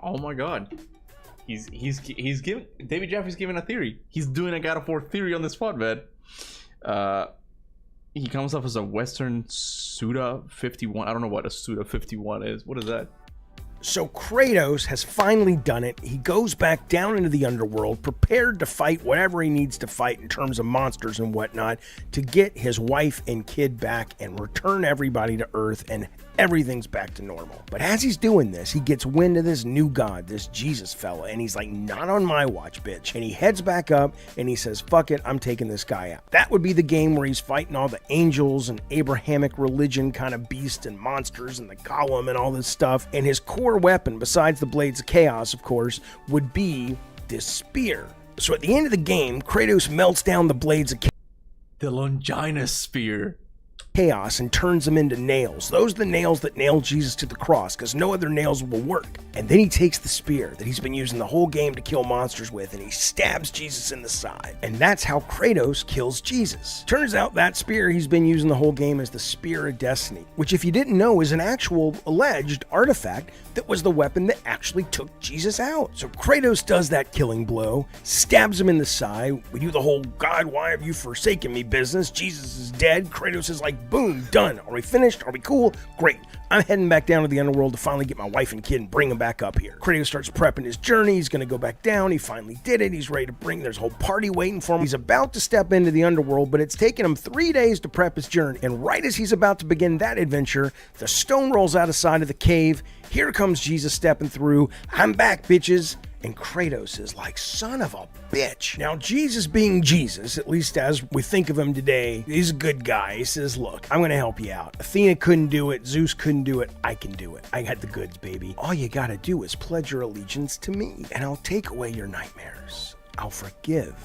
Oh my God. He's giving, David Jaffe's giving a theory. He's doing a God of War theory on the spot, man. He comes up as a Western Suda 51. I don't know what a Suda 51 is. What is that? So Kratos has finally done it. He goes back down into the underworld, prepared to fight whatever he needs to fight in terms of monsters and whatnot, to get his wife and kid back and return everybody to Earth, and everything's back to normal. But as he's doing this, he gets wind of this new god, this Jesus fella, and he's like, not on my watch, bitch. And he heads back up and he says, fuck it, I'm taking this guy out. That would be the game where he's fighting all the angels and Abrahamic religion kind of beasts and monsters and the column and all this stuff. And his core weapon, besides the Blades of Chaos, of course, would be this spear. So at the end of the game, Kratos melts down the Blades of Chaos. The Longinus spear. Chaos and turns them into nails. Those are the nails that nail Jesus to the cross, because no other nails will work. And then he takes the spear that he's been using the whole game to kill monsters with, and he stabs Jesus in the side. And that's how Kratos kills Jesus. Turns out that spear he's been using the whole game is the Spear of Destiny, which, if you didn't know, is an actual alleged artifact that was the weapon that actually took Jesus out. So Kratos does that killing blow, stabs him in the side. We do the whole, God, why have you forsaken me business? Jesus is dead. Kratos is like, Boom, done. Are we finished? Are we cool? Great. I'm heading back down to the underworld to finally get my wife and kid and bring them back up here. Kratos starts prepping his journey. He's going to go back down. He finally did it. He's ready to bring, there's a whole party waiting for him. He's about to step into the underworld, but it's taken him 3 days to prep his journey. And right as he's about to begin that adventure, the stone rolls out of side of the cave. Here comes Jesus stepping through. I'm back, bitches. And Kratos is like, son of a bitch. Now, Jesus being Jesus, at least as we think of him today, he's a good guy. He says, look, I'm going to help you out. Athena couldn't do it. Zeus couldn't do it. I can do it. I got the goods, baby. All you got to do is pledge your allegiance to me, and I'll take away your nightmares. I'll forgive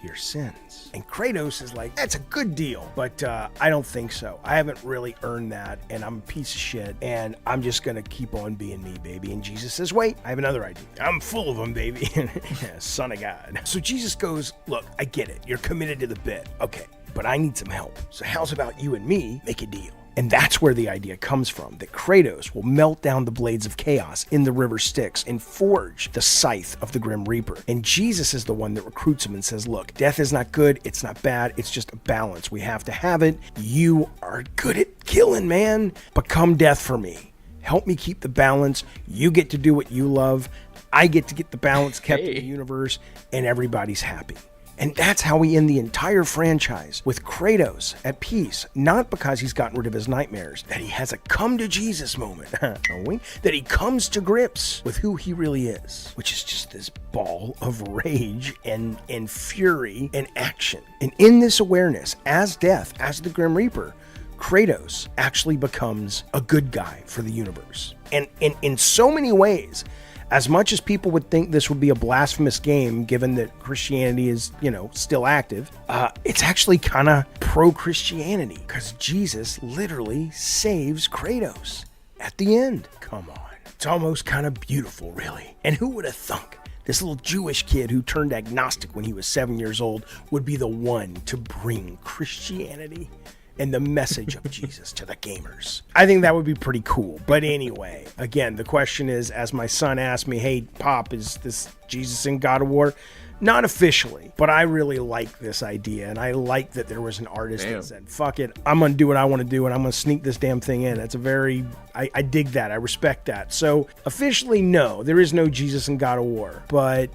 your sins. And Kratos is like, that's a good deal, but I don't think so. I haven't really earned that, and I'm a piece of shit, and I'm just gonna keep on being me, baby. And Jesus says, wait, I have another idea. I'm full of them, baby. Son of God. So Jesus goes, look, I get it. You're committed to the bit. Okay, but I need some help. So how's about you and me make a deal? And that's where the idea comes from, that Kratos will melt down the blades of chaos in the river Styx and forge the scythe of the Grim Reaper. And Jesus is the one that recruits him and says, look, death is not good, it's not bad, it's just a balance. We have to have it. You are good at killing, man. Become death for me. Help me keep the balance. You get to do what you love. I get to get the balance kept in the universe, and everybody's happy. And that's how we end the entire franchise, with Kratos at peace, not because he's gotten rid of his nightmares, that he has a come to Jesus moment, that he comes to grips with who he really is, which is just this ball of rage and fury and action. And in this awareness, as death, as the Grim Reaper, Kratos actually becomes a good guy for the universe. And in so many ways, as much as people would think this would be a blasphemous game, given that Christianity is, still active, it's actually kind of pro-Christianity, because Jesus literally saves Kratos at the end. Come on. It's almost kind of beautiful, really. And who would have thunk this little Jewish kid who turned agnostic when he was 7 years old would be the one to bring Christianity and the message of Jesus to the gamers? I think that would be pretty cool. But anyway, again, the question is, as my son asked me, hey, Pop, is this Jesus in God of War? Not officially, but I really like this idea, and I like that there was an artist that said, fuck it, I'm going to do what I want to do, and I'm going to sneak this damn thing in. That's a very, I dig that, I respect that. So, officially, no, there is no Jesus in God of War, but,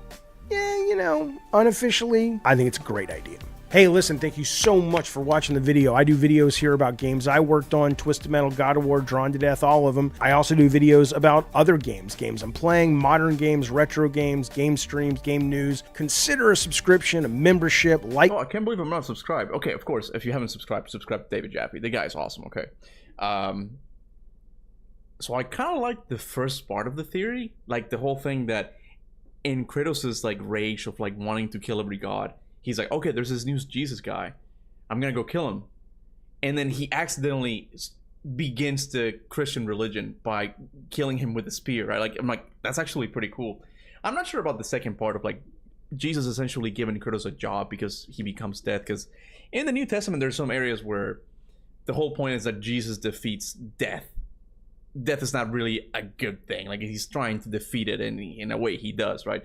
yeah, unofficially, I think it's a great idea. Hey, listen, thank you so much for watching the video. I do videos here about games I worked on, Twisted Metal, God of War, Drawn to Death, all of them. I also do videos about other games I'm playing, modern games, retro games, game streams, game news. Consider a subscription, a membership, like... Oh, I can't believe I'm not subscribed. Okay, of course, if you haven't subscribed, subscribe to David Jaffe. The guy's awesome, okay? So I kind of like the first part of the theory, like the whole thing that in Kratos' like rage of like wanting to kill every god, he's like, okay, there's this new Jesus guy. I'm going to go kill him. And then he accidentally begins the Christian religion by killing him with a spear, right? Like, I'm like, that's actually pretty cool. I'm not sure about the second part of like Jesus essentially giving Kratos a job because he becomes death. Because in the New Testament, there's some areas where the whole point is that Jesus defeats death. Death is not really a good thing. Like, he's trying to defeat it, and in a way he does, right?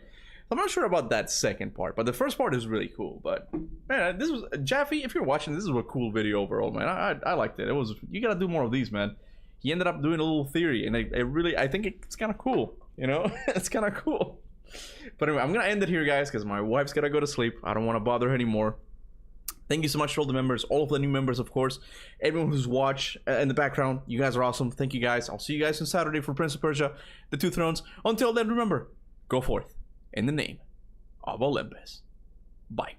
I'm not sure about that second part, but the first part is really cool. But man, this was Jaffe. If you're watching, this is a cool video overall, man. I liked it. It was, you gotta do more of these, man. He ended up doing a little theory, and I think it's kind of cool. It's kind of cool. But anyway, I'm gonna end it here, guys, because my wife's gotta go to sleep. I don't want to bother her anymore. Thank you so much to all the members, all of the new members, of course. Everyone who's watched in the background, you guys are awesome. Thank you, guys. I'll see you guys on Saturday for Prince of Persia: The Two Thrones. Until then, remember, go forth in the name of Olympus. Bye.